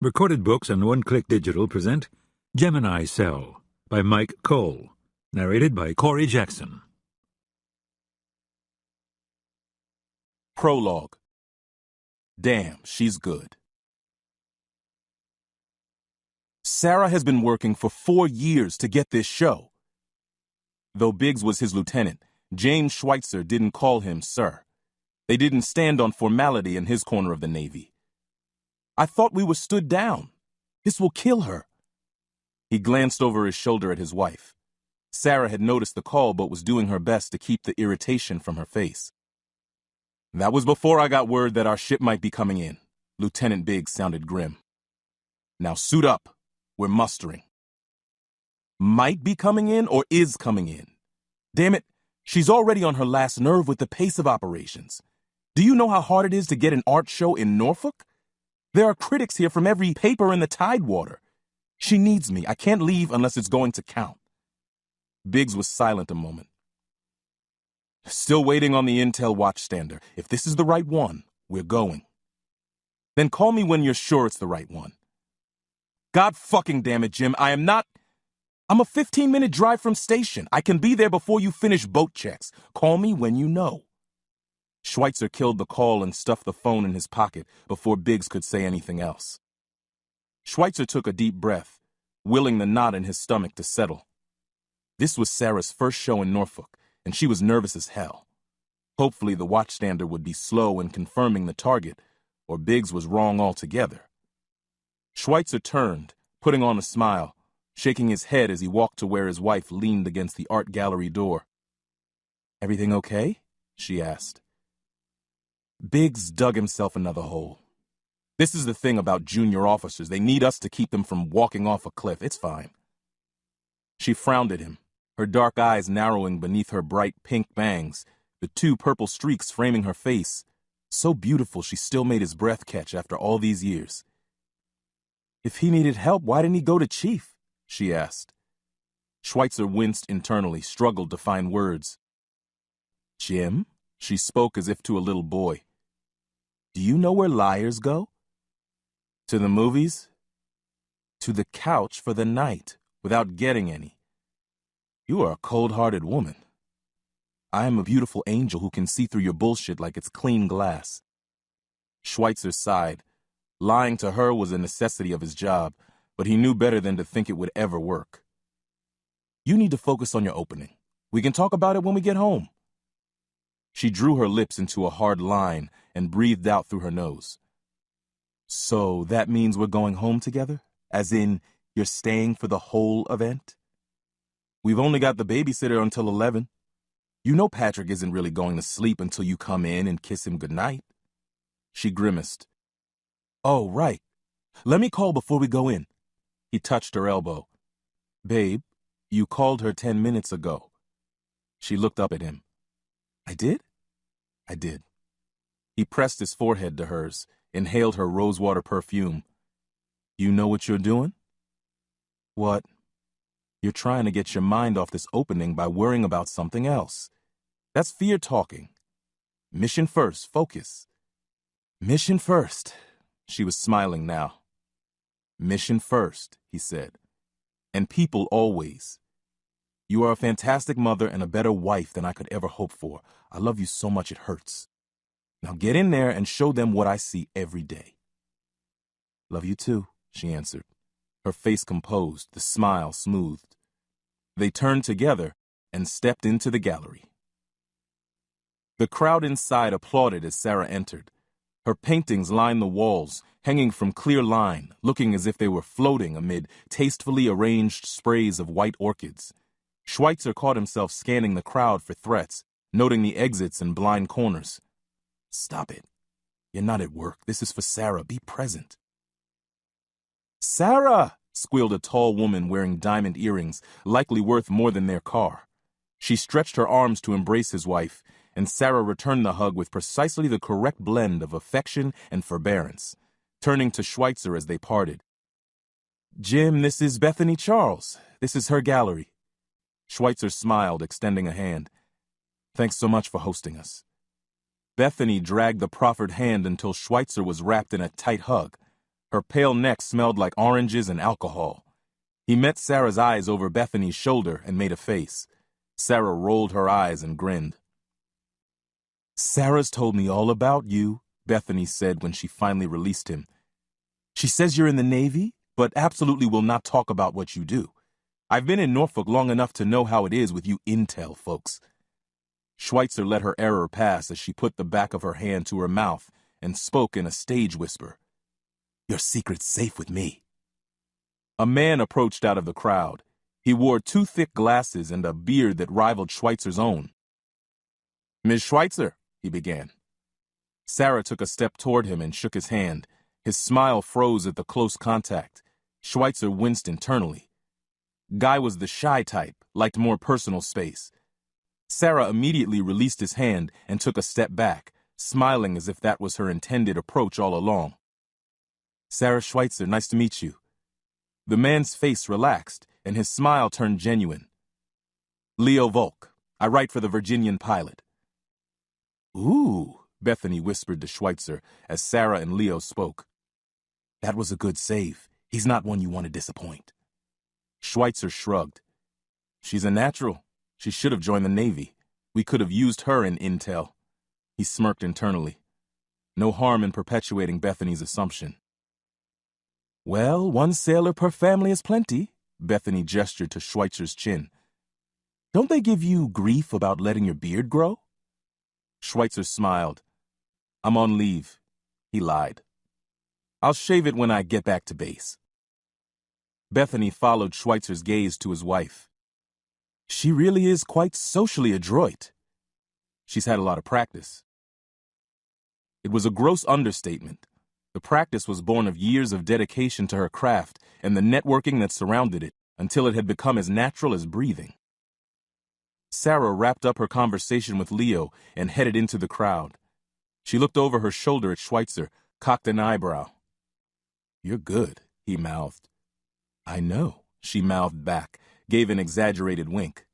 Recorded Books and One Click Digital present Gemini Cell by Myke Cole, narrated by Corey Jackson. Prologue. Damn, she's good. Sarah has been working for 4 years to get this show. Though Biggs was his lieutenant, James Schweitzer didn't call him sir. They didn't stand on formality in his corner of the Navy. I thought we were stood down. This will kill her. He glanced over his shoulder at his wife. Sarah had noticed the call but was doing her best to keep the irritation from her face. That was before I got word that our ship might be coming in. Lieutenant Biggs sounded grim. Now suit up. We're mustering. Might be coming in or is coming in? Damn it, she's already on her last nerve with the pace of operations. Do you know how hard it is to get an art show in Norfolk? There are critics here from every paper in the Tidewater. She needs me. I can't leave unless it's going to count. Biggs was silent a moment. Still waiting on the intel watchstander. If this is the right one, we're going. Then call me when you're sure it's the right one. God fucking damn it, Jim. I'm a 15-minute drive from station. I can be there before you finish boat checks. Call me when you know. Schweitzer killed the call and stuffed the phone in his pocket before Biggs could say anything else. Schweitzer took a deep breath, willing the knot in his stomach to settle. This was Sarah's first show in Norfolk, and she was nervous as hell. Hopefully the watchstander would be slow in confirming the target, or Biggs was wrong altogether. Schweitzer turned, putting on a smile, shaking his head as he walked to where his wife leaned against the art gallery door. "Everything okay?" she asked. Biggs dug himself another hole. This is the thing about junior officers. They need us to keep them from walking off a cliff. It's fine. She frowned at him, her dark eyes narrowing beneath her bright pink bangs, the 2 purple streaks framing her face. So beautiful she still made his breath catch after all these years. "If he needed help, why didn't he go to Chief?" she asked. Schweitzer winced internally, struggled to find words. "Jim?" She spoke as if to a little boy. "Do you know where liars go?" "To the movies?" "To the couch for the night, without getting any." "You are a cold-hearted woman." "I am a beautiful angel who can see through your bullshit like it's clean glass." Schweitzer sighed. Lying to her was a necessity of his job, but he knew better than to think it would ever work. "You need to focus on your opening. We can talk about it when we get home." She drew her lips into a hard line and breathed out through her nose. "So that means we're going home together? As in, you're staying for the whole event?" "We've only got the babysitter until 11. You know Patrick isn't really going to sleep until you come in and kiss him goodnight." She grimaced. "Oh, right. Let me call before we go in." He touched her elbow. "Babe, you called her 10 minutes ago." She looked up at him. "I did?" "I did." He pressed his forehead to hers, inhaled her rosewater perfume. "You know what you're doing?" "What?" "You're trying to get your mind off this opening by worrying about something else. That's fear talking. Mission first, focus." "Mission first." She was smiling now. "Mission first," he said. "And people always. You are a fantastic mother and a better wife than I could ever hope for. I love you so much it hurts. Now get in there and show them what I see every day." "Love you too," she answered, her face composed, the smile smoothed. They turned together and stepped into the gallery. The crowd inside applauded as Sarah entered. Her paintings lined the walls, hanging from clear line, looking as if they were floating amid tastefully arranged sprays of white orchids. Schweitzer caught himself scanning the crowd for threats, noting the exits and blind corners. "Stop it. You're not at work. This is for Sarah. Be present." "Sarah!" squealed a tall woman wearing diamond earrings, likely worth more than their car. She stretched her arms to embrace his wife, and Sarah returned the hug with precisely the correct blend of affection and forbearance, turning to Schweitzer as they parted. "Jim, this is Bethany Charles. This is her gallery." Schweitzer smiled, extending a hand. "Thanks so much for hosting us." Bethany dragged the proffered hand until Schweitzer was wrapped in a tight hug. Her pale neck smelled like oranges and alcohol. He met Sarah's eyes over Bethany's shoulder and made a face. Sarah rolled her eyes and grinned. "Sarah's told me all about you," Bethany said when she finally released him. "She says you're in the Navy, but absolutely will not talk about what you do. I've been in Norfolk long enough to know how it is with you intel folks." Schweitzer let her error pass as she put the back of her hand to her mouth and spoke in a stage whisper. "Your secret's safe with me." A man approached out of the crowd. He wore 2 thick glasses and a beard that rivaled Schweitzer's own. "Miss Schweitzer," he began. Sarah took a step toward him and shook his hand. His smile froze at the close contact. Schweitzer winced internally. Guy was the shy type, liked more personal space. Sarah immediately released his hand and took a step back, smiling as if that was her intended approach all along. "Sarah Schweitzer, nice to meet you." The man's face relaxed, and his smile turned genuine. "Leo Volk. I write for the Virginian Pilot." "Ooh," Bethany whispered to Schweitzer as Sarah and Leo spoke. "That was a good save. He's not one you want to disappoint." Schweitzer shrugged. "She's a natural. She should have joined the Navy. We could have used her in intel." He smirked internally. No harm in perpetuating Bethany's assumption. "Well, 1 sailor per family is plenty," Bethany gestured to Schweitzer's chin. "Don't they give you grief about letting your beard grow?" Schweitzer smiled. "I'm on leave." He lied. "I'll shave it when I get back to base." Bethany followed Schweitzer's gaze to his wife. "She really is quite socially adroit." "She's had a lot of practice." It was a gross understatement. The practice was born of years of dedication to her craft and the networking that surrounded it until it had become as natural as breathing. Sarah wrapped up her conversation with Leo and headed into the crowd. She looked over her shoulder at Schweitzer, cocked an eyebrow. "You're good," he mouthed. "I know," she mouthed back, gave an exaggerated wink.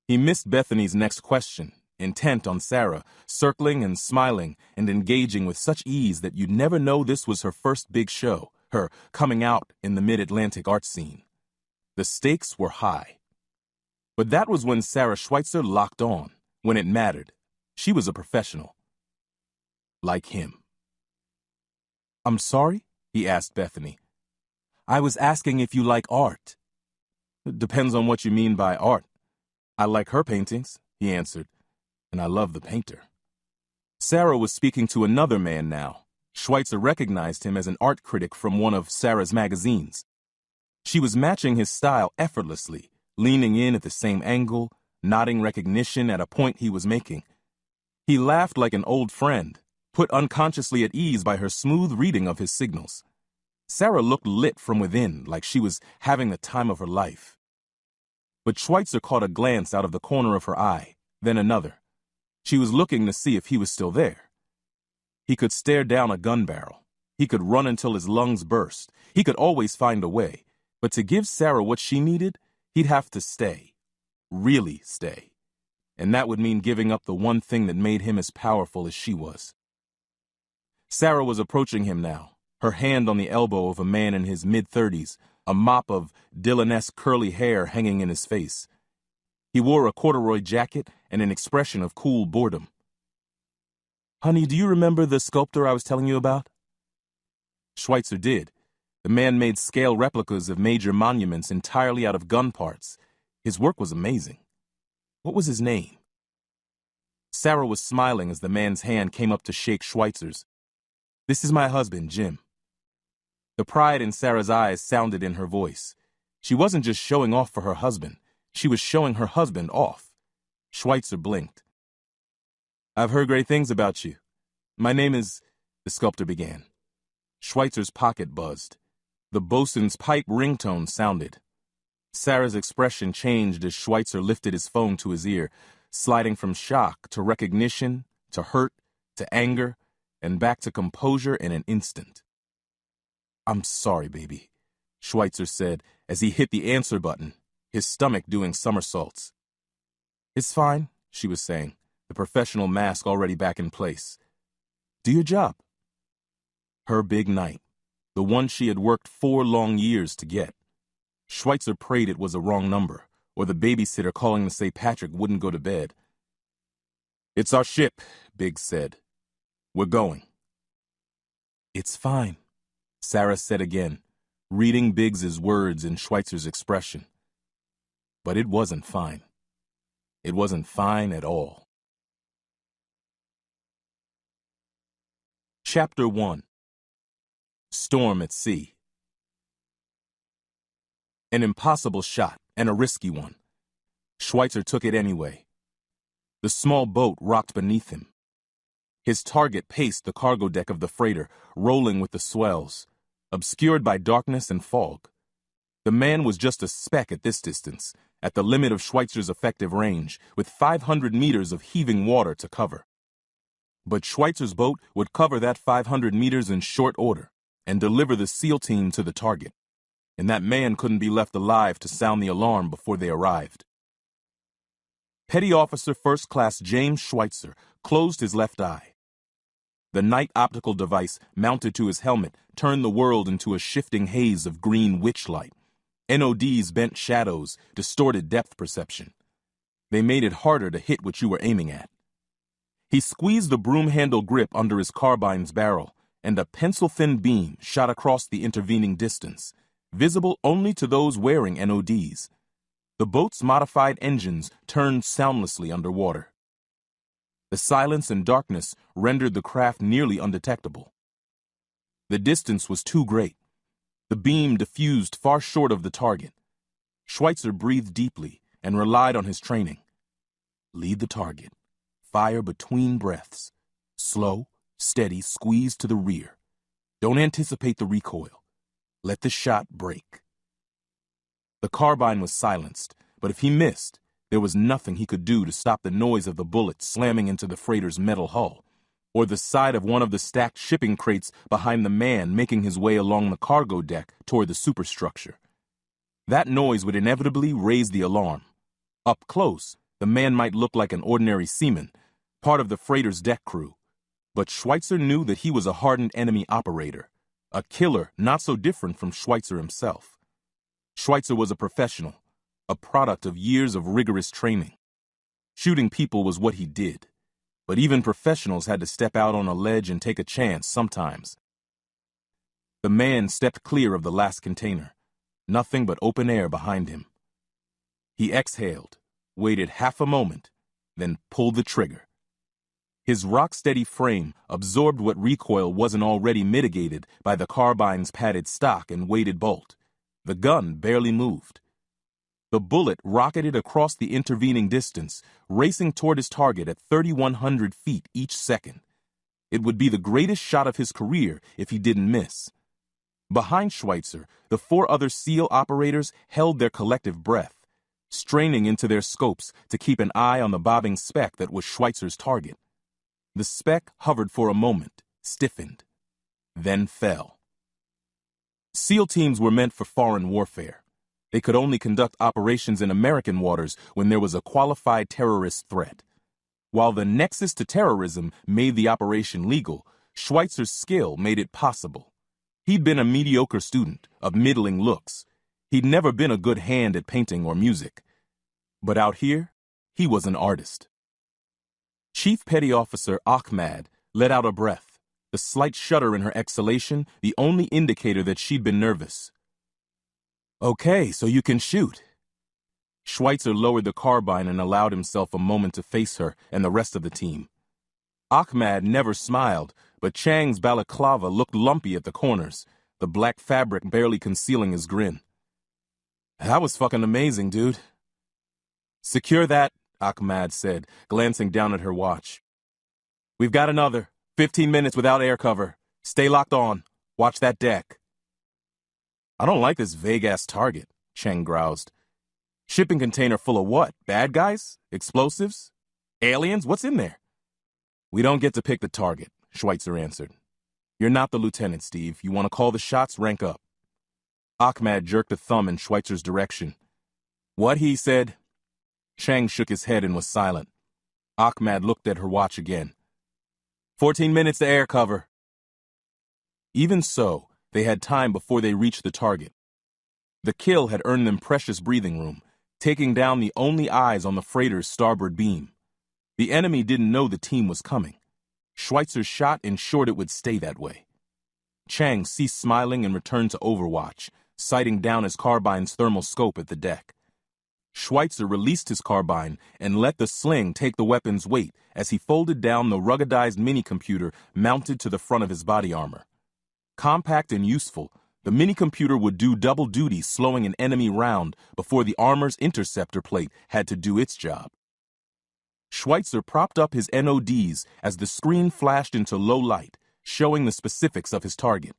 He missed Bethany's next question, intent on Sarah, circling and smiling and engaging with such ease that you'd never know this was her first big show, her coming out in the mid-Atlantic art scene. The stakes were high. But that was when Sarah Schweitzer locked on, when it mattered. She was a professional. Like him. "I'm sorry?" he asked Bethany. "I was asking if you like art." "It depends on what you mean by art. I like her paintings," he answered, "and I love the painter." Sarah was speaking to another man now. Schweitzer recognized him as an art critic from one of Sarah's magazines. She was matching his style effortlessly, leaning in at the same angle, nodding recognition at a point he was making. He laughed like an old friend, put unconsciously at ease by her smooth reading of his signals. Sarah looked lit from within, like she was having the time of her life. But Schweitzer caught a glance out of the corner of her eye, then another. She was looking to see if he was still there. He could stare down a gun barrel. He could run until his lungs burst. He could always find a way. But to give Sarah what she needed, he'd have to stay. Really stay. And that would mean giving up the one thing that made him as powerful as she was. Sarah was approaching him now, her hand on the elbow of a man in his mid-30s, a mop of Dylan-esque curly hair hanging in his face. He wore a corduroy jacket and an expression of cool boredom. "Honey, do you remember the sculptor I was telling you about?" Schweitzer did. The man made scale replicas of major monuments entirely out of gun parts. His work was amazing. What was his name? Sarah was smiling as the man's hand came up to shake Schweitzer's. "This is my husband, Jim." The pride in Sarah's eyes sounded in her voice. She wasn't just showing off for her husband. She was showing her husband off. Schweitzer blinked. "I've heard great things about you. My name is—" the sculptor began. Schweitzer's pocket buzzed. The bosun's pipe ringtone sounded. Sarah's expression changed as Schweitzer lifted his phone to his ear, sliding from shock to recognition, to hurt, to anger, and back to composure in an instant. "I'm sorry, baby," Schweitzer said as he hit the answer button, his stomach doing somersaults. "It's fine," she was saying, the professional mask already back in place. "Do your job." Her big night. the one she had worked 4 long years to get. Schweitzer prayed it was a wrong number, or the babysitter calling to say Patrick wouldn't go to bed. "It's our ship," Biggs said. "We're going." "It's fine," Sarah said again, reading Biggs's words in Schweitzer's expression. But it wasn't fine. It wasn't fine at all. Chapter 1. Storm at Sea. An impossible shot, and a risky one. Schweitzer took it anyway. The small boat rocked beneath him. His target paced the cargo deck of the freighter, rolling with the swells, obscured by darkness and fog. The man was just a speck at this distance, at the limit of Schweitzer's effective range, with 500 meters of heaving water to cover. But Schweitzer's boat would cover that 500 meters in short order and deliver the SEAL team to the target, and that man couldn't be left alive to sound the alarm before they arrived. Petty Officer First Class James Schweitzer closed his left eye. The night optical device mounted to his helmet turned the world into a shifting haze of green witch light. NOD's bent shadows distorted depth perception. They made it harder to hit what you were aiming at. He squeezed the broom handle grip under his carbine's barrel, and a pencil-thin beam shot across the intervening distance, visible only to those wearing NODs. The boat's modified engines turned soundlessly underwater. The silence and darkness rendered the craft nearly undetectable. The distance was too great. The beam diffused far short of the target. Schweitzer breathed deeply and relied on his training. Lead the target. Fire between breaths. Slow, steady, squeeze to the rear. Don't anticipate the recoil. Let the shot break. The carbine was silenced, but if he missed, there was nothing he could do to stop the noise of the bullet slamming into the freighter's metal hull, or the side of one of the stacked shipping crates behind the man making his way along the cargo deck toward the superstructure. That noise would inevitably raise the alarm. Up close, the man might look like an ordinary seaman, part of the freighter's deck crew, but Schweitzer knew that he was a hardened enemy operator, a killer not so different from Schweitzer himself. Schweitzer was a professional, a product of years of rigorous training. Shooting people was what he did, but even professionals had to step out on a ledge and take a chance sometimes. The man stepped clear of the last container, nothing but open air behind him. He exhaled, waited half a moment, then pulled the trigger. His rock-steady frame absorbed what recoil wasn't already mitigated by the carbine's padded stock and weighted bolt. The gun barely moved. The bullet rocketed across the intervening distance, racing toward his target at 3,100 feet each second. It would be the greatest shot of his career if he didn't miss. Behind Schweitzer, the 4 other SEAL operators held their collective breath, straining into their scopes to keep an eye on the bobbing speck that was Schweitzer's target. The speck hovered for a moment, stiffened, then fell. SEAL teams were meant for foreign warfare. They could only conduct operations in American waters when there was a qualified terrorist threat. While the nexus to terrorism made the operation legal, Schweitzer's skill made it possible. He'd been a mediocre student, of middling looks. He'd never been a good hand at painting or music. But out here, he was an artist. Chief Petty Officer Ahmad let out a breath, the slight shudder in her exhalation the only indicator that she'd been nervous. "Okay, so you can shoot." Schweitzer lowered the carbine and allowed himself a moment to face her and the rest of the team. Ahmad never smiled, but Chang's balaclava looked lumpy at the corners, the black fabric barely concealing his grin. "That was fucking amazing, dude." "Secure that," Ahmad said, glancing down at her watch. "We've got another 15 minutes without air cover. Stay locked on. Watch that deck." "I don't like this vague-ass target," Chang groused. "Shipping container full of what? Bad guys? Explosives? Aliens? What's in there?" "We don't get to pick the target," Schweitzer answered. "You're not the lieutenant, Steve. You want to call the shots? Rank up." Ahmad jerked a thumb in Schweitzer's direction. "What he said?" Chang shook his head and was silent. Ahmad looked at her watch again. 14 minutes to air cover." Even so, They had time before they reached the target. The kill had earned them precious breathing room, taking down the only eyes on the freighter's starboard beam. The enemy didn't know the team was coming. Schweitzer's shot ensured it would stay that way. Chang ceased smiling and returned to Overwatch, sighting down his carbine's thermal scope at the deck. Schweitzer released his carbine and let the sling take the weapon's weight as he folded down the ruggedized minicomputer mounted to the front of his body armor. Compact and useful, the minicomputer would do double duty slowing an enemy round before the armor's interceptor plate had to do its job. Schweitzer propped up his NODs as the screen flashed into low light, showing the specifics of his target.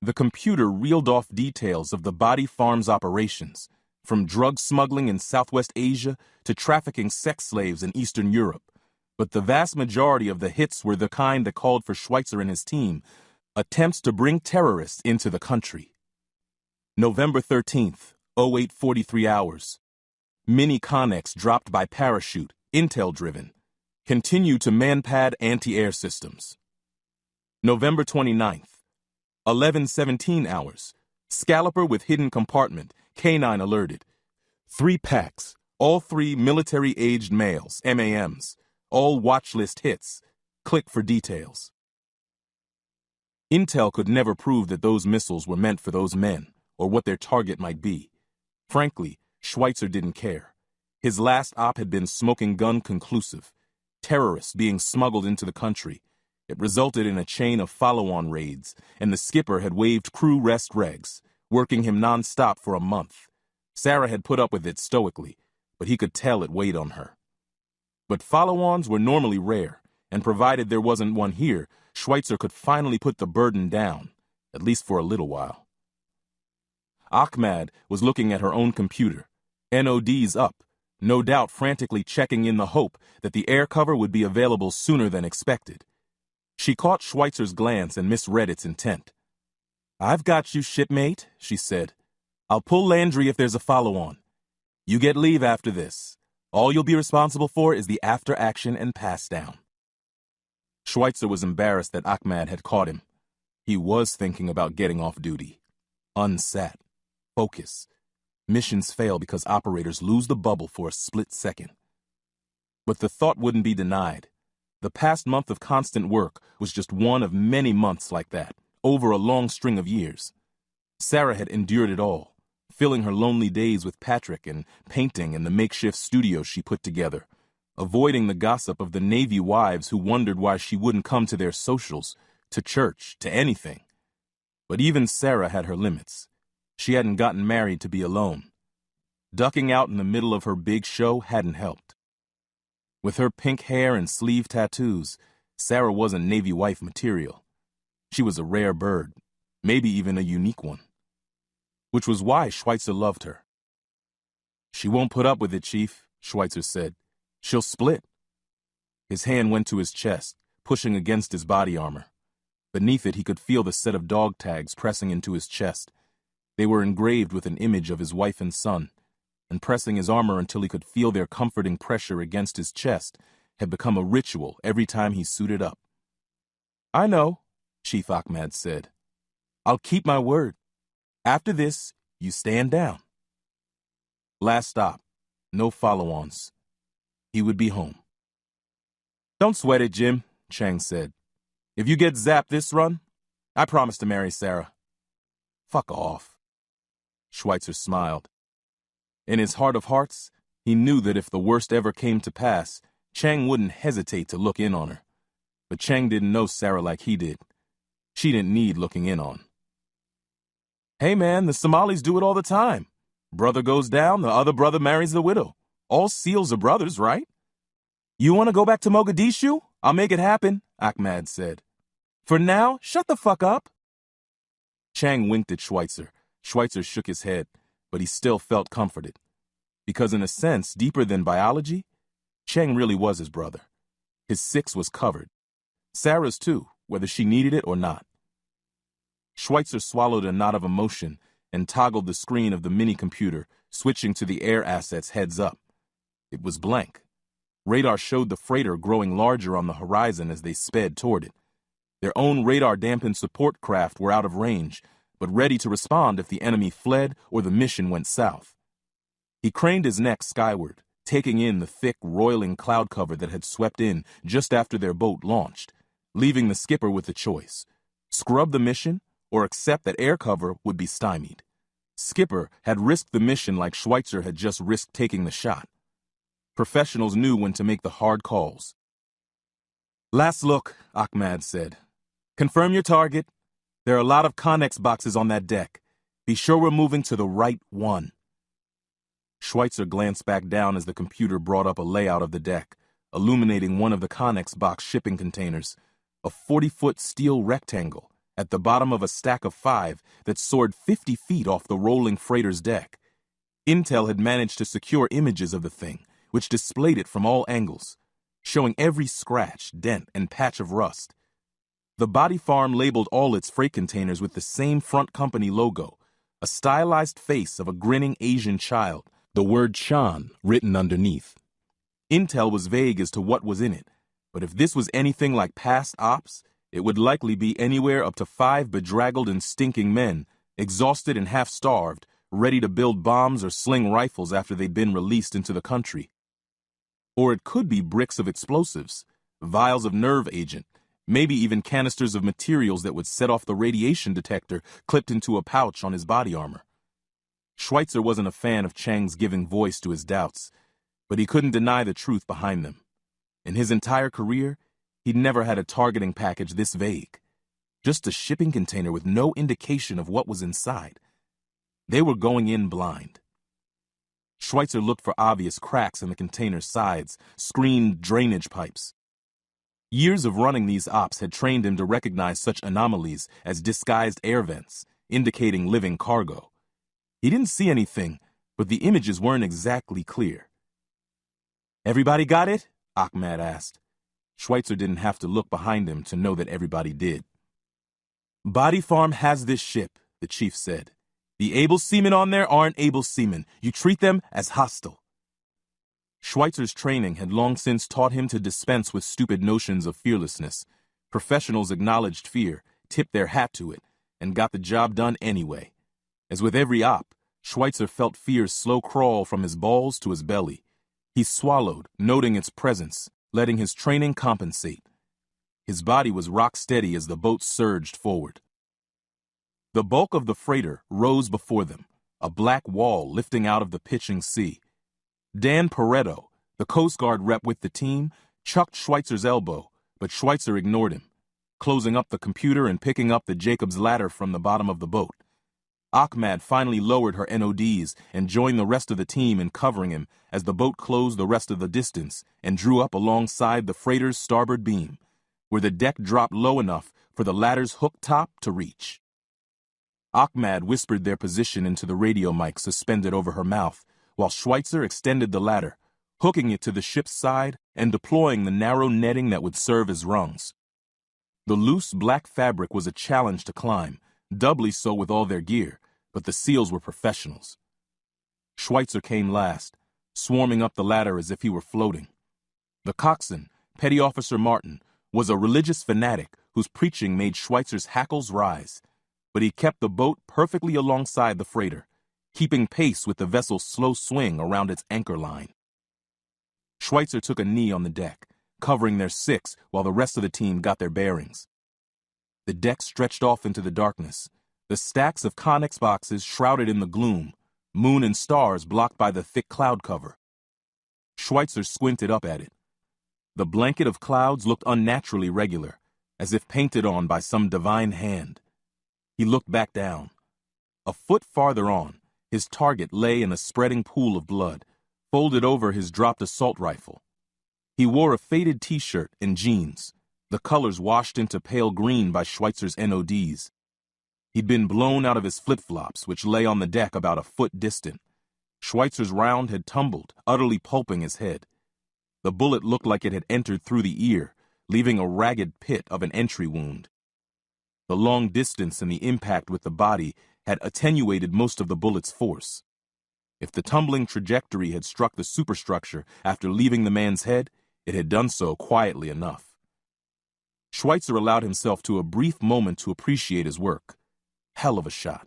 The computer reeled off details of the body farm's operations, from drug smuggling in Southwest Asia to trafficking sex slaves in Eastern Europe. But the vast majority of the hits were the kind that called for Schweitzer and his team, attempts to bring terrorists into the country. November 13th, 08:43 hours. Mini Connex dropped by parachute, Intel-driven. Continue to manpad anti-air systems. November 29th, 11:17 hours. Scalloper with hidden compartment, K9 alerted. 3 packs, all 3 military-aged males, MAMs, all watch list hits. Click for details. Intel could never prove that those missiles were meant for those men, or what their target might be. Frankly, Schweitzer didn't care. His last op had been smoking gun conclusive. Terrorists being smuggled into the country. It resulted in a chain of follow-on raids, and the skipper had waived crew rest regs, working him non-stop for a month. Sarah had put up with it stoically, but he could tell it weighed on her. But follow-ons were normally rare, and provided there wasn't one here, Schweitzer could finally put the burden down, at least for a little while. Ahmad was looking at her own computer, NODs up, no doubt frantically checking in the hope that the air cover would be available sooner than expected. She caught Schweitzer's glance and misread its intent. "I've got you, shipmate," she said. "I'll pull Landry if there's a follow-on. You get leave after this. All you'll be responsible for is the after-action and pass-down." Schweitzer was embarrassed that Ahmad had caught him. He was thinking about getting off duty. Unsat. Focus. Missions fail because operators lose the bubble for a split second. But the thought wouldn't be denied. The past month of constant work was just one of many months like that, over a long string of years. Sarah had endured it all, filling her lonely days with Patrick and painting in the makeshift studio she put together, avoiding the gossip of the Navy wives who wondered why she wouldn't come to their socials, to church, to anything. But even Sarah had her limits. She hadn't gotten married to be alone. Ducking out in the middle of her big show hadn't helped. With her pink hair and sleeve tattoos, Sarah wasn't Navy wife material. She was a rare bird, maybe even a unique one. Which was why Schweitzer loved her. "She won't put up with it, Chief," Schweitzer said. "She'll split." His hand went to his chest, pushing against his body armor. Beneath it, he could feel the set of dog tags pressing into his chest. They were engraved with an image of his wife and son, and pressing his armor until he could feel their comforting pressure against his chest had become a ritual every time he suited up. "I know," Chief Ahmad said. "I'll keep my word. After this, you stand down." Last stop. No follow-ons. He would be home. "Don't sweat it, Jim," Chang said. "If you get zapped this run, I promise to marry Sarah." "Fuck off." Schweitzer smiled. In his heart of hearts, he knew that if the worst ever came to pass, Chang wouldn't hesitate to look in on her. But Chang didn't know Sarah like he did. She didn't need looking in on. "Hey man, the Somalis do it all the time. Brother goes down, the other brother marries the widow. All SEALs are brothers, right? You want to go back to Mogadishu? I'll make it happen," Ahmad said. "For now, shut the fuck up." Chang winked at Schweitzer. Schweitzer shook his head, but he still felt comforted. Because in a sense, deeper than biology, Chang really was his brother. His 6 was covered. Sarah's too, whether she needed it or not. Schweitzer swallowed a knot of emotion and toggled the screen of the mini-computer, switching to the air assets heads up. It was blank. Radar showed the freighter growing larger on the horizon as they sped toward it. Their own radar-dampened support craft were out of range, but ready to respond if the enemy fled or the mission went south. He craned his neck skyward, taking in the thick, roiling cloud cover that had swept in just after their boat launched, leaving the skipper with a choice: scrub the mission or accept that air cover would be stymied. Skipper had risked the mission like Schweitzer had just risked taking the shot. Professionals knew when to make the hard calls. "Last look," Ahmad said. "Confirm your target. There are a lot of Connex boxes on that deck. Be sure we're moving to the right one." Schweitzer glanced back down as the computer brought up a layout of the deck, illuminating one of the Connex box shipping containers, a 40-foot steel rectangle at the bottom of a stack of 5 that soared 50 feet off the rolling freighter's deck. Intel had managed to secure images of the thing, which displayed it from all angles, showing every scratch, dent, and patch of rust. The body farm labeled all its freight containers with the same front company logo, a stylized face of a grinning Asian child, the word Chan written underneath. Intel was vague as to what was in it, but if this was anything like past ops, it would likely be anywhere up to 5 bedraggled and stinking men, exhausted and half-starved, ready to build bombs or sling rifles after they'd been released into the country. Or it could be bricks of explosives, vials of nerve agent, maybe even canisters of materials that would set off the radiation detector clipped into a pouch on his body armor. Schweitzer wasn't a fan of Chang's giving voice to his doubts, but he couldn't deny the truth behind them. In his entire career, he'd never had a targeting package this vague. Just a shipping container with no indication of what was inside. They were going in blind. Schweitzer looked for obvious cracks in the container's sides, screened drainage pipes. Years of running these ops had trained him to recognize such anomalies as disguised air vents, indicating living cargo. He didn't see anything, but the images weren't exactly clear. "Everybody got it?" Ahmad asked. Schweitzer didn't have to look behind him to know that everybody did. "Body Farm has this ship," the chief said. "The able seamen on there aren't able seamen. You treat them as hostile." Schweitzer's training had long since taught him to dispense with stupid notions of fearlessness. Professionals acknowledged fear, tipped their hat to it, and got the job done anyway. As with every op, Schweitzer felt fear's slow crawl from his balls to his belly. He swallowed, noting its presence, letting his training compensate. His body was rock steady as the boat surged forward. The bulk of the freighter rose before them, a black wall lifting out of the pitching sea. Dan Pareto, the Coast Guard rep with the team, chucked Schweitzer's elbow, but Schweitzer ignored him, closing up the computer and picking up the Jacob's ladder from the bottom of the boat. Ahmad finally lowered her NODs and joined the rest of the team in covering him as the boat closed the rest of the distance and drew up alongside the freighter's starboard beam, where the deck dropped low enough for the ladder's hook top to reach. Ahmad whispered their position into the radio mic suspended over her mouth, while Schweitzer extended the ladder, hooking it to the ship's side and deploying the narrow netting that would serve as rungs. The loose black fabric was a challenge to climb, doubly so with all their gear, but the SEALs were professionals. Schweitzer came last, swarming up the ladder as if he were floating. The coxswain, Petty Officer Martin, was a religious fanatic whose preaching made Schweitzer's hackles rise, but he kept the boat perfectly alongside the freighter, keeping pace with the vessel's slow swing around its anchor line. Schweitzer took a knee on the deck, covering their 6 while the rest of the team got their bearings. The deck stretched off into the darkness, the stacks of Connex boxes shrouded in the gloom, moon and stars blocked by the thick cloud cover. Schweitzer squinted up at it. The blanket of clouds looked unnaturally regular, as if painted on by some divine hand. He looked back down. A foot farther on, his target lay in a spreading pool of blood, folded over his dropped assault rifle. He wore a faded t-shirt and jeans, the colors washed into pale green by Schweitzer's NODs. He'd been blown out of his flip-flops, which lay on the deck about a foot distant. Schweitzer's round had tumbled, utterly pulping his head. The bullet looked like it had entered through the ear, leaving a ragged pit of an entry wound. The long distance and the impact with the body had attenuated most of the bullet's force. If the tumbling trajectory had struck the superstructure after leaving the man's head, it had done so quietly enough. Schweitzer allowed himself to a brief moment to appreciate his work. Hell of a shot.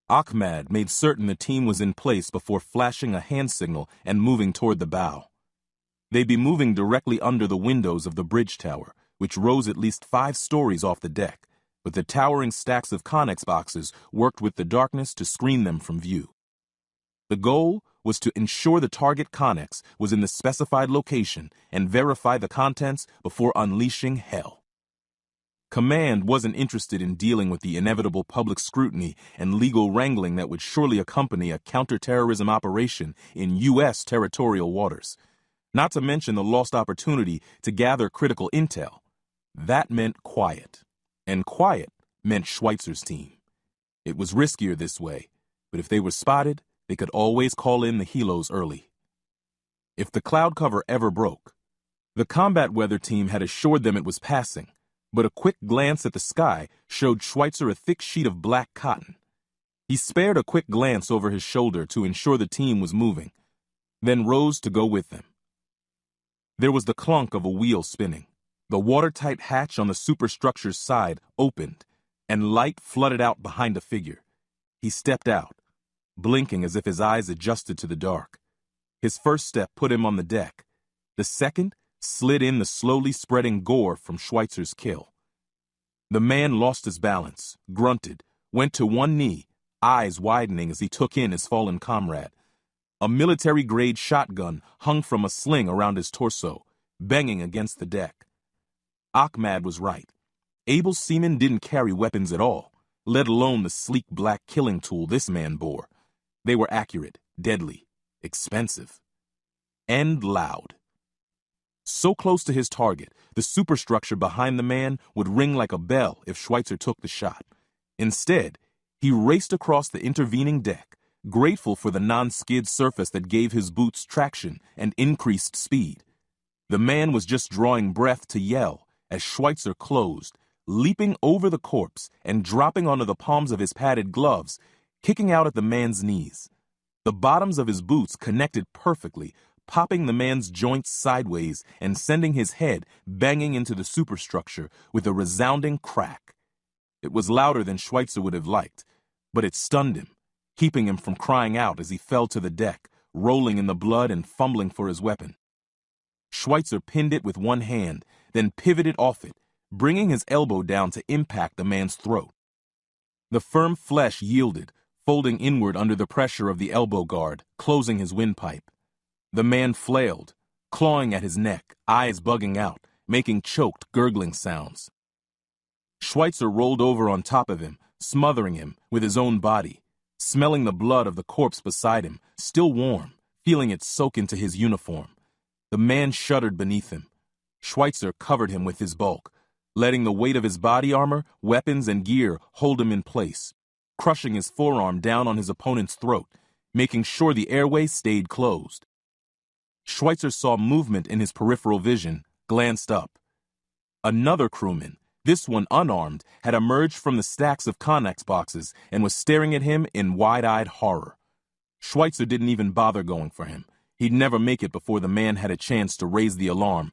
Ahmad made certain the team was in place before flashing a hand signal and moving toward the bow. They'd be moving directly under the windows of the bridge tower, which rose at least 5 stories off the deck, but the towering stacks of Connex boxes worked with the darkness to screen them from view. The goal was to ensure the target Connex was in the specified location and verify the contents before unleashing hell. Command wasn't interested in dealing with the inevitable public scrutiny and legal wrangling that would surely accompany a counterterrorism operation in U.S. territorial waters, not to mention the lost opportunity to gather critical intel. That meant quiet, and quiet meant Schweitzer's team. It was riskier this way, but if they were spotted, they could always call in the helos early. If the cloud cover ever broke, the combat weather team had assured them it was passing, but a quick glance at the sky showed Schweitzer a thick sheet of black cotton. He spared a quick glance over his shoulder to ensure the team was moving, then rose to go with them. There was the clunk of a wheel spinning. The watertight hatch on the superstructure's side opened, and light flooded out behind a figure. He stepped out, blinking as if his eyes adjusted to the dark. His first step put him on the deck. The second slid in the slowly spreading gore from Schweitzer's kill. The man lost his balance, grunted, went to one knee, eyes widening as he took in his fallen comrade. A military-grade shotgun hung from a sling around his torso, banging against the deck. Ahmad was right. Able seamen didn't carry weapons at all, let alone the sleek black killing tool this man bore. They were accurate, deadly, expensive, and loud. So close to his target, the superstructure behind the man would ring like a bell if Schweitzer took the shot. Instead, he raced across the intervening deck, grateful for the non-skid surface that gave his boots traction and increased speed. The man was just drawing breath to yell as Schweitzer closed, leaping over the corpse and dropping onto the palms of his padded gloves, kicking out at the man's knees. The bottoms of his boots connected perfectly, popping the man's joints sideways and sending his head banging into the superstructure with a resounding crack. It was louder than Schweitzer would have liked, but it stunned him, keeping him from crying out as he fell to the deck, rolling in the blood and fumbling for his weapon. Schweitzer pinned it with one hand, then pivoted off it, bringing his elbow down to impact the man's throat. The firm flesh yielded, folding inward under the pressure of the elbow guard, closing his windpipe. The man flailed, clawing at his neck, eyes bugging out, making choked, gurgling sounds. Schweitzer rolled over on top of him, smothering him with his own body, smelling the blood of the corpse beside him, still warm, feeling it soak into his uniform. The man shuddered beneath him. Schweitzer covered him with his bulk, letting the weight of his body armor, weapons, and gear hold him in place, crushing his forearm down on his opponent's throat, making sure the airway stayed closed. Schweitzer saw movement in his peripheral vision, glanced up. Another crewman, this one unarmed, had emerged from the stacks of Connex boxes and was staring at him in wide-eyed horror. Schweitzer didn't even bother going for him. He'd never make it before the man had a chance to raise the alarm.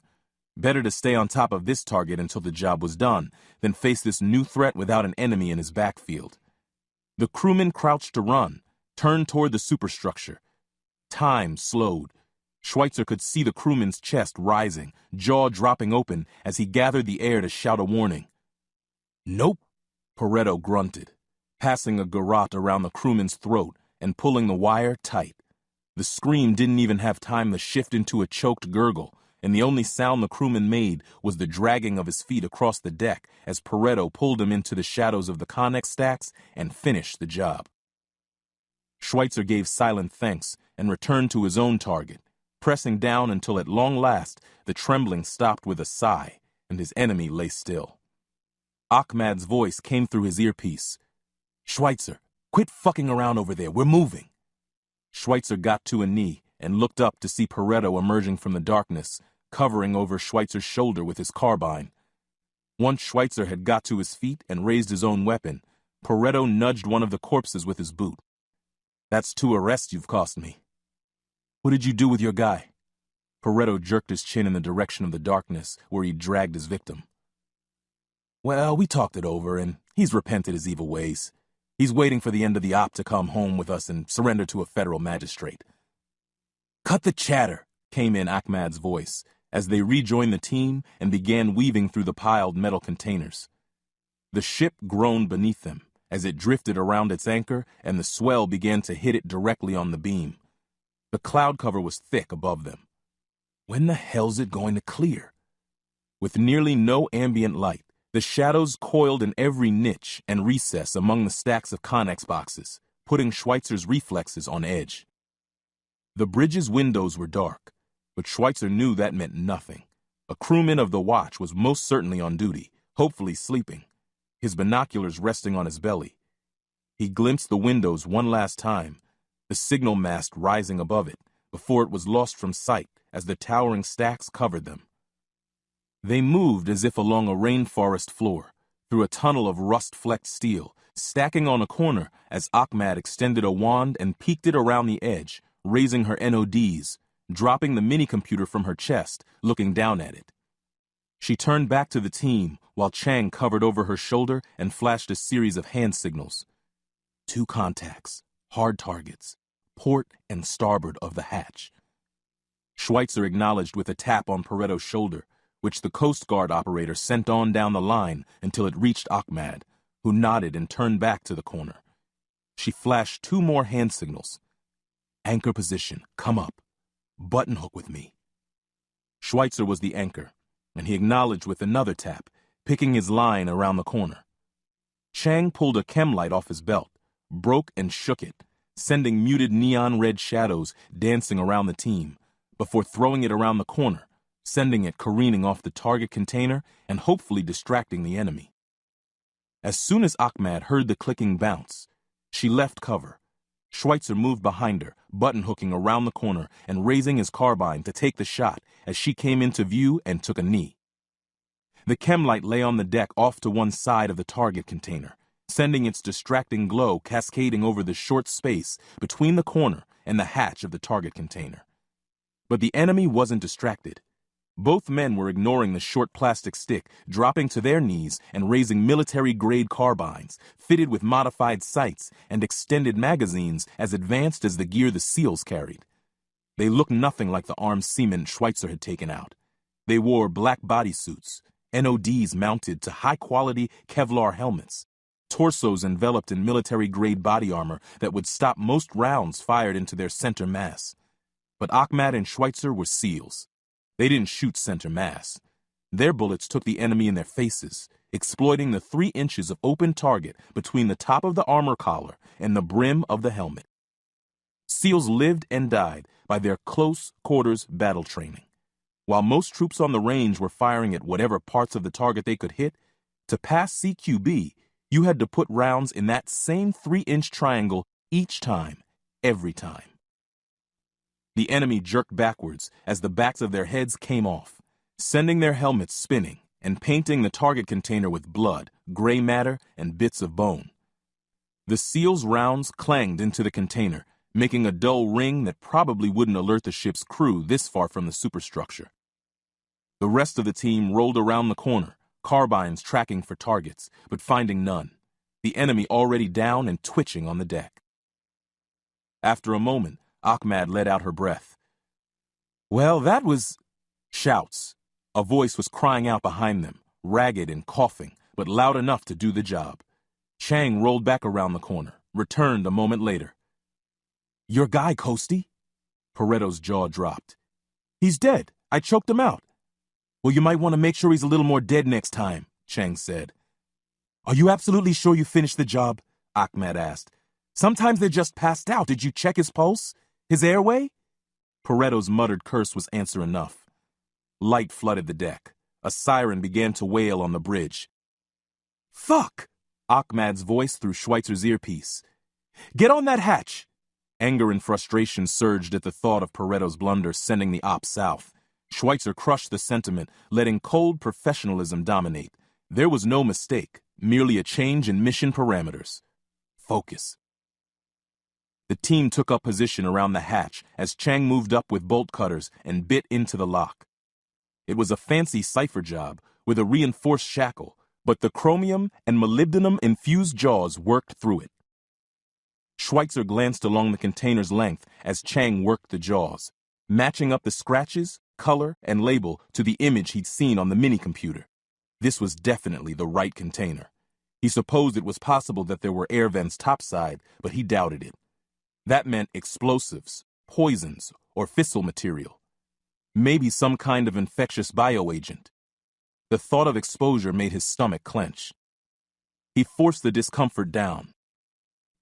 Better to stay on top of this target until the job was done than face this new threat without an enemy in his backfield. The crewman crouched to run, turned toward the superstructure. Time slowed. Schweitzer could see the crewman's chest rising, jaw dropping open as he gathered the air to shout a warning. "Nope," Pareto grunted, passing a garrote around the crewman's throat and pulling the wire tight. The scream didn't even have time to shift into a choked gurgle, and the only sound the crewman made was the dragging of his feet across the deck as Pareto pulled him into the shadows of the Connex stacks and finished the job. Schweitzer gave silent thanks and returned to his own target, pressing down until at long last the trembling stopped with a sigh and his enemy lay still. Ahmad's voice came through his earpiece. "Schweitzer, quit fucking around over there, we're moving." Schweitzer got to a knee and looked up to see Pareto emerging from the darkness, covering over Schweitzer's shoulder with his carbine. Once Schweitzer had got to his feet and raised his own weapon, Pareto nudged one of the corpses with his boot. "That's 2 arrests you've cost me." "What did you do with your guy?" Pareto jerked his chin in the direction of the darkness where he'd dragged his victim. "Well, we talked it over, and He's repented his evil ways. He's waiting for the end of the op to come home with us and surrender to a federal magistrate. Cut the chatter, came in Ahmad's voice, as they rejoined the team and began weaving through the piled metal containers. The ship groaned beneath them as it drifted around its anchor and the swell began to hit it directly on the beam. The cloud cover was thick above them. When the hell's it going to clear? With nearly no ambient light, the shadows coiled in every niche and recess among the stacks of Connex boxes, putting Schweitzer's reflexes on edge. The bridge's windows were dark, but Schweitzer knew that meant nothing. A crewman of the watch was most certainly on duty, hopefully sleeping, his binoculars resting on his belly. He glimpsed the windows one last time, the signal mast rising above it, before it was lost from sight as the towering stacks covered them. They moved as if along a rainforest floor, through a tunnel of rust-flecked steel, stacking on a corner as Ahmad extended a wand and peeked it around the edge, raising her NODs, dropping the mini-computer from her chest, looking down at it. She turned back to the team while Chang covered over her shoulder and flashed a series of hand signals. 2 contacts, hard targets, port and starboard of the hatch. Schweitzer acknowledged with a tap on Paretto's shoulder, which the Coast Guard operator sent on down the line until it reached Ahmad, who nodded and turned back to the corner. She flashed 2 more hand signals. Anchor position, come up. Button hook with me. Schweitzer was the anchor, and he acknowledged with another tap, picking his line around the corner. Chang pulled a chem light off his belt, broke and shook it, sending muted neon red shadows dancing around the team, before throwing it around the corner, sending it careening off the target container and hopefully distracting the enemy. As soon as Ahmad heard the clicking bounce, she left cover. Schweitzer moved behind her, button-hooking around the corner and raising his carbine to take the shot as she came into view and took a knee. The chemlight lay on the deck off to one side of the target container, sending its distracting glow cascading over the short space between the corner and the hatch of the target container. But the enemy wasn't distracted. Both men were ignoring the short plastic stick, dropping to their knees and raising military-grade carbines, fitted with modified sights and extended magazines as advanced as the gear the SEALs carried. They looked nothing like the armed seamen Schweitzer had taken out. They wore black bodysuits, NODs mounted to high-quality Kevlar helmets, torsos enveloped in military-grade body armor that would stop most rounds fired into their center mass. But Ahmad and Schweitzer were SEALs. They didn't shoot center mass. Their bullets took the enemy in their faces, exploiting the 3 inches of open target between the top of the armor collar and the brim of the helmet. SEALs lived and died by their close quarters battle training. While most troops on the range were firing at whatever parts of the target they could hit, to pass CQB, you had to put rounds in that same 3-inch triangle each time, every time. The enemy jerked backwards as the backs of their heads came off, sending their helmets spinning and painting the target container with blood, gray matter, and bits of bone. The SEALs' rounds clanged into the container, making a dull ring that probably wouldn't alert the ship's crew this far from the superstructure. The rest of the team rolled around the corner, carbines tracking for targets, but finding none, the enemy already down and twitching on the deck. After a moment, Ahmad let out her breath. Well, that was... Shouts. A voice was crying out behind them, ragged and coughing, but loud enough to do the job. Chang rolled back around the corner, returned a moment later. Your guy, Coastie? Paretto's jaw dropped. He's dead. I choked him out. Well, you might want to make sure he's a little more dead next time, Chang said. Are you absolutely sure you finished the job? Ahmad asked. Sometimes they're just passed out. Did you check his pulse? His airway? Paretto's muttered curse was answer enough. Light flooded the deck. A siren began to wail on the bridge. Fuck! Ahmad's voice through Schweitzer's earpiece. Get on that hatch! Anger and frustration surged at the thought of Paretto's blunder sending the op south. Schweitzer crushed the sentiment, letting cold professionalism dominate. There was no mistake, merely a change in mission parameters. Focus. The team took up position around the hatch as Chang moved up with bolt cutters and bit into the lock. It was a fancy cipher job with a reinforced shackle, but the chromium and molybdenum-infused jaws worked through it. Schweitzer glanced along the container's length as Chang worked the jaws, matching up the scratches, color, and label to the image he'd seen on the mini-computer. This was definitely the right container. He supposed it was possible that there were air vents topside, but he doubted it. That meant explosives, poisons, or fissile material. Maybe some kind of infectious bioagent. The thought of exposure made his stomach clench. He forced the discomfort down.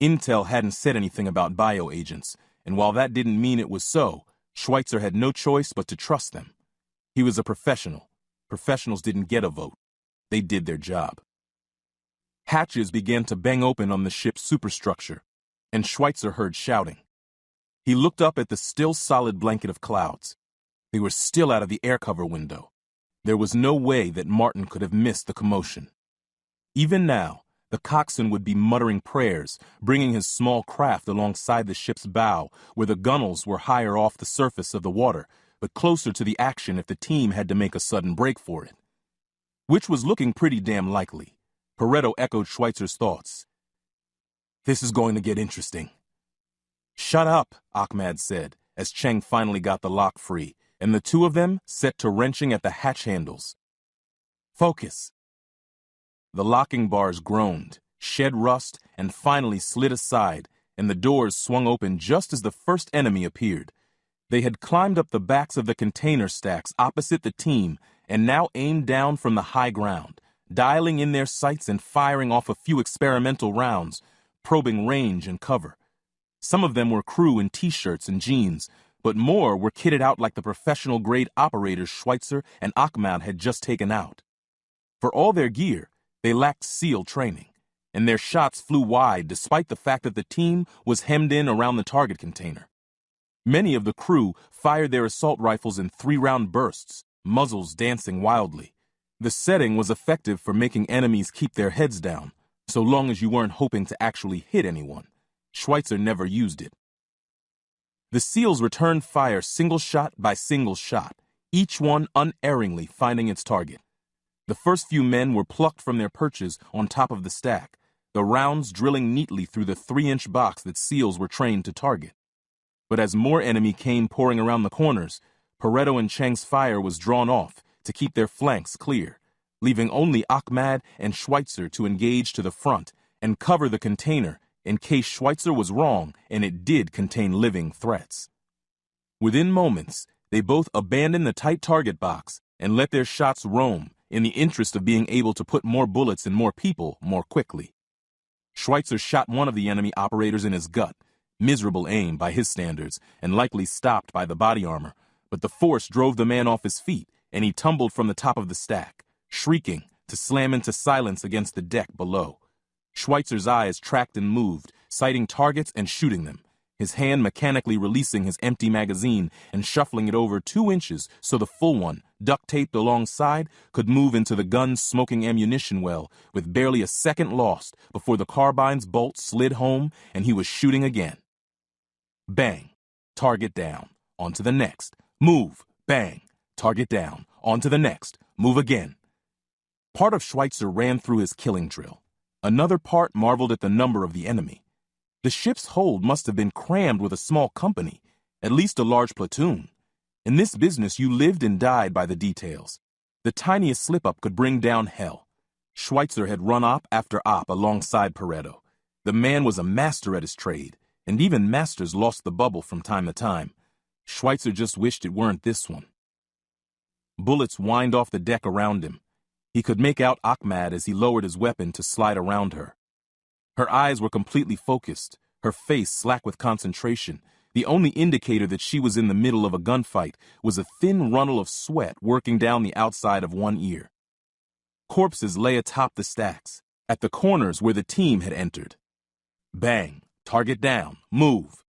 Intel hadn't said anything about bioagents, and while that didn't mean it was so, Schweitzer had no choice but to trust them. He was a professional. Professionals didn't get a vote. They did their job. Hatches began to bang open on the ship's superstructure, and Schweitzer heard shouting. He looked up at the still solid blanket of clouds. They were still out of the air cover window. There was no way that Martin could have missed the commotion. Even now, the coxswain would be muttering prayers, bringing his small craft alongside the ship's bow, where the gunnels were higher off the surface of the water, but closer to the action if the team had to make a sudden break for it. Which was looking pretty damn likely. Pareto echoed Schweitzer's thoughts. This is going to get interesting. Shut up, Ahmad said, as Cheng finally got the lock free, and the two of them set to wrenching at the hatch handles. Focus. The locking bars groaned, shed rust, and finally slid aside, and the doors swung open just as the first enemy appeared. They had climbed up the backs of the container stacks opposite the team and now aimed down from the high ground, dialing in their sights and firing off a few experimental rounds, probing range and cover. Some of them were crew in t-shirts and jeans, but more were kitted out like the professional-grade operators Schweitzer and Ahmad had just taken out. For all their gear, they lacked SEAL training, and their shots flew wide despite the fact that the team was hemmed in around the target container. Many of the crew fired their assault rifles in 3-round bursts, muzzles dancing wildly. The setting was effective for making enemies keep their heads down, so long as you weren't hoping to actually hit anyone. Schweitzer never used it. The SEALs returned fire single shot by single shot, each one unerringly finding its target. The first few men were plucked from their perches on top of the stack, the rounds drilling neatly through the 3-inch box that SEALs were trained to target. But as more enemy came pouring around the corners, Pareto and Cheng's fire was drawn off to keep their flanks clear, leaving only Ahmad and Schweitzer to engage to the front and cover the container in case Schweitzer was wrong and it did contain living threats. Within moments, they both abandoned the tight target box and let their shots roam in the interest of being able to put more bullets in more people more quickly. Schweitzer shot one of the enemy operators in his gut, miserable aim by his standards and likely stopped by the body armor, but the force drove the man off his feet and he tumbled from the top of the stack, shrieking to slam into silence against the deck below. Schweitzer's eyes tracked and moved, sighting targets and shooting them, his hand mechanically releasing his empty magazine and shuffling it over 2 inches so the full one, duct-taped alongside, could move into the gun's smoking ammunition well with barely a second lost before the carbine's bolt slid home and he was shooting again. Bang. Target down. On to the next. Move. Bang. Target down. On to the next. Move again. Part of Schweitzer ran through his killing drill. Another part marveled at the number of the enemy. The ship's hold must have been crammed with a small company, at least a large platoon. In this business, you lived and died by the details. The tiniest slip-up could bring down hell. Schweitzer had run op after op alongside Pareto. The man was a master at his trade, and even masters lost the bubble from time to time. Schweitzer just wished it weren't this one. Bullets whined off the deck around him. He could make out Ahmad as he lowered his weapon to slide around her. Her eyes were completely focused, her face slack with concentration. The only indicator that she was in the middle of a gunfight was a thin runnel of sweat working down the outside of one ear. Corpses lay atop the stacks, at the corners where the team had entered. Bang, target down, move.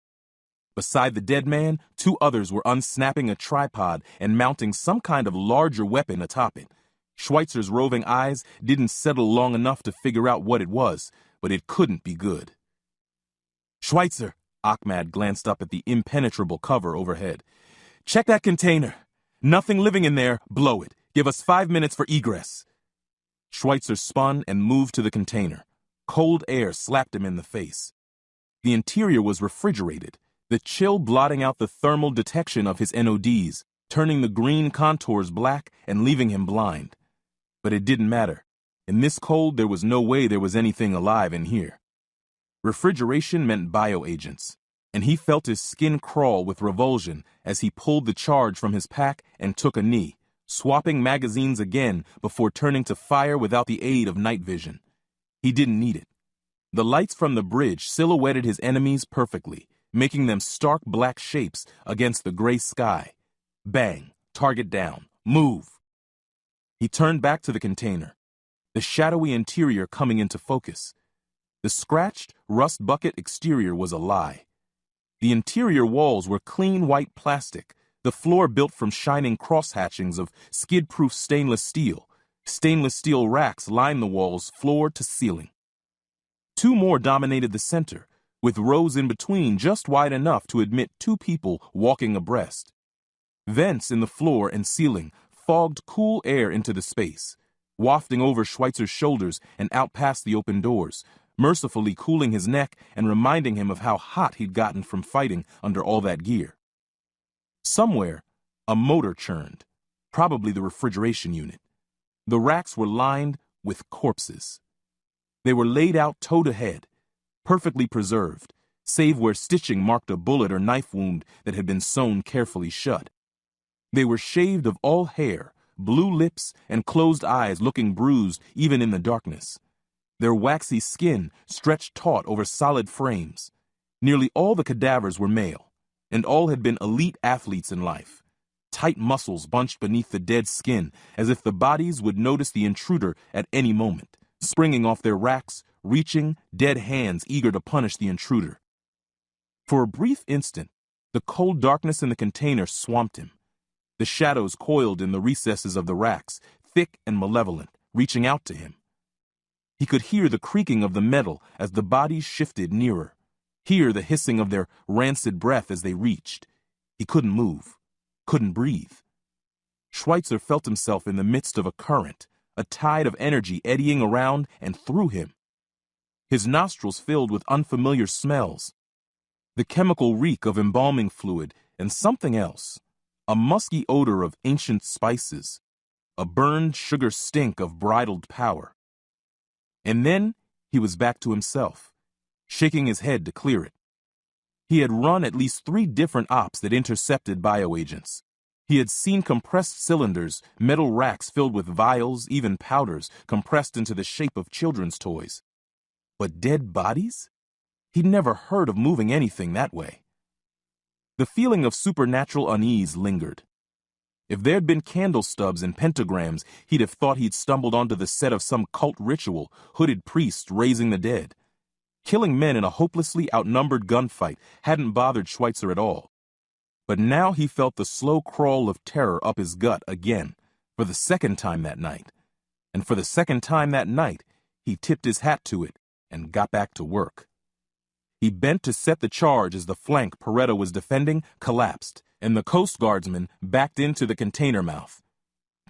Beside the dead man, 2 others were unsnapping a tripod and mounting some kind of larger weapon atop it. Schweitzer's roving eyes didn't settle long enough to figure out what it was, but it couldn't be good. Schweitzer, Ahmad glanced up at the impenetrable cover overhead. Check that container. Nothing living in there, blow it. Give us 5 minutes for egress. Schweitzer spun and moved to the container. Cold air slapped him in the face. The interior was refrigerated, the chill blotting out the thermal detection of his NODs, turning the green contours black and leaving him blind. But it didn't matter. In this cold, there was no way there was anything alive in here. Refrigeration meant bioagents, and he felt his skin crawl with revulsion as he pulled the charge from his pack and took a knee, swapping magazines again before turning to fire without the aid of night vision. He didn't need it. The lights from the bridge silhouetted his enemies perfectly, making them stark black shapes against the gray sky. Bang, target down, move. He turned back to the container, the shadowy interior coming into focus. The scratched, rust bucket exterior was a lie. The interior walls were clean white plastic, the floor built from shining cross-hatchings of skid-proof stainless steel. Stainless steel racks lined the walls floor to ceiling. Two more dominated the center, with rows in between just wide enough to admit two people walking abreast. Vents in the floor and ceiling fogged cool air into the space, wafting over Schweitzer's shoulders and out past the open doors, mercifully cooling his neck and reminding him of how hot he'd gotten from fighting under all that gear. Somewhere, a motor churned, probably the refrigeration unit. The racks were lined with corpses. They were laid out toe to head, perfectly preserved, save where stitching marked a bullet or knife wound that had been sewn carefully shut. They were shaved of all hair, blue lips and closed eyes looking bruised even in the darkness. Their waxy skin stretched taut over solid frames. Nearly all the cadavers were male, and all had been elite athletes in life. Tight muscles bunched beneath the dead skin, as if the bodies would notice the intruder at any moment, springing off their racks, reaching, dead hands eager to punish the intruder. For a brief instant, the cold darkness in the container swamped him. The shadows coiled in the recesses of the racks, thick and malevolent, reaching out to him. He could hear the creaking of the metal as the bodies shifted nearer, hear the hissing of their rancid breath as they reached. He couldn't move, couldn't breathe. Schweitzer felt himself in the midst of a current, a tide of energy eddying around and through him. His nostrils filled with unfamiliar smells, the chemical reek of embalming fluid and something else, a musky odor of ancient spices, a burned sugar stink of bridled power. And then he was back to himself, shaking his head to clear it. He had run at least 3 different ops that intercepted bioagents. He had seen compressed cylinders, metal racks filled with vials, even powders, compressed into the shape of children's toys. But dead bodies? He'd never heard of moving anything that way. The feeling of supernatural unease lingered. If there'd been candle stubs and pentagrams, he'd have thought he'd stumbled onto the set of some cult ritual, hooded priests raising the dead. Killing men in a hopelessly outnumbered gunfight hadn't bothered Schweitzer at all. But now he felt the slow crawl of terror up his gut again, for the second time that night. And for the second time that night, he tipped his hat to it and got back to work. He bent to set the charge as the flank Pareto was defending collapsed, and the Coast Guardsman backed into the container mouth.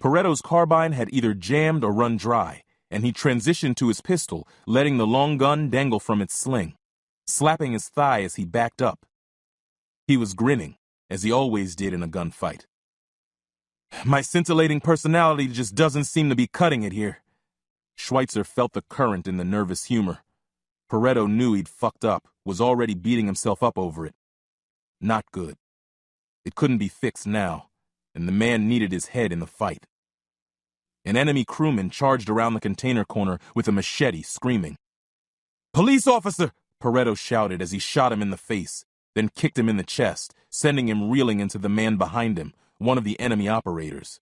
Pareto's carbine had either jammed or run dry, and he transitioned to his pistol, letting the long gun dangle from its sling, slapping his thigh as he backed up. He was grinning, as he always did in a gunfight. My scintillating personality just doesn't seem to be cutting it here. Schweitzer felt the current in the nervous humor. Pareto knew he'd fucked up, was already beating himself up over it. Not good. It couldn't be fixed now, and the man needed his head in the fight. An enemy crewman charged around the container corner with a machete, screaming. "Police officer!" Pareto shouted as he shot him in the face, then kicked him in the chest, sending him reeling into the man behind him, one of the enemy operators.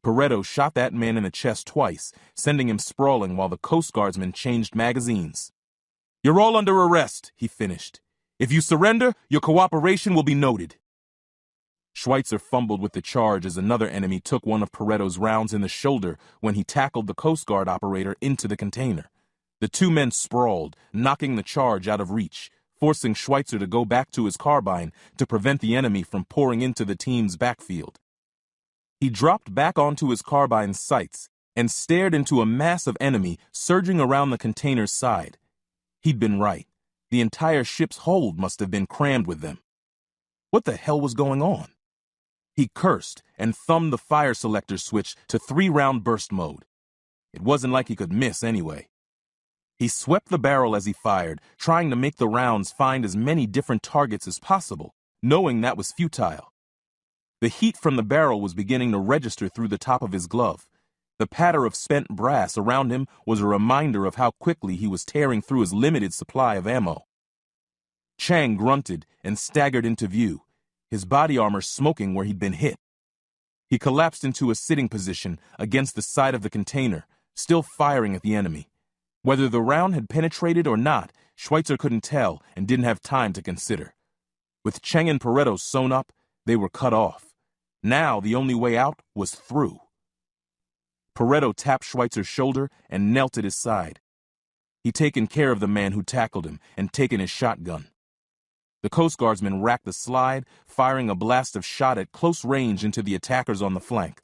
Pareto shot that man in the chest twice, sending him sprawling while the Coast Guardsman changed magazines. "You're all under arrest," he finished. "If you surrender, your cooperation will be noted." Schweitzer fumbled with the charge as another enemy took one of Pareto's rounds in the shoulder when he tackled the Coast Guard operator into the container. The 2 men sprawled, knocking the charge out of reach, forcing Schweitzer to go back to his carbine to prevent the enemy from pouring into the team's backfield. He dropped back onto his carbine's sights and stared into a mass of enemy surging around the container's side. He'd been right. The entire ship's hold must have been crammed with them. What the hell was going on? He cursed and thumbed the fire selector switch to 3-round burst mode. It wasn't like he could miss anyway. He swept the barrel as he fired, trying to make the rounds find as many different targets as possible, knowing that was futile. The heat from the barrel was beginning to register through the top of his glove. The patter of spent brass around him was a reminder of how quickly he was tearing through his limited supply of ammo. Chang grunted and staggered into view, his body armor smoking where he'd been hit. He collapsed into a sitting position against the side of the container, still firing at the enemy. Whether the round had penetrated or not, Schweitzer couldn't tell and didn't have time to consider. With Chang and Pareto sewn up, they were cut off. Now the only way out was through. Pareto tapped Schweitzer's shoulder and knelt at his side. He'd taken care of the man who tackled him and taken his shotgun. The Coast Guardsman racked the slide, firing a blast of shot at close range into the attackers on the flank.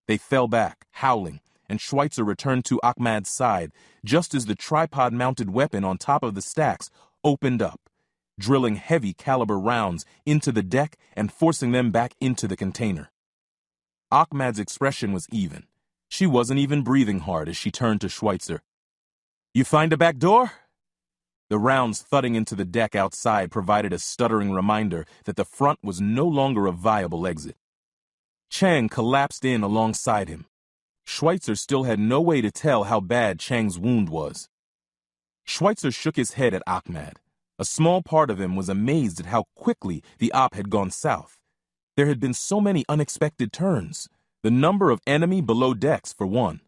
They fell back, howling, and Schweitzer returned to Ahmad's side just as the tripod-mounted weapon on top of the stacks opened up, drilling heavy-caliber rounds into the deck and forcing them back into the container. Ahmad's expression was even. She wasn't even breathing hard as she turned to Schweitzer. "You find a back door?" The rounds thudding into the deck outside provided a stuttering reminder that the front was no longer a viable exit. Chang collapsed in alongside him. Schweitzer still had no way to tell how bad Chang's wound was. Schweitzer shook his head at Ahmad. A small part of him was amazed at how quickly the op had gone south. There had been so many unexpected turns. The number of enemy below decks, for one.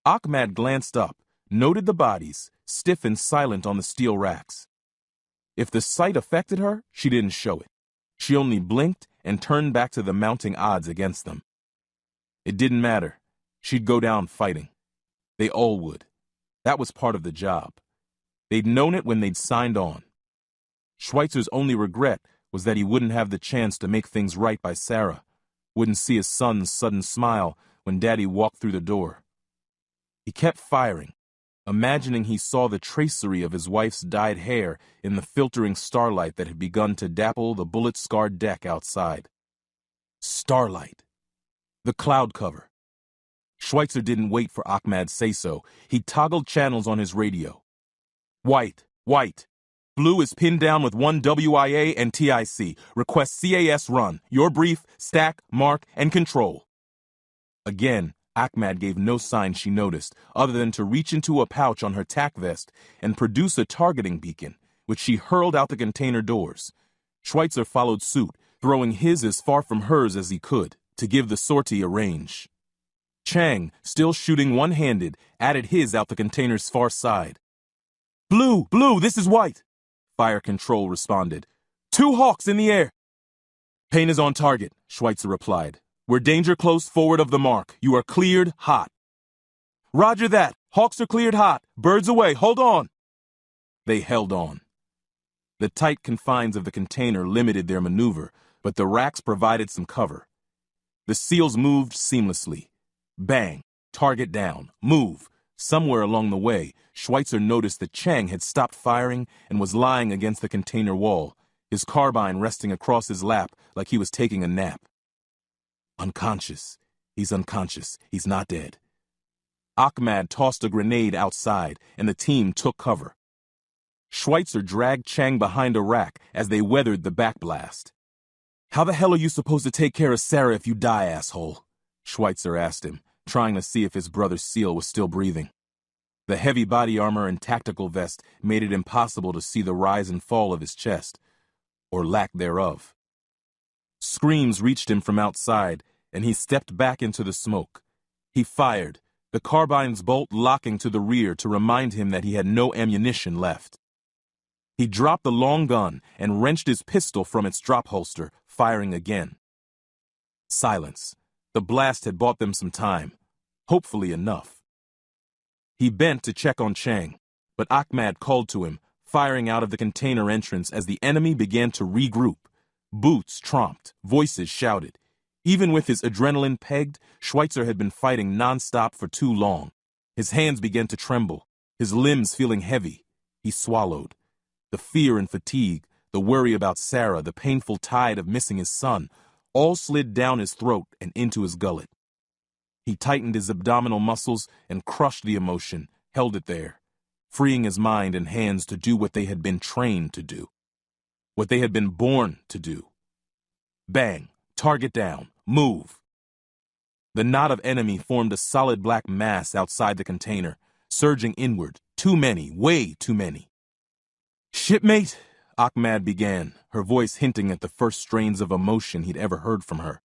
Ahmad glanced up, noted the bodies, stiff and silent on the steel racks. If the sight affected her, she didn't show it. She only blinked and turned back to the mounting odds against them. It didn't matter. She'd go down fighting. They all would. That was part of the job. They'd known it when they'd signed on. Schweitzer's only regret was that he wouldn't have the chance to make things right by Sarah, wouldn't see his son's sudden smile when Daddy walked through the door. He kept firing, imagining he saw the tracery of his wife's dyed hair in the filtering starlight that had begun to dapple the bullet-scarred deck outside. Starlight. The cloud cover. Schweitzer didn't wait for Ahmad's say-so. He toggled channels on his radio. White, white. Blue is pinned down with 1 WIA and TIC. Request CAS run. Your brief, stack, mark, and control. Again, Ahmad gave no sign she noticed, other than to reach into a pouch on her tack vest and produce a targeting beacon, which she hurled out the container doors. Schweitzer followed suit, throwing his as far from hers as he could, to give the sortie a range. Chang, still shooting one-handed, added his out the container's far side. Blue, blue, this is white. Fire control responded. 2 Hawks in the air. Pain is on target, Schweitzer replied. We're danger close forward of the mark. You are cleared hot. Roger that. Hawks are cleared hot. Birds away. Hold on. They held on. The tight confines of the container limited their maneuver, but the racks provided some cover. The seals moved seamlessly. Bang. Target down. Move. Somewhere along the way, Schweitzer noticed that Chang had stopped firing and was lying against the container wall, his carbine resting across his lap like he was taking a nap. Unconscious. He's unconscious. He's not dead. Ahmad tossed a grenade outside, and the team took cover. Schweitzer dragged Chang behind a rack as they weathered the backblast. "How the hell are you supposed to take care of Sarah if you die, asshole?" Schweitzer asked him, trying to see if his brother SEAL was still breathing. The heavy body armor and tactical vest made it impossible to see the rise and fall of his chest, or lack thereof. Screams reached him from outside, and he stepped back into the smoke. He fired, the carbine's bolt locking to the rear to remind him that he had no ammunition left. He dropped the long gun and wrenched his pistol from its drop holster, firing again. Silence. The blast had bought them some time, hopefully enough. He bent to check on Chang, but Ahmad called to him, firing out of the container entrance as the enemy began to regroup. Boots tromped, voices shouted. Even with his adrenaline pegged, Schweitzer had been fighting nonstop for too long. His hands began to tremble, his limbs feeling heavy. He swallowed. The fear and fatigue, the worry about Sarah, the painful tide of missing his son, all slid down his throat and into his gullet. He tightened his abdominal muscles and crushed the emotion, held it there, freeing his mind and hands to do what they had been trained to do, what they had been born to do. Bang, target down, move. The knot of enemy formed a solid black mass outside the container, surging inward. Too many, way too many. "Shipmate," Ahmad began, her voice hinting at the first strains of emotion he'd ever heard from her.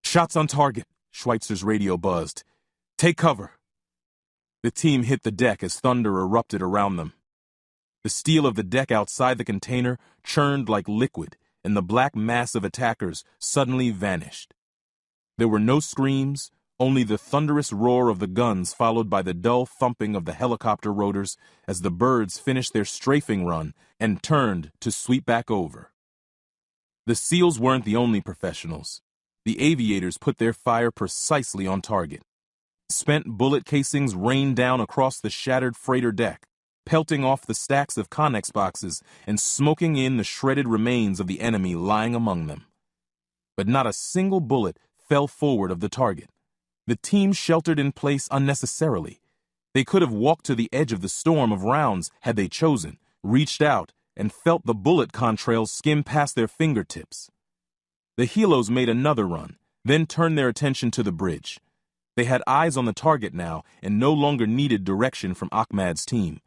"Shots on target," Schweitzer's radio buzzed. "Take cover." The team hit the deck as thunder erupted around them. The steel of the deck outside the container churned like liquid, and the black mass of attackers suddenly vanished. There were no screams, only the thunderous roar of the guns followed by the dull thumping of the helicopter rotors as the birds finished their strafing run and turned to sweep back over. The SEALs weren't the only professionals. The aviators put their fire precisely on target. Spent bullet casings rained down across the shattered freighter deck, pelting off the stacks of Connex boxes and smoking in the shredded remains of the enemy lying among them. But not a single bullet fell forward of the target. The team sheltered in place unnecessarily. They could have walked to the edge of the storm of rounds had they chosen, reached out, and felt the bullet contrails skim past their fingertips. The helos made another run, then turned their attention to the bridge. They had eyes on the target now and no longer needed direction from Ahmad's team.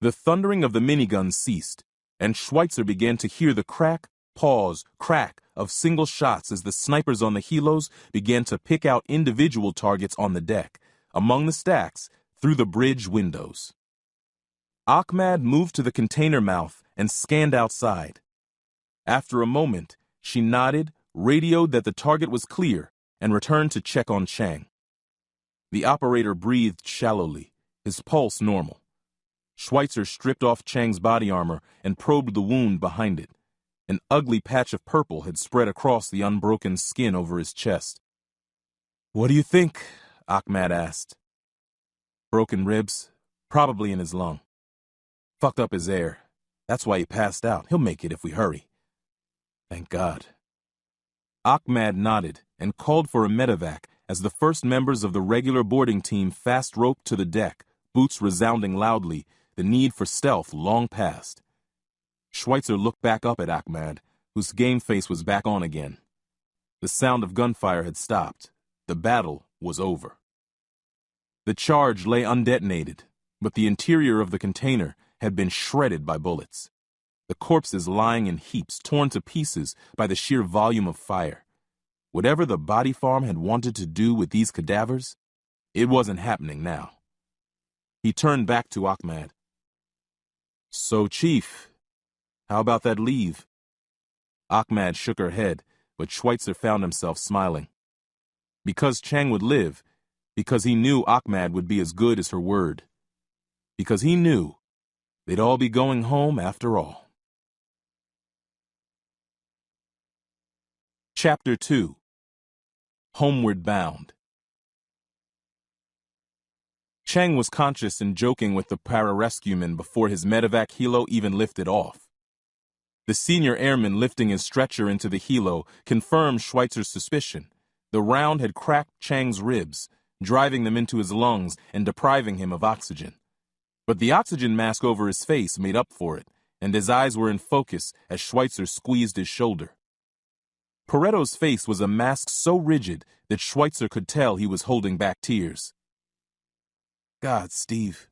The thundering of the miniguns ceased, and Schweitzer began to hear the crack, pause, crack of single shots as the snipers on the helos began to pick out individual targets on the deck, among the stacks, through the bridge windows. Ahmad moved to the container mouth and scanned outside. After a moment, she nodded, radioed that the target was clear, and returned to check on Chang. The operator breathed shallowly, his pulse normal. Schweitzer stripped off Chang's body armor and probed the wound behind it. An ugly patch of purple had spread across the unbroken skin over his chest. "What do you think?" Ahmad asked. "Broken ribs, probably in his lung. Fucked up his air. That's why he passed out. He'll make it if we hurry." "Thank God." Ahmad nodded and called for a medevac as the first members of the regular boarding team fast-roped to the deck, boots resounding loudly, the need for stealth long past. Schweitzer looked back up at Ahmad, whose game face was back on again. The sound of gunfire had stopped. The battle was over. The charge lay undetonated, but the interior of the container had been shredded by bullets. The corpses lying in heaps, torn to pieces by the sheer volume of fire. Whatever the body farm had wanted to do with these cadavers, it wasn't happening now. He turned back to Ahmad. "So, Chief, how about that leave?" Ahmad shook her head, but Schweitzer found himself smiling. Because Chang would live, because he knew Ahmad would be as good as her word. Because he knew they'd all be going home after all. Chapter 2. Homeward Bound. Chang was conscious and joking with the pararescueman before his medevac helo even lifted off. The senior airman lifting his stretcher into the helo confirmed Schweitzer's suspicion. The round had cracked Chang's ribs, driving them into his lungs and depriving him of oxygen. But the oxygen mask over his face made up for it, and his eyes were in focus as Schweitzer squeezed his shoulder. Paretto's face was a mask so rigid that Schweitzer could tell he was holding back tears. "God, Steve,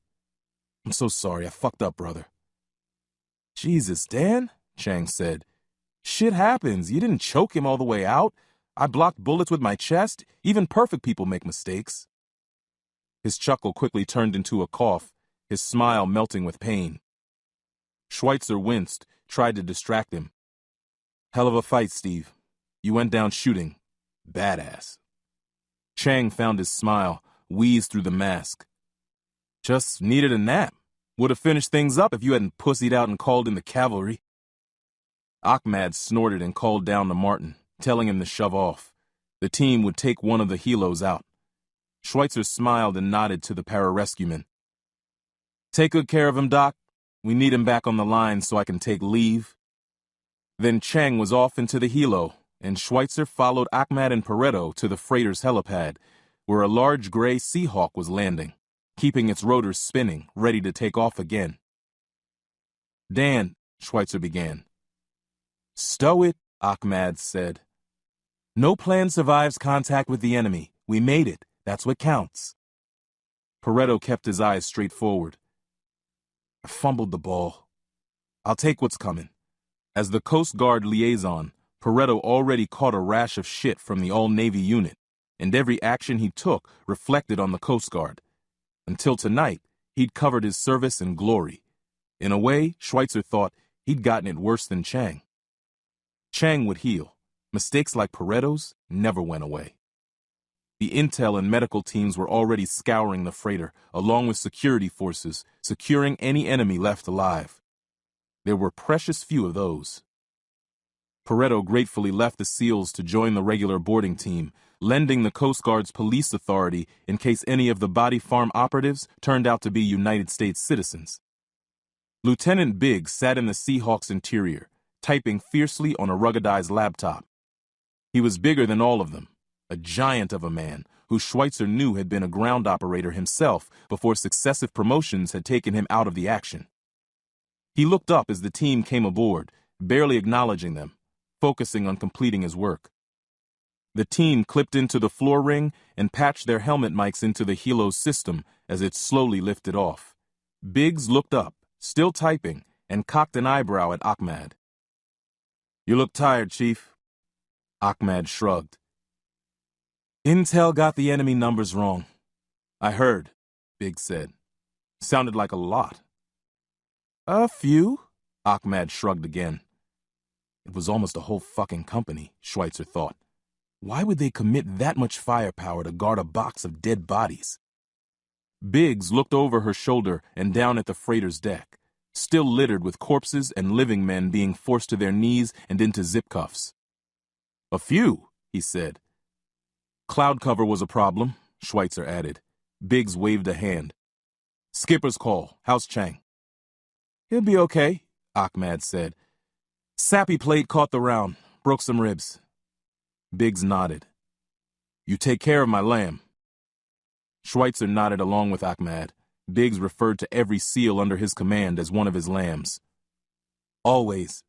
I'm so sorry. I fucked up, brother." "Jesus, Dan," Chang said. "Shit happens. You didn't choke him all the way out. I blocked bullets with my chest. Even perfect people make mistakes." His chuckle quickly turned into a cough, his smile melting with pain. Schweitzer winced, tried to distract him. "Hell of a fight, Steve. You went down shooting. Badass." Chang found his smile, wheezed through the mask. "Just needed a nap. Would have finished things up if you hadn't pussied out and called in the cavalry." Ahmad snorted and called down to Martin, telling him to shove off. The team would take one of the helos out. Schweitzer smiled and nodded to the pararescueman. Take good care of him, Doc. We need him back on the line so I can take leave. Then Chang was off into the helo, and Schweitzer followed Ahmad and Pareto to the freighter's helipad, where a large gray Seahawk was landing, keeping its rotors spinning, ready to take off again. Dan, Schweitzer began. Stow it, Ahmad said. No plan survives contact with the enemy. We made it. That's what counts. Pareto kept his eyes straight forward. I fumbled the ball. I'll take what's coming. As the Coast Guard liaison, Pareto already caught a rash of shit from the all-Navy unit, and every action he took reflected on the Coast Guard. Until tonight, he'd covered his service in glory. In a way, Schweitzer thought he'd gotten it worse than Chang. Chang would heal. Mistakes like Pareto's never went away. The intel and medical teams were already scouring the freighter, along with security forces, securing any enemy left alive. There were precious few of those. Pareto gratefully left the SEALs to join the regular boarding team, lending the Coast Guard's police authority in case any of the body farm operatives turned out to be United States citizens. Lieutenant Biggs sat in the Seahawk's interior, typing fiercely on a ruggedized laptop. He was bigger than all of them, a giant of a man who Schweitzer knew had been a ground operator himself before successive promotions had taken him out of the action. He looked up as the team came aboard, barely acknowledging them, focusing on completing his work. The team clipped into the floor ring and patched their helmet mics into the helo's system as it slowly lifted off. Biggs looked up, still typing, and cocked an eyebrow at Ahmad. You look tired, Chief. Ahmad shrugged. Intel got the enemy numbers wrong. I heard, Biggs said. Sounded like a lot. A few, Ahmad shrugged again. It was almost a whole fucking company, Schweitzer thought. Why would they commit that much firepower to guard a box of dead bodies? Biggs looked over her shoulder and down at the freighter's deck, still littered with corpses and living men being forced to their knees and into zip cuffs. A few, he said. Cloud cover was a problem, Schweitzer added. Biggs waved a hand. Skipper's call. How's Chang? He'll be okay, Ahmad said. Sappy plate caught the round. Broke some ribs. Biggs nodded. You take care of my lamb. Schweitzer nodded along with Ahmad. Biggs referred to every SEAL under his command as one of his lambs. Always.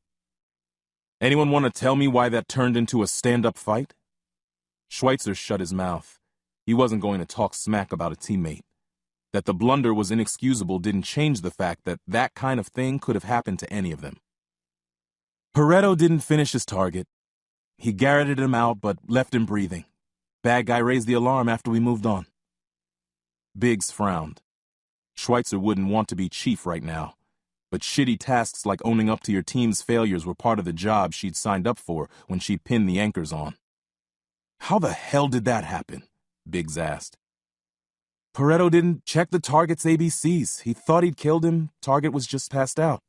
Anyone want to tell me why that turned into a stand-up fight? Schweitzer shut his mouth. He wasn't going to talk smack about a teammate. That the blunder was inexcusable didn't change the fact that that kind of thing could have happened to any of them. Pareto didn't finish his target. He garroted him out but left him breathing. Bad guy raised the alarm after we moved on. Biggs frowned. Schweitzer wouldn't want to be chief right now, but shitty tasks like owning up to your team's failures were part of the job she'd signed up for when she pinned the anchors on. How the hell did that happen? Biggs asked. Pareto didn't check the target's ABCs. He thought he'd killed him. Target was just passed out.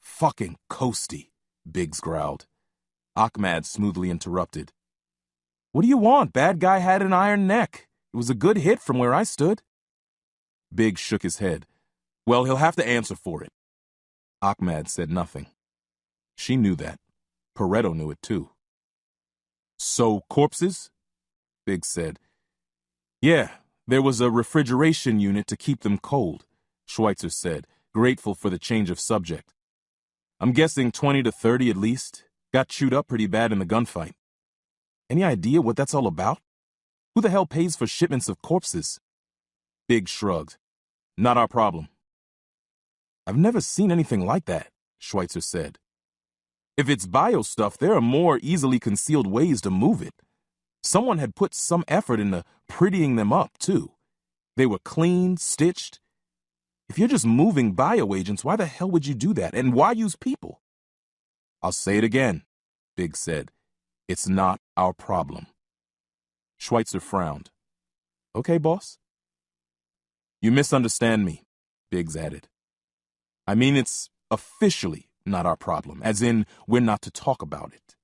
Fucking Coasty, Biggs growled. Ahmad smoothly interrupted. What do you want? Bad guy had an iron neck. It was a good hit from where I stood. Biggs shook his head. Well, he'll have to answer for it. Ahmad said nothing. She knew that. Pareto knew it too. So, corpses? Biggs said. Yeah, there was a refrigeration unit to keep them cold, Schweitzer said, grateful for the change of subject. I'm guessing 20 to 30 at least. Got chewed up pretty bad in the gunfight. Any idea what that's all about? Who the hell pays for shipments of corpses? Biggs shrugged. Not our problem. I've never seen anything like that, Schweitzer said. If it's bio stuff, there are more easily concealed ways to move it. Someone had put some effort into prettying them up, too. They were clean, stitched. If you're just moving bio agents, why the hell would you do that? And why use people? I'll say it again, Biggs said. It's not our problem. Schweitzer frowned. Okay, boss. You misunderstand me, Biggs added. I mean, it's officially not our problem, as in we're not to talk about it.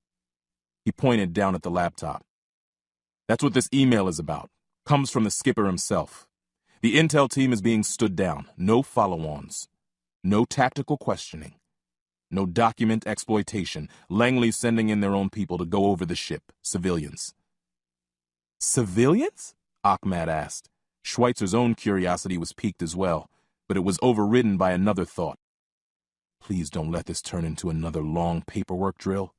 He pointed down at the laptop. That's what this email is about. Comes from the skipper himself. The intel team is being stood down. No follow-ons. No tactical questioning. No document exploitation. Langley's sending in their own people to go over the ship. Civilians. Civilians? Ahmad asked. Schweitzer's own curiosity was piqued as well, but it was overridden by another thought. Please don't let this turn into another long paperwork drill.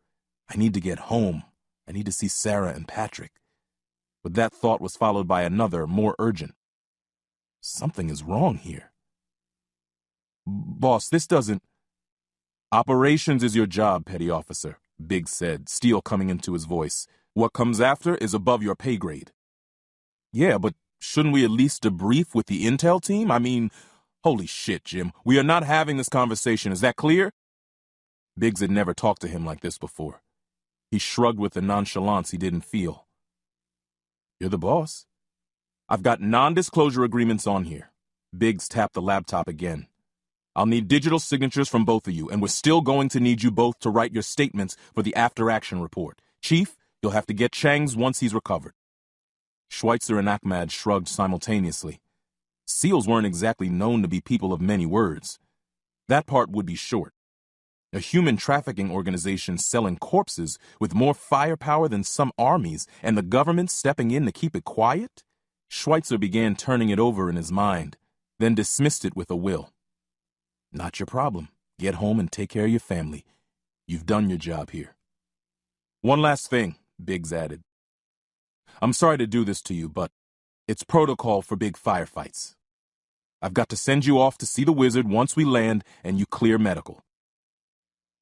I need to get home. I need to see Sarah and Patrick. But that thought was followed by another, more urgent. Something is wrong here. Boss, this doesn't... Operations is your job, petty officer, Biggs said, steel coming into his voice. What comes after is above your pay grade. Yeah, but shouldn't we at least debrief with the intel team? I mean, holy shit, Jim. We are not having this conversation. Is that clear? Biggs had never talked to him like this before. He shrugged with a nonchalance he didn't feel. You're the boss. I've got non-disclosure agreements on here. Biggs tapped the laptop again. I'll need digital signatures from both of you, and we're still going to need you both to write your statements for the after-action report. Chief, you'll have to get Chang's once he's recovered. Schweitzer and Ahmad shrugged simultaneously. SEALs weren't exactly known to be people of many words. That part would be short. A human trafficking organization selling corpses with more firepower than some armies, and the government stepping in to keep it quiet? Schweitzer began turning it over in his mind, then dismissed it with a will. Not your problem. Get home and take care of your family. You've done your job here. One last thing, Biggs added. I'm sorry to do this to you, but it's protocol for big firefights. I've got to send you off to see the wizard once we land and you clear medical.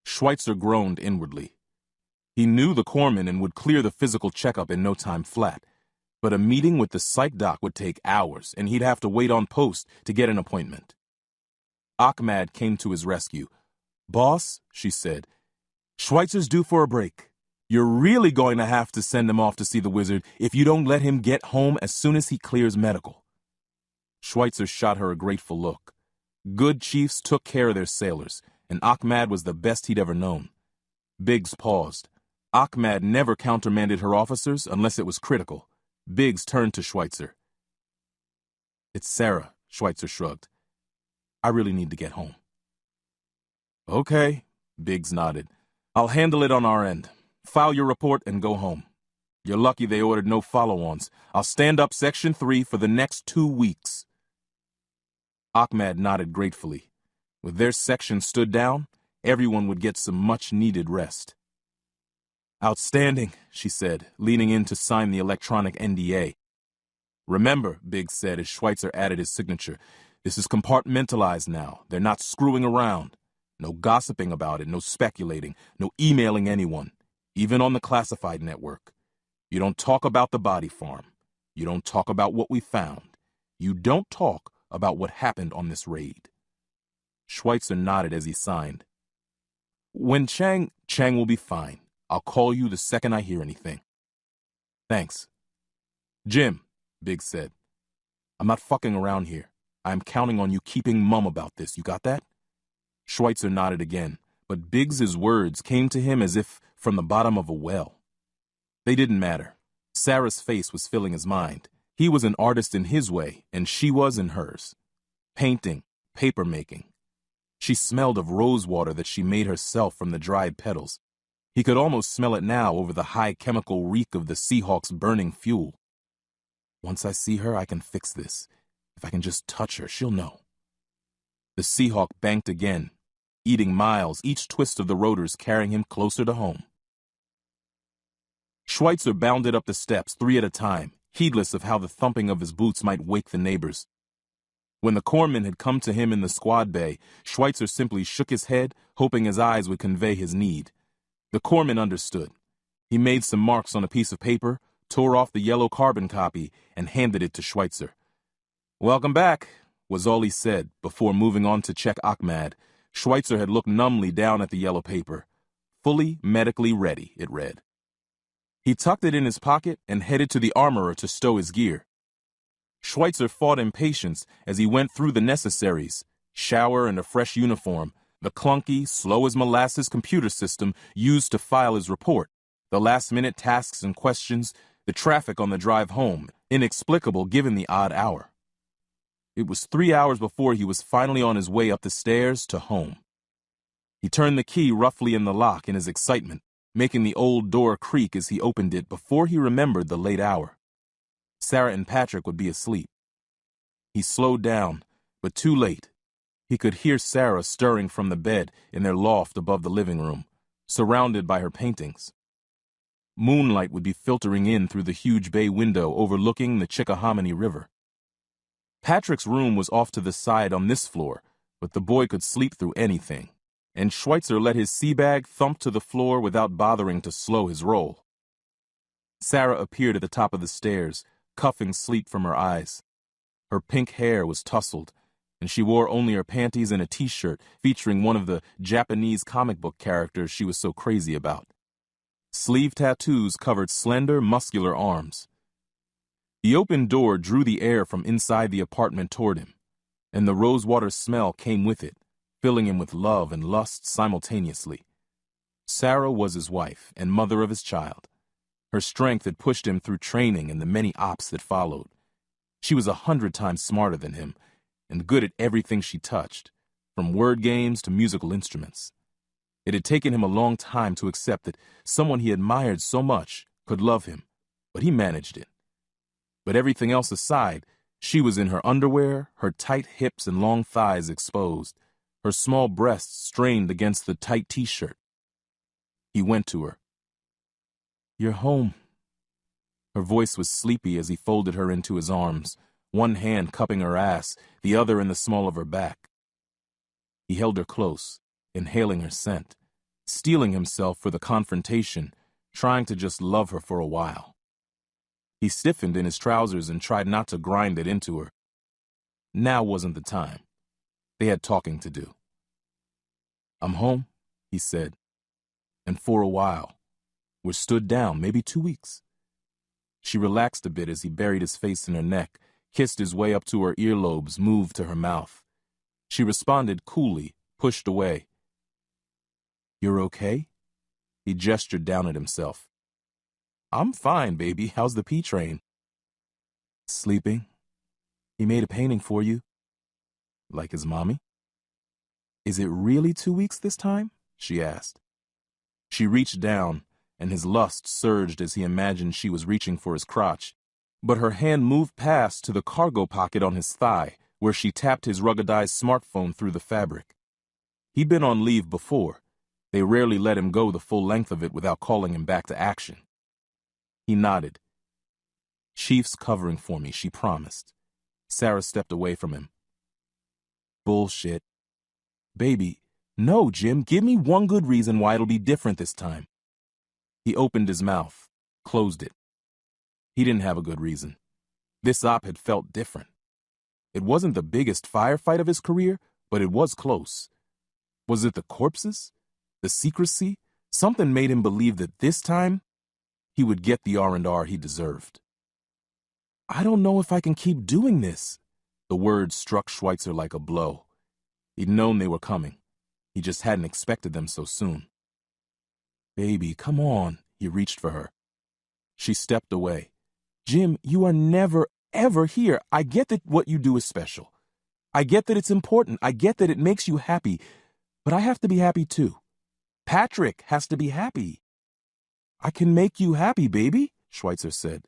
Schweitzer groaned inwardly. He knew the corpsman and would clear the physical checkup in no time flat, but a meeting with the psych doc would take hours, and he'd have to wait on post to get an appointment. Ahmad came to his rescue. Boss, she said, Schweitzer's due for a break. You're really going to have to send him off to see the wizard if you don't let him get home as soon as he clears medical. Schweitzer shot her a grateful look. Good chiefs took care of their sailors, and Ahmad was the best he'd ever known. Biggs paused. Ahmad never countermanded her officers unless it was critical. Biggs turned to Schweitzer. It's Sarah, Schweitzer shrugged. I really need to get home. Okay, Biggs nodded. I'll handle it on our end. File your report and go home. You're lucky they ordered no follow-ons. I'll stand up Section 3 for the next 2 weeks. Ahmad nodded gratefully. With their section stood down, everyone would get some much-needed rest. Outstanding, she said, leaning in to sign the electronic NDA. Remember, Biggs said as Schweitzer added his signature, this is compartmentalized now. They're not screwing around. No gossiping about it, no speculating, no emailing anyone, even on the classified network. You don't talk about the body farm. You don't talk about what we found. You don't talk about what happened on this raid. Schweitzer nodded as he signed. When Chang will be fine. I'll call you the second I hear anything. Thanks. Jim, Biggs said. I'm not fucking around here. I'm counting on you keeping mum about this. You got that? Schweitzer nodded again, but Biggs's words came to him as if from the bottom of a well. They didn't matter. Sarah's face was filling his mind. He was an artist in his way, and she was in hers. Painting, paper making. She smelled of rose water that she made herself from the dried petals. He could almost smell it now over the high chemical reek of the Seahawk's burning fuel. Once I see her, I can fix this. If I can just touch her, she'll know. The Seahawk banked again, eating miles, each twist of the rotors carrying him closer to home. Schweitzer bounded up the steps 3 at a time, heedless of how the thumping of his boots might wake the neighbors. When the corpsman had come to him in the squad bay, Schweitzer simply shook his head, hoping his eyes would convey his need. The corpsman understood. He made some marks on a piece of paper, tore off the yellow carbon copy, and handed it to Schweitzer. Welcome back, was all he said before moving on to check Ahmad. Schweitzer had looked numbly down at the yellow paper. Fully medically ready, it read. He tucked it in his pocket and headed to the armorer to stow his gear. Schweitzer fought impatience as he went through the necessaries, shower and a fresh uniform, the clunky, slow-as-molasses computer system used to file his report, the last-minute tasks and questions, the traffic on the drive home, inexplicable given the odd hour. It was 3 hours before he was finally on his way up the stairs to home. He turned the key roughly in the lock in his excitement, making the old door creak as he opened it before he remembered the late hour. Sarah and Patrick would be asleep. He slowed down, but too late. He could hear Sarah stirring from the bed in their loft above the living room, surrounded by her paintings. Moonlight would be filtering in through the huge bay window overlooking the Chickahominy River. Patrick's room was off to the side on this floor, but the boy could sleep through anything, and Schweitzer let his sea bag thump to the floor without bothering to slow his roll. Sarah appeared at the top of the stairs, cuffing sleep from her eyes. Her pink hair was tousled, and she wore only her panties and a t-shirt featuring one of the Japanese comic book characters she was so crazy about. Sleeve tattoos covered slender, muscular arms. The open door drew the air from inside the apartment toward him, and the rosewater smell came with it, filling him with love and lust simultaneously. Sarah was his wife and mother of his child. Her strength had pushed him through training and the many ops that followed. She was 100 times smarter than him, and good at everything she touched, from word games to musical instruments. It had taken him a long time to accept that someone he admired so much could love him, but he managed it. But everything else aside, she was in her underwear, her tight hips and long thighs exposed, her small breasts strained against the tight t-shirt. He went to her. "You're home." Her voice was sleepy as he folded her into his arms, one hand cupping her ass, the other in the small of her back. He held her close, inhaling her scent, steeling himself for the confrontation, trying to just love her for a while. He stiffened in his trousers and tried not to grind it into her. Now wasn't the time. They had talking to do. "I'm home," he said. "And for a while. We're stood down, maybe 2 weeks." She relaxed a bit as he buried his face in her neck, kissed his way up to her earlobes, moved to her mouth. She responded coolly, pushed away. "You're okay?" He gestured down at himself. "I'm fine, baby. How's the P train?" "Sleeping. He made a painting for you." "Like his mommy?" "Is it really 2 weeks this time?" she asked. She reached down, and his lust surged as he imagined she was reaching for his crotch, but her hand moved past to the cargo pocket on his thigh, where she tapped his ruggedized smartphone through the fabric. He'd been on leave before. They rarely let him go the full length of it without calling him back to action. He nodded. "Chief's covering for me," she promised. Sarah stepped away from him. "Bullshit." "Baby, no, Jim, give me one good reason why it'll be different this time." He opened his mouth, closed it. He didn't have a good reason. This op had felt different. It wasn't the biggest firefight of his career, but it was close. Was it the corpses? The secrecy? Something made him believe that this time, he would get the R&R he deserved. "I don't know if I can keep doing this." The words struck Schweitzer like a blow. He'd known they were coming. He just hadn't expected them so soon. "Baby, come on." He reached for her. She stepped away. "Jim, you are never, ever here. I get that what you do is special. I get that it's important. I get that it makes you happy. But I have to be happy too. Patrick has to be happy." "I can make you happy, baby," Schweitzer said.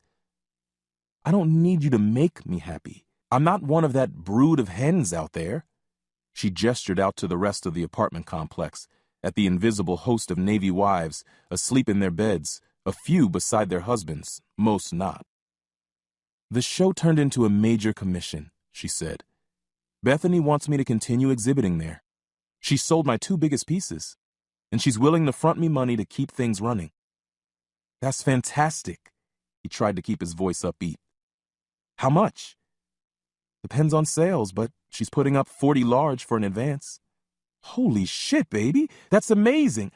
"I don't need you to make me happy. I'm not one of that brood of hens out there." She gestured out to the rest of the apartment complex, at the invisible host of Navy wives, asleep in their beds, a few beside their husbands, most not. "The show turned into a major commission," she said. "Bethany wants me to continue exhibiting there. She sold my 2 biggest pieces, and she's willing to front me money to keep things running." "That's fantastic." He tried to keep his voice upbeat. "How much?" "Depends on sales, but she's putting up 40 large for an advance." "Holy shit, baby! That's amazing!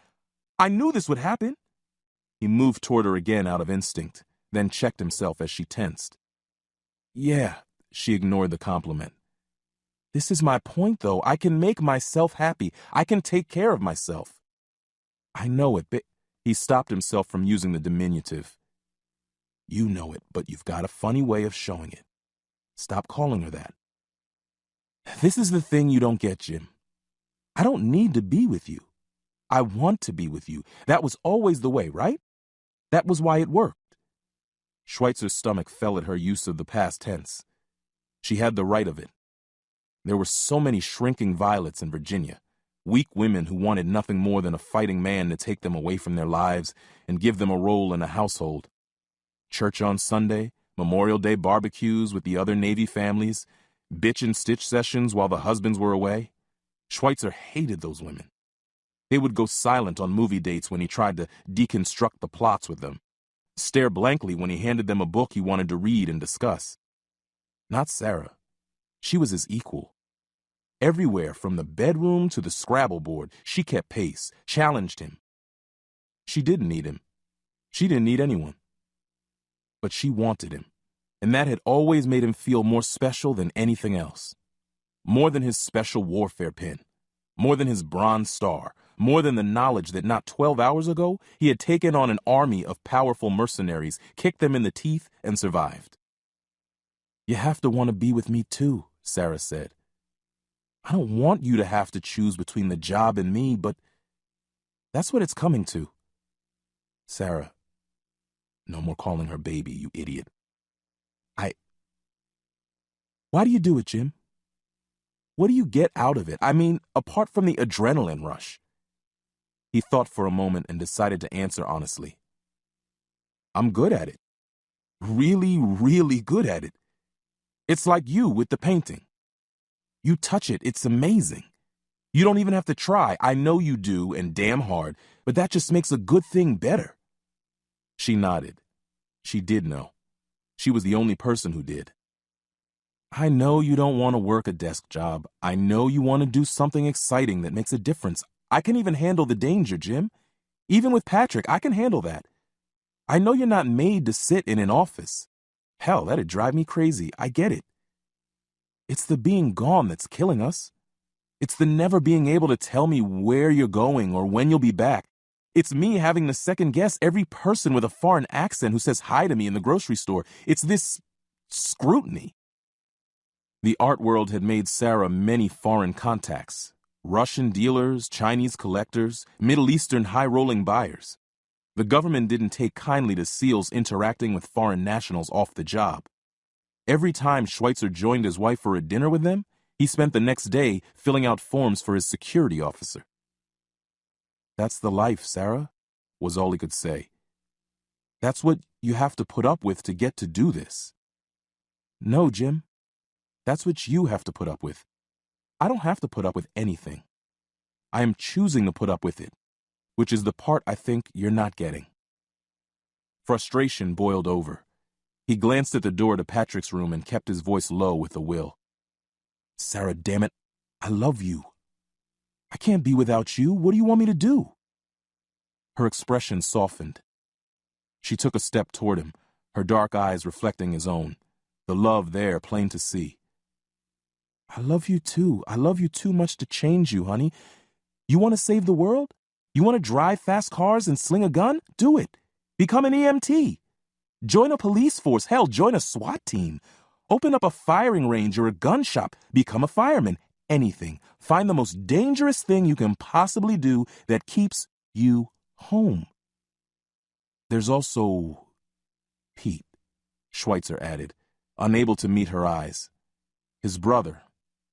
I knew this would happen." He moved toward her again out of instinct, then checked himself as she tensed. "Yeah," she ignored the compliment. "This is my point, though. I can make myself happy. I can take care of myself." "I know it, but..." He stopped himself from using the diminutive. You know it, but you've got a funny way of showing it. Stop calling her that. This is the thing you don't get, Jim. I don't need to be with you. I want to be with you. That was always the way, right? That was why it worked. Schweitzer's stomach fell at her use of the past tense. She had the right of it. There were so many shrinking violets in Virginia, weak women who wanted nothing more than a fighting man to take them away from their lives and give them a role in a household. Church on Sunday, Memorial Day barbecues with the other Navy families, bitch and stitch sessions while the husbands were away. Schweitzer hated those women. They would go silent on movie dates when he tried to deconstruct the plots with them, stare blankly when he handed them a book he wanted to read and discuss. Not Sarah. She was his equal. Everywhere from the bedroom to the Scrabble board, she kept pace, challenged him. She didn't need him. She didn't need anyone. But she wanted him, and that had always made him feel more special than anything else. More than his special warfare pin. More than his Bronze Star. More than the knowledge that not 12 hours ago, he had taken on an army of powerful mercenaries, kicked them in the teeth, and survived. You have to want to be with me too, Sarah said. I don't want you to have to choose between the job and me, but that's what it's coming to. Sarah, no more calling her baby, you idiot. Why do you do it, Jim? What do you get out of it? I mean, apart from the adrenaline rush. He thought for a moment and decided to answer honestly. I'm good at it. Really, really good at it. It's like you with the painting. You touch it, it's amazing. You don't even have to try. I know you do, and damn hard, but that just makes a good thing better. She nodded. She did know. She was the only person who did. I know you don't want to work a desk job. I know you want to do something exciting that makes a difference. I can even handle the danger, Jim. Even with Patrick, I can handle that. I know you're not made to sit in an office. Hell, that'd drive me crazy. I get it. It's the being gone that's killing us. It's the never being able to tell me where you're going or when you'll be back. It's me having to second guess every person with a foreign accent who says hi to me in the grocery store. It's this scrutiny. The art world had made Sarah many foreign contacts. Russian dealers, Chinese collectors, Middle Eastern high-rolling buyers. The government didn't take kindly to SEALs interacting with foreign nationals off the job. Every time Schweitzer joined his wife for a dinner with them, he spent the next day filling out forms for his security officer. That's the life, Sarah, was all he could say. That's what you have to put up with to get to do this. No, Jim. That's what you have to put up with. I don't have to put up with anything. I am choosing to put up with it, which is the part I think you're not getting. Frustration boiled over. He glanced at the door to Patrick's room and kept his voice low with a will. Sarah, damn it, I love you. I can't be without you. What do you want me to do? Her expression softened. She took a step toward him, her dark eyes reflecting his own, the love there plain to see. I love you too. I love you too much to change you, honey. You want to save the world? You want to drive fast cars and sling a gun? Do it. Become an EMT. Join a police force. Hell, join a SWAT team. Open up a firing range or a gun shop. Become a fireman. Anything. Find the most dangerous thing you can possibly do that keeps you home. There's also Pete, Schweitzer added, unable to meet her eyes. His brother,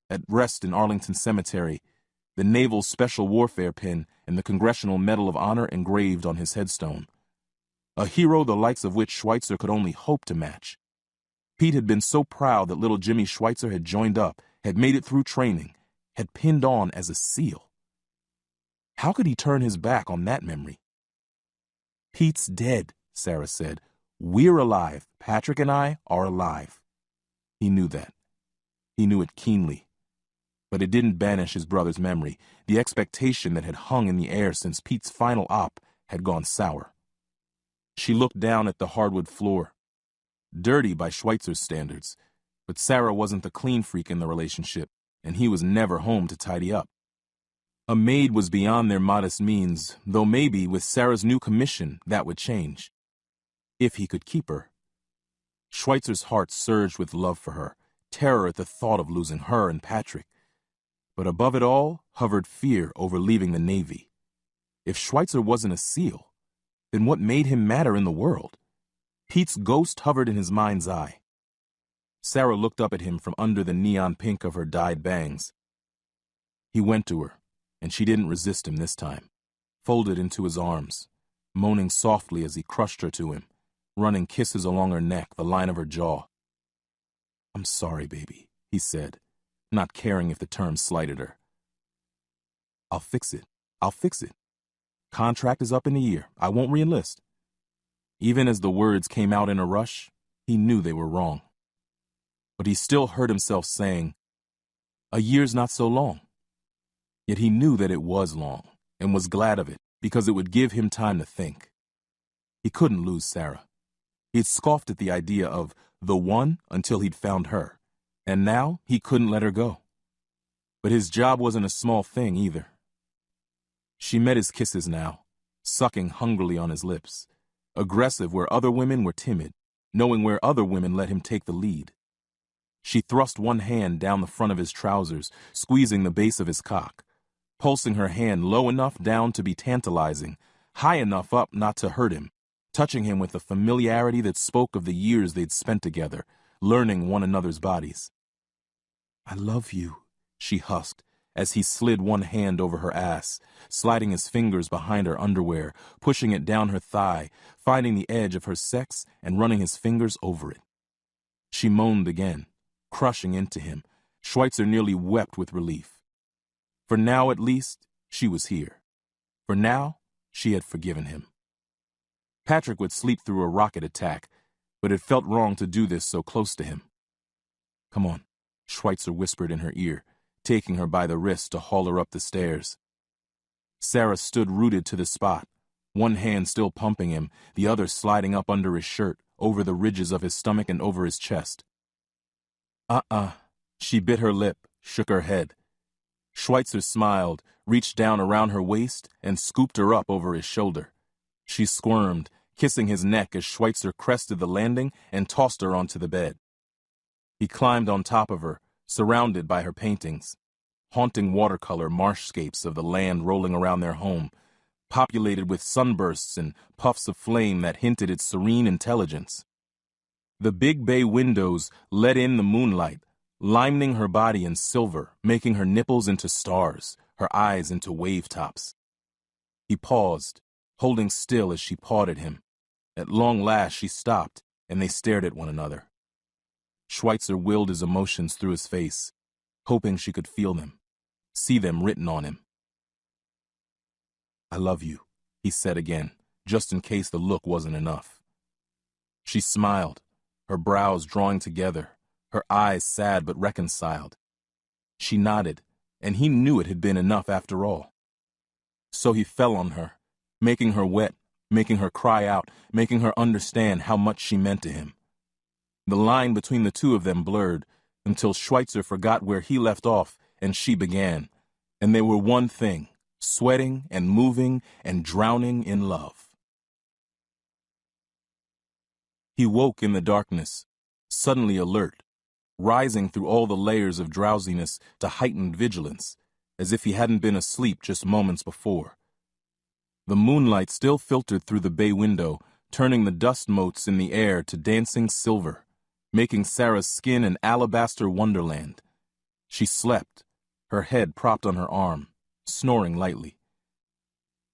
at rest in Arlington Cemetery, the Naval Special Warfare pin and the Congressional Medal of Honor engraved on his headstone. A hero the likes of which Schweitzer could only hope to match. Pete had been so proud that little Jimmy Schweitzer had joined up, had made it through training, had pinned on as a SEAL. How could he turn his back on that memory? Pete's dead, Sarah said. We're alive. Patrick and I are alive. He knew that. He knew it keenly. But it didn't banish his brother's memory. The expectation that had hung in the air since Pete's final op had gone sour. She looked down at the hardwood floor. Dirty by Schweitzer's standards, but Sarah wasn't the clean freak in the relationship, and he was never home to tidy up. A maid was beyond their modest means, though maybe with Sarah's new commission that would change. If he could keep her. Schweitzer's heart surged with love for her, terror at the thought of losing her and Patrick. But above it all hovered fear over leaving the Navy. If Schweitzer wasn't a SEAL, then what made him matter in the world? Pete's ghost hovered in his mind's eye. Sarah looked up at him from under the neon pink of her dyed bangs. He went to her, and she didn't resist him this time, folded into his arms, moaning softly as he crushed her to him, running kisses along her neck, the line of her jaw. "I'm sorry, baby," he said, not caring if the term slighted her. I'll fix it. Contract is up in a year. I won't re-enlist." Even as the words came out in a rush, he knew they were wrong. But he still heard himself saying, "A year's not so long." Yet he knew that it was long, and was glad of it, because it would give him time to think. He couldn't lose Sarah. He'd scoffed at the idea of the one until he'd found her, and now he couldn't let her go. But his job wasn't a small thing either. She met his kisses now, sucking hungrily on his lips, aggressive where other women were timid, knowing where other women let him take the lead. She thrust one hand down the front of his trousers, squeezing the base of his cock, pulsing her hand low enough down to be tantalizing, high enough up not to hurt him, touching him with a familiarity that spoke of the years they'd spent together, learning one another's bodies. "I love you," she husked, as he slid one hand over her ass, sliding his fingers behind her underwear, pushing it down her thigh, finding the edge of her sex and running his fingers over it. She moaned again, crushing into him. Schweitzer nearly wept with relief. For now, at least, she was here. For now, she had forgiven him. Patrick would sleep through a rocket attack, but it felt wrong to do this so close to him. "Come on," Schweitzer whispered in her ear, taking her by the wrist to haul her up the stairs. Sarah stood rooted to the spot, one hand still pumping him, the other sliding up under his shirt, over the ridges of his stomach and over his chest. She bit her lip, shook her head. Schweitzer smiled, reached down around her waist, and scooped her up over his shoulder. She squirmed, kissing his neck as Schweitzer crested the landing and tossed her onto the bed. He climbed on top of her, surrounded by her paintings, haunting watercolor marshscapes of the land rolling around their home, populated with sunbursts and puffs of flame that hinted its serene intelligence. The big bay windows let in the moonlight, limning her body in silver, making her nipples into stars, her eyes into wave tops. He paused, holding still as she pawed at him. At long last she stopped, and they stared at one another. Schweitzer willed his emotions through his face, hoping she could feel them, see them written on him. "I love you," he said again, just in case the look wasn't enough. She smiled, her brows drawing together, her eyes sad but reconciled. She nodded, and he knew it had been enough after all. So he fell on her, making her wet, making her cry out, making her understand how much she meant to him. The line between the two of them blurred, until Schweitzer forgot where he left off and she began, and they were one thing, sweating and moving and drowning in love. He woke in the darkness, suddenly alert, rising through all the layers of drowsiness to heightened vigilance, as if he hadn't been asleep just moments before. The moonlight still filtered through the bay window, turning the dust motes in the air to dancing silver, making Sarah's skin an alabaster wonderland. She slept, her head propped on her arm, snoring lightly.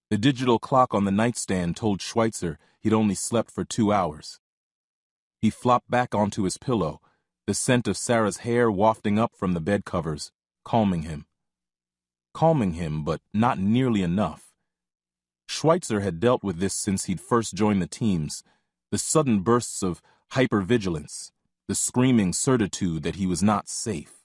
The digital clock on the nightstand told Schweitzer he'd only slept for 2 hours. He flopped back onto his pillow, the scent of Sarah's hair wafting up from the bed covers, calming him. Calming him, but not nearly enough. Schweitzer had dealt with this since he'd first joined the teams, the sudden bursts of hypervigilance, the screaming certitude that he was not safe.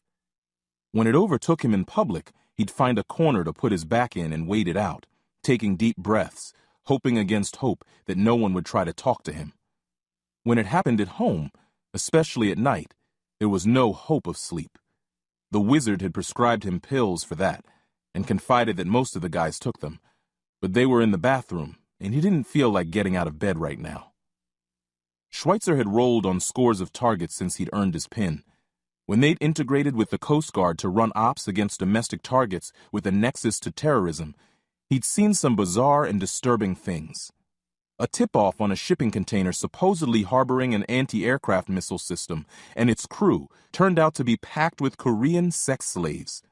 When it overtook him in public, he'd find a corner to put his back in and wait it out, taking deep breaths, hoping against hope that no one would try to talk to him. When it happened at home, especially at night, there was no hope of sleep. The wizard had prescribed him pills for that, and confided that most of the guys took them, but they were in the bathroom, and he didn't feel like getting out of bed right now. Schweitzer had rolled on scores of targets since he'd earned his pin. When they'd integrated with the Coast Guard to run ops against domestic targets with a nexus to terrorism, he'd seen some bizarre and disturbing things. A tip-off on a shipping container supposedly harboring an anti-aircraft missile system and its crew turned out to be packed with Korean sex slaves.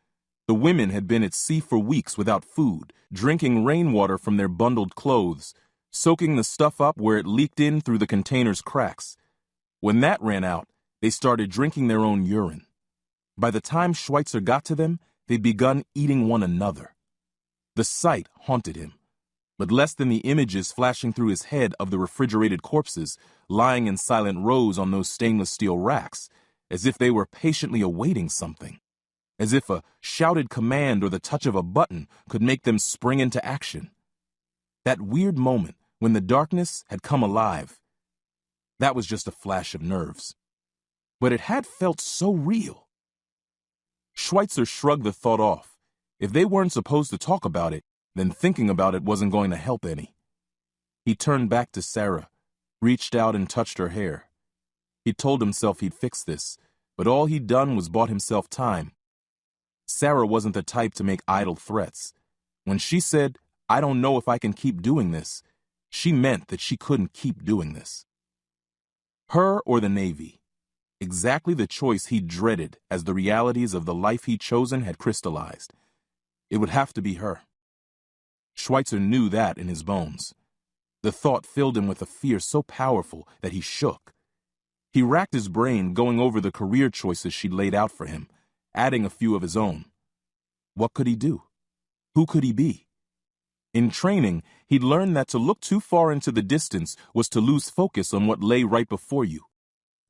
The women had been at sea for weeks without food, drinking rainwater from their bundled clothes, soaking the stuff up where it leaked in through the container's cracks. When that ran out, they started drinking their own urine. By the time Schweitzer got to them, they'd begun eating one another. The sight haunted him, but less than the images flashing through his head of the refrigerated corpses lying in silent rows on those stainless steel racks, as if they were patiently awaiting something, as if a shouted command or the touch of a button could make them spring into action. That weird moment when the darkness had come alive, that was just a flash of nerves. But it had felt so real. Schweitzer shrugged the thought off. If they weren't supposed to talk about it, then thinking about it wasn't going to help any. He turned back to Sarah, reached out and touched her hair. He told himself he'd fix this, but all he'd done was bought himself time. Sarah wasn't the type to make idle threats. When she said, "I don't know if I can keep doing this," she meant that she couldn't keep doing this. Her or the Navy. Exactly the choice he dreaded as the realities of the life he'd chosen had crystallized. It would have to be her. Schweitzer knew that in his bones. The thought filled him with a fear so powerful that he shook. He racked his brain going over the career choices she'd laid out for him, adding a few of his own. What could he do? Who could he be? In training, he'd learned that to look too far into the distance was to lose focus on what lay right before you.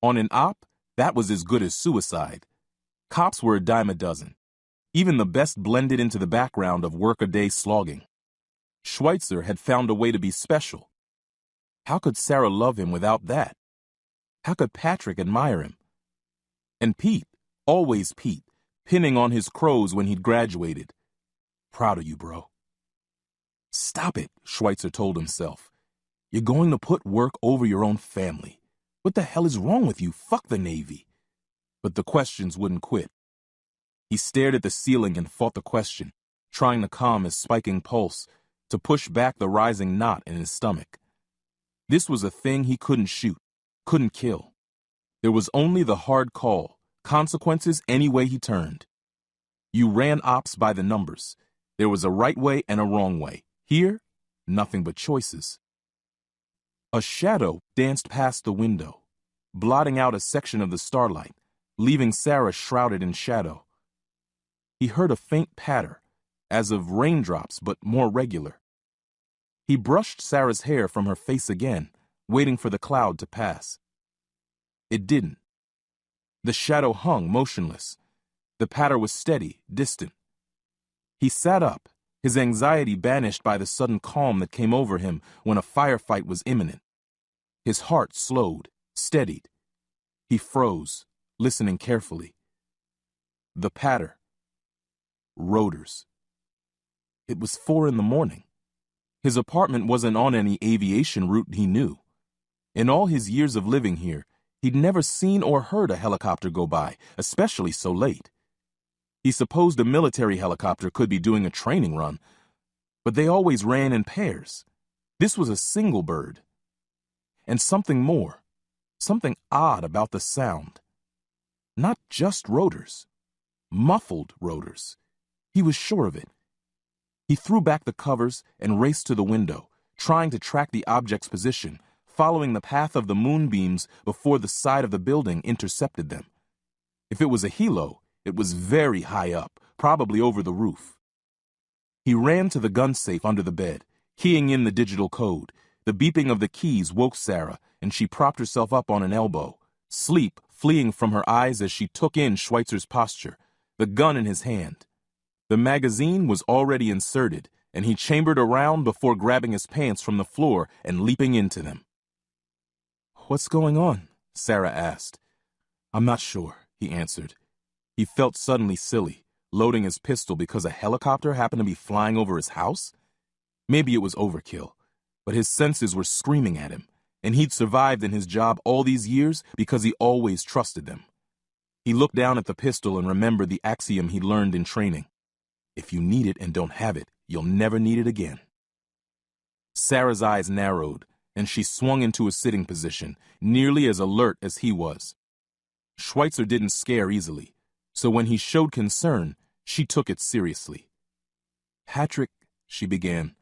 On an op, that was as good as suicide. Cops were a dime a dozen. Even the best blended into the background of workaday slogging. Schweitzer had found a way to be special. How could Sarah love him without that? How could Patrick admire him? And Pete, always Pete, pinning on his crows when he'd graduated. Proud of you, bro. Stop it, Schweitzer told himself. You're going to put work over your own family. What the hell is wrong with you? Fuck the Navy. But the questions wouldn't quit. He stared at the ceiling and fought the question, trying to calm his spiking pulse, to push back the rising knot in his stomach. This was a thing he couldn't shoot, couldn't kill. There was only the hard call, consequences any way he turned. You ran ops by the numbers. There was a right way and a wrong way. Here, nothing but choices. A shadow danced past the window, blotting out a section of the starlight, leaving Sarah shrouded in shadow. He heard a faint patter, as of raindrops but more regular. He brushed Sarah's hair from her face again, waiting for the cloud to pass. It didn't. The shadow hung motionless. The patter was steady, distant. He sat up, his anxiety banished by the sudden calm that came over him when a firefight was imminent. His heart slowed, steadied. He froze, listening carefully. The patter. Rotors. It was 4 a.m. His apartment wasn't on any aviation route he knew. In all his years of living here, he'd never seen or heard a helicopter go by, especially so late. He supposed a military helicopter could be doing a training run, but they always ran in pairs. This was a single bird. And something more, something odd about the sound. Not just rotors, muffled rotors. He was sure of it. He threw back the covers and raced to the window, trying to track the object's position, following the path of the moonbeams before the side of the building intercepted them. If it was a helo, it was very high up, probably over the roof. He ran to the gun safe under the bed, keying in the digital code. The beeping of the keys woke Sarah, and she propped herself up on an elbow, sleep fleeing from her eyes as she took in Schweitzer's posture, the gun in his hand. The magazine was already inserted, and he chambered around before grabbing his pants from the floor and leaping into them. "What's going on?" Sarah asked. "I'm not sure," he answered. He felt suddenly silly, loading his pistol because a helicopter happened to be flying over his house. Maybe it was overkill, but his senses were screaming at him, and he'd survived in his job all these years because he always trusted them. He looked down at the pistol and remembered the axiom he learned in training. If you need it and don't have it, you'll never need it again. Sarah's eyes narrowed, and she swung into a sitting position, nearly as alert as he was. Schweitzer didn't scare easily, so when he showed concern, she took it seriously. "Patrick," she began.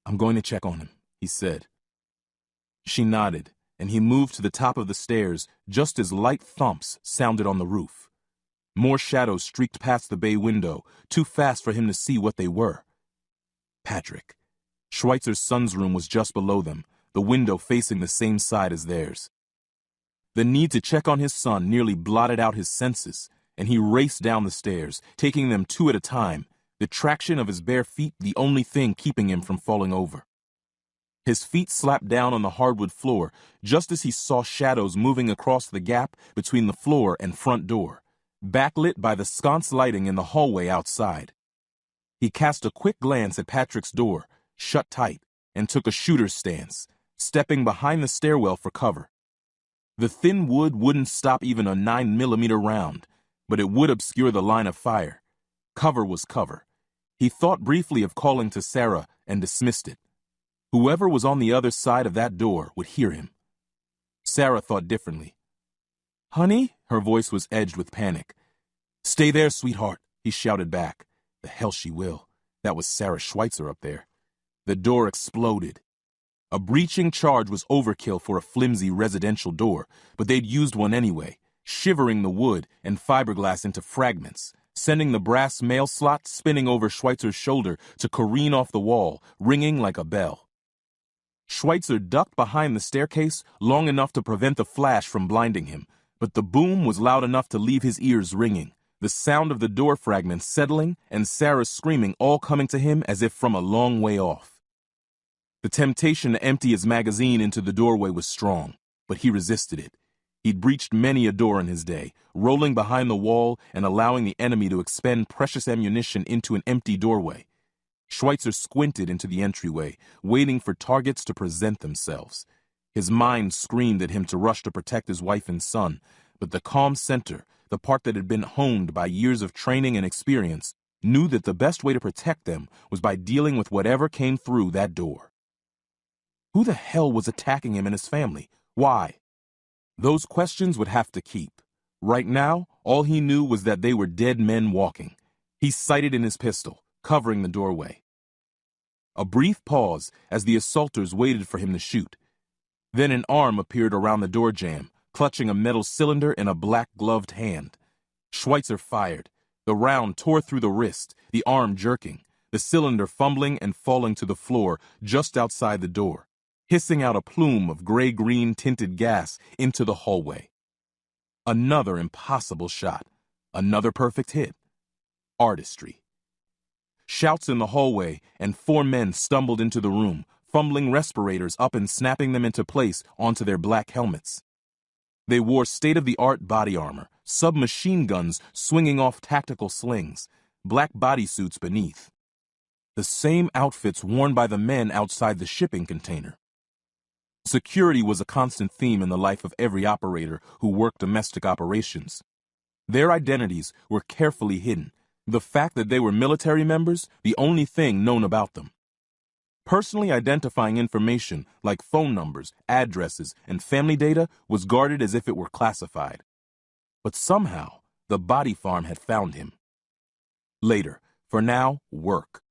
"I'm going to check on him," he said. She nodded, and he moved to the top of the stairs just as light thumps sounded on the roof. More shadows streaked past the bay window, too fast for him to see what they were. Patrick. Schweitzer's son's room was just below them, the window facing the same side as theirs. The need to check on his son nearly blotted out his senses, and he raced down the stairs, taking them two at a time, the traction of his bare feet the only thing keeping him from falling over. His feet slapped down on the hardwood floor just as he saw shadows moving across the gap between the floor and front door, backlit by the sconce lighting in the hallway outside. He cast a quick glance at Patrick's door, shut tight, and took a shooter's stance, stepping behind the stairwell for cover. The thin wood wouldn't stop even a 9mm round, but it would obscure the line of fire. Cover was cover. He thought briefly of calling to Sarah and dismissed it. Whoever was on the other side of that door would hear him. Sarah thought differently. "Honey?" Her voice was edged with panic. "Stay there, sweetheart," he shouted back. The hell she will. That was Sarah Schweitzer up there. The door exploded. A breaching charge was overkill for a flimsy residential door, but they'd used one anyway, shivering the wood and fiberglass into fragments, sending the brass mail slot spinning over Schweitzer's shoulder to careen off the wall, ringing like a bell. Schweitzer ducked behind the staircase long enough to prevent the flash from blinding him, but the boom was loud enough to leave his ears ringing, the sound of the door fragments settling and Sarah's screaming all coming to him as if from a long way off. The temptation to empty his magazine into the doorway was strong, but he resisted it. He'd breached many a door in his day, rolling behind the wall and allowing the enemy to expend precious ammunition into an empty doorway. Schweitzer squinted into the entryway, waiting for targets to present themselves. His mind screamed at him to rush to protect his wife and son, but the calm center, the part that had been honed by years of training and experience, knew that the best way to protect them was by dealing with whatever came through that door. Who the hell was attacking him and his family? Why? Those questions would have to keep. Right now, all he knew was that they were dead men walking. He sighted in his pistol, covering the doorway. A brief pause as the assaulters waited for him to shoot. Then an arm appeared around the door jamb, clutching a metal cylinder in a black-gloved hand. Schweitzer fired. The round tore through the wrist, the arm jerking, the cylinder fumbling and falling to the floor just outside the door, hissing out a plume of gray-green tinted gas into the hallway. Another impossible shot. Another perfect hit. Artistry. Shouts in the hallway, and 4 men stumbled into the room, fumbling respirators up and snapping them into place onto their black helmets. They wore state-of-the-art body armor, submachine guns swinging off tactical slings, black bodysuits beneath. The same outfits worn by the men outside the shipping container. Security was a constant theme in the life of every operator who worked domestic operations. Their identities were carefully hidden, the fact that they were military members the only thing known about them. Personally identifying information like phone numbers, addresses, and family data was guarded as if it were classified. But somehow, the body farm had found him. Later, for now, work.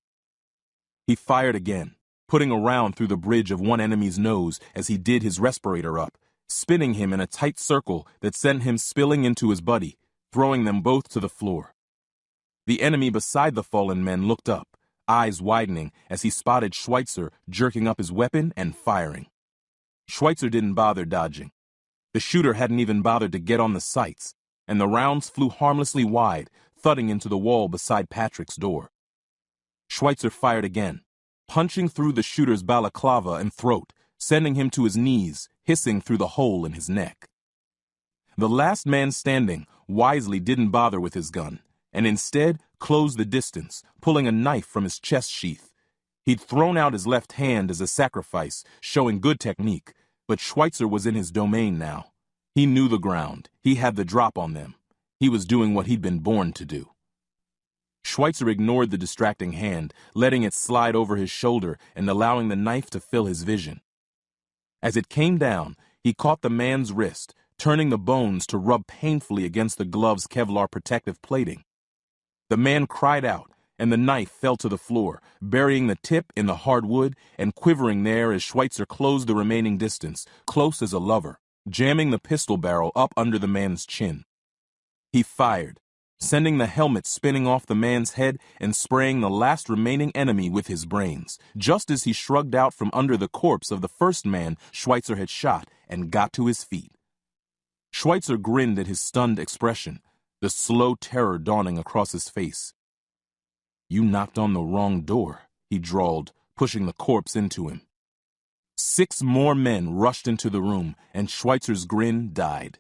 He fired again, putting a round through the bridge of one enemy's nose as he did his respirator up, spinning him in a tight circle that sent him spilling into his buddy, throwing them both to the floor. The enemy beside the fallen men looked up, eyes widening as he spotted Schweitzer jerking up his weapon and firing. Schweitzer didn't bother dodging. The shooter hadn't even bothered to get on the sights, and the rounds flew harmlessly wide, thudding into the wall beside Patrick's door. Schweitzer fired again, punching through the shooter's balaclava and throat, sending him to his knees, hissing through the hole in his neck. The last man standing wisely didn't bother with his gun, and instead closed the distance, pulling a knife from his chest sheath. He'd thrown out his left hand as a sacrifice, showing good technique, But Schweitzer was in his domain now. He knew the ground. He had the drop on them. He was doing what he'd been born to do. Schweitzer ignored the distracting hand, letting it slide over his shoulder and allowing the knife to fill his vision. As it came down, he caught the man's wrist, turning the bones to rub painfully against the glove's Kevlar protective plating. The man cried out, and the knife fell to the floor, burying the tip in the hard wood and quivering there as Schweitzer closed the remaining distance, close as a lover, jamming the pistol barrel up under the man's chin. He fired, sending the helmet spinning off the man's head and spraying the last remaining enemy with his brains, just as he shrugged out from under the corpse of the first man Schweitzer had shot and got to his feet. Schweitzer grinned at his stunned expression, the slow terror dawning across his face. "You knocked on the wrong door," he drawled, pushing the corpse into him. 6 more men rushed into the room, and Schweitzer's grin died.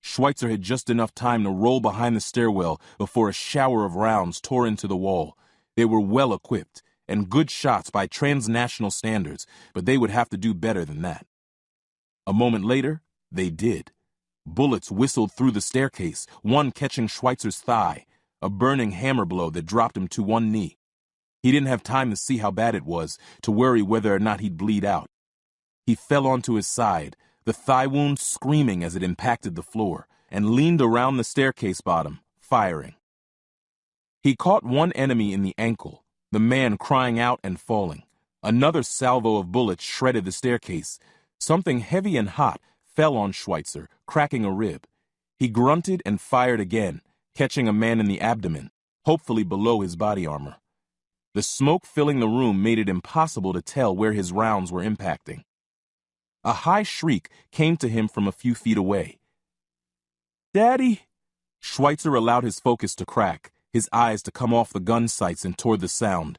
Schweitzer had just enough time to roll behind the stairwell before a shower of rounds tore into the wall. They were well equipped, and good shots by transnational standards, but they would have to do better than that. A moment later, they did. Bullets whistled through the staircase, one catching Schweitzer's thigh, a burning hammer blow that dropped him to one knee. He didn't have time to see how bad it was, to worry whether or not he'd bleed out. He fell onto his side, the thigh wound screaming as it impacted the floor, and leaned around the staircase bottom, firing. He caught one enemy in the ankle, the man crying out and falling. Another salvo of bullets shredded the staircase. Something heavy and hot fell on Schweitzer, cracking a rib. He grunted and fired again, catching a man in the abdomen, hopefully below his body armor. The smoke filling the room made it impossible to tell where his rounds were impacting. A high shriek came to him from a few feet away. "Daddy!" Schweitzer allowed his focus to crack, his eyes to come off the gun sights and toward the sound.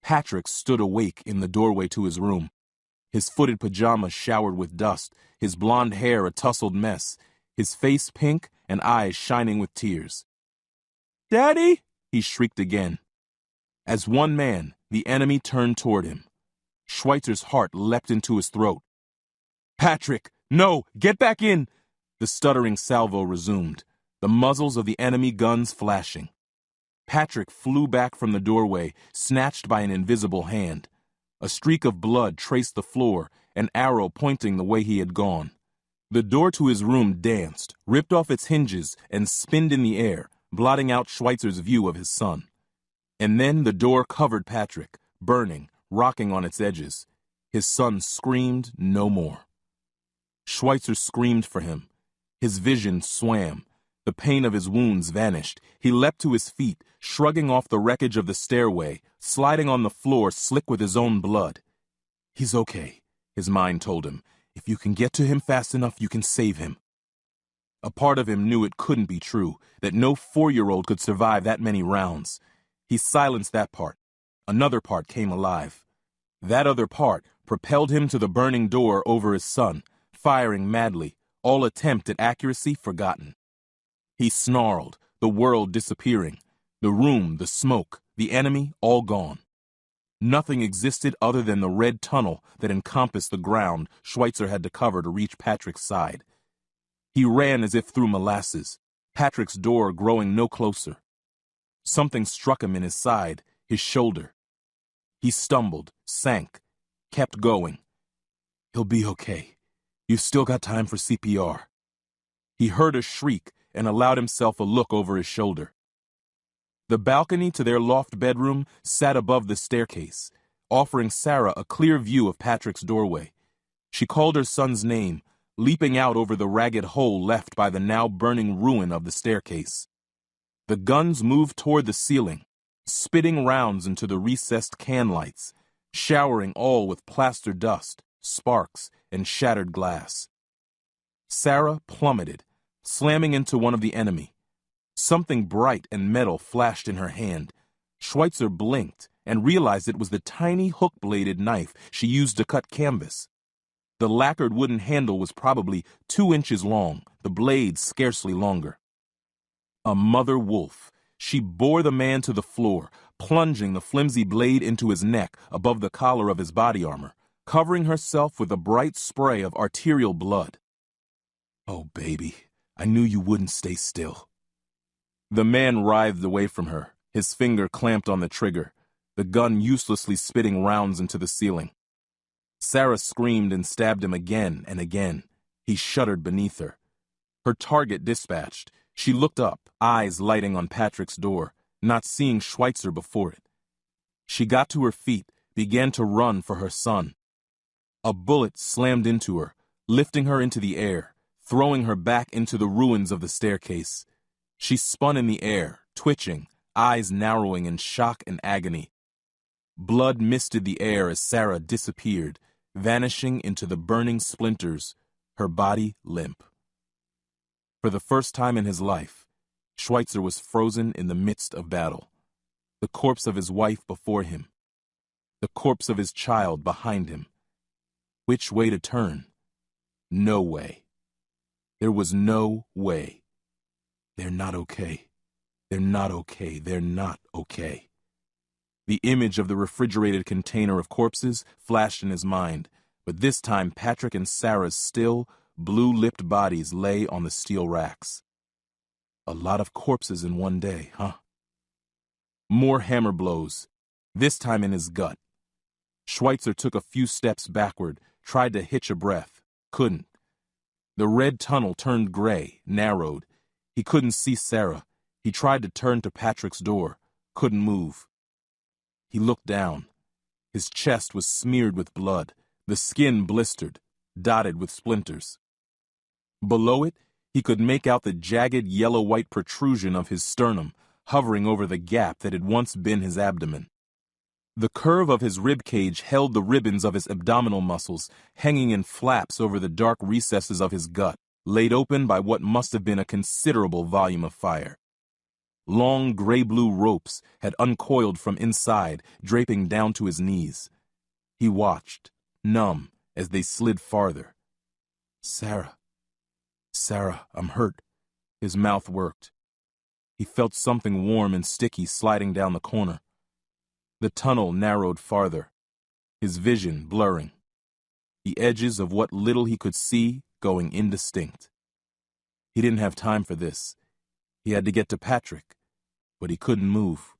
Patrick stood awake in the doorway to his room, his footed pajamas showered with dust, his blonde hair a tousled mess, his face pink and eyes shining with tears. "Daddy!" he shrieked again. As one man, the enemy turned toward him. Schweitzer's heart leapt into his throat. "Patrick, no, get back in!" The stuttering salvo resumed, the muzzles of the enemy guns flashing. Patrick flew back from the doorway, snatched by an invisible hand. A streak of blood traced the floor, an arrow pointing the way he had gone. The door to his room danced, ripped off its hinges, and spinned in the air, blotting out Schweitzer's view of his son. And then the door covered Patrick, burning, rocking on its edges. His son screamed no more. Schweitzer screamed for him. His vision swam. The pain of his wounds vanished. He leapt to his feet, shrugging off the wreckage of the stairway, sliding on the floor slick with his own blood. "He's okay," his mind told him. "If you can get to him fast enough, you can save him." A part of him knew it couldn't be true, that no 4-year-old could survive that many rounds. He silenced that part. Another part came alive. That other part propelled him to the burning door over his son, firing madly, all attempt at accuracy forgotten. He snarled, the world disappearing. The room, the smoke, the enemy, all gone. Nothing existed other than the red tunnel that encompassed the ground Schweitzer had to cover to reach Patrick's side. He ran as if through molasses, Patrick's door growing no closer. Something struck him in his side, his shoulder. He stumbled, sank, kept going. "He'll be okay. You've still got time for CPR." He heard a shriek and allowed himself a look over his shoulder. The balcony to their loft bedroom sat above the staircase, offering Sarah a clear view of Patrick's doorway. She called her son's name, leaping out over the ragged hole left by the now burning ruin of the staircase. The guns moved toward the ceiling, spitting rounds into the recessed can lights, showering all with plaster dust, sparks, and shattered glass. Sarah plummeted, slamming into one of the enemy. Something bright and metal flashed in her hand. Schweitzer blinked and realized it was the tiny hook-bladed knife she used to cut canvas. The lacquered wooden handle was probably 2 inches long, the blade scarcely longer. A mother wolf, she bore the man to the floor, plunging the flimsy blade into his neck above the collar of his body armor, covering herself with a bright spray of arterial blood. "Oh, baby, I knew you wouldn't stay still." The man writhed away from her, his finger clamped on the trigger, the gun uselessly spitting rounds into the ceiling. Sarah screamed and stabbed him again and again. He shuddered beneath her. Her target dispatched, she looked up, eyes lighting on Patrick's door, not seeing Schweitzer before it. She got to her feet, began to run for her son. A bullet slammed into her, lifting her into the air, throwing her back into the ruins of the staircase. She spun in the air, twitching, eyes narrowing in shock and agony. Blood misted the air as Sarah disappeared, vanishing into the burning splinters, her body limp. For the first time in his life, Schweitzer was frozen in the midst of battle. The corpse of his wife before him. The corpse of his child behind him. Which way to turn? No way. There was no way. They're not okay. They're not okay. They're not okay. The image of the refrigerated container of corpses flashed in his mind, but this time Patrick and Sarah's still, blue-lipped bodies lay on the steel racks. A lot of corpses in one day, huh? More hammer blows, this time in his gut. Schweitzer took a few steps backward, tried to hitch a breath, couldn't. The red tunnel turned gray, narrowed. He couldn't see Sarah. He tried to turn to Patrick's door, couldn't move. He looked down. His chest was smeared with blood, the skin blistered, dotted with splinters. Below it, he could make out the jagged yellow-white protrusion of his sternum, hovering over the gap that had once been his abdomen. The curve of his rib cage held the ribbons of his abdominal muscles, hanging in flaps over the dark recesses of his gut, laid open by what must have been a considerable volume of fire. Long gray-blue ropes had uncoiled from inside, draping down to his knees. He watched, numb, as they slid farther. Sarah, I'm hurt." His mouth worked. He felt something warm and sticky sliding down the corner. The tunnel narrowed farther, his vision blurring. The edges of what little he could see going indistinct. He didn't have time for this. He had to get to Patrick, but he couldn't move.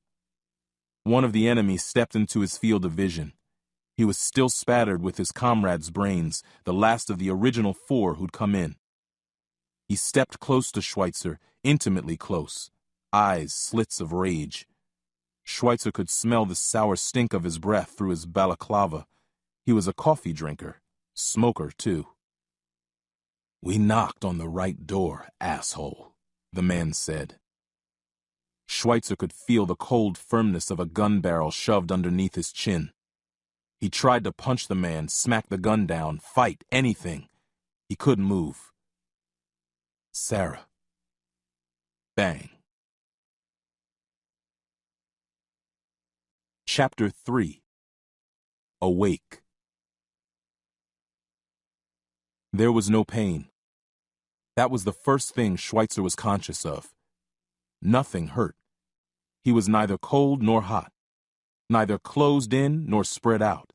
One of the enemies stepped into his field of vision. He was still spattered with his comrades' brains, the last of the original 4 who'd come in. He stepped close to Schweitzer, intimately close, eyes slits of rage. Schweitzer could smell the sour stink of his breath through his balaclava. He was a coffee drinker, smoker too. "We knocked on the right door, asshole," the man said. Schweitzer could feel the cold firmness of a gun barrel shoved underneath his chin. He tried to punch the man, smack the gun down, fight, anything. He couldn't move. Sarah. Bang. Chapter 3. Awake. There was no pain. That was the first thing Schweitzer was conscious of. Nothing hurt. He was neither cold nor hot, neither closed in nor spread out.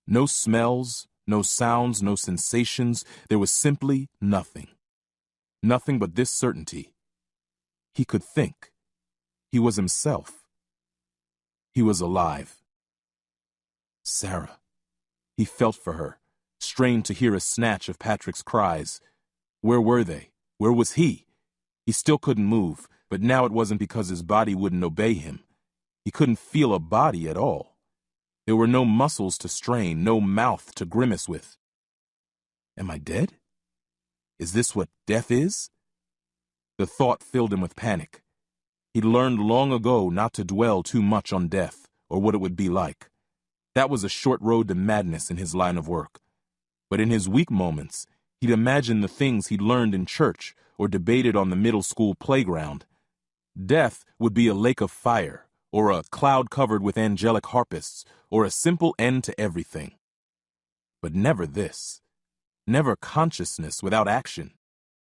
No smells, no sounds, no sensations. There was simply nothing. Nothing but this certainty. He could think. He was himself. He was alive. Sarah. He felt for her, strained to hear a snatch of Patrick's cries. Where were they? Where was he? He still couldn't move, but now it wasn't because his body wouldn't obey him. He couldn't feel a body at all. There were no muscles to strain, no mouth to grimace with. Am I dead? Is this what death is? The thought filled him with panic. He'd learned long ago not to dwell too much on death, or what it would be like. That was a short road to madness in his line of work. But in his weak moments, he'd imagined the things he'd learned in church or debated on the middle school playground. Death would be a lake of fire, or a cloud covered with angelic harpists, or a simple end to everything. But never this. Never consciousness without action.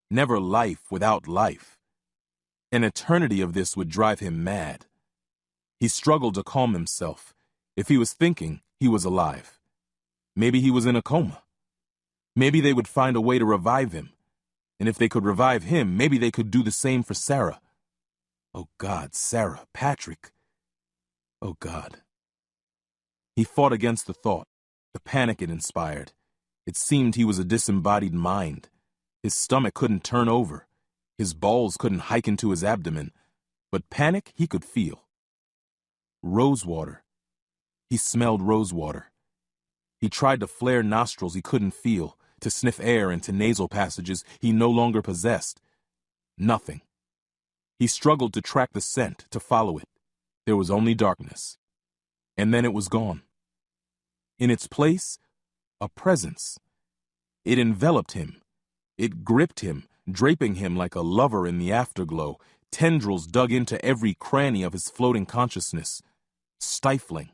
Never life without life. An eternity of this would drive him mad. He struggled to calm himself. If he was thinking, he was alive. Maybe he was in a coma. Maybe they would find a way to revive him. And if they could revive him, maybe they could do the same for Sarah. Oh God, Sarah, Patrick. Oh God. He fought against the thought, the panic it inspired. It seemed he was a disembodied mind. His stomach couldn't turn over. His balls couldn't hike into his abdomen. But panic he could feel. Rosewater. He smelled rosewater. He tried to flare nostrils he couldn't feel, to sniff air into nasal passages he no longer possessed. Nothing. He struggled to track the scent, to follow it. There was only darkness. And then it was gone. In its place, a presence. It enveloped him. It gripped him, draping him like a lover in the afterglow. Tendrils dug into every cranny of his floating consciousness. Stifling.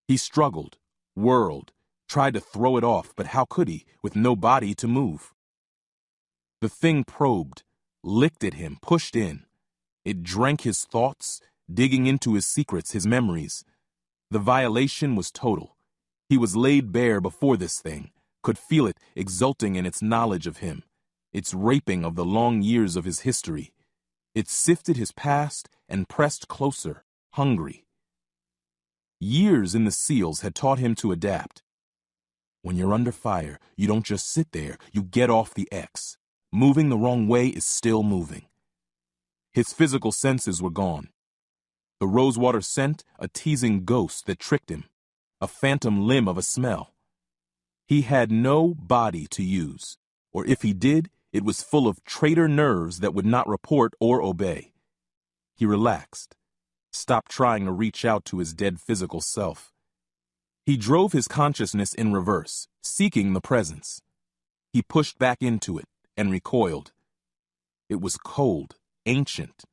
He struggled, whirled, tried to throw it off, but how could he, with no body to move? The thing probed, licked at him, pushed in. It drank his thoughts, digging into his secrets, his memories. The violation was total. He was laid bare before this thing, could feel it exulting in its knowledge of him, its raping of the long years of his history. It sifted his past and pressed closer, hungry. Years in the SEALs had taught him to adapt. When you're under fire, you don't just sit there, you get off the X. Moving the wrong way is still moving. His physical senses were gone. The rosewater scent, a teasing ghost that tricked him, a phantom limb of a smell. He had no body to use, or if he did, it was full of traitor nerves that would not report or obey. He relaxed, stopped trying to reach out to his dead physical self. He drove his consciousness in reverse, seeking the presence. He pushed back into it and recoiled. It was cold, ancient.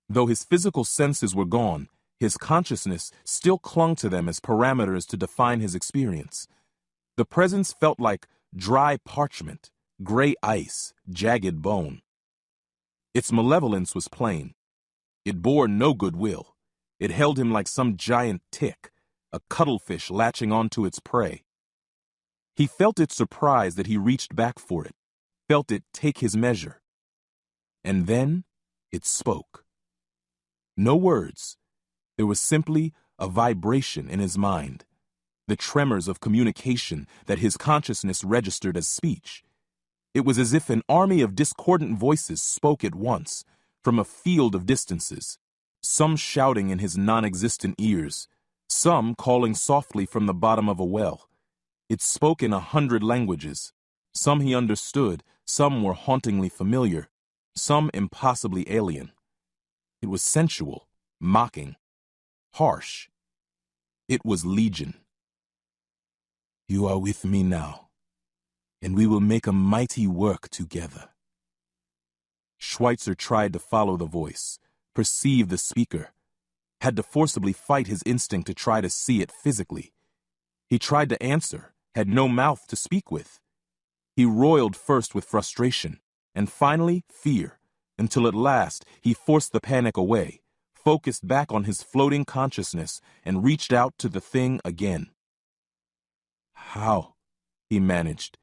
Though his physical senses were gone, his consciousness still clung to them as parameters to define his experience. The presence felt like dry parchment, gray ice, jagged bone. Its malevolence was plain. It bore no goodwill. It held him like some giant tick, a cuttlefish latching onto its prey. He felt its surprise that he reached back for it, felt it take his measure. And then it spoke. No words. There was simply a vibration in his mind, the tremors of communication that his consciousness registered as speech. It was as if an army of discordant voices spoke at once, from a field of distances, some shouting in his non-existent ears, some calling softly from the bottom of a well. It spoke in 100 languages. Some he understood, some were hauntingly familiar, some impossibly alien. It was sensual, mocking, harsh. It was Legion. You are with me now, and we will make a mighty work together. Schweitzer tried to follow the voice, perceive the speaker, had to forcibly fight his instinct to try to see it physically. He tried to answer, had no mouth to speak with. He roiled first with frustration, and finally fear, until at last he forced the panic away, focused back on his floating consciousness, and reached out to the thing again. How? He managed.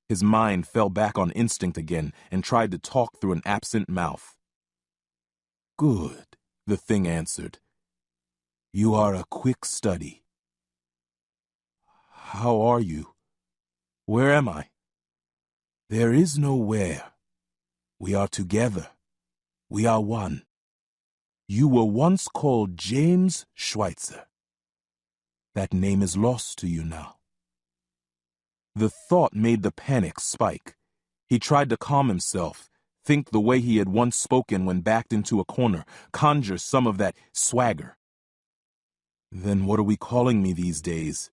His mind fell back on instinct again and tried to talk through an absent mouth. Good, the thing answered. You are a quick study. How are you? Where am I? There is no where. We are together. We are one. You were once called James Schweitzer. That name is lost to you now. The thought made the panic spike. He tried to calm himself, think the way he had once spoken when backed into a corner, conjure some of that swagger. Then what are we calling me these days?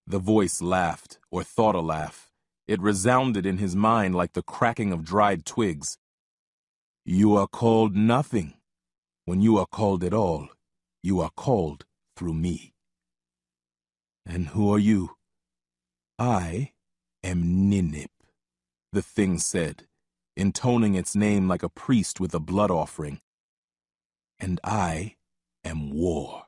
The voice laughed, or thought a laugh. It resounded in his mind like the cracking of dried twigs. You are called nothing. When you are called at all, you are called through me. And who are you? I am Ninip, the thing said, intoning its name like a priest with a blood offering. And I am war.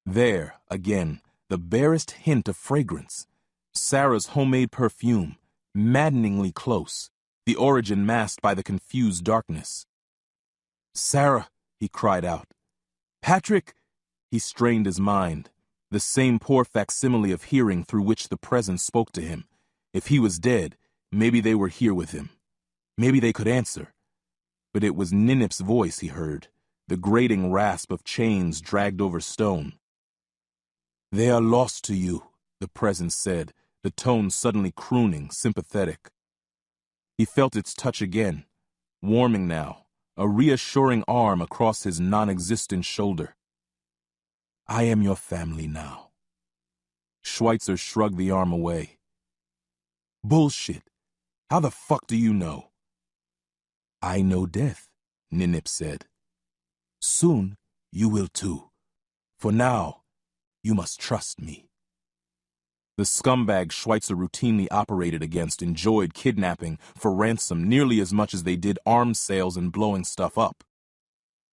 There, again, the barest hint of fragrance. Sarah's homemade perfume, maddeningly close, the origin masked by the confused darkness. "Sarah," he cried out. "Patrick!" He strained his mind, the same poor facsimile of hearing through which the presence spoke to him. If he was dead, maybe they were here with him. Maybe they could answer. But it was Ninip's voice he heard, the grating rasp of chains dragged over stone. "They are lost to you," the presence said, the tone suddenly crooning, sympathetic. He felt its touch again, warming now, a reassuring arm across his non-existent shoulder. "I am your family now." Schweitzer shrugged the arm away. "Bullshit. How the fuck do you know?" "I know death," Ninip said. "Soon you will too. For now, you must trust me." The scumbag Schweitzer routinely operated against enjoyed kidnapping for ransom nearly as much as they did arms sales and blowing stuff up.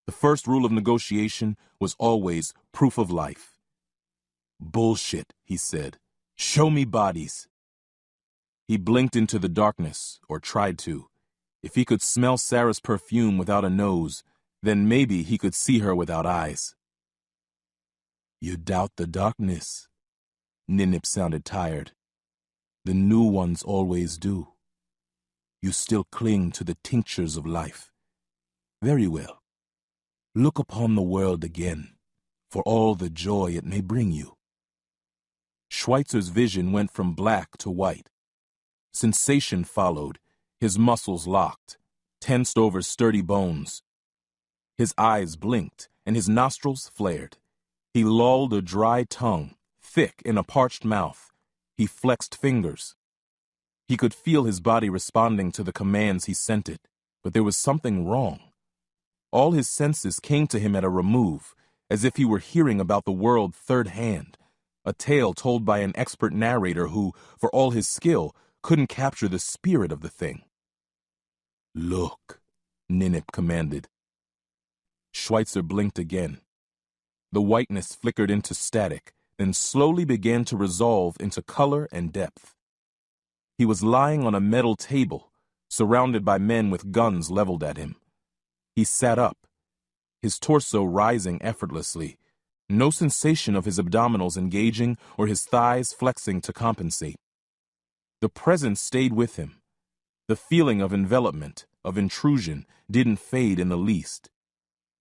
The first rule of negotiation was always proof of life. "Bullshit," he said. "Show me bodies." He blinked into the darkness, or tried to. If he could smell Sarah's perfume without a nose, then maybe he could see her without eyes. "You doubt the darkness." Ninip sounded tired. "The new ones always do. You still cling to the tinctures of life. Very well. Look upon the world again, for all the joy it may bring you." Schweitzer's vision went from black to white. Sensation followed, his muscles locked, tensed over sturdy bones. His eyes blinked, and his nostrils flared. He lolled a dry tongue, thick in a parched mouth. He flexed fingers. He could feel his body responding to the commands he sent it, but there was something wrong. All his senses came to him at a remove, as if he were hearing about the world third hand, a tale told by an expert narrator who, for all his skill, couldn't capture the spirit of the thing. "Look," Ninip commanded. Schweitzer blinked again. The whiteness flickered into static, then slowly began to resolve into color and depth. He was lying on a metal table, surrounded by men with guns leveled at him. He sat up, his torso rising effortlessly, no sensation of his abdominals engaging or his thighs flexing to compensate. The presence stayed with him. The feeling of envelopment, of intrusion, didn't fade in the least.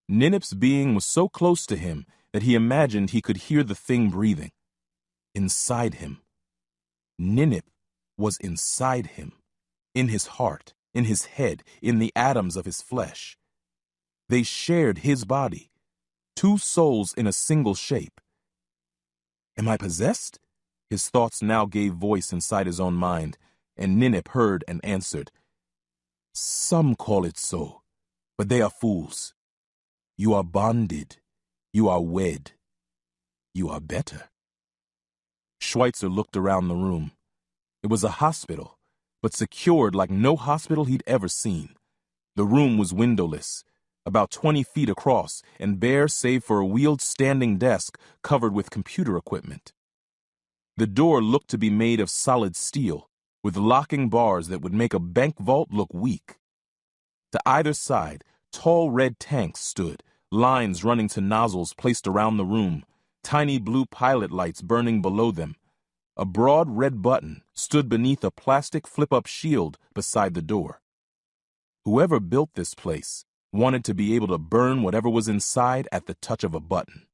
Ninip's being was so close to him that he imagined he could hear the thing breathing. Inside him. Ninip was inside him, in his heart, in his head, in the atoms of his flesh. They shared his body, two souls in a single shape. Am I possessed? His thoughts now gave voice inside his own mind, and Ninip heard and answered. Some call it so, but they are fools. You are bonded. You are wed. You are better. Schweitzer looked around the room. It was a hospital, but secured like no hospital he'd ever seen. The room was windowless, about 20 feet across, and bare save for a wheeled standing desk covered with computer equipment. The door looked to be made of solid steel, with locking bars that would make a bank vault look weak. To either side, tall red tanks stood, lines running to nozzles placed around the room, tiny blue pilot lights burning below them. A broad red button stood beneath a plastic flip-up shield beside the door. Whoever built this place wanted to be able to burn whatever was inside at the touch of a button.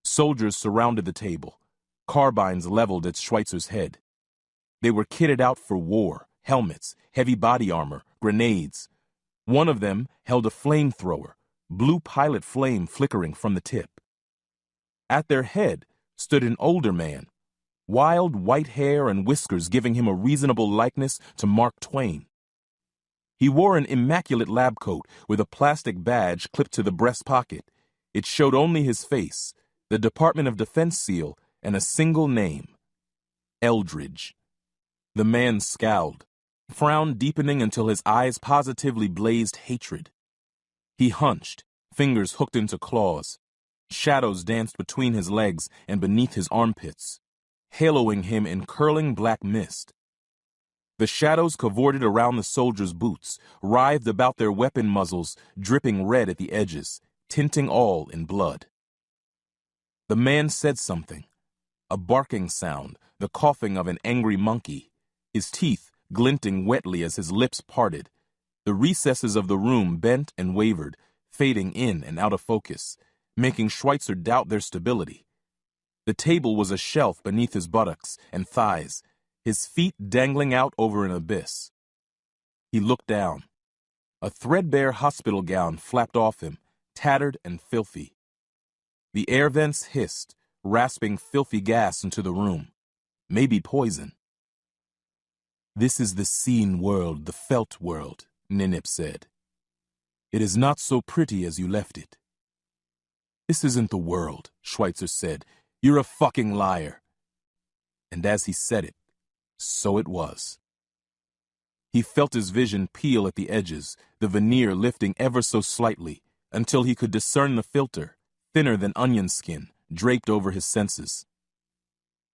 Soldiers surrounded the table, carbines leveled at Schweitzer's head. They were kitted out for war, helmets, heavy body armor, grenades. One of them held a flamethrower, blue pilot flame flickering from the tip. At their head stood an older man, wild white hair and whiskers giving him a reasonable likeness to Mark Twain. He wore an immaculate lab coat with a plastic badge clipped to the breast pocket. It showed only his face, the Department of Defense seal, and a single name, Eldridge. The man scowled, frown deepening until his eyes positively blazed hatred. He hunched, fingers hooked into claws. Shadows danced between his legs and beneath his armpits, haloing him in curling black mist. The shadows cavorted around the soldiers' boots, writhed about their weapon muzzles, dripping red at the edges, tinting all in blood. The man said something, a barking sound, the coughing of an angry monkey, his teeth glinting wetly as his lips parted. The recesses of the room bent and wavered, fading in and out of focus, making Schweitzer doubt their stability. The table was a shelf beneath his buttocks and thighs, his feet dangling out over an abyss. He looked down. A threadbare hospital gown flapped off him, tattered and filthy. The air vents hissed, rasping filthy gas into the room. Maybe poison. "This is the seen world, the felt world," Ninip said. "It is not so pretty as you left it." "This isn't the world," Schweitzer said. "You're a fucking liar." And as he said it, so it was. He felt his vision peel at the edges, the veneer lifting ever so slightly, until he could discern the filter, thinner than onion skin, draped over his senses.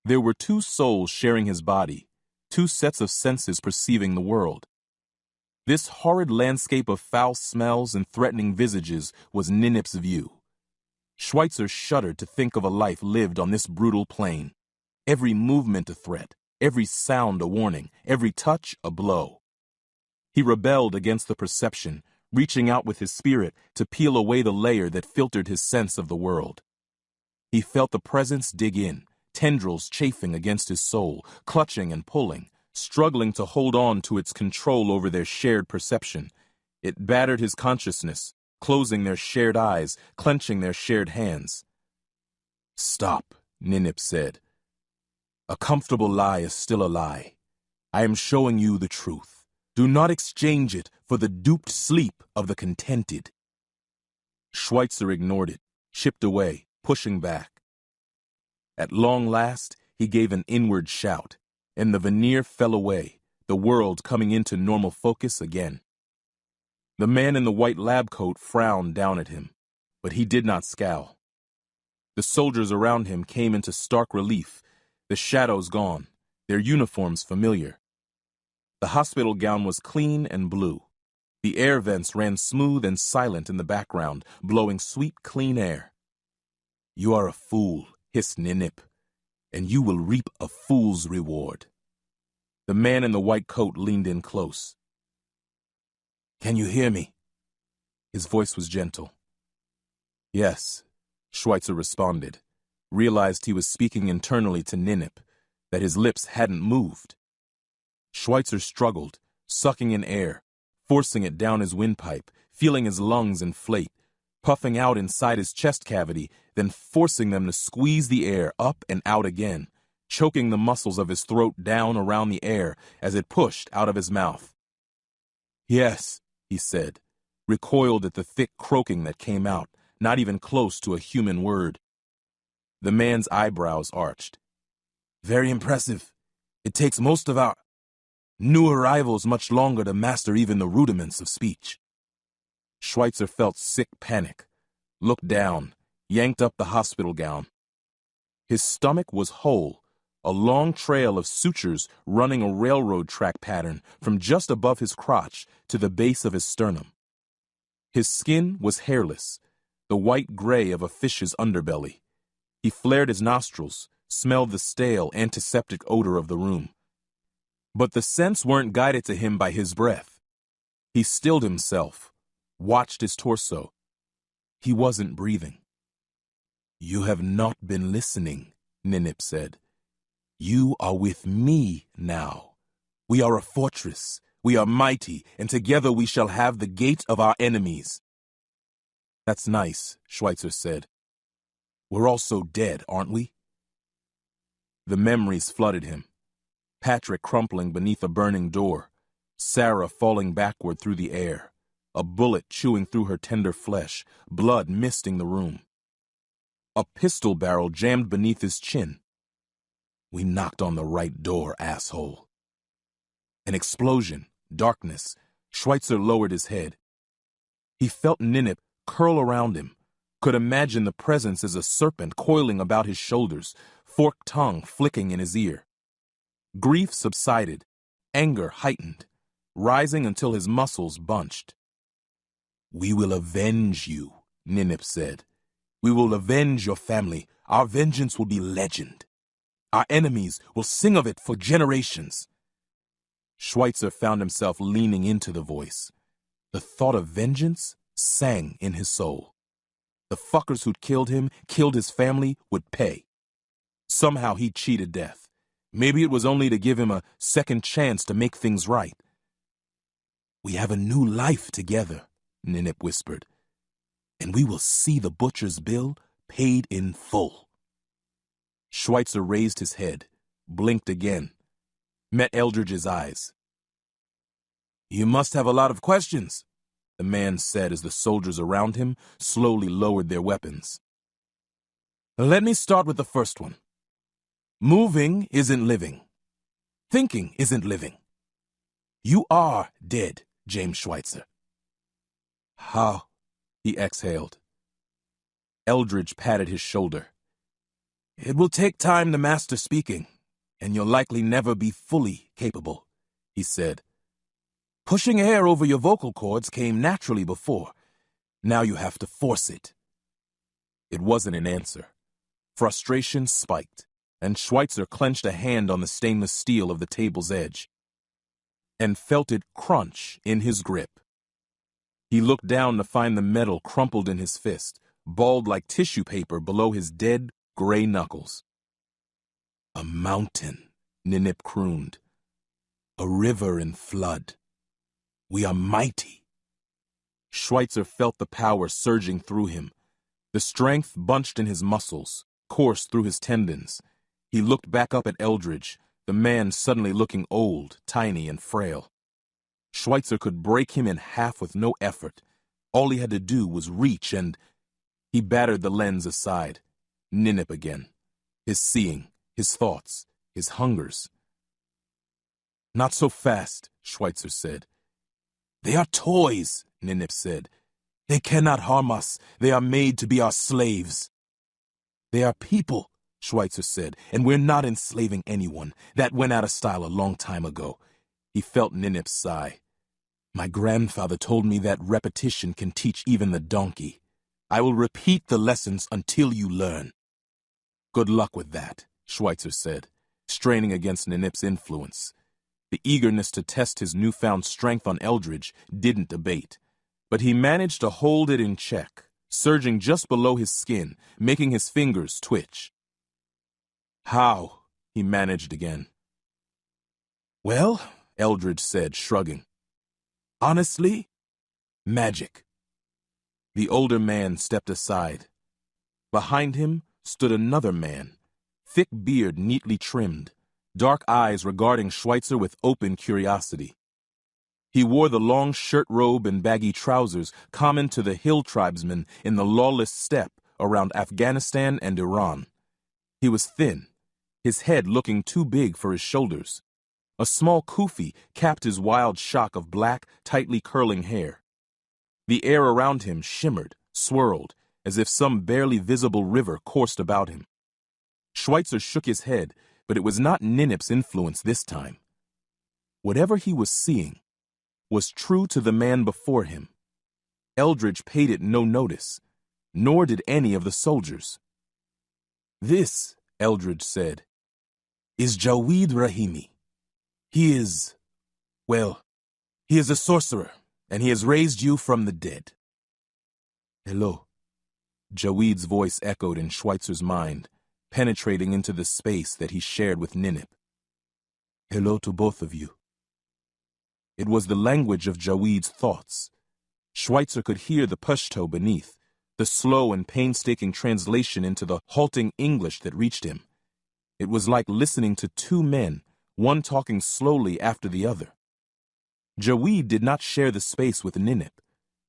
There were two souls sharing his body, two sets of senses perceiving the world. This horrid landscape of foul smells and threatening visages was Ninip's view. Schweitzer shuddered to think of a life lived on this brutal plane. Every movement a threat, every sound a warning, every touch a blow. He rebelled against the perception, reaching out with his spirit to peel away the layer that filtered his sense of the world. He felt the presence dig in, tendrils chafing against his soul, clutching and pulling, struggling to hold on to its control over their shared perception. It battered his consciousness, closing their shared eyes, clenching their shared hands. "Stop," Ninip said. "A comfortable lie is still a lie. I am showing you the truth. Do not exchange it for the duped sleep of the contented." Schweitzer ignored it, chipped away, pushing back. At long last, he gave an inward shout, and the veneer fell away, the world coming into normal focus again. The man in the white lab coat frowned down at him, but he did not scowl. The soldiers around him came into stark relief, the shadows gone, their uniforms familiar. The hospital gown was clean and blue. The air vents ran smooth and silent in the background, blowing sweet, clean air. "You are a fool," hissed Ninip, "and you will reap a fool's reward." The man in the white coat leaned in close. "Can you hear me?" His voice was gentle. "Yes," Schweitzer responded, realized he was speaking internally to Ninip, that his lips hadn't moved. Schweitzer struggled, sucking in air, forcing it down his windpipe, feeling his lungs inflate, puffing out inside his chest cavity, then forcing them to squeeze the air up and out again, choking the muscles of his throat down around the air as it pushed out of his mouth. "Yes," he said, recoiled at the thick croaking that came out, not even close to a human word. The man's eyebrows arched. "Very impressive. It takes most of our new arrivals much longer to master even the rudiments of speech." Schweitzer felt sick panic, looked down, yanked up the hospital gown. His stomach was whole, a long trail of sutures running a railroad track pattern from just above his crotch to the base of his sternum. His skin was hairless, the white gray of a fish's underbelly. He flared his nostrils, smelled the stale, antiseptic odor of the room. But the scents weren't guided to him by his breath. He stilled himself, watched his torso. He wasn't breathing. "You have not been listening," Ninip said. "You are with me now. We are a fortress. We are mighty, and together we shall have the gate of our enemies." "That's nice," Schweitzer said. "We're also dead, aren't we?" The memories flooded him. Patrick crumpling beneath a burning door, Sarah falling backward through the air, a bullet chewing through her tender flesh, blood misting the room. A pistol barrel jammed beneath his chin. "We knocked on the right door, asshole." An explosion, darkness. Schweitzer lowered his head. He felt Ninip curl around him, could imagine the presence as a serpent coiling about his shoulders, forked tongue flicking in his ear. Grief subsided, anger heightened, rising until his muscles bunched. "We will avenge you," Ninip said. "We will avenge your family. Our vengeance will be legend. Our enemies will sing of it for generations." Schweitzer found himself leaning into the voice. The thought of vengeance sang in his soul. The fuckers who'd killed him, killed his family, would pay. Somehow he'd cheated death. Maybe it was only to give him a second chance to make things right. "We have a new life together," Ninip whispered, "and we will see the butcher's bill paid in full." Schweitzer raised his head, blinked again, met Eldridge's eyes. "You must have a lot of questions," the man said as the soldiers around him slowly lowered their weapons. "Let me start with the first one. Moving isn't living. Thinking isn't living. You are dead, James Schweitzer." "How?" he exhaled. Eldridge patted his shoulder. "It will take time to master speaking, and you'll likely never be fully capable," he said. "Pushing air over your vocal cords came naturally before. Now you have to force it." It wasn't an answer. Frustration spiked, and Schweitzer clenched a hand on the stainless steel of the table's edge, and felt it crunch in his grip. He looked down to find the metal crumpled in his fist, balled like tissue paper below his dead, gray knuckles. "A mountain," Ninip crooned. "A river in flood. We are mighty." Schweitzer felt the power surging through him. The strength bunched in his muscles, coursed through his tendons. He looked back up at Eldridge, the man suddenly looking old, tiny, and frail. Schweitzer could break him in half with no effort. All he had to do was reach and... He battered the lens aside. Ninip again. His seeing, his thoughts, his hungers. "Not so fast," Schweitzer said. "They are toys," Ninip said. "They cannot harm us. They are made to be our slaves." "They are people," Schweitzer said, "and we're not enslaving anyone. That went out of style a long time ago." He felt Ninip's sigh. "My grandfather told me that repetition can teach even the donkey. I will repeat the lessons until you learn." "Good luck with that," Schweitzer said, straining against Ninip's influence. The eagerness to test his newfound strength on Eldridge didn't abate, but he managed to hold it in check, surging just below his skin, making his fingers twitch. "How?" he managed again. "Well," Eldridge said, shrugging. "Honestly, magic." The older man stepped aside. Behind him stood another man, thick beard neatly trimmed, dark eyes regarding Schweitzer with open curiosity. He wore the long shirt robe and baggy trousers common to the hill tribesmen in the lawless steppe around Afghanistan and Iran. He was thin, his head looking too big for his shoulders. A small kufi capped his wild shock of black, tightly curling hair. The air around him shimmered, swirled, as if some barely visible river coursed about him. Schweitzer shook his head, but it was not Ninip's influence this time. Whatever he was seeing was true to the man before him. Eldridge paid it no notice, nor did any of the soldiers. "This," Eldridge said, "is Jaweed Rahimi. He is, well, he is a sorcerer, and he has raised you from the dead." "Hello." Jaweed's voice echoed in Schweitzer's mind, penetrating into the space that he shared with Ninip. "Hello to both of you." It was the language of Jaweed's thoughts. Schweitzer could hear the Pashto beneath, the slow and painstaking translation into the halting English that reached him. It was like listening to two men, one talking slowly after the other. Jaweed did not share the space with Ninip,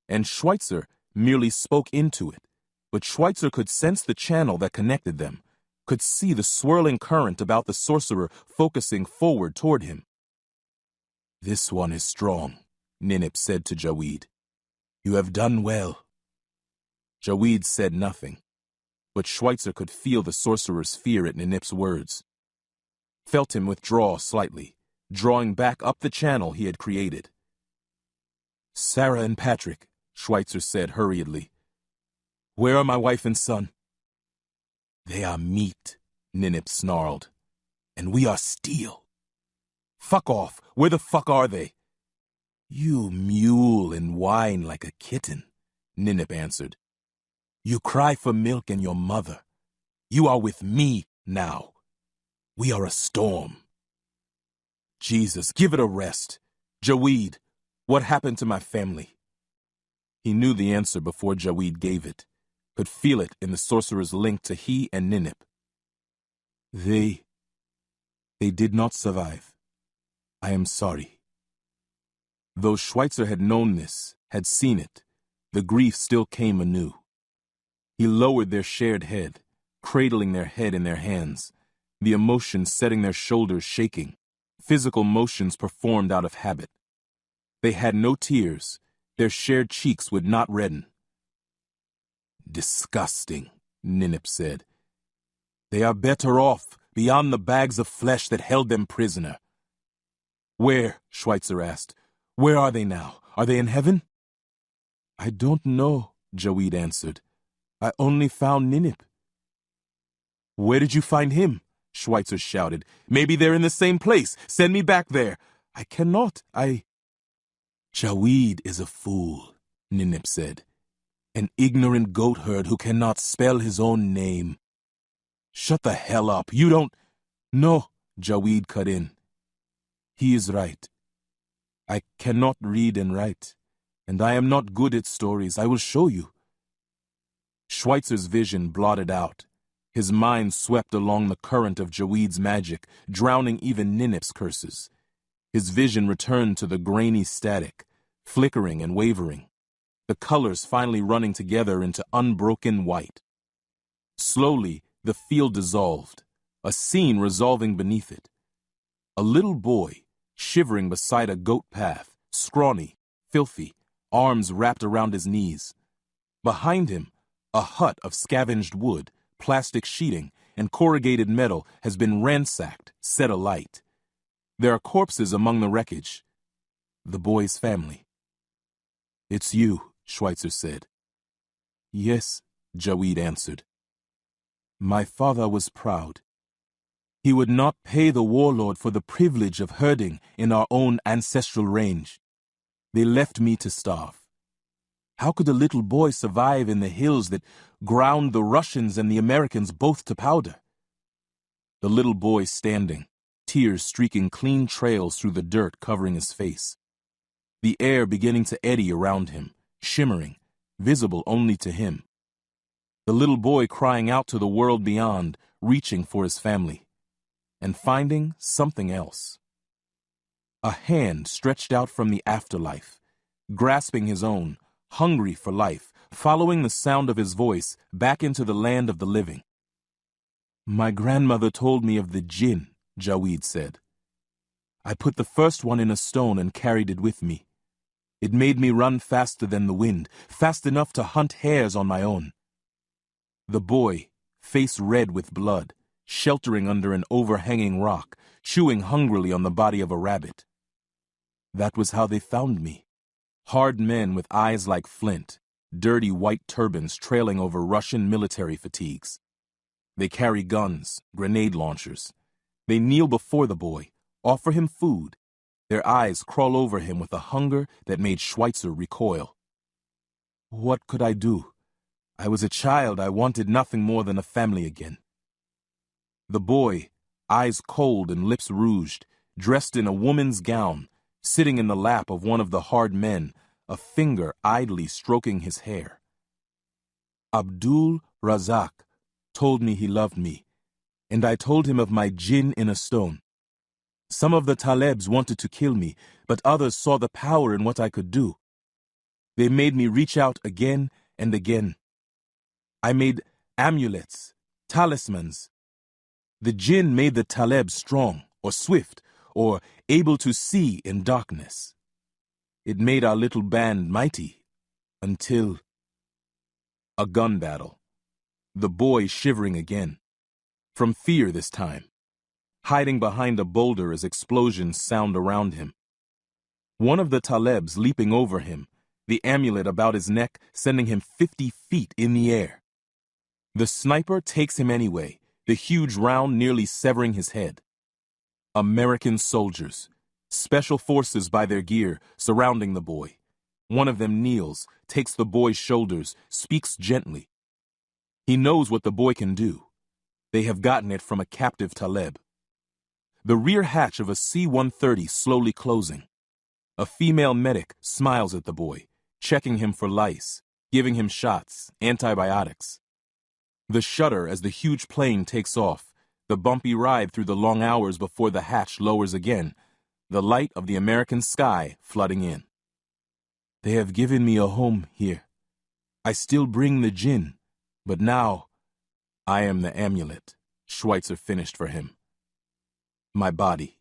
and Schweitzer merely spoke into it, but Schweitzer could sense the channel that connected them, could see the swirling current about the sorcerer focusing forward toward him. "This one is strong," Ninip said to Jaweed. "You have done well." Jaweed said nothing, but Schweitzer could feel the sorcerer's fear at Ninip's words. Felt him withdraw slightly, drawing back up the channel he had created. "Sarah and Patrick," Schweitzer said hurriedly. "Where are my wife and son?" "They are meat," Ninip snarled. "And we are steel." "Fuck off! Where the fuck are they?" "You mule and whine like a kitten," Ninip answered. "You cry for milk and your mother. You are with me now. We are a storm." "Jesus, give it a rest. Jaweed, what happened to my family?" He knew the answer before Jaweed gave it, could feel it in the sorcerer's link to he and Ninip. They did not survive. I am sorry." Though Schweitzer had known this, had seen it, the grief still came anew. He lowered their shared head, cradling their head in their hands, the emotion setting their shoulders shaking, physical motions performed out of habit. They had no tears, their shared cheeks would not redden. "Disgusting," Ninip said. "They are better off, beyond the bags of flesh that held them prisoner." "Where?" Schweitzer asked. "Where are they now? Are they in heaven?" "I don't know," Jaweed answered. "I only found Ninip." "Where did you find him?" Schweitzer shouted. "Maybe they're in the same place. Send me back there." "I cannot. Jaweed is a fool," Ninip said. "An ignorant goat herd who cannot spell his own name." "Shut the hell up. You don't—" "No," Jaweed cut in. "He is right. I cannot read and write, and I am not good at stories. I will show you." Schweitzer's vision blotted out. His mind swept along the current of Jaweed's magic, drowning even Ninip's curses. His vision returned to the grainy static, flickering and wavering, the colors finally running together into unbroken white. Slowly, the field dissolved, a scene resolving beneath it. A little boy, shivering beside a goat path, scrawny, filthy, arms wrapped around his knees. Behind him, a hut of scavenged wood, plastic sheeting, and corrugated metal has been ransacked, set alight. There are corpses among the wreckage. The boy's family. "It's you," Schweitzer said. "Yes," Jaweed answered. "My father was proud. He would not pay the warlord for the privilege of herding in our own ancestral range. They left me to starve. How could a little boy survive in the hills that ground the Russians and the Americans both to powder?" The little boy standing, tears streaking clean trails through the dirt covering his face. The air beginning to eddy around him, shimmering, visible only to him. The little boy crying out to the world beyond, reaching for his family, and finding something else. A hand stretched out from the afterlife, grasping his own, hungry for life, following the sound of his voice back into the land of the living. "My grandmother told me of the jinn," Jaweed said. "I put the first one in a stone and carried it with me. It made me run faster than the wind, fast enough to hunt hares on my own." The boy, face red with blood, sheltering under an overhanging rock, chewing hungrily on the body of a rabbit. "That was how they found me. Hard men with eyes like flint, dirty white turbans trailing over Russian military fatigues. They carry guns, grenade launchers. They kneel before the boy, offer him food. Their eyes crawl over him with a hunger that made Schweitzer recoil. What could I do? I was a child. I wanted nothing more than a family again." The boy, eyes cold and lips rouged, dressed in a woman's gown, sitting in the lap of one of the hard men, a finger idly stroking his hair. "Abdul Razak told me he loved me, and I told him of my jinn in a stone. Some of the Talebs wanted to kill me, but others saw the power in what I could do. They made me reach out again and again. I made amulets, talismans. The jinn made the Taleb strong, or swift, or able to see in darkness. It made our little band mighty, until..." A gun battle. The boy shivering again. From fear this time. Hiding behind a boulder as explosions sound around him. One of the Talebs leaping over him, the amulet about his neck sending him 50 feet in the air. The sniper takes him anyway, the huge round nearly severing his head. American soldiers, special forces by their gear, surrounding the boy. One of them kneels, takes the boy's shoulders, speaks gently. He knows what the boy can do. They have gotten it from a captive Taleb. The rear hatch of a C-130 slowly closing. A female medic smiles at the boy, checking him for lice, giving him shots, antibiotics. The shudder as the huge plane takes off, the bumpy ride through the long hours before the hatch lowers again, the light of the American sky flooding in. They have given me a home here. I still bring the gin, but now I am the amulet, Schweitzer finished for him. My body.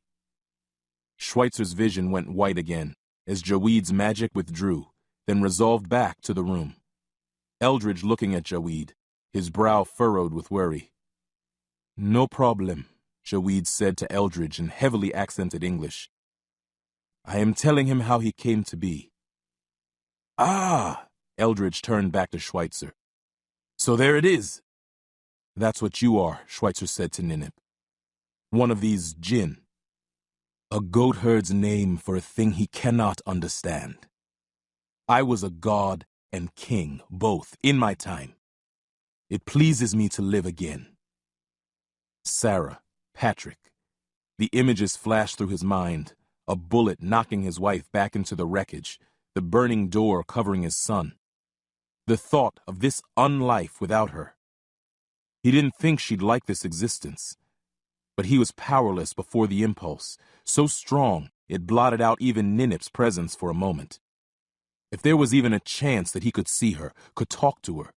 Schweitzer's vision went white again as Jaweed's magic withdrew, then resolved back to the room. Eldridge looking at Jaweed, his brow furrowed with worry. No problem, Jaweed said to Eldridge in heavily accented English. I am telling him how he came to be. Ah, Eldridge turned back to Schweitzer. So there it is. That's what you are, Schweitzer said to Ninip. One of these jinn. A goatherd's name for a thing he cannot understand. I was a god and king, both, in my time. It pleases me to live again. Sarah, Patrick. The images flashed through his mind, a bullet knocking his wife back into the wreckage, the burning door covering his son. The thought of this unlife without her. He didn't think she'd like this existence. But he was powerless before the impulse, so strong it blotted out even Ninip's presence for a moment. If there was even a chance that he could see her, could talk to her.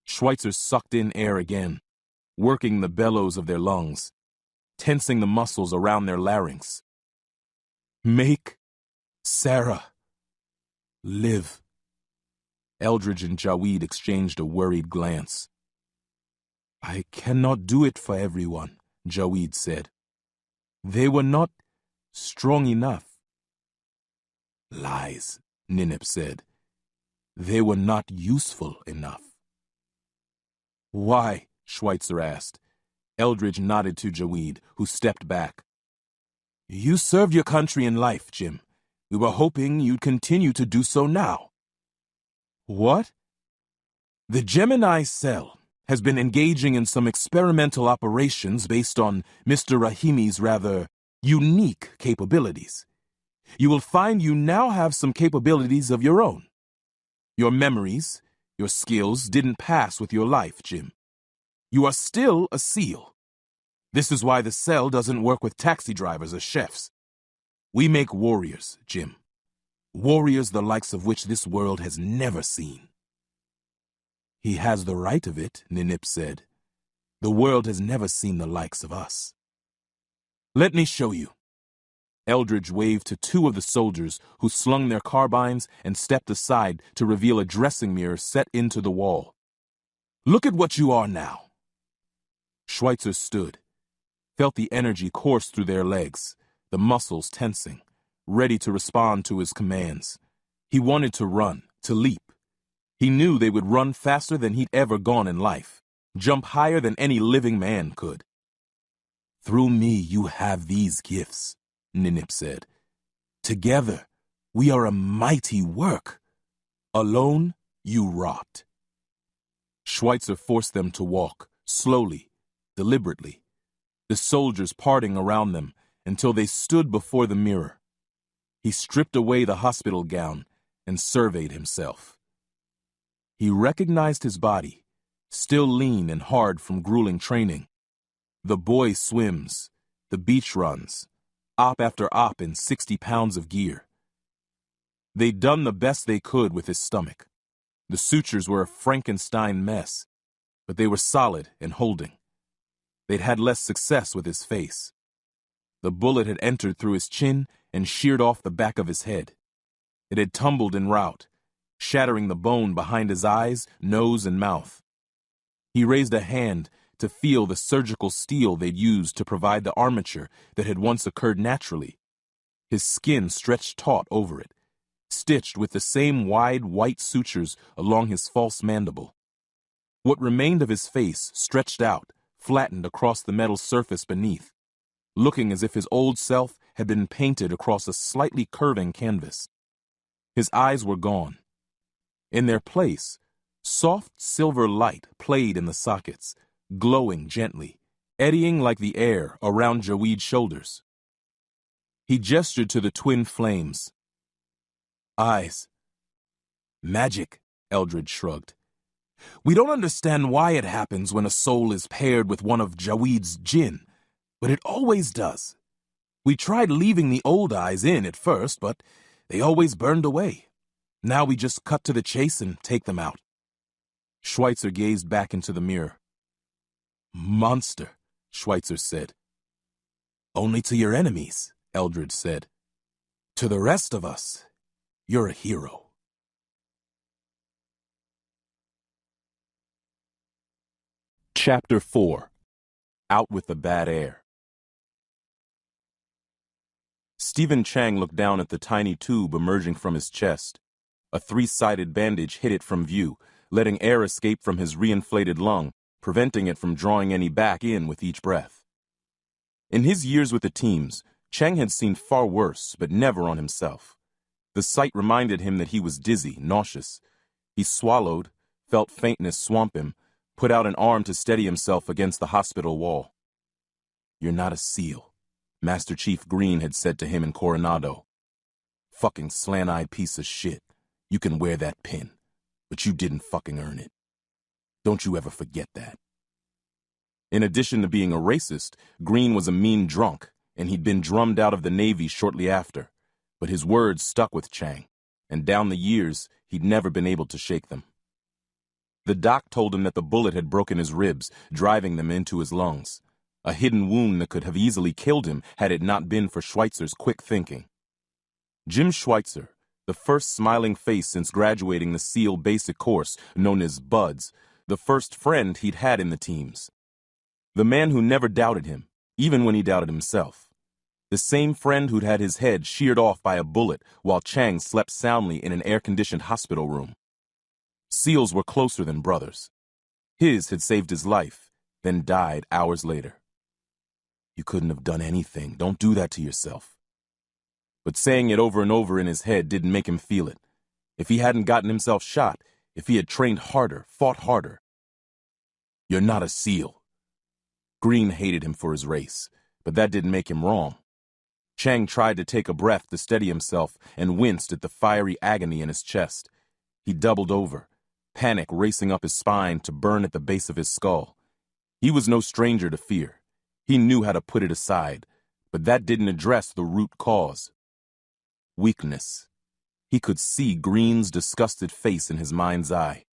Schweitzer sucked in air again, working the bellows of their lungs, tensing the muscles around their larynx. Make Sarah live. Eldridge and Jaweed exchanged a worried glance. I cannot do it for everyone, Jaweed said. They were not strong enough. Lies, Ninip said. They were not useful enough. Why? Schweitzer asked. Eldridge nodded to Jaweed, who stepped back. You served your country in life, Jim. We were hoping you'd continue to do so now. What? The Gemini cell has been engaging in some experimental operations based on Mr. Rahimi's rather unique capabilities. You will find you now have some capabilities of your own. Your memories, your skills didn't pass with your life, Jim. You are still a SEAL. This is why the cell doesn't work with taxi drivers or chefs. We make warriors, Jim. Warriors the likes of which this world has never seen. He has the right of it, Ninip said. The world has never seen the likes of us. Let me show you. Eldridge waved to two of the soldiers who slung their carbines and stepped aside to reveal a dressing mirror set into the wall. Look at what you are now. Schweitzer stood, felt the energy course through their legs, the muscles tensing, ready to respond to his commands. He wanted to run, to leap. He knew they would run faster than he'd ever gone in life, jump higher than any living man could. Through me you have these gifts, Ninip said. Together, we are a mighty work. Alone, you rot. Schweitzer forced them to walk, slowly, deliberately, the soldiers parting around them until they stood before the mirror. He stripped away the hospital gown and surveyed himself. He recognized his body, still lean and hard from grueling training. The boy swims, the beach runs, op after op in 60 pounds of gear. They'd done the best they could with his stomach. The sutures were a Frankenstein mess, but they were solid and holding. They'd had less success with his face. The bullet had entered through his chin and sheared off the back of his head. It had tumbled en route, shattering the bone behind his eyes, nose, and mouth. He raised a hand to feel the surgical steel they'd used to provide the armature that had once occurred naturally. His skin stretched taut over it, stitched with the same wide white sutures along his false mandible. What remained of his face stretched out, flattened across the metal surface beneath, looking as if his old self had been painted across a slightly curving canvas. His eyes were gone. In their place, soft silver light played in the sockets, glowing gently, eddying like the air around Jaweed's shoulders. He gestured to the twin flames. Eyes. Magic, Eldred shrugged. We don't understand why it happens when a soul is paired with one of Jaweed's jinn, but it always does. We tried leaving the old eyes in at first, but they always burned away. Now we just cut to the chase and take them out. Schweitzer gazed back into the mirror. Monster, Schweitzer said. Only to your enemies, Eldred said. To the rest of us, you're a hero. Chapter 4. Out with the Bad Air. Stephen Chang looked down at the tiny tube emerging from his chest. A three-sided bandage hid it from view, letting air escape from his reinflated lung, preventing it from drawing any back in with each breath. In his years with the teams, Chang had seen far worse, but never on himself. The sight reminded him that he was dizzy, nauseous. He swallowed, felt faintness swamp him, put out an arm to steady himself against the hospital wall. You're not a SEAL, Master Chief Green had said to him in Coronado. Fucking slant-eyed piece of shit. You can wear that pin, but you didn't fucking earn it. Don't you ever forget that. In addition to being a racist, Green was a mean drunk, and he'd been drummed out of the Navy shortly after. But his words stuck with Chang, and down the years, he'd never been able to shake them. The doc told him that the bullet had broken his ribs, driving them into his lungs. A hidden wound that could have easily killed him had it not been for Schweitzer's quick thinking. Jim Schweitzer, the first smiling face since graduating the SEAL basic course known as BUDS, the first friend he'd had in the teams. The man who never doubted him, even when he doubted himself. The same friend who'd had his head sheared off by a bullet while Chang slept soundly in an air-conditioned hospital room. SEALs were closer than brothers. His had saved his life, then died hours later. You couldn't have done anything. Don't do that to yourself. But saying it over and over in his head didn't make him feel it. If he hadn't gotten himself shot, if he had trained harder, fought harder. You're not a SEAL. Green hated him for his race, but that didn't make him wrong. Chang tried to take a breath to steady himself and winced at the fiery agony in his chest. He doubled over, panic racing up his spine to burn at the base of his skull. He was no stranger to fear. He knew how to put it aside, but that didn't address the root cause. Weakness. He could see Green's disgusted face in his mind's eye.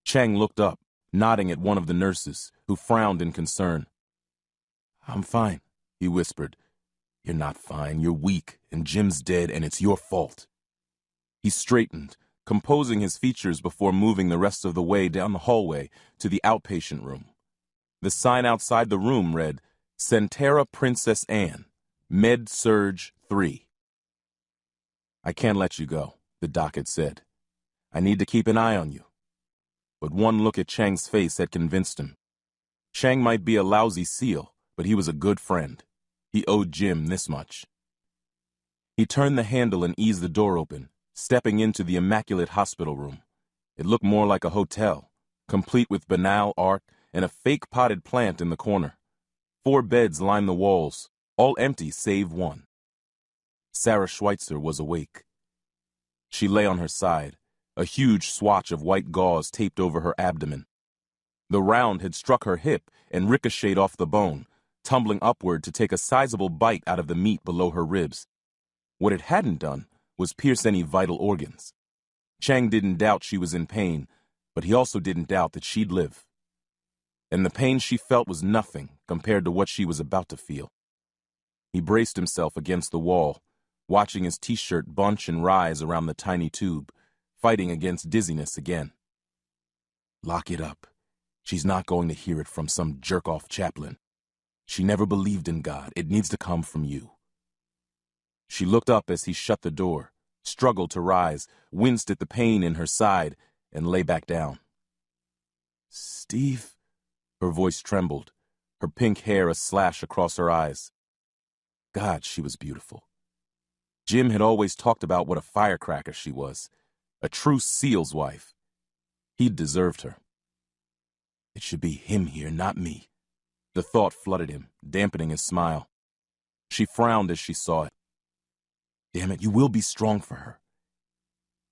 Chang looked up, nodding at one of the nurses, who frowned in concern. I'm fine, he whispered. You're not fine, you're weak, and Jim's dead, and it's your fault. He straightened, composing his features before moving the rest of the way down the hallway to the outpatient room. The sign outside the room read, Centera Princess Anne, Med Surge 3. I can't let you go, the doc had said. I need to keep an eye on you. But one look at Chang's face had convinced him. Chang might be a lousy SEAL, but he was a good friend. He owed Jim this much. He turned the handle and eased the door open, stepping into the immaculate hospital room. It looked more like a hotel, complete with banal art and a fake potted plant in the corner. 4 beds lined the walls, all empty save one. Sarah Schweitzer was awake. She lay on her side, a huge swatch of white gauze taped over her abdomen. The round had struck her hip and ricocheted off the bone, tumbling upward to take a sizable bite out of the meat below her ribs. What it hadn't done was pierce any vital organs. Chang didn't doubt she was in pain, but he also didn't doubt that she'd live. And the pain she felt was nothing compared to what she was about to feel. He braced himself against the wall, watching his t-shirt bunch and rise around the tiny tube, fighting against dizziness again. Lock it up. She's not going to hear it from some jerk-off chaplain. She never believed in God. It needs to come from you. She looked up as he shut the door, struggled to rise, winced at the pain in her side, and lay back down. Steve? Her voice trembled, her pink hair a slash across her eyes. God, she was beautiful. Jim had always talked about what a firecracker she was, a true SEAL's wife. He'd deserved her. It should be him here, not me. The thought flooded him, dampening his smile. She frowned as she saw it. Damn it, you will be strong for her.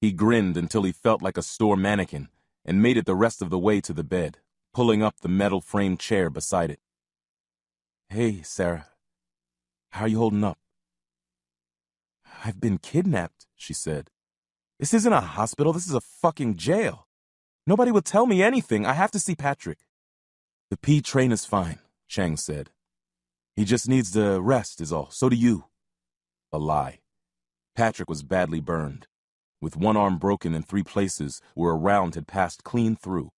He grinned until he felt like a store mannequin and made it the rest of the way to the bed, pulling up the metal-framed chair beside it. Hey, Sarah. How are you holding up? I've been kidnapped, she said. This isn't a hospital, this is a fucking jail. Nobody will tell me anything. I have to see Patrick. The P train is fine, Chang said. He just needs to rest is all. So do you. A lie. Patrick was badly burned, with one arm broken in 3 places where a round had passed clean through.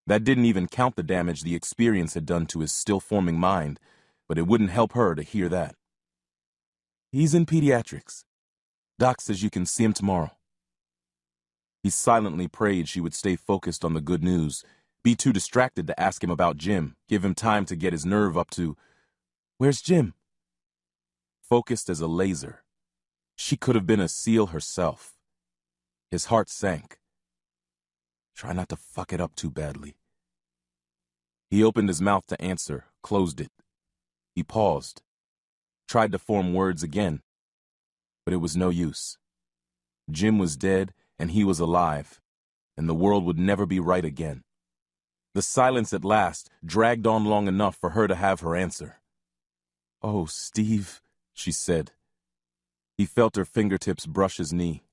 That didn't even count the damage the experience had done to his still-forming mind, but it wouldn't help her to hear that. He's in pediatrics. Doc says you can see him tomorrow. He silently prayed she would stay focused on the good news, be too distracted to ask him about Jim, give him time to get his nerve up to, "Where's Jim?" Focused as a laser. She could have been a SEAL herself. His heart sank. Try not to fuck it up too badly. He opened his mouth to answer, closed it. He paused, tried to form words again, but it was no use. Jim was dead and he was alive, and the world would never be right again. The silence at last dragged on long enough for her to have her answer. Oh, Steve, she said. He felt her fingertips brush his knee.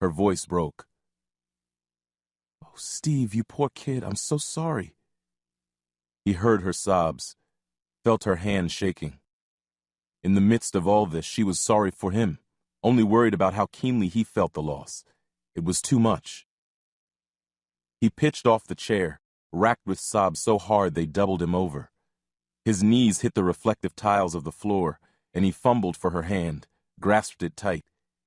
Her voice broke. Oh, Steve, you poor kid, I'm so sorry. He heard her sobs, felt her hand shaking. In the midst of all this, she was sorry for him, only worried about how keenly he felt the loss. It was too much. He pitched off the chair, racked with sobs so hard they doubled him over. His knees hit the reflective tiles of the floor, and he fumbled for her hand, grasped it tight,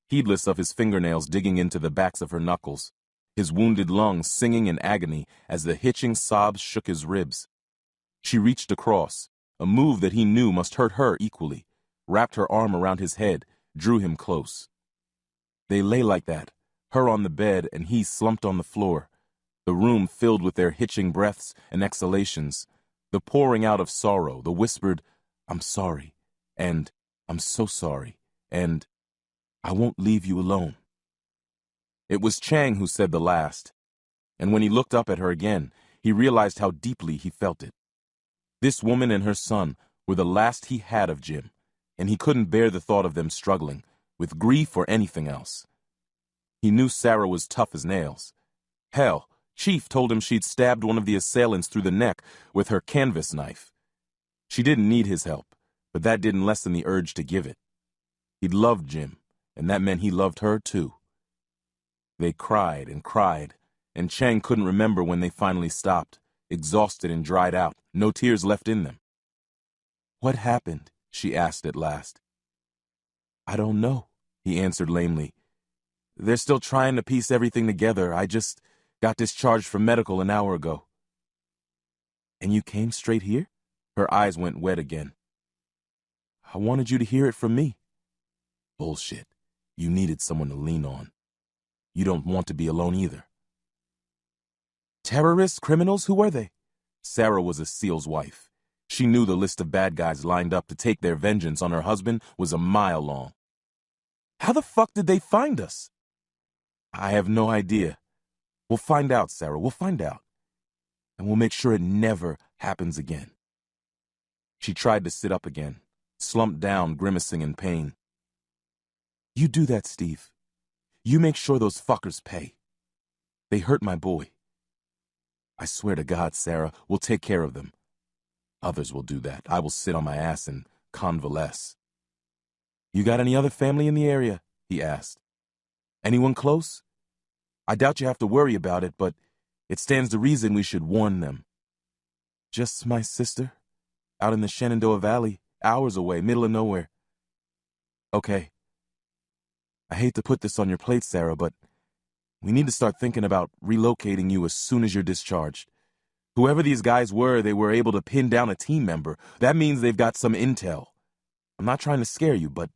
heedless of his fingernails digging into the backs of her knuckles, his wounded lungs singing in agony as the hitching sobs shook his ribs. She reached across, a move that he knew must hurt her equally, wrapped her arm around his head, drew him close. They lay like that, her on the bed and he slumped on the floor, the room filled with their hitching breaths and exhalations, the pouring out of sorrow, the whispered, "I'm sorry," and "I'm so sorry," and "I won't leave you alone." It was Chang who said the last, and when he looked up at her again, he realized how deeply he felt it. This woman and her son were the last he had of Jim, and he couldn't bear the thought of them struggling, with grief or anything else. He knew Sarah was tough as nails. Hell, Chief told him she'd stabbed one of the assailants through the neck with her canvas knife. She didn't need his help, but that didn't lessen the urge to give it. He'd loved Jim, and that meant he loved her too. They cried, and Chang couldn't remember when they finally stopped, exhausted and dried out, no tears left in them. "What happened?" she asked at last. "I don't know," he answered lamely. "They're still trying to piece everything together. I just got discharged from medical an hour ago." "And you came straight here?" Her eyes went wet again. "I wanted you to hear it from me." "Bullshit. You needed someone to lean on. You don't want to be alone either." "Terrorists, criminals, who were they?" Sarah was a SEAL's wife. She knew the list of bad guys lined up to take their vengeance on her husband was a mile long. "How the fuck did they find us?" "I have no idea. We'll find out, Sarah, we'll find out. And we'll make sure it never happens again." She tried to sit up again, slumped down, grimacing in pain. "You do that, Steve. You make sure those fuckers pay. They hurt my boy. I swear to God, Sarah, we'll take care of them. Others will do that. I will sit on my ass and convalesce." "You got any other family in the area?" he asked. "Anyone close?" I doubt you have to worry about it, but it stands to reason we should warn them. Just my sister, out in the Shenandoah Valley, hours away, middle of nowhere. Okay. I hate to put this on your plate, Sarah, but we need to start thinking about relocating you as soon as you're discharged. Whoever these guys were, they were able to pin down a team member. That means they've got some intel. I'm not trying to scare you, but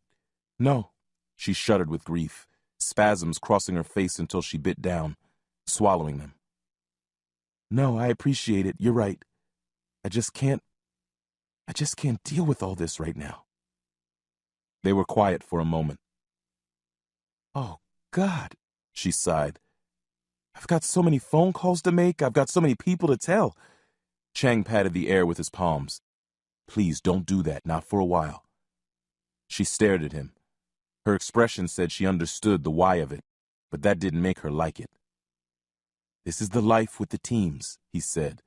no. She shuddered with grief, spasms crossing her face until she bit down, swallowing them. No, I appreciate it. You're right. I just can't deal with all this right now. They were quiet for a moment. Oh, God, she sighed. I've got so many phone calls to make. I've got so many people to tell. Chang patted the air with his palms. Please don't do that, not for a while. She stared at him. Her expression said she understood the why of it, but that didn't make her like it. This is the life with the teams, he said.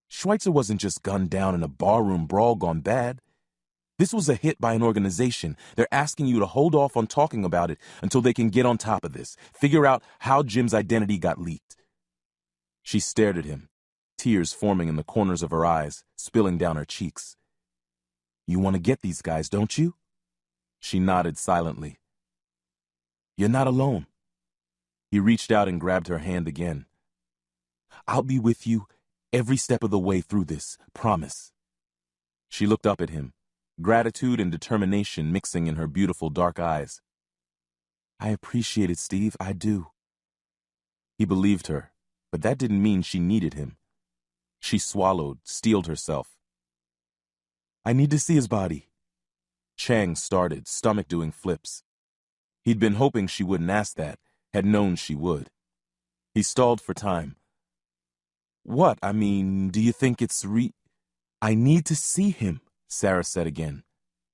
Schweitzer wasn't just gunned down in a barroom brawl gone bad. This was a hit by an organization. They're asking you to hold off on talking about it until they can get on top of this, figure out how Jim's identity got leaked. She stared at him, tears forming in the corners of her eyes, spilling down her cheeks. You want to get these guys, don't you? She nodded silently. You're not alone. He reached out and grabbed her hand again. I'll be with you every step of the way through this, promise. She looked up at him, gratitude and determination mixing in her beautiful dark eyes. I appreciate it, Steve, I do. He believed her, but that didn't mean she needed him. She swallowed, steeled herself. I need to see his body. Chang started, stomach doing flips. He'd been hoping she wouldn't ask that, had known she would. He stalled for time. What, I mean, do you think it's I need to see him, Sarah said again.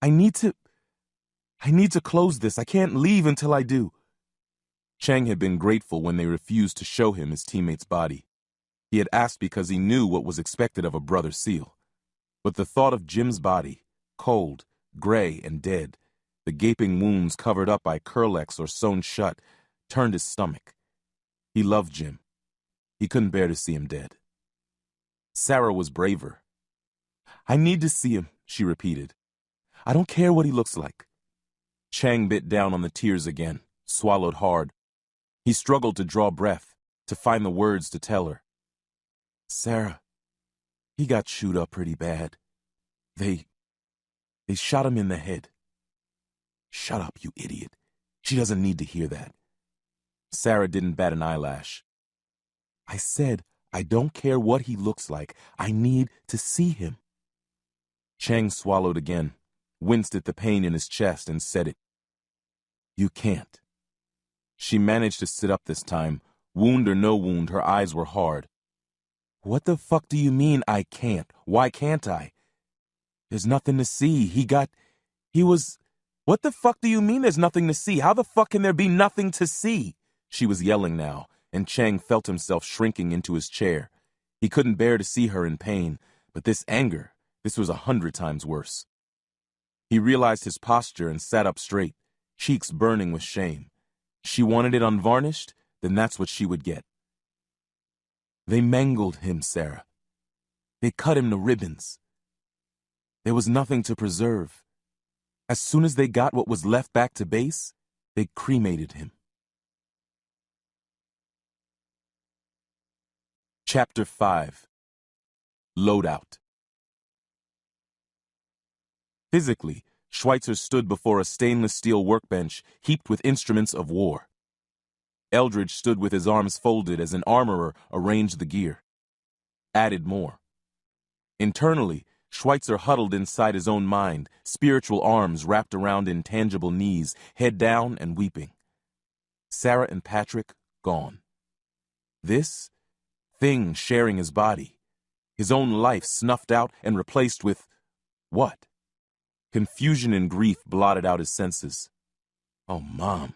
I need to close this. I can't leave until I do. Chang had been grateful when they refused to show him his teammate's body. He had asked because he knew what was expected of a brother SEAL. But the thought of Jim's body, cold, gray and dead, the gaping wounds covered up by Curlex or sewn shut, turned his stomach. He loved Jim. He couldn't bear to see him dead. Sarah was braver. I need to see him, she repeated. I don't care what he looks like. Chang bit down on the tears again, swallowed hard. He struggled to draw breath, to find the words to tell her. Sarah, he got chewed up pretty bad. They shot him in the head. Shut up, you idiot. She doesn't need to hear that. Sarah didn't bat an eyelash. I said, I don't care what he looks like. I need to see him. Chang swallowed again, winced at the pain in his chest, and said it. You can't. She managed to sit up this time. Wound or no wound, her eyes were hard. What the fuck do you mean I can't? Why can't I? There's nothing to see. What the fuck do you mean there's nothing to see? How the fuck can there be nothing to see? She was yelling now, and Chang felt himself shrinking into his chair. He couldn't bear to see her in pain, but this anger, this was 100 times worse. He realized his posture and sat up straight, cheeks burning with shame. She wanted it unvarnished, then that's what she would get. They mangled him, Sarah. They cut him to ribbons. There was nothing to preserve. As soon as they got what was left back to base, they cremated him. Chapter 5. Loadout. Physically, Schweitzer stood before a stainless steel workbench heaped with instruments of war. Eldridge stood with his arms folded as an armorer arranged the gear. Added more. Internally, Schweitzer huddled inside his own mind, spiritual arms wrapped around intangible knees, head down and weeping. Sarah and Patrick gone. This thing sharing his body, his own life snuffed out and replaced with what? Confusion and grief blotted out his senses. Oh, Mom.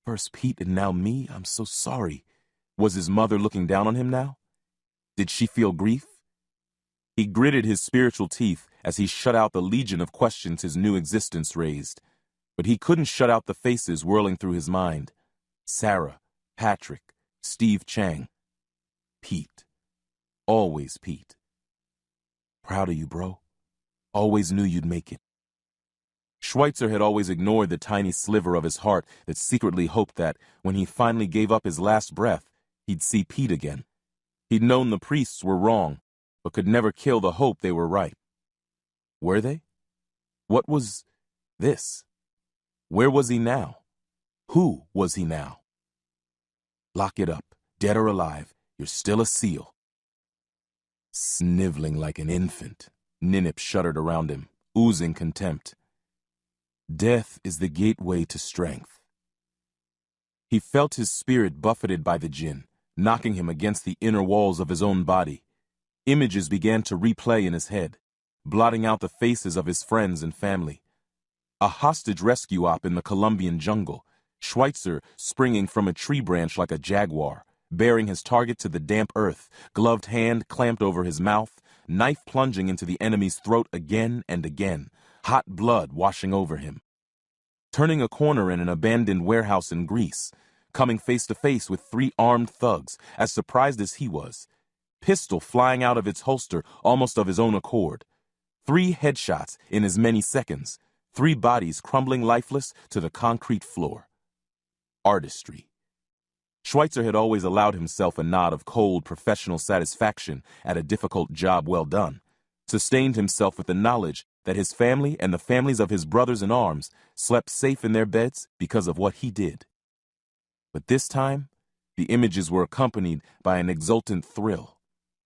First Pete and now me, I'm so sorry. Was his mother looking down on him now? Did she feel grief? He gritted his spiritual teeth as he shut out the legion of questions his new existence raised. But he couldn't shut out the faces whirling through his mind. Sarah, Patrick, Steve Chang. Pete. Always Pete. Proud of you, bro. Always knew you'd make it. Schweitzer had always ignored the tiny sliver of his heart that secretly hoped that, when he finally gave up his last breath, he'd see Pete again. He'd known the priests were wrong, but could never kill the hope they were right. Were they? What was this? Where was he now? Who was he now? Lock it up, dead or alive, you're still a SEAL. Sniveling like an infant, Ninip shuddered around him, oozing contempt. Death is the gateway to strength. He felt his spirit buffeted by the jinn, knocking him against the inner walls of his own body. Images began to replay in his head, blotting out the faces of his friends and family. A hostage rescue op in the Colombian jungle, Schweitzer springing from a tree branch like a jaguar, bearing his target to the damp earth, gloved hand clamped over his mouth, knife plunging into the enemy's throat again and again, hot blood washing over him. Turning a corner in an abandoned warehouse in Greece, coming face to face with 3 armed thugs, as surprised as he was. Pistol flying out of its holster almost of his own accord. 3 headshots in as many seconds. 3 bodies crumbling lifeless to the concrete floor. Artistry. Schweitzer had always allowed himself a nod of cold professional satisfaction at a difficult job well done, sustained himself with the knowledge that his family and the families of his brothers in arms slept safe in their beds because of what he did. But this time, the images were accompanied by an exultant thrill,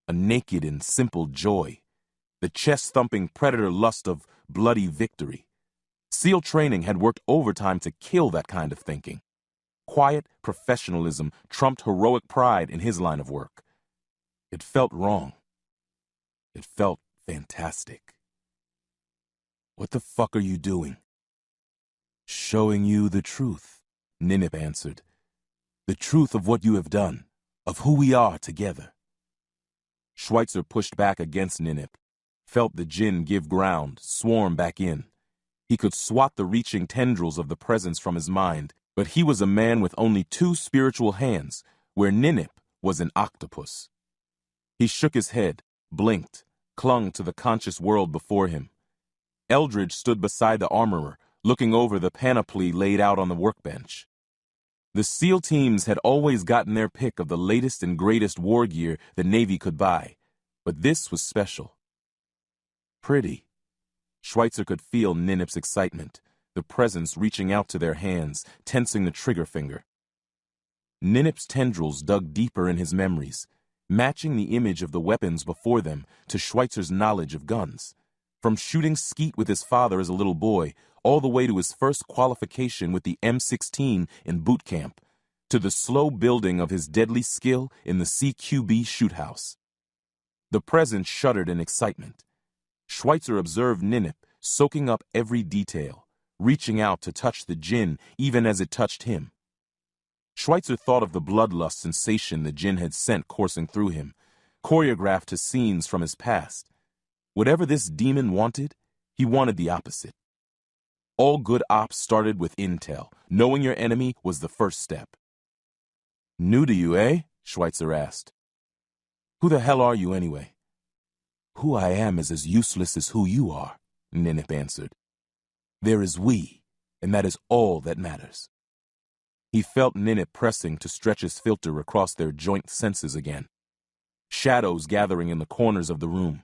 a naked and simple joy, the chest-thumping predator lust of bloody victory. SEAL training had worked overtime to kill that kind of thinking. Quiet professionalism trumped heroic pride in his line of work. It felt wrong. It felt fantastic. What the fuck are you doing? Showing you the truth, Ninip answered. The truth of what you have done, of who we are together. Schweitzer pushed back against Ninip, felt the jinn give ground, swarm back in. He could swat the reaching tendrils of the presence from his mind, but he was a man with only 2 spiritual hands, where Ninip was an octopus. He shook his head, blinked, clung to the conscious world before him. Eldridge stood beside the armorer, looking over the panoply laid out on the workbench. The SEAL teams had always gotten their pick of the latest and greatest war gear the Navy could buy, but this was special. Pretty. Schweitzer could feel Ninip's excitement, the presence reaching out to their hands, tensing the trigger finger. Ninip's tendrils dug deeper in his memories, matching the image of the weapons before them to Schweitzer's knowledge of guns. From shooting skeet with his father as a little boy, all the way to his first qualification with the M16 in boot camp, to the slow building of his deadly skill in the CQB shoot house. The presence shuddered in excitement. Schweitzer observed Ninip soaking up every detail, reaching out to touch the jinn even as it touched him. Schweitzer thought of the bloodlust sensation the jinn had sent coursing through him, choreographed to scenes from his past. Whatever this demon wanted, he wanted the opposite. All good ops started with intel. Knowing your enemy was the first step. New to you, eh? Schweitzer asked. Who the hell are you anyway? Who I am is as useless as who you are, Ninip answered. There is we, and that is all that matters. He felt Ninip pressing to stretch his filter across their joint senses again. Shadows gathering in the corners of the room.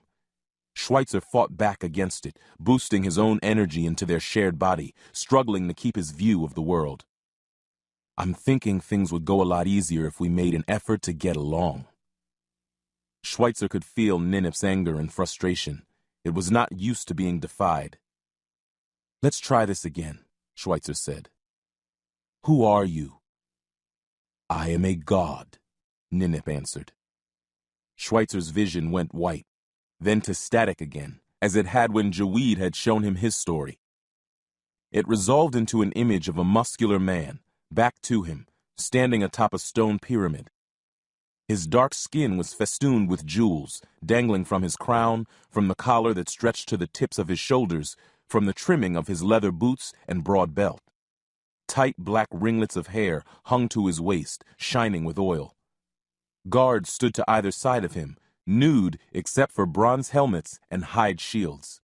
Schweitzer fought back against it, boosting his own energy into their shared body, struggling to keep his view of the world. I'm thinking things would go a lot easier if we made an effort to get along. Schweitzer could feel Ninip's anger and frustration. It was not used to being defied. Let's try this again, Schweitzer said. Who are you? I am a god, Ninip answered. Schweitzer's vision went white, then to static again, as it had when Jaweed had shown him his story. It resolved into an image of a muscular man, back to him, standing atop a stone pyramid. His dark skin was festooned with jewels, dangling from his crown, from the collar that stretched to the tips of his shoulders, from the trimming of his leather boots and broad belt. Tight black ringlets of hair hung to his waist, shining with oil. Guards stood to either side of him, nude except for bronze helmets and hide shields.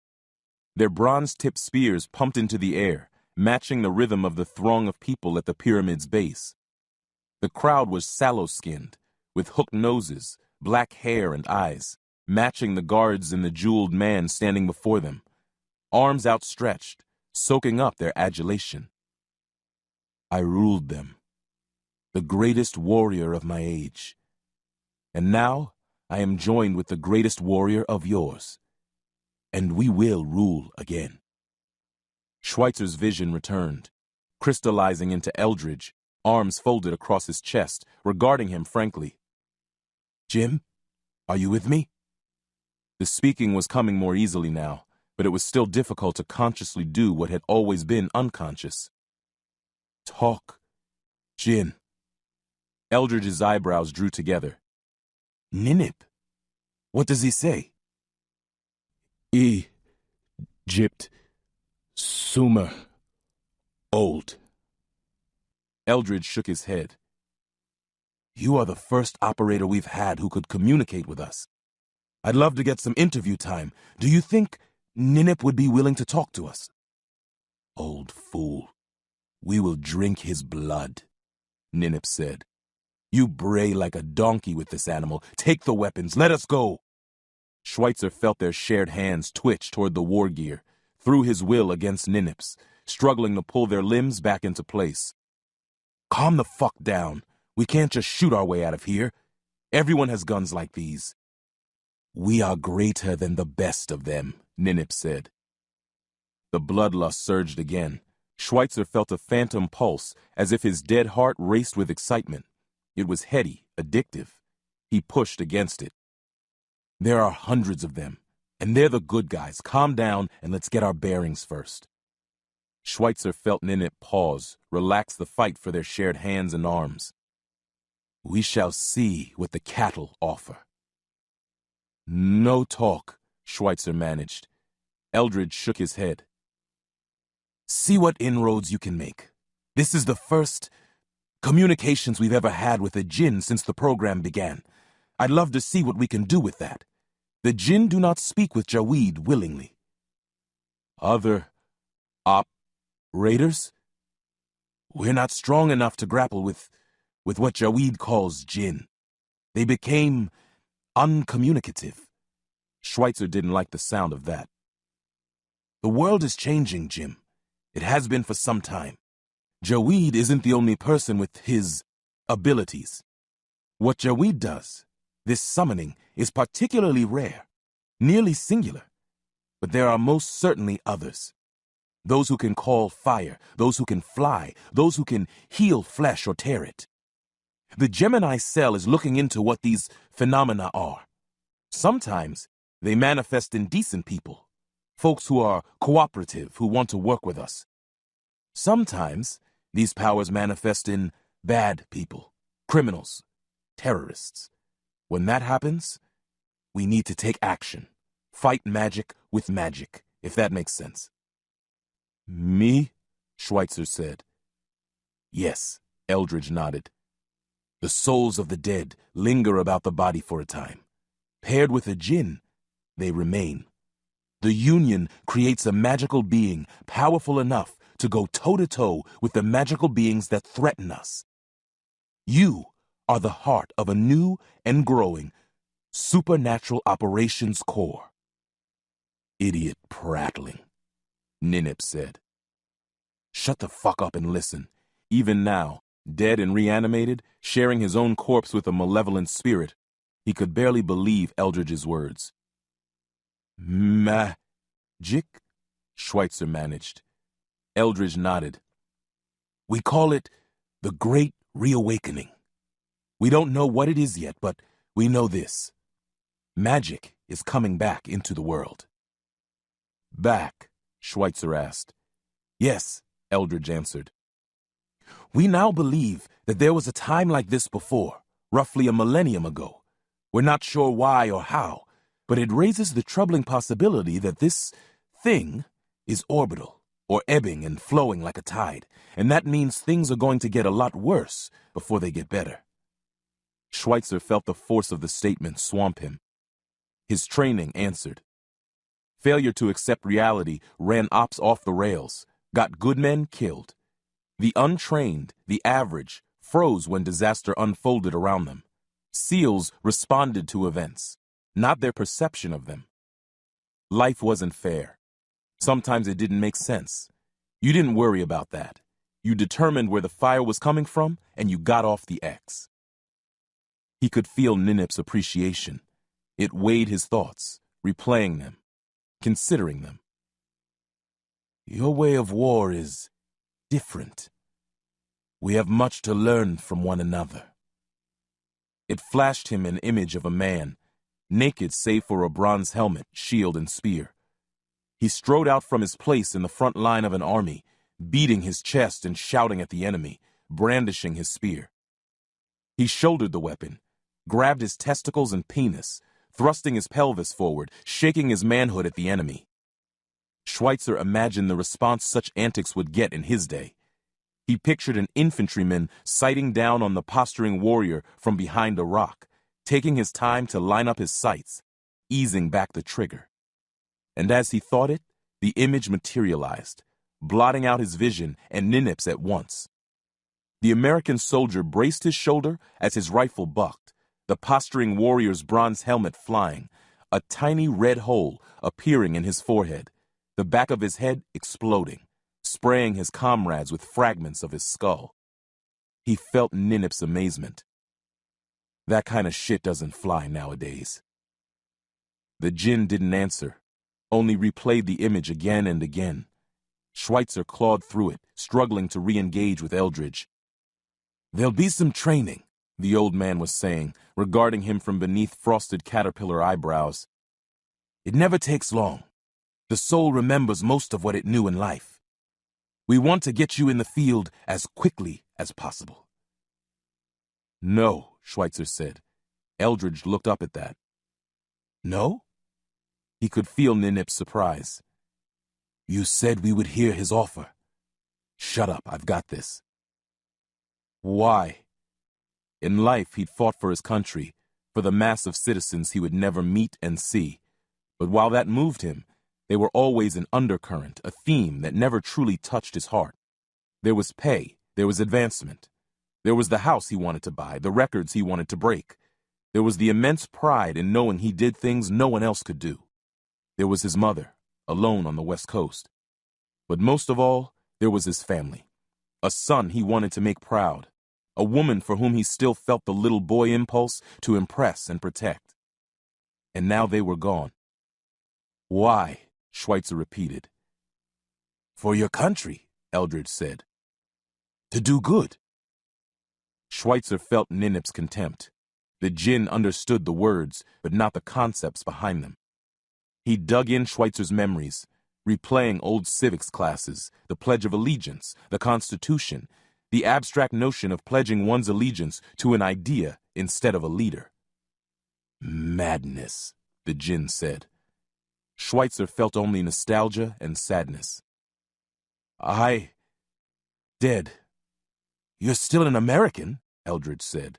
Their bronze-tipped spears pumped into the air, matching the rhythm of the throng of people at the pyramid's base. The crowd was sallow-skinned, with hooked noses, black hair and eyes, matching the guards and the jeweled man standing before them, arms outstretched, soaking up their adulation. I ruled them, the greatest warrior of my age. And now I am joined with the greatest warrior of yours. And we will rule again. Schweitzer's vision returned, crystallizing into Eldridge, arms folded across his chest, regarding him frankly. Jim, are you with me? The speaking was coming more easily now, but it was still difficult to consciously do what had always been unconscious. Talk, Jin. Eldridge's eyebrows drew together. Ninip, what does he say? Egypt, Sumer, old. Eldridge shook his head. You are the first operator we've had who could communicate with us. I'd love to get some interview time. Do you think Ninip would be willing to talk to us? Old fool. We will drink his blood, Ninip said. You bray like a donkey with this animal. Take the weapons. Let us go. Schweitzer felt their shared hands twitch toward the war gear, threw his will against Ninip's, struggling to pull their limbs back into place. Calm the fuck down. We can't just shoot our way out of here. Everyone has guns like these. We are greater than the best of them, Ninip said. The bloodlust surged again. Schweitzer felt a phantom pulse, as if his dead heart raced with excitement. It was heady, addictive. He pushed against it. There are hundreds of them, and they're the good guys. Calm down and let's get our bearings first. Schweitzer felt Ninip pause, relax the fight for their shared hands and arms. We shall see what the cattle offer. No talk, Schweitzer managed. Eldridge shook his head. See what inroads you can make. This is the first communications we've ever had with a Jinn since the program began. I'd love to see what we can do with that. The Jinn do not speak with Jaweed willingly. Other operators? We're not strong enough to grapple with what Jaweed calls Jinn. They became uncommunicative. Schweitzer didn't like the sound of that. The world is changing, Jim. It has been for some time. Jaweed isn't the only person with his abilities. What Jaweed does, this summoning, is particularly rare, nearly singular. But there are most certainly others. Those who can call fire, those who can fly, those who can heal flesh or tear it. The Gemini cell is looking into what these phenomena are. Sometimes they manifest in decent people, folks who are cooperative, who want to work with us. Sometimes these powers manifest in bad people, criminals, terrorists. When that happens, we need to take action. Fight magic with magic, if that makes sense. Me? Schweitzer said. Yes, Eldridge nodded. The souls of the dead linger about the body for a time. Paired with a Jinn, they remain. The union creates a magical being powerful enough to go toe-to-toe with the magical beings that threaten us. You are the heart of a new and growing supernatural operations core. Idiot prattling, Ninip said. Shut the fuck up and listen. Even now, dead and reanimated, sharing his own corpse with a malevolent spirit, he could barely believe Eldridge's words. Magic? Schweitzer managed. Eldridge nodded. We call it the Great Reawakening. We don't know what it is yet, but we know this. Magic is coming back into the world. Back? Schweitzer asked. Yes, Eldridge answered. We now believe that there was a time like this before, roughly a millennium ago. We're not sure why or how, but it raises the troubling possibility that this thing is orbital, or ebbing and flowing like a tide, and that means things are going to get a lot worse before they get better. Schweitzer felt the force of the statement swamp him. His training answered. Failure to accept reality ran ops off the rails, got good men killed. The untrained, the average, froze when disaster unfolded around them. SEALs responded to events, not their perception of them. Life wasn't fair. Sometimes it didn't make sense. You didn't worry about that. You determined where the fire was coming from, and you got off the X. He could feel Ninip's appreciation. It weighed his thoughts, replaying them, considering them. Your way of war is different. We have much to learn from one another. It flashed him an image of a man, naked save for a bronze helmet, shield, and spear. He strode out from his place in the front line of an army, beating his chest and shouting at the enemy, brandishing his spear. He shouldered the weapon, grabbed his testicles and penis, thrusting his pelvis forward, shaking his manhood at the enemy. Schweitzer imagined the response such antics would get in his day. He pictured an infantryman sighting down on the posturing warrior from behind a rock, taking his time to line up his sights, easing back the trigger. And as he thought it, the image materialized, blotting out his vision and Ninip's at once. The American soldier braced his shoulder as his rifle bucked, the posturing warrior's bronze helmet flying, a tiny red hole appearing in his forehead, the back of his head exploding, spraying his comrades with fragments of his skull. He felt Ninip's amazement. That kind of shit doesn't fly nowadays. The djinn didn't answer, only replayed the image again and again. Schweitzer clawed through it, struggling to re-engage with Eldridge. There'll be some training, the old man was saying, regarding him from beneath frosted caterpillar eyebrows. It never takes long. The soul remembers most of what it knew in life. We want to get you in the field as quickly as possible. No, Schweitzer said. Eldridge looked up at that. No? He could feel Ninip's surprise. You said we would hear his offer. Shut up, I've got this. Why? In life, he'd fought for his country, for the mass of citizens he would never meet and see. But while that moved him, they were always an undercurrent, a theme that never truly touched his heart. There was pay, there was advancement. There was the house he wanted to buy, the records he wanted to break. There was the immense pride in knowing he did things no one else could do. There was his mother, alone on the West Coast. But most of all, there was his family. A son he wanted to make proud. A woman for whom he still felt the little boy impulse to impress and protect. And now they were gone. Why? Schweitzer repeated. For your country, Eldridge said. To do good. Schweitzer felt Ninip's contempt. The djinn understood the words, but not the concepts behind them. He dug in Schweitzer's memories, replaying old civics classes, the Pledge of Allegiance, the Constitution, the abstract notion of pledging one's allegiance to an idea instead of a leader. Madness, the djinn said. Schweitzer felt only nostalgia and sadness. Dead. You're still an American, Eldridge said.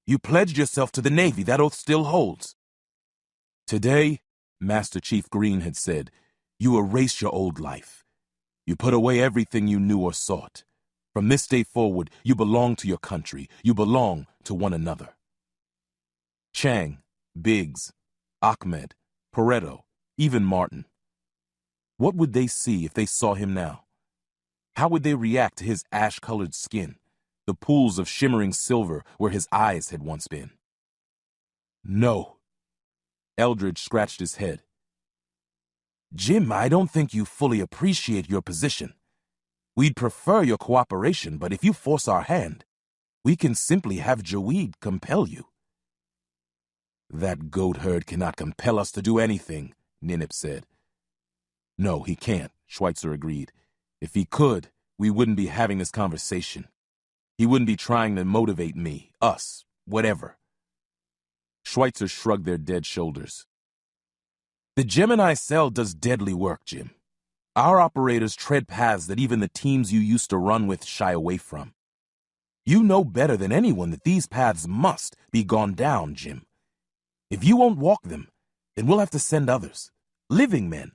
You pledged yourself to the Navy. That oath still holds. Today, Master Chief Green had said, you erase your old life. You put away everything you knew or sought. From this day forward, you belong to your country. You belong to one another. Chang, Biggs, Ahmed, Pareto, even Martin. What would they see if they saw him now? How would they react to his ash-colored skin, the pools of shimmering silver where his eyes had once been? No. Eldridge scratched his head. Jim, I don't think you fully appreciate your position. We'd prefer your cooperation, but if you force our hand, we can simply have Jaweed compel you. That goat herd cannot compel us to do anything, Ninip said. No, he can't, Schweitzer agreed. If he could, we wouldn't be having this conversation. He wouldn't be trying to motivate me, us, whatever. Schweitzer shrugged their dead shoulders. The Gemini cell does deadly work, Jim. Our operators tread paths that even the teams you used to run with shy away from. You know better than anyone that these paths must be gone down, Jim. If you won't walk them, then we'll have to send others. Living men.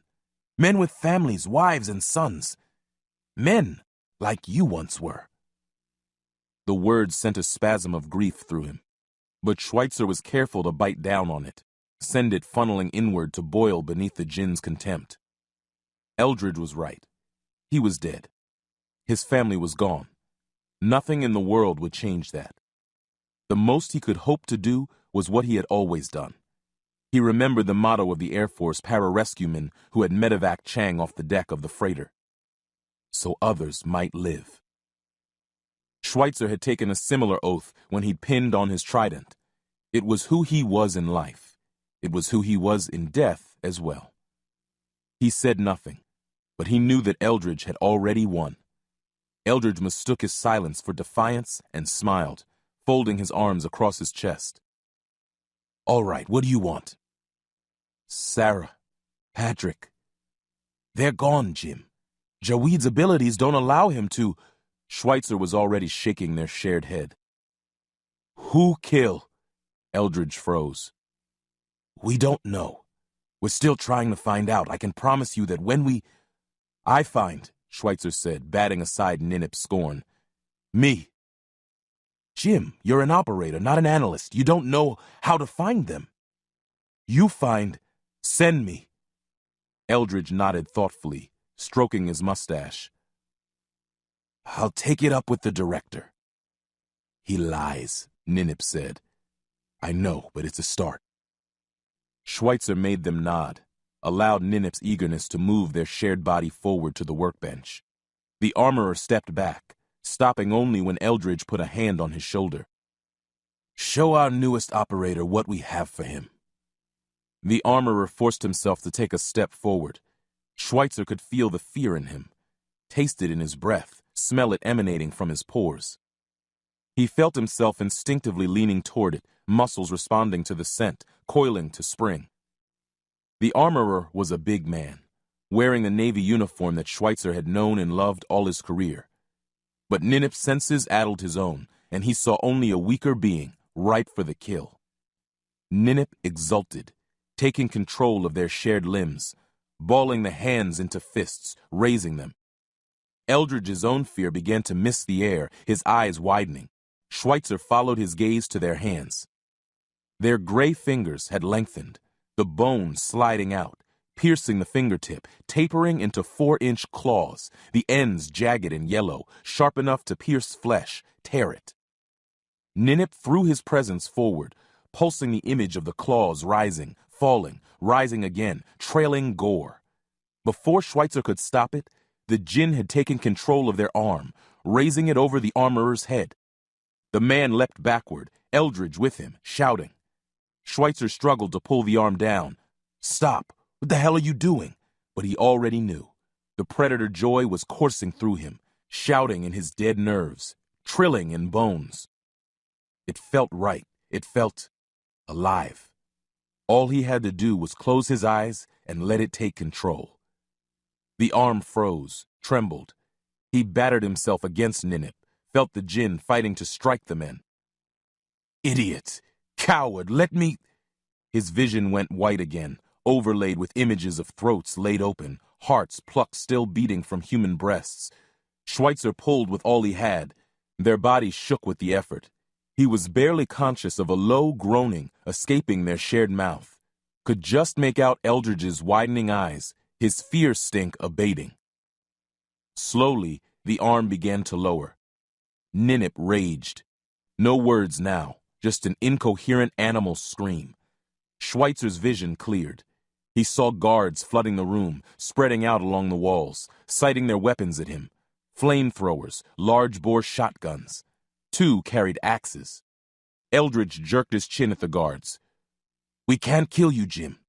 Men with families, wives, and sons. Men like you once were. The words sent a spasm of grief through him, but Schweitzer was careful to bite down on it, send it funneling inward to boil beneath the djinn's contempt. Eldridge was right. He was dead. His family was gone. Nothing in the world would change that. The most he could hope to do was what he had always done. He remembered the motto of the Air Force pararescuemen who had medevaced Chang off the deck of the freighter. So others might live. Schweitzer had taken a similar oath when he'd pinned on his trident. It was who he was in life. It was who he was in death as well. He said nothing, but he knew that Eldridge had already won. Eldridge mistook his silence for defiance and smiled, folding his arms across his chest. All right, what do you want? Sarah, Patrick. They're gone, Jim. Jaweed's abilities don't allow him to. Schweitzer was already shaking their shared head. Who kill? Eldridge froze. We don't know. We're still trying to find out. I can promise you that when I find, Schweitzer said, batting aside Ninip's scorn. Me. Jim, you're an operator, not an analyst. You don't know how to find them. You find. Send me. Eldridge nodded thoughtfully, stroking his mustache. I'll take it up with the director. He lies, Ninip said. I know, but it's a start. Schweitzer made them nod, allowed Ninip's eagerness to move their shared body forward to the workbench. The armorer stepped back, stopping only when Eldridge put a hand on his shoulder. Show our newest operator what we have for him. The armorer forced himself to take a step forward. Schweitzer could feel the fear in him, taste it in his breath, smell it emanating from his pores. He felt himself instinctively leaning toward it, muscles responding to the scent, coiling to spring. The armorer was a big man, wearing the Navy uniform that Schweitzer had known and loved all his career. But Ninip's senses addled his own, and he saw only a weaker being, ripe for the kill. Ninip exulted, taking control of their shared limbs, balling the hands into fists, raising them. Eldridge's own fear began to mist the air, his eyes widening. Schweitzer followed his gaze to their hands. Their gray fingers had lengthened, the bone sliding out, piercing the fingertip, tapering into 4-inch claws, the ends jagged and yellow, sharp enough to pierce flesh, tear it. Ninip threw his presence forward, pulsing the image of the claws rising, falling, rising again, trailing gore. Before Schweitzer could stop it, the djinn had taken control of their arm, raising it over the armorer's head. The man leapt backward, Eldridge with him, shouting. Schweitzer struggled to pull the arm down. Stop! What the hell are you doing? But he already knew. The predator joy was coursing through him, shouting in his dead nerves, trilling in bones. It felt right. It felt alive. All he had to do was close his eyes and let it take control. The arm froze, trembled. He battered himself against Ninip, felt the djinn fighting to strike the men. Idiot! Coward! Let me... His vision went white again, overlaid with images of throats laid open, hearts plucked still beating from human breasts. Schweitzer pulled with all he had. Their bodies shook with the effort. He was barely conscious of a low groaning escaping their shared mouth. Could just make out Eldridge's widening eyes, his fear stink abating. Slowly, the arm began to lower. Ninip raged. No words now, just an incoherent animal scream. Schweitzer's vision cleared. He saw guards flooding the room, spreading out along the walls, sighting their weapons at him. Flamethrowers, large-bore shotguns. 2 carried axes. Eldridge jerked his chin at the guards. We can't kill you, Jim,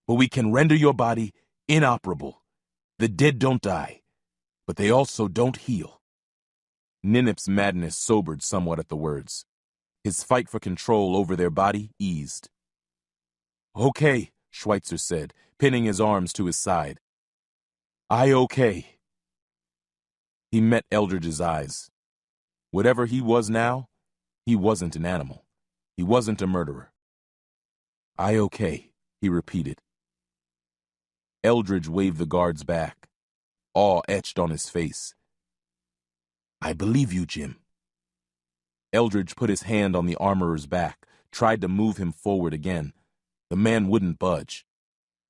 but we can render your body inoperable. The dead don't die, but they also don't heal. Ninip's madness sobered somewhat at the words. His fight for control over their body eased. Okay, Schweitzer said, pinning his arms to his side. "I okay." He met Eldridge's eyes. Whatever he was now, he wasn't an animal. He wasn't a murderer. "I okay," he repeated. Eldridge waved the guards back, awe etched on his face. "I believe you, Jim." Eldridge put his hand on the armorer's back, tried to move him forward again. The man wouldn't budge.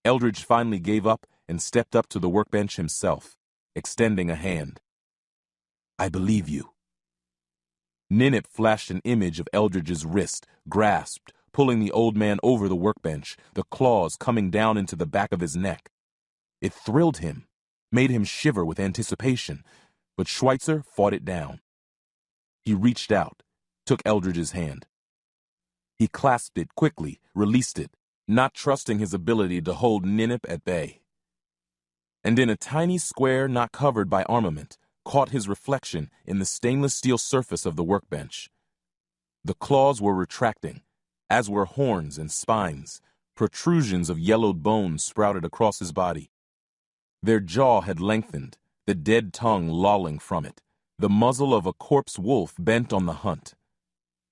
Eldridge finally gave up and stepped up to the workbench himself, extending a hand. "I believe you." Ninip flashed an image of Eldridge's wrist, grasped, pulling the old man over the workbench, the claws coming down into the back of his neck. It thrilled him, made him shiver with anticipation, but Schweitzer fought it down. He reached out, took Eldridge's hand. He clasped it quickly, released it, not trusting his ability to hold Ninip at bay. And in a tiny square not covered by armament, caught his reflection in the stainless steel surface of the workbench. The claws were retracting, as were horns and spines. Protrusions of yellowed bone sprouted across his body. Their jaw had lengthened, the dead tongue lolling from it, the muzzle of a corpse wolf bent on the hunt.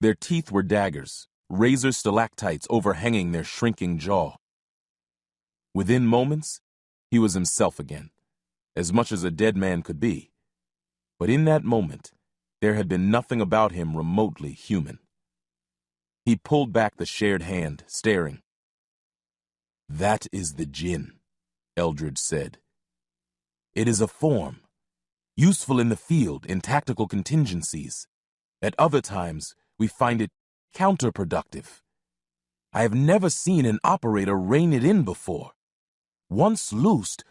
Their teeth were daggers, razor stalactites overhanging their shrinking jaw. Within moments, he was himself again, as much as a dead man could be. But in that moment, there had been nothing about him remotely human. He pulled back the shared hand, staring. "That is the Jinn," Eldridge said. "It is a form, useful in the field in tactical contingencies. At other times, we find it counterproductive. I have never seen an operator rein it in before. Once loosed,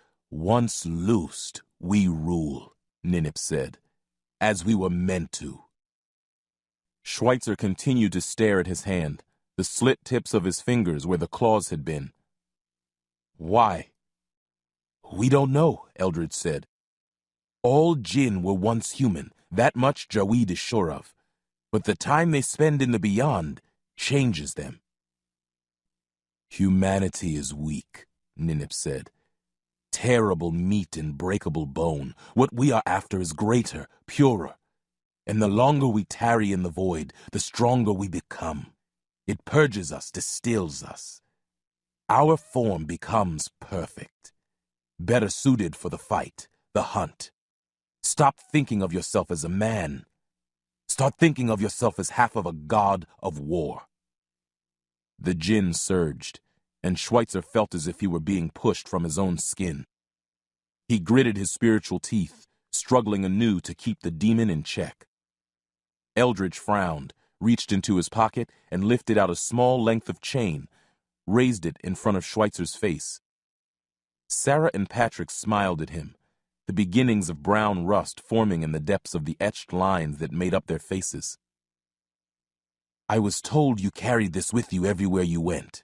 we rule," Ninip said, "as we were meant to." Schweitzer continued to stare at his hand, the slit tips of his fingers where the claws had been. "Why?" "We don't know," Eldridge said. "All Jinn were once human, that much Jaweed is sure of. But the time they spend in the beyond changes them." "Humanity is weak," Ninip said. "Terrible meat and breakable bone. What we are after is greater, purer. And the longer we tarry in the void, the stronger we become. It purges us, distills us. Our form becomes perfect, better suited for the fight, the hunt. Stop thinking of yourself as a man. Start thinking of yourself as half of a god of war." The Jinn surged, and Schweitzer felt as if he were being pushed from his own skin. He gritted his spiritual teeth, struggling anew to keep the demon in check. Eldridge frowned, reached into his pocket, and lifted out a small length of chain, raised it in front of Schweitzer's face. Sarah and Patrick smiled at him, the beginnings of brown rust forming in the depths of the etched lines that made up their faces. "I was told you carried this with you everywhere you went.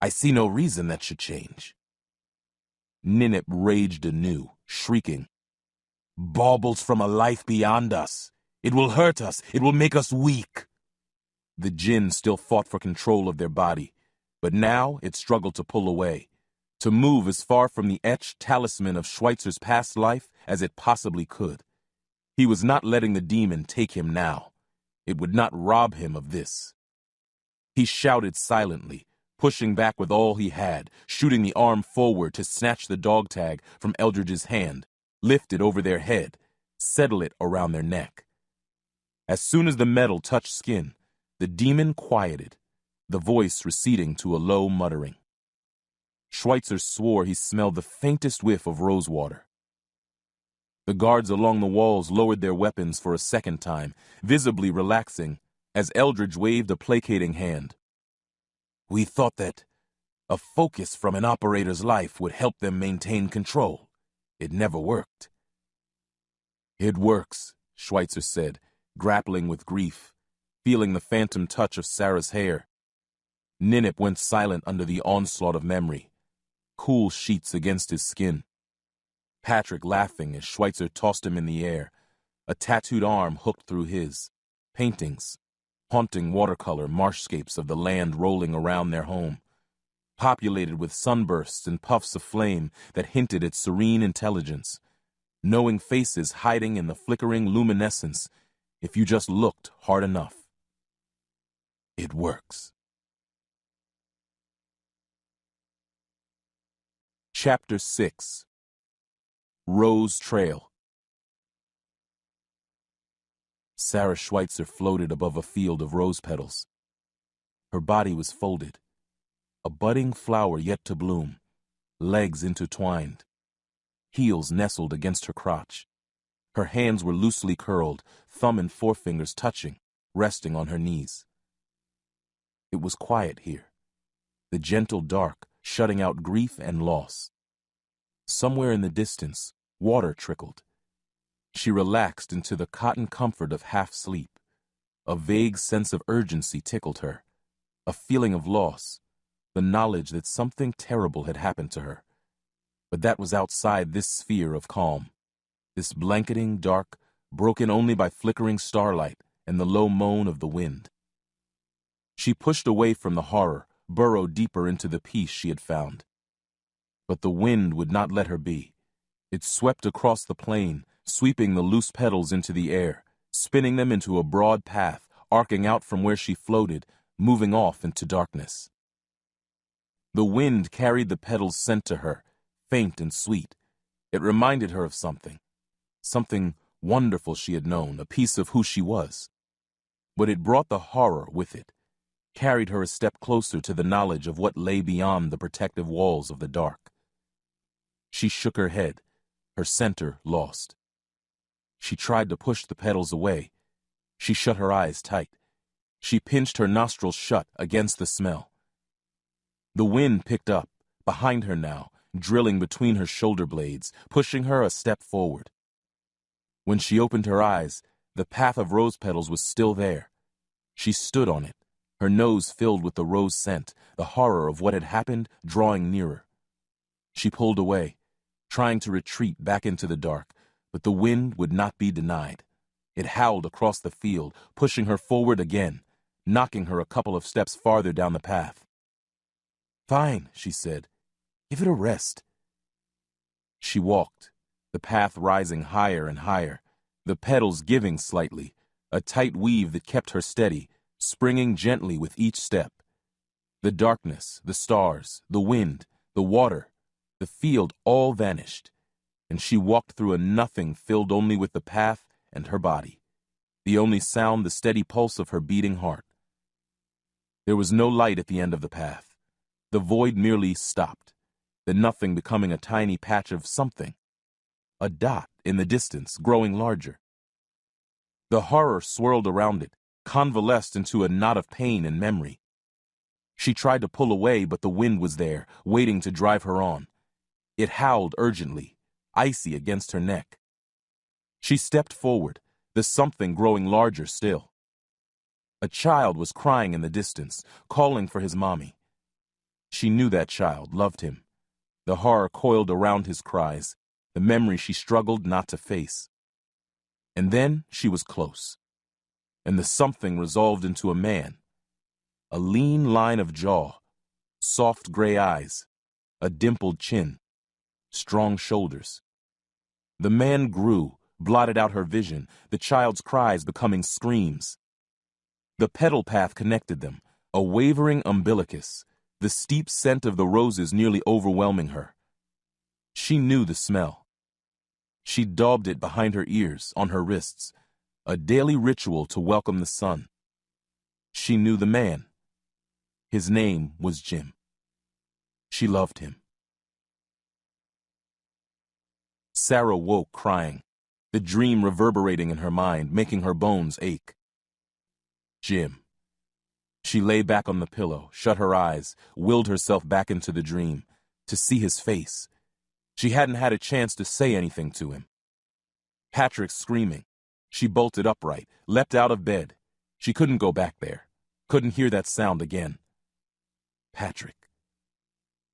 I see no reason that should change." Ninip raged anew, shrieking, "Baubles from a life beyond us. It will hurt us. It will make us weak." The Jinn still fought for control of their body, but now it struggled to pull away, to move as far from the etched talisman of Schweitzer's past life as it possibly could. He was not letting the demon take him now. It would not rob him of this. He shouted silently, pushing back with all he had, shooting the arm forward to snatch the dog tag from Eldridge's hand, lift it over their head, settle it around their neck. As soon as the metal touched skin, the demon quieted, the voice receding to a low muttering. Schweitzer swore he smelled the faintest whiff of rosewater. The guards along the walls lowered their weapons for a second time, visibly relaxing, as Eldridge waved a placating hand. "We thought that a focus from an operator's life would help them maintain control. It never worked." "It works," Schweitzer said, grappling with grief, feeling the phantom touch of Sarah's hair. Ninip went silent under the onslaught of memory, cool sheets against his skin. Patrick laughing as Schweitzer tossed him in the air, a tattooed arm hooked through his. Paintings, haunting watercolor marshscapes of the land rolling around their home. populated with sunbursts and puffs of flame that hinted at serene intelligence, knowing faces hiding in the flickering luminescence if you just looked hard enough. It works. Chapter 6. Rose Trail. Sarah Schweitzer floated above a field of rose petals. Her body was folded, a budding flower yet to bloom, legs intertwined, heels nestled against her crotch. Her hands were loosely curled, thumb and forefingers touching, resting on her knees. It was quiet here, the gentle dark shutting out grief and loss. Somewhere in the distance, water trickled. She relaxed into the cotton comfort of half-sleep. A vague sense of urgency tickled her, a feeling of loss, the knowledge that something terrible had happened to her. But that was outside this sphere of calm, this blanketing dark, broken only by flickering starlight and the low moan of the wind. She pushed away from the horror, burrowed deeper into the peace she had found. But the wind would not let her be. It swept across the plain, sweeping the loose petals into the air, spinning them into a broad path, arcing out from where she floated, moving off into darkness. The wind carried the petals sent to her, faint and sweet. It reminded her of something wonderful she had known, a piece of who she was. But it brought the horror with it, carried her a step closer to the knowledge of what lay beyond the protective walls of the dark. She shook her head, her center lost. She tried to push the petals away. She shut her eyes tight. She pinched her nostrils shut against the smell. The wind picked up, behind her now, drilling between her shoulder blades, pushing her a step forward. When she opened her eyes, the path of rose petals was still there. She stood on it, her nose filled with the rose scent, the horror of what had happened drawing nearer. She pulled away, trying to retreat back into the dark, but the wind would not be denied. It howled across the field, pushing her forward again, knocking her a couple of steps farther down the path. "Fine," she said. "Give it a rest." She walked, the path rising higher and higher, the petals giving slightly, a tight weave that kept her steady, springing gently with each step. The darkness, the stars, the wind, the water, the field all vanished, and she walked through a nothing filled only with the path and her body, the only sound the steady pulse of her beating heart. There was no light at the end of the path. The void merely stopped, the nothing becoming a tiny patch of something, a dot in the distance growing larger. The horror swirled around it, convalesced into a knot of pain and memory. She tried to pull away, but the wind was there, waiting to drive her on. It howled urgently, icy against her neck. She stepped forward, the something growing larger still. A child was crying in the distance, calling for his mommy. She knew that child, loved him. The horror coiled around his cries, the memory she struggled not to face. And then she was close, and the something resolved into a man. A lean line of jaw, soft gray eyes, a dimpled chin, strong shoulders. The man grew, blotted out her vision, the child's cries becoming screams. The petal path connected them, a wavering umbilicus, the steep scent of the roses nearly overwhelming her. She knew the smell. She daubed it behind her ears, on her wrists, a daily ritual to welcome the sun. She knew the man. His name was Jim. She loved him. Sarah woke crying, the dream reverberating in her mind, making her bones ache. Jim. She lay back on the pillow, shut her eyes, willed herself back into the dream, to see his face. She hadn't had a chance to say anything to him. Patrick screaming. She bolted upright, leapt out of bed. She couldn't go back there, couldn't hear that sound again. Patrick.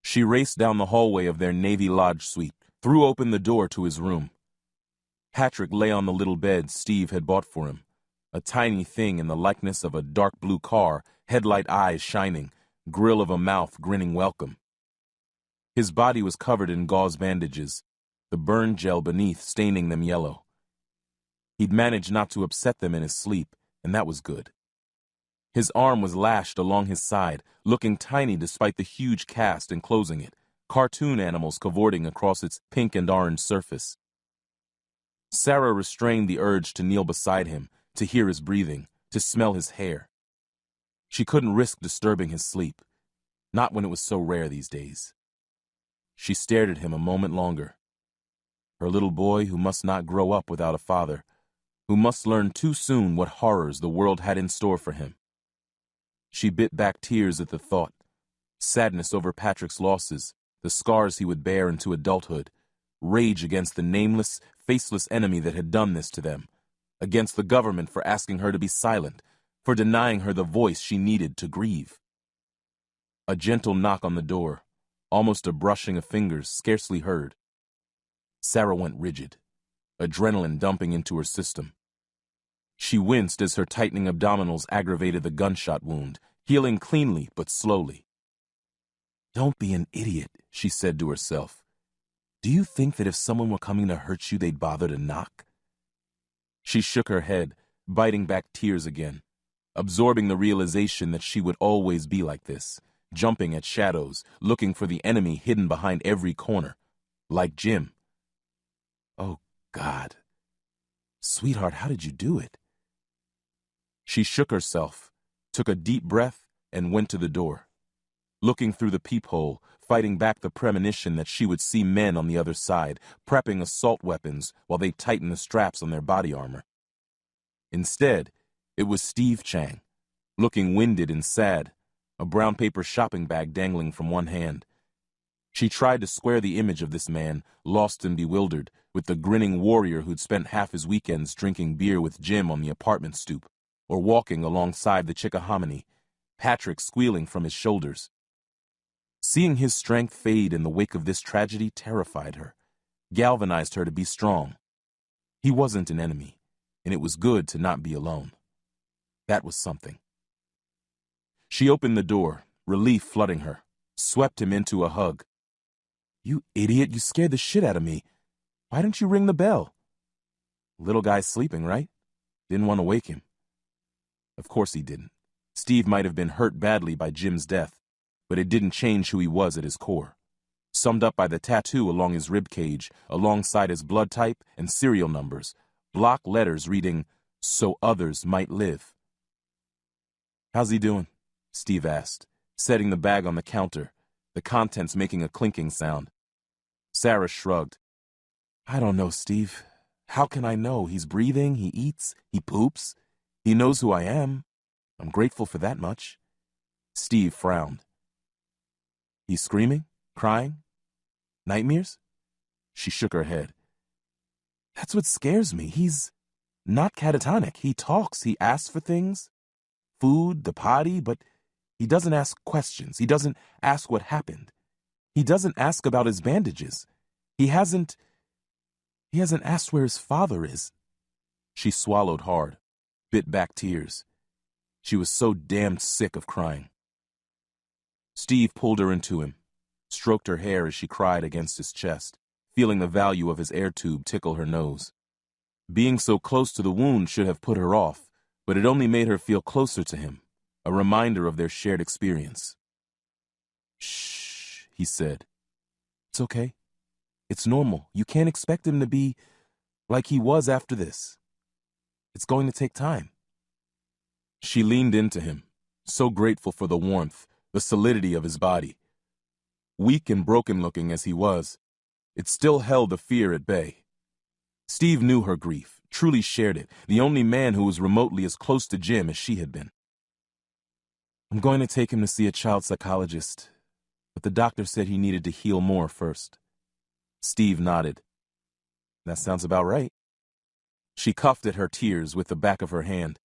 She raced down the hallway of their Navy Lodge suite, threw open the door to his room. Patrick lay on the little bed Steve had bought for him, a tiny thing in the likeness of a dark blue car, headlight eyes shining, grill of a mouth grinning welcome. His body was covered in gauze bandages, the burn gel beneath staining them yellow. He'd managed not to upset them in his sleep, and that was good. His arm was lashed along his side, looking tiny despite the huge cast enclosing it, cartoon animals cavorting across its pink and orange surface. Sarah restrained the urge to kneel beside him, to hear his breathing, to smell his hair. She couldn't risk disturbing his sleep, not when it was so rare these days. She stared at him a moment longer. Her little boy who must not grow up without a father, who must learn too soon what horrors the world had in store for him. She bit back tears at the thought, sadness over Patrick's losses, the scars he would bear into adulthood, rage against the nameless, faceless enemy that had done this to them, against the government for asking her to be silent, for denying her the voice she needed to grieve. A gentle knock on the door, almost a brushing of fingers, scarcely heard. Sarah went rigid, adrenaline dumping into her system. She winced as her tightening abdominals aggravated the gunshot wound, healing cleanly but slowly. "Don't be an idiot," she said to herself. "Do you think that if someone were coming to hurt you, they'd bother to knock?" She shook her head, biting back tears again, absorbing the realization that she would always be like this, jumping at shadows, looking for the enemy hidden behind every corner, like Jim. Oh, God. Sweetheart, how did you do it? She shook herself, took a deep breath, and went to the door. Looking through the peephole, fighting back the premonition that she would see men on the other side, prepping assault weapons while they tightened the straps on their body armor. Instead, it was Steve Chang, looking winded and sad, a brown paper shopping bag dangling from one hand. She tried to square the image of this man, lost and bewildered, with the grinning warrior who'd spent half his weekends drinking beer with Jim on the apartment stoop, or walking alongside the Chickahominy, Patrick squealing from his shoulders. Seeing his strength fade in the wake of this tragedy terrified her, galvanized her to be strong. He wasn't an enemy, and it was good to not be alone. That was something. She opened the door, relief flooding her, swept him into a hug. "You idiot, you scared the shit out of me. Why didn't you ring the bell?" "Little guy's sleeping, right? Didn't want to wake him." Of course he didn't. Steve might have been hurt badly by Jim's death, but it didn't change who he was at his core, summed up by the tattoo along his rib cage, alongside his blood type and serial numbers, block letters reading, "So others might live." "How's he doing?" Steve asked, setting the bag on the counter, the contents making a clinking sound. Sarah shrugged. "I don't know, Steve. How can I know? He's breathing, he eats, he poops. He knows who I am. I'm grateful for that much." Steve frowned. "He's screaming? Crying? Nightmares?" She shook her head. "That's what scares me. He's not catatonic. He talks, he asks for things. Food, the potty, but he doesn't ask questions. He doesn't ask what happened. He doesn't ask about his bandages. He hasn't asked where his father is." She swallowed hard, bit back tears. She was so damned sick of crying. Steve pulled her into him, stroked her hair as she cried against his chest, feeling the value of his air tube tickle her nose. Being so close to the wound should have put her off, but it only made her feel closer to him, a reminder of their shared experience. "Shh," he said. "It's okay. It's normal. You can't expect him to be like he was after this. It's going to take time." She leaned into him, so grateful for the warmth, the solidity of his body. Weak and broken-looking as he was, it still held the fear at bay. Steve knew her grief, truly shared it, the only man who was remotely as close to Jim as she had been. "I'm going to take him to see a child psychologist, but the doctor said he needed to heal more first." Steve nodded. "That sounds about right." She cuffed at her tears with the back of her hand.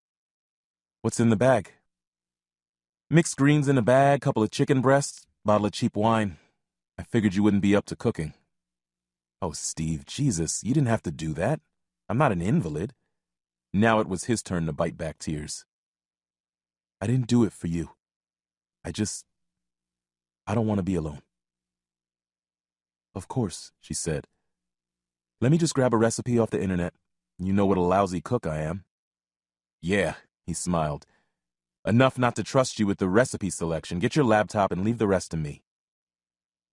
"What's in the bag?" "Mixed greens in a bag, couple of chicken breasts, bottle of cheap wine. I figured you wouldn't be up to cooking." "Oh, Steve, Jesus, you didn't have to do that. I'm not an invalid." Now it was his turn to bite back tears. "I didn't do it for you. I just I don't want to be alone. Of course, she said. Let me just grab a recipe off the internet. You know what a lousy cook I am. Yeah, he smiled. Enough not to trust you with the recipe selection. Get your laptop and leave the rest to me.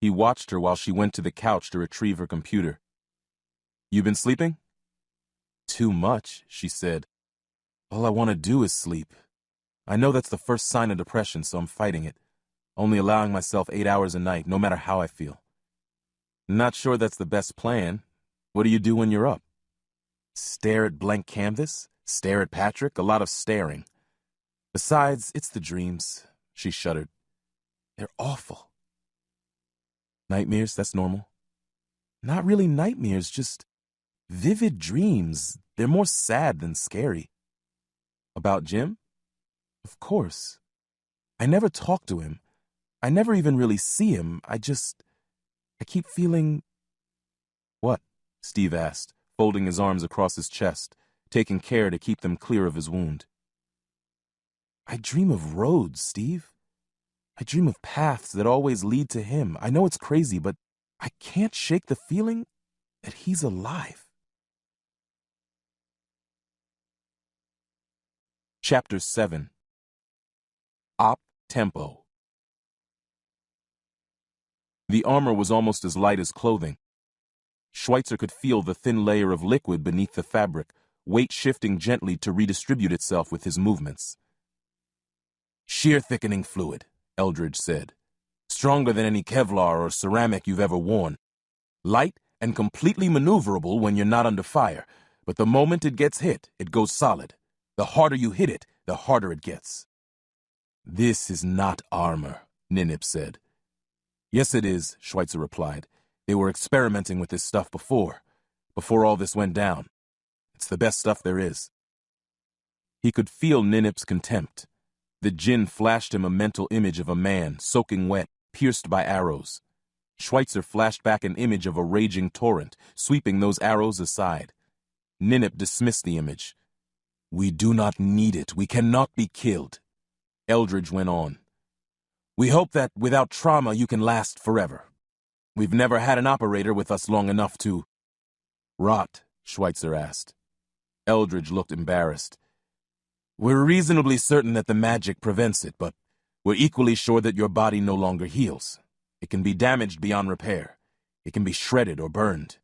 He watched her while she went to the couch to retrieve her computer. You been sleeping? Too much, she said. All I want to do is sleep. I know that's the first sign of depression, so I'm fighting it. Only allowing myself 8 hours a night, no matter how I feel. Not sure that's the best plan. What do you do when you're up? Stare at blank canvas? Stare at Patrick? A lot of staring. Besides, it's the dreams, she shuddered. They're awful. Nightmares, that's normal. Not really nightmares, just vivid dreams. They're more sad than scary. About Jim? Of course. I never talk to him. I never even really see him. I keep feeling... What? Steve asked, folding his arms across his chest, taking care to keep them clear of his wound. I dream of roads, Steve. I dream of paths that always lead to him. I know it's crazy, but I can't shake the feeling that he's alive. Chapter 7. Op Tempo. The armor was almost as light as clothing. Schweitzer could feel the thin layer of liquid beneath the fabric, weight shifting gently to redistribute itself with his movements. Sheer thickening fluid, Eldridge said. Stronger than any Kevlar or ceramic you've ever worn. Light and completely maneuverable when you're not under fire, but the moment it gets hit, it goes solid. The harder you hit it, the harder it gets. This is not armor, Ninip said. Yes, it is, Schweitzer replied. They were experimenting with this stuff before all this went down. It's the best stuff there is. He could feel Ninip's contempt. The djinn flashed him a mental image of a man, soaking wet, pierced by arrows. Schweitzer flashed back an image of a raging torrent, sweeping those arrows aside. Ninip dismissed the image. We do not need it. We cannot be killed. Eldridge went on. We hope that without trauma you can last forever. We've never had an operator with us long enough to... Rot, Schweitzer asked. Eldridge looked embarrassed. We're reasonably certain that the magic prevents it, but we're equally sure that your body no longer heals. It can be damaged beyond repair. It can be shredded or burned.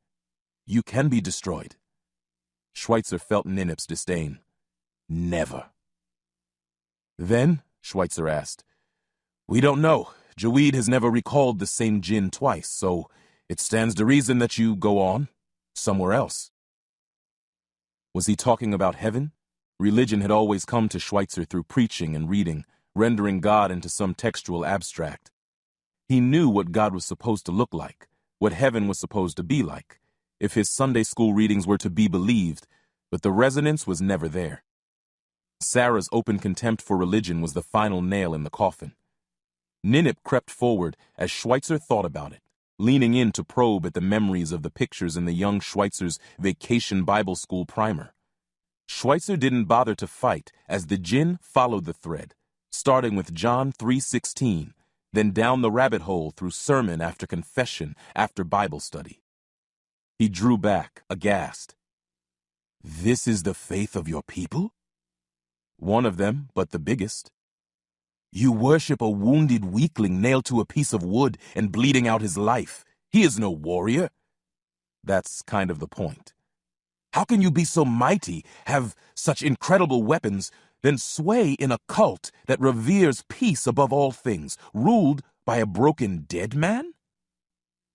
You can be destroyed. Schweitzer felt Ninip's disdain. Never. Then, Schweitzer asked, we don't know. Jaweed has never recalled the same djinn twice, so it stands to reason that you go on somewhere else. Was he talking about heaven? Religion had always come to Schweitzer through preaching and reading, rendering God into some textual abstract. He knew what God was supposed to look like, what heaven was supposed to be like, if his Sunday school readings were to be believed, but the resonance was never there. Sarah's open contempt for religion was the final nail in the coffin. Ninip crept forward as Schweitzer thought about it, leaning in to probe at the memories of the pictures in the young Schweitzer's Vacation Bible School primer. Schweitzer didn't bother to fight as the djinn followed the thread, starting with John 3:16, then down the rabbit hole through sermon after confession after Bible study. He drew back, aghast. This is the faith of your people? One of them, but the biggest. You worship a wounded weakling nailed to a piece of wood and bleeding out his life. He is no warrior. That's kind of the point. How can you be so mighty, have such incredible weapons, then sway in a cult that reveres peace above all things, ruled by a broken dead man?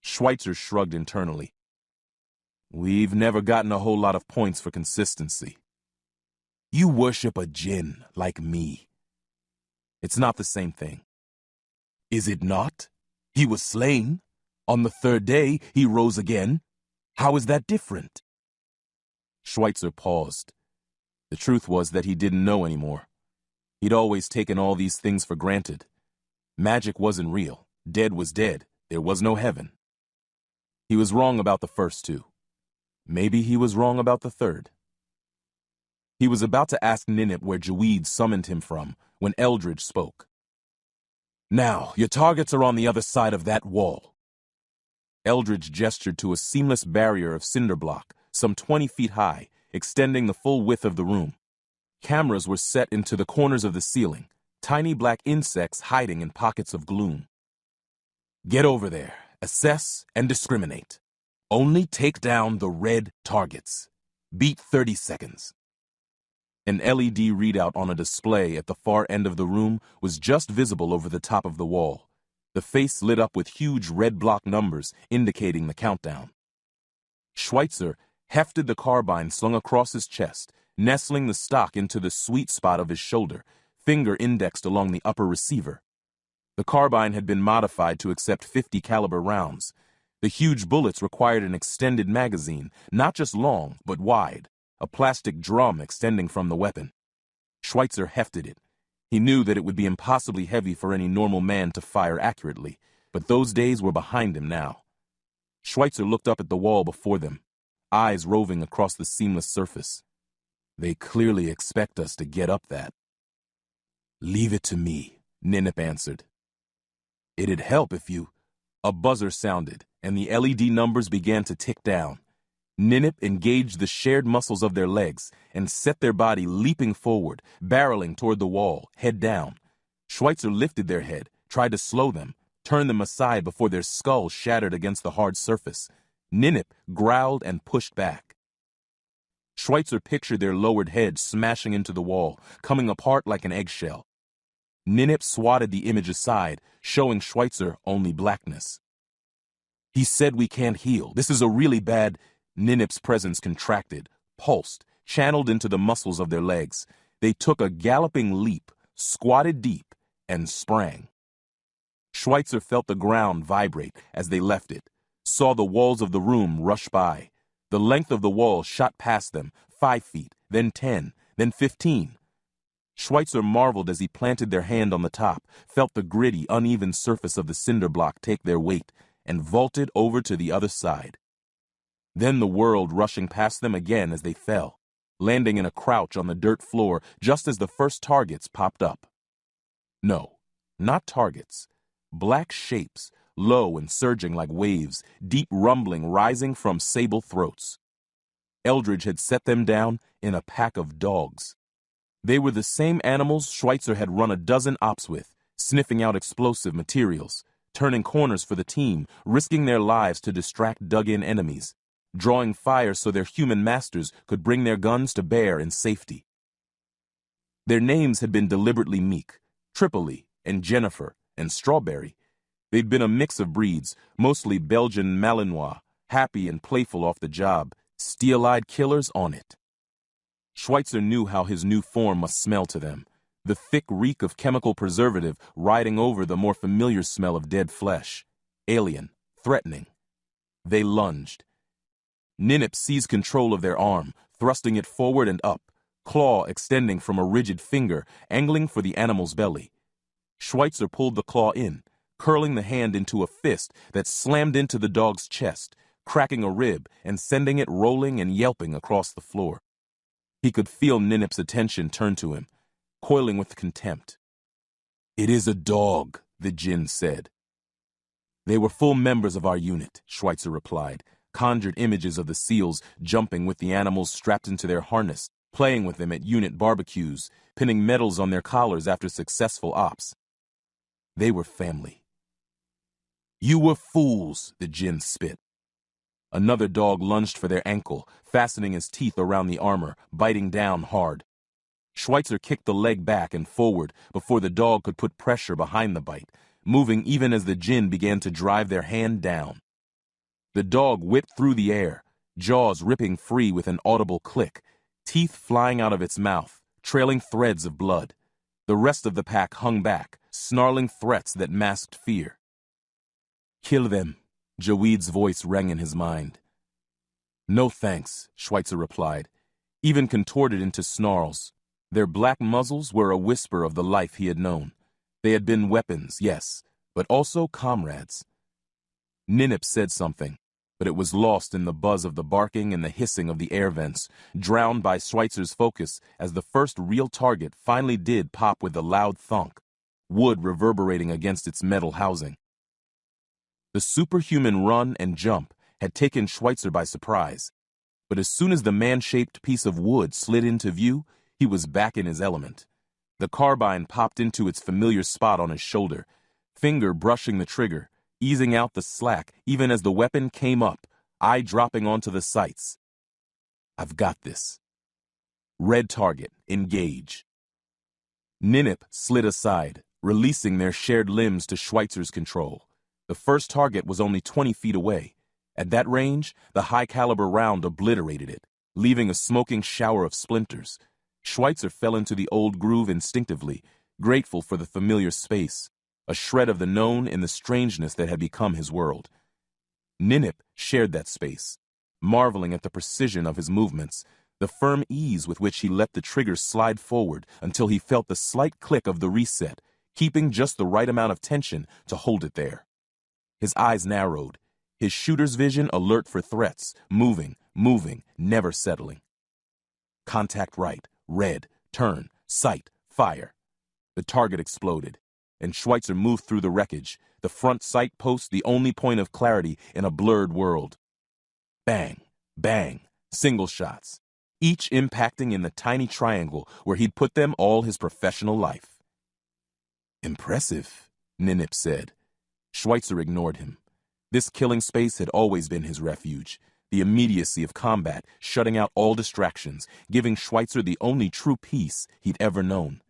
Schweitzer shrugged internally. We've never gotten a whole lot of points for consistency. You worship a djinn like me. It's not the same thing. Is it not? He was slain. On the third day, he rose again. How is that different? Schweitzer paused. The truth was that he didn't know anymore. He'd always taken all these things for granted. Magic wasn't real. Dead was dead. There was no heaven. He was wrong about the first two. Maybe he was wrong about the third. He was about to ask Ninip where Jaweed summoned him from when Eldridge spoke. Now, your targets are on the other side of that wall. Eldridge gestured to a seamless barrier of cinder block, some 20 feet high, extending the full width of the room. Cameras were set into the corners of the ceiling, tiny black insects hiding in pockets of gloom. Get over there, assess, and discriminate. Only take down the red targets. Beat 30 seconds. An LED readout on a display at the far end of the room was just visible over the top of the wall. The face lit up with huge red block numbers indicating the countdown. Schweitzer hefted the carbine slung across his chest, nestling the stock into the sweet spot of his shoulder, finger indexed along the upper receiver. The carbine had been modified to accept .50 caliber rounds. The huge bullets required an extended magazine, not just long, but wide, a plastic drum extending from the weapon. Schweitzer hefted it. He knew that it would be impossibly heavy for any normal man to fire accurately, but those days were behind him now. Schweitzer looked up at the wall before them, eyes roving across the seamless surface. They clearly expect us to get up that. Leave it to me, Ninip answered. It'd help if you... A buzzer sounded, and the LED numbers began to tick down. Ninip engaged the shared muscles of their legs and set their body leaping forward, barreling toward the wall, head down. Schweitzer lifted their head, tried to slow them, turn them aside before their skulls shattered against the hard surface. Ninip growled and pushed back. Schweitzer pictured their lowered heads smashing into the wall, coming apart like an eggshell. Ninip swatted the image aside, showing Schweitzer only blackness. He said we can't heal. This is a really bad... Ninip's presence contracted, pulsed, channeled into the muscles of their legs. They took a galloping leap, squatted deep, and sprang. Schweitzer felt the ground vibrate as they left it, saw the walls of the room rush by. The length of the wall shot past them, 5 feet, then 10, then 15. Schweitzer marveled as he planted their hand on the top, felt the gritty, uneven surface of the cinder block take their weight, and vaulted over to the other side. Then the world rushing past them again as they fell, landing in a crouch on the dirt floor just as the first targets popped up. No, not targets. Black shapes, low and surging like waves, deep rumbling rising from sable throats. Eldridge had set them down in a pack of dogs. They were the same animals Schweitzer had run a dozen ops with, sniffing out explosive materials, turning corners for the team, risking their lives to distract dug-in enemies, drawing fire so their human masters could bring their guns to bear in safety. Their names had been deliberately Myke, Tripoli, and Jennifer, and Strawberry. They'd been a mix of breeds, mostly Belgian Malinois, happy and playful off the job, steel-eyed killers on it. Schweitzer knew how his new form must smell to them, the thick reek of chemical preservative riding over the more familiar smell of dead flesh. Alien, threatening. They lunged. Ninip seized control of their arm, thrusting it forward and up, claw extending from a rigid finger, angling for the animal's belly. Schweitzer pulled the claw in, curling the hand into a fist that slammed into the dog's chest, cracking a rib and sending it rolling and yelping across the floor. He could feel Ninip's attention turn to him, coiling with contempt. It is a dog, the djinn said. They were full members of our unit, Schweitzer replied, conjured images of the SEALs jumping with the animals strapped into their harness, playing with them at unit barbecues, pinning medals on their collars after successful ops. They were family. You were fools, the djinn spit. Another dog lunged for their ankle, fastening his teeth around the armor, biting down hard. Schweitzer kicked the leg back and forward before the dog could put pressure behind the bite, moving even as the djinn began to drive their hand down. The dog whipped through the air, jaws ripping free with an audible click, teeth flying out of its mouth, trailing threads of blood. The rest of the pack hung back, snarling threats that masked fear. Kill them, Jaweed's voice rang in his mind. No thanks, Schweitzer replied, even contorted into snarls. Their black muzzles were a whisper of the life he had known. They had been weapons, yes, but also comrades. Ninip said something, but it was lost in the buzz of the barking and the hissing of the air vents, drowned by Schweitzer's focus as the first real target finally did pop with a loud thunk. wood reverberating against its metal housing. The superhuman run and jump had taken Schweitzer by surprise, but as soon as the man-shaped piece of wood slid into view, he was back in his element. The carbine popped into its familiar spot on his shoulder, finger brushing the trigger, easing out the slack even as the weapon came up, eye dropping onto the sights. I've got this. Red target, engage. Ninip slid aside, releasing their shared limbs to Schweitzer's control. The first target was only 20 feet away. At that range, the high-caliber round obliterated it, leaving a smoking shower of splinters. Schweitzer fell into the old groove instinctively, grateful for the familiar space, a shred of the known in the strangeness that had become his world. Ninip shared that space, marveling at the precision of his movements, the firm ease with which he let the trigger slide forward until he felt the slight click of the reset, keeping just the right amount of tension to hold it there. His eyes narrowed, his shooter's vision alert for threats, moving, never settling. Contact right, red, turn, sight, fire. The target exploded, and Schweitzer moved through the wreckage, the front sight post the only point of clarity in a blurred world. Bang, bang, single shots, each impacting in the tiny triangle where he'd put them all his professional life. Impressive, Ninip said. Schweitzer ignored him. This killing space had always been his refuge, the immediacy of combat shutting out all distractions, giving Schweitzer the only true peace he'd ever known,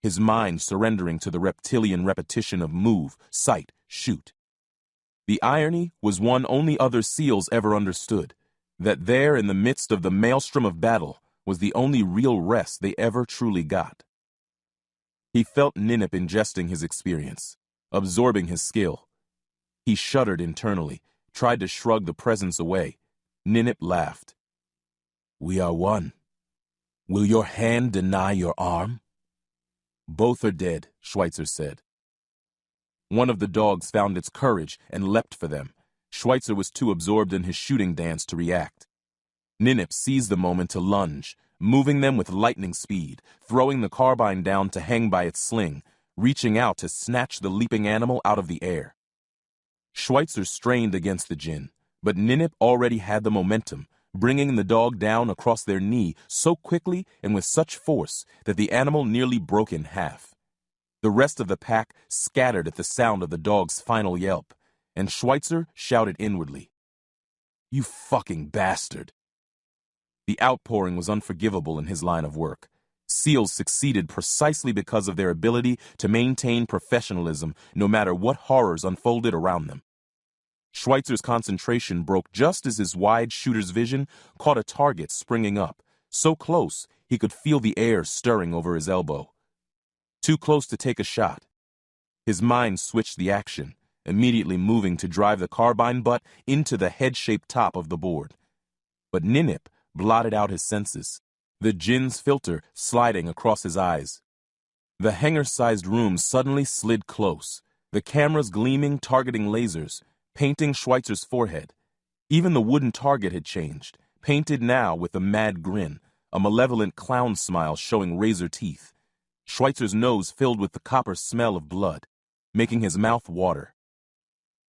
his mind surrendering to the reptilian repetition of move, sight, shoot. The irony was one only other SEALs ever understood, that there in the midst of the maelstrom of battle was the only real rest they ever truly got. He felt Ninip ingesting his experience, absorbing his skill. He shuddered internally, tried to shrug the presence away. Ninip laughed. We are one. Will your hand deny your arm? Both are dead, Schweitzer said. One of the dogs found its courage and leapt for them. Schweitzer was too absorbed in his shooting dance to react. Ninip seized the moment to lunge, moving them with lightning speed, throwing the carbine down to hang by its sling, reaching out to snatch the leaping animal out of the air. Schweitzer strained against the djinn, but Ninip already had the momentum, bringing the dog down across their knee so quickly and with such force that the animal nearly broke in half. The rest of the pack scattered at the sound of the dog's final yelp, and Schweitzer shouted inwardly, "You fucking bastard!" The outpouring was unforgivable in his line of work. SEALs succeeded precisely because of their ability to maintain professionalism no matter what horrors unfolded around them. Schweitzer's concentration broke just as his wide shooter's vision caught a target springing up, so close he could feel the air stirring over his elbow. Too close to take a shot. His mind switched the action, immediately moving to drive the carbine butt into the head-shaped top of the board. But Ninip blotted out his senses, the djinn's filter sliding across his eyes. The hangar-sized room suddenly slid close, the cameras gleaming, targeting lasers, painting Schweitzer's forehead. Even the wooden target had changed, painted now with a mad grin, a malevolent clown smile showing razor teeth. Schweitzer's nose filled with the copper smell of blood, making his mouth water.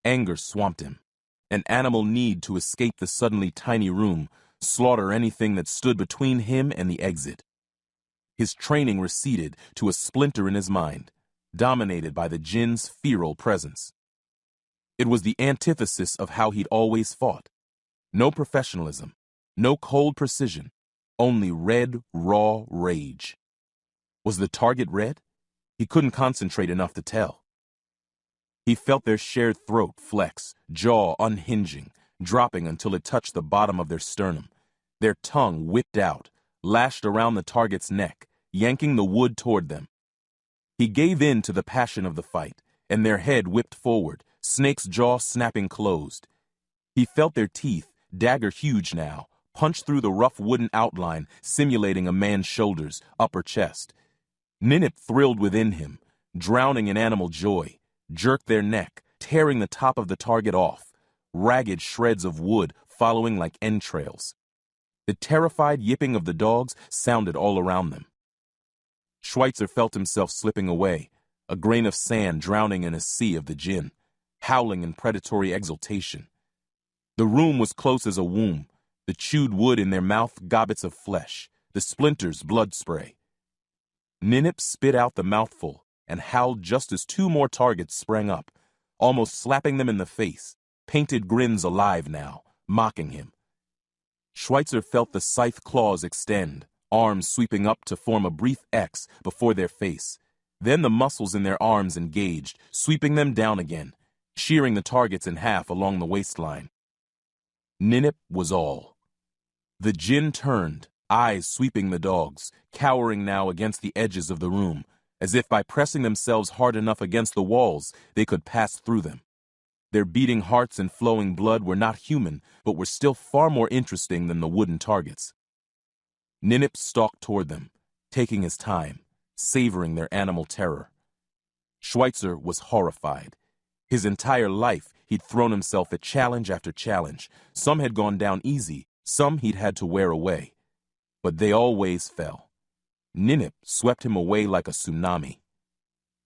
Anger swamped him, an animal need to escape the suddenly tiny room, slaughter anything that stood between him and the exit. His training receded to a splinter in his mind, dominated by the djinn's feral presence. It was the antithesis of how he'd always fought. No professionalism, no cold precision, only red, raw rage. Was the target red? He couldn't concentrate enough to tell. He felt their shared throat flex, jaw unhinging, dropping until it touched the bottom of their sternum. Their tongue whipped out, lashed around the target's neck, yanking the wood toward them. He gave in to the passion of the fight, and their head whipped forward, snake's jaw snapping closed. He felt their teeth, dagger huge now, punch through the rough wooden outline, simulating a man's shoulders, upper chest. Ninip thrilled within him, drowning in animal joy, jerked their neck, tearing the top of the target off, ragged shreds of wood following like entrails. The terrified yipping of the dogs sounded all around them. Schweitzer felt himself slipping away, a grain of sand drowning in a sea of the jinn, howling in predatory exultation. The room was close as a womb, the chewed wood in their mouth gobbets of flesh, the splinters blood spray. Ninip spit out the mouthful and howled just as two more targets sprang up, almost slapping them in the face, painted grins alive now, mocking him. Schweitzer felt the scythe claws extend, arms sweeping up to form a brief X before their face. Then the muscles in their arms engaged, sweeping them down again, shearing the targets in half along the waistline. Ninip was all. The jinn turned, eyes sweeping the dogs, cowering now against the edges of the room, as if by pressing themselves hard enough against the walls they could pass through them. Their beating hearts and flowing blood were not human, but were still far more interesting than the wooden targets. Ninip stalked toward them, taking his time, savoring their animal terror. Schweitzer was horrified. His entire life he'd thrown himself at challenge after challenge. Some had gone down easy, some he'd had to wear away. But they always fell. Ninip swept him away like a tsunami.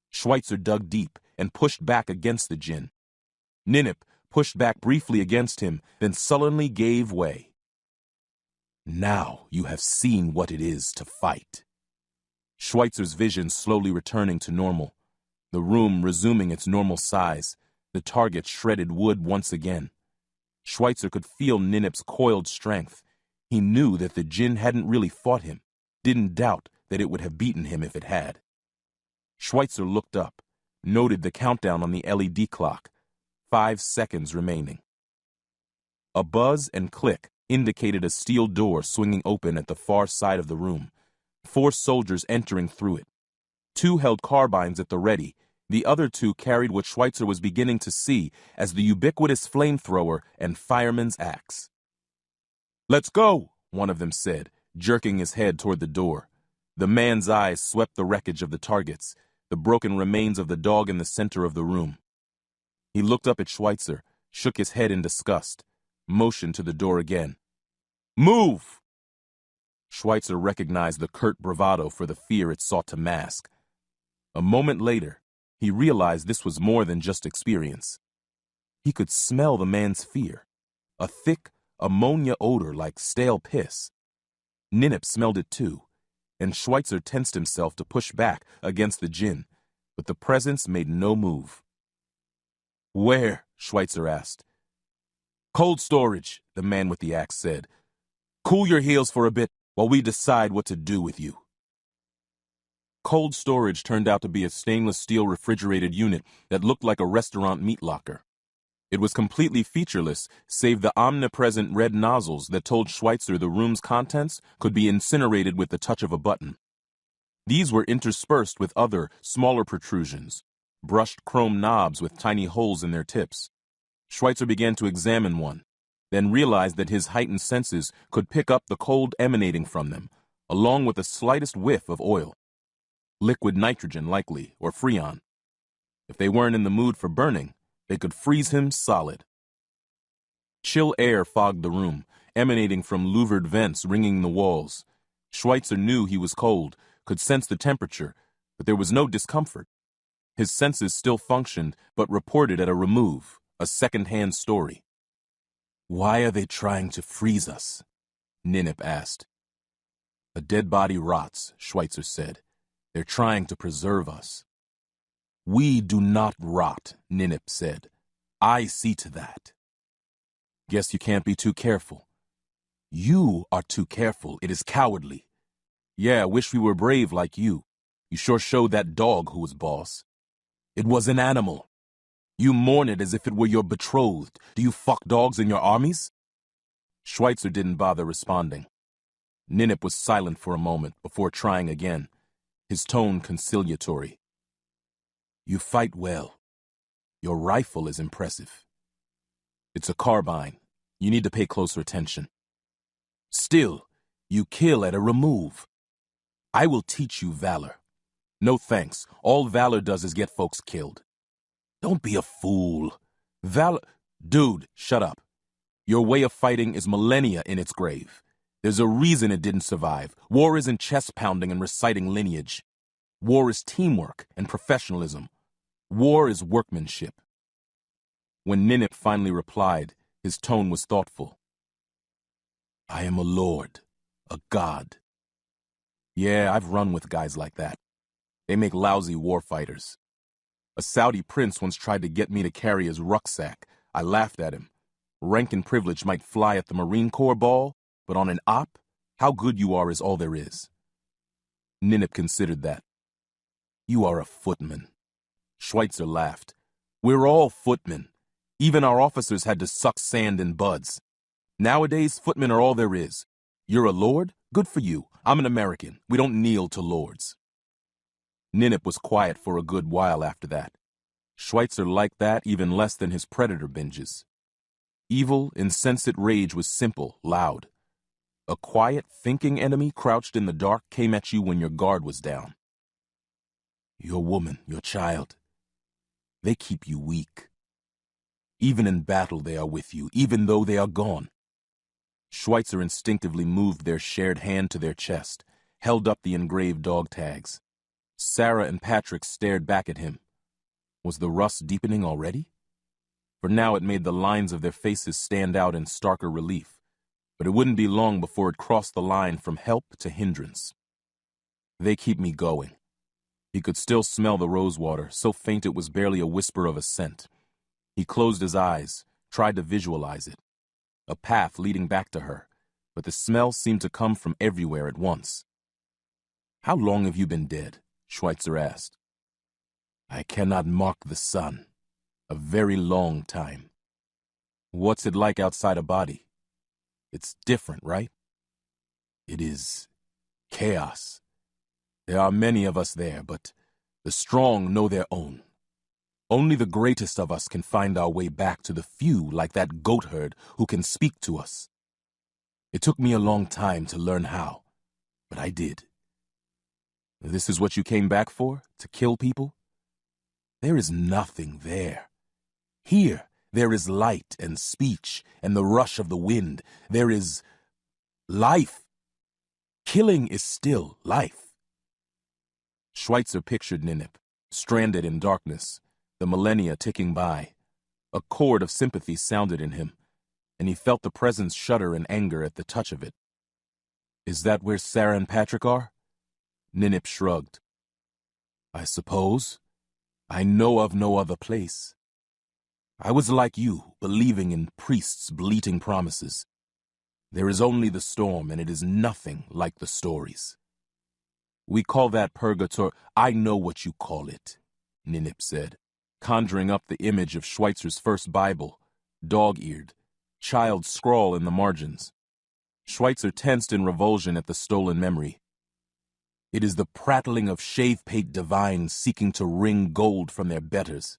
Schweitzer dug deep and pushed back against the jinn. Ninip pushed back briefly against him, then sullenly gave way. Now you have seen what it is to fight. Schweitzer's vision slowly returning to normal, the room resuming its normal size, the target shredded wood once again. Schweitzer could feel Ninip's coiled strength. He knew that the jinn hadn't really fought him, didn't doubt that it would have beaten him if it had. Schweitzer looked up, noted the countdown on the LED clock. 5 seconds remaining. A buzz and click indicated a steel door swinging open at the far side of the room. 4 soldiers entering through it. 2 held carbines at the ready. The other 2 carried what Schweitzer was beginning to see as the ubiquitous flamethrower and fireman's axe. "Let's go," one of them said, jerking his head toward the door. The man's eyes swept the wreckage of the targets, the broken remains of the dog in the center of the room. He looked up at Schweitzer, shook his head in disgust, motioned to the door again. "Move!" Schweitzer recognized the curt bravado for the fear it sought to mask. A moment later, he realized this was more than just experience. He could smell the man's fear, a thick, ammonia odor like stale piss. Ninip smelled it too, and Schweitzer tensed himself to push back against the jinn, but the presence made no move. "Where?" Schweitzer asked. "Cold storage," the man with the axe said. "Cool your heels for a bit while we decide what to do with you." Cold storage turned out to be a stainless steel refrigerated unit that looked like a restaurant meat locker. It was completely featureless, save the omnipresent red nozzles that told Schweitzer the room's contents could be incinerated with the touch of a button. These were interspersed with other, smaller protrusions, brushed chrome knobs with tiny holes in their tips. Schweitzer began to examine one, then realized that his heightened senses could pick up the cold emanating from them, along with the slightest whiff of oil. Liquid nitrogen, likely, or freon. If they weren't in the mood for burning, they could freeze him solid. Chill air fogged the room, emanating from louvered vents ringing the walls. Schweitzer knew he was cold, could sense the temperature, but there was no discomfort. His senses still functioned, but reported at a remove, a second-hand story. "Why are they trying to freeze us?" Ninip asked. "A dead body rots," Schweitzer said. "They're trying to preserve us." "We do not rot," Ninip said. "I see to that." "Guess you can't be too careful." "You are too careful. It is cowardly." "Yeah, wish we were brave like you. You sure showed that dog who was boss." "It was an animal. You mourn it as if it were your betrothed. Do you fuck dogs in your armies?" Schweitzer didn't bother responding. Ninip was silent for a moment before trying again, his tone conciliatory. "You fight well. Your rifle is impressive. It's a carbine. You need to pay closer attention. Still, you kill at a remove. I will teach you valor. No thanks. All valor does is get folks killed." "Don't be a fool. Valor..." "Dude, shut up. Your way of fighting is millennia in its grave. There's a reason it didn't survive. War isn't chest-pounding and reciting lineage. War is teamwork and professionalism. War is workmanship. When Ninip finally replied, his tone was thoughtful. I am a lord, a god. Yeah, I've run with guys like that. They make lousy warfighters. A Saudi prince once tried to get me to carry his rucksack. I laughed at him. Rank and privilege might fly at the Marine Corps ball, but on an op, how good you are is all there is. Ninip considered that. You are a footman. Schweitzer laughed. We're all footmen. Even our officers had to suck sand and buds. Nowadays, footmen are all there is. You're a lord? Good for you. I'm an American. We don't kneel to lords. Ninip was quiet for a good while after that. Schweitzer liked that even less than his Predator binges. Evil, insensate rage was simple, loud. A quiet, thinking enemy crouched in the dark came at you when your guard was down. Your woman, your child, they keep you weak. Even in battle they are with you, even though they are gone. Schweitzer instinctively moved their shared hand to their chest, held up the engraved dog tags. Sarah and Patrick stared back at him. Was the rust deepening already? For now it made the lines of their faces stand out in starker relief, but it wouldn't be long before it crossed the line from help to hindrance. They keep me going. He could still smell the rosewater, so faint it was barely a whisper of a scent. He closed his eyes, tried to visualize it. A path leading back to her, but the smell seemed to come from everywhere at once. How long have you been dead? Schweitzer asked. I cannot mark the sun. A very long time. What's it like outside a body? It's different, right? It is chaos. There are many of us there, but the strong know their own. Only the greatest of us can find our way back to the few like that goat herd who can speak to us. It took me a long time to learn how, but I did. This is what you came back for? To kill people? There is nothing there. Here, there is light and speech and the rush of the wind. There is life. Killing is still life. Schweitzer pictured Ninip, stranded in darkness, the millennia ticking by. A chord of sympathy sounded in him, and he felt the presence shudder in anger at the touch of it. Is that where Sarah and Patrick are? Ninip shrugged. I suppose. I know of no other place. I was like you, believing in priests' bleating promises. There is only the storm, and it is nothing like the stories. We call that purgatory. I know what you call it, Ninip said, conjuring up the image of Schweitzer's first Bible, dog-eared, child scrawl in the margins. Schweitzer tensed in revulsion at the stolen memory. It is the prattling of shave-pate divines seeking to wring gold from their betters.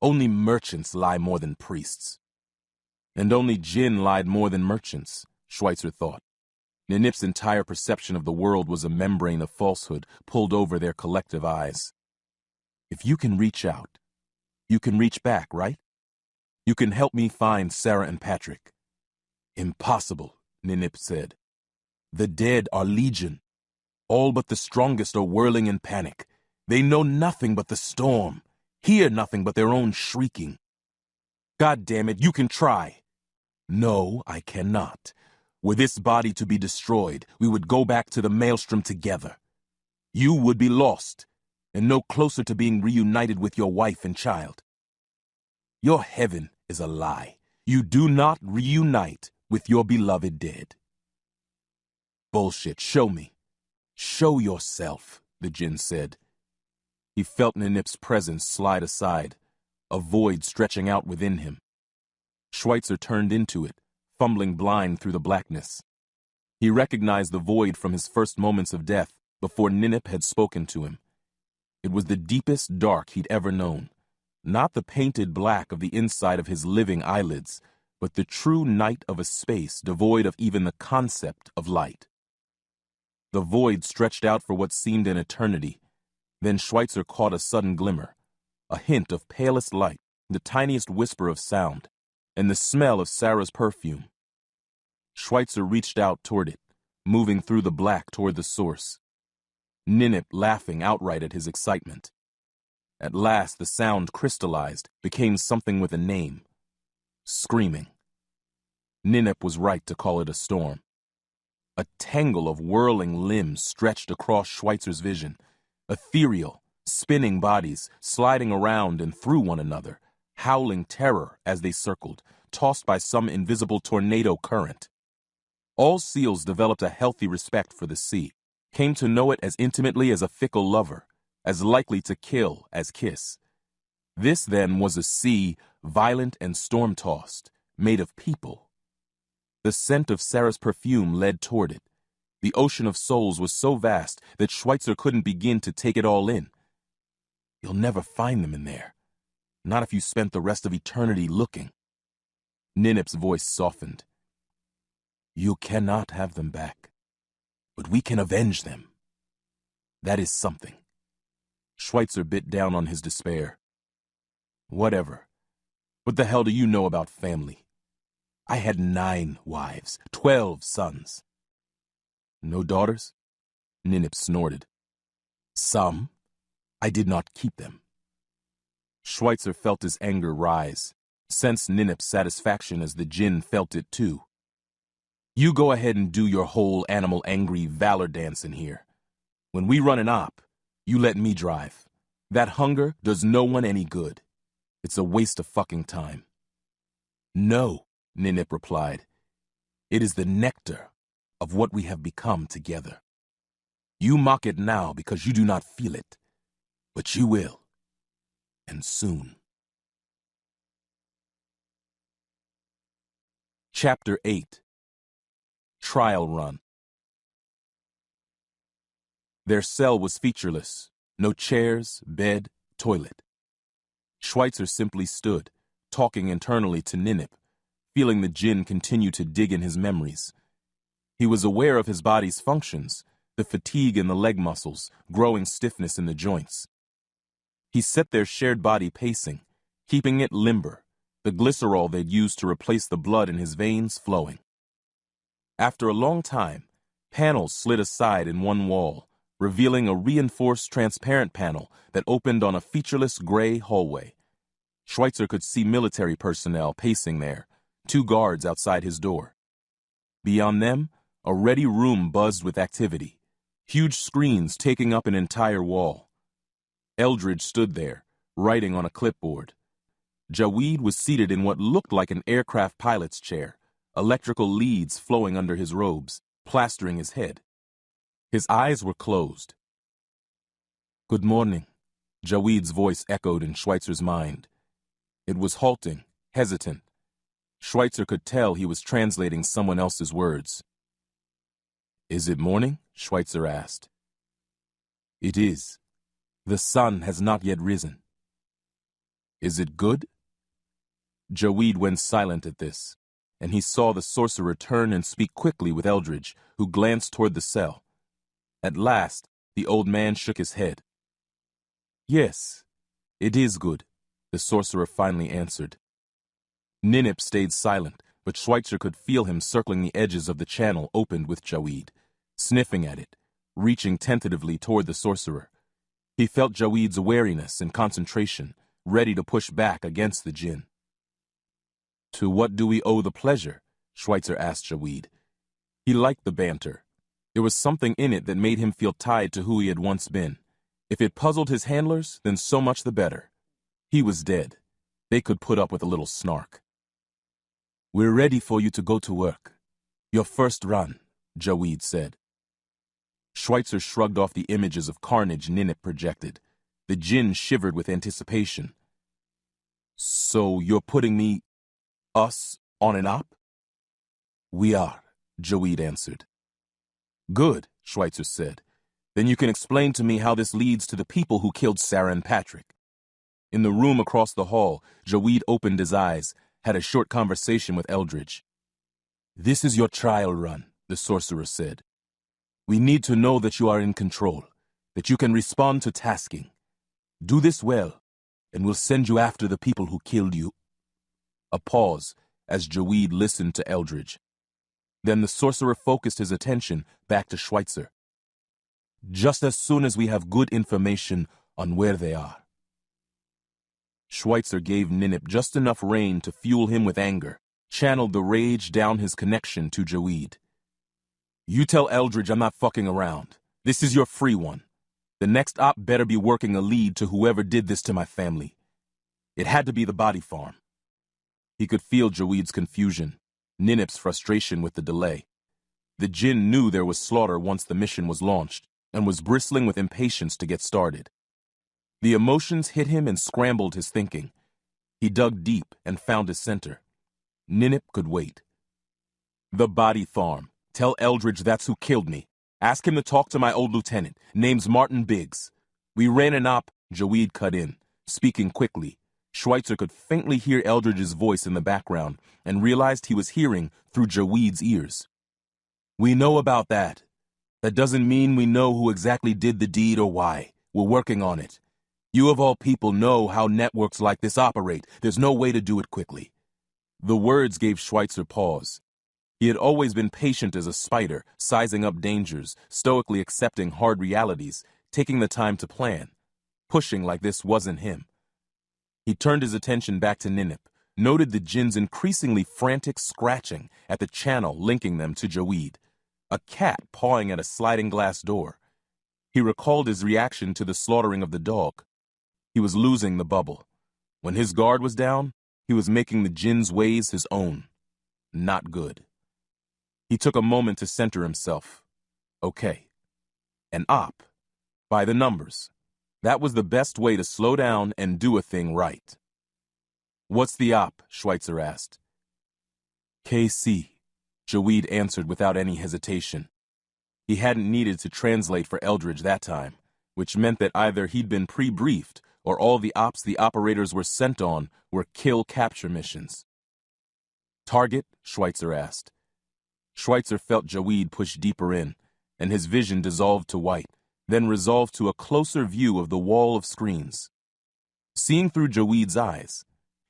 Only merchants lie more than priests. And only jinn lied more than merchants, Schweitzer thought. Ninip's entire perception of the world was a membrane of falsehood pulled over their collective eyes. If you can reach out, you can reach back, right? You can help me find Sarah and Patrick. Impossible, Ninip said. The dead are legion. All but the strongest are whirling in panic. They know nothing but the storm, hear nothing but their own shrieking. God damn it, you can try. No, I cannot. Were this body to be destroyed, we would go back to the maelstrom together. You would be lost, and no closer to being reunited with your wife and child. Your heaven is a lie. You do not reunite with your beloved dead. Bullshit, show me. Show yourself, the jinn said. He felt Ninip's presence slide aside, a void stretching out within him. Schweitzer turned into it, fumbling blind through the blackness. He recognized the void from his first moments of death before Ninip had spoken to him. It was the deepest dark he'd ever known, not the painted black of the inside of his living eyelids, but the true night of a space devoid of even the concept of light. The void stretched out for what seemed an eternity. Then Schweitzer caught a sudden glimmer, a hint of palest light, the tiniest whisper of sound, and the smell of Sarah's perfume. Schweitzer reached out toward it, moving through the black toward the source. Ninip laughing outright at his excitement. At last the sound crystallized, became something with a name. Screaming. Ninip was right to call it a storm. A tangle of whirling limbs stretched across Schweitzer's vision, ethereal, spinning bodies sliding around and through one another, howling terror as they circled, tossed by some invisible tornado current. All seals developed a healthy respect for the sea, came to know it as intimately as a fickle lover, as likely to kill as kiss. This, then, was a sea, violent and storm-tossed, made of people. The scent of Sarah's perfume led toward it. The ocean of souls was so vast that Schweitzer couldn't begin to take it all in. You'll never find them in there. Not if you spent the rest of eternity looking. Ninip's voice softened. You cannot have them back, but we can avenge them. That is something. Schweitzer bit down on his despair. Whatever. What the hell do you know about family? I had 9 wives, 12 sons. No daughters? Ninip snorted. Some. I did not keep them. Schweitzer felt his anger rise, sensed Ninip's satisfaction as the djinn felt it too. You go ahead and do your whole animal angry valor dance in here. When we run an op, you let me drive. That hunger does no one any good. It's a waste of fucking time. No, Ninip replied. It is the nectar of what we have become together. You mock it now because you do not feel it, but you will, and soon. Chapter 8. Trial Run. Their cell was featureless. No chairs, bed, toilet. Schweitzer simply stood, talking internally to Ninip, feeling the djinn continue to dig in his memories. He was aware of his body's functions, the fatigue in the leg muscles, growing stiffness in the joints. He set their shared body pacing, keeping it limber, the glycerol they'd used to replace the blood in his veins flowing. After a long time, panels slid aside in one wall, revealing a reinforced transparent panel that opened on a featureless gray hallway. Schweitzer could see military personnel pacing there, 2 guards outside his door. Beyond them, a ready room buzzed with activity, huge screens taking up an entire wall. Eldridge stood there, writing on a clipboard. Jaweed was seated in what looked like an aircraft pilot's chair, electrical leads flowing under his robes, plastering his head. His eyes were closed. Good morning, Jaweed's voice echoed in Schweitzer's mind. It was halting, hesitant. Schweitzer could tell he was translating someone else's words. Is it morning? Schweitzer asked. It is. The sun has not yet risen. Is it good? Jaweed went silent at this, and he saw the sorcerer turn and speak quickly with Eldridge, who glanced toward the cell. At last, the old man shook his head. Yes, it is good, the sorcerer finally answered. Ninip stayed silent, but Schweitzer could feel him circling the edges of the channel opened with Jaweed, sniffing at it, reaching tentatively toward the sorcerer. He felt Jaweed's wariness and concentration, ready to push back against the djinn. To what do we owe the pleasure? Schweitzer asked Jaweed. He liked the banter. There was something in it that made him feel tied to who he had once been. If it puzzled his handlers, then so much the better. He was dead. They could put up with a little snark. We're ready for you to go to work. Your first run, Jaweed said. Schweitzer shrugged off the images of carnage Ninip projected. The djinn shivered with anticipation. So you're putting us, on an op? We are, Jaweed answered. Good, Schweitzer said. Then you can explain to me how this leads to the people who killed Sarah and Patrick. In the room across the hall, Jaweed opened his eyes, had a short conversation with Eldridge. This is your trial run, the sorcerer said. We need to know that you are in control, that you can respond to tasking. Do this well, and we'll send you after the people who killed you. A pause as Jaweed listened to Eldridge. Then the sorcerer focused his attention back to Schweitzer. just as soon as we have good information on where they are. Schweitzer gave Ninip just enough rein to fuel him with anger, channeled the rage down his connection to Jaweed. You tell Eldridge I'm not fucking around. This is your free one. The next op better be working a lead to whoever did this to my family. It had to be the body farm. He could feel Jaweed's confusion, Ninip's frustration with the delay. The Jinn knew there was slaughter once the mission was launched, and was bristling with impatience to get started. The emotions hit him and scrambled his thinking. He dug deep and found his center. Ninip could wait. The body farm. Tell Eldridge that's who killed me. Ask him to talk to my old lieutenant. Name's Martin Biggs. We ran an op. Jaweed cut in, speaking quickly. Schweitzer could faintly hear Eldridge's voice in the background and realized he was hearing through Jaweed's ears. We know about that. That doesn't mean we know who exactly did the deed or why. We're working on it. You of all people know how networks like this operate. There's no way to do it quickly. The words gave Schweitzer pause. He had always been patient as a spider, sizing up dangers, stoically accepting hard realities, taking the time to plan. Pushing like this wasn't him. He turned his attention back to Ninip, noted the Jinn's increasingly frantic scratching at the channel linking them to Jaweed, a cat pawing at a sliding glass door. He recalled his reaction to the slaughtering of the dog. He was losing the bubble. When his guard was down, he was making the Jinn's ways his own. Not good. He took a moment to center himself. Okay. An op. By the numbers. That was the best way to slow down and do a thing right. What's the op? Schweitzer asked. KC, Jaweed answered without any hesitation. He hadn't needed to translate for Eldridge that time, which meant that either he'd been pre-briefed or all the ops the operators were sent on were kill-capture missions. Target? Schweitzer asked. Schweitzer felt Jaweed push deeper in, and his vision dissolved to white, then resolved to a closer view of the wall of screens. Seeing through Jaweed's eyes,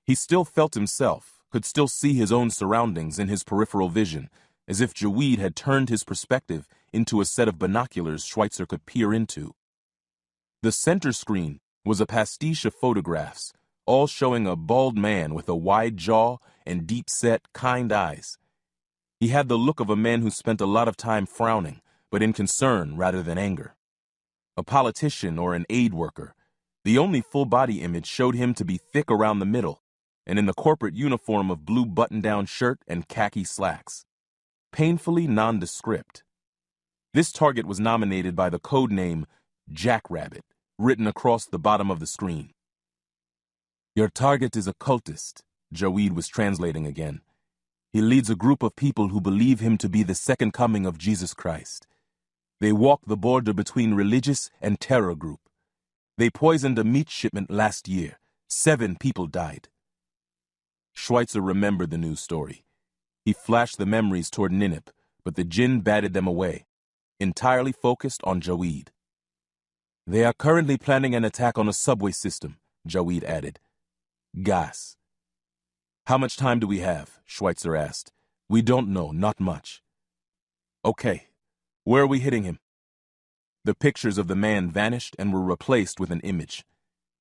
he still felt himself, could still see his own surroundings in his peripheral vision, as if Jaweed had turned his perspective into a set of binoculars Schweitzer could peer into. The center screen was a pastiche of photographs, all showing a bald man with a wide jaw and deep-set, kind eyes. He had the look of a man who spent a lot of time frowning, but in concern rather than anger. A politician or an aid worker, the only full-body image showed him to be thick around the middle, and in the corporate uniform of blue button-down shirt and khaki slacks. Painfully nondescript. This target was nominated by the code name Jackrabbit, written across the bottom of the screen. Your target is a cultist, Jaweed was translating again. He leads a group of people who believe him to be the second coming of Jesus Christ. They walk the border between religious and terror group. They poisoned a meat shipment last year. 7 people died. Schweitzer remembered the news story. He flashed the memories toward Ninip, but the Jinn batted them away, entirely focused on Jaweed. They are currently planning an attack on a subway system, Jaweed added. Gas. How much time do we have? Schweitzer asked. We don't know, not much. Okay. Where are we hitting him? The pictures of the man vanished and were replaced with an image.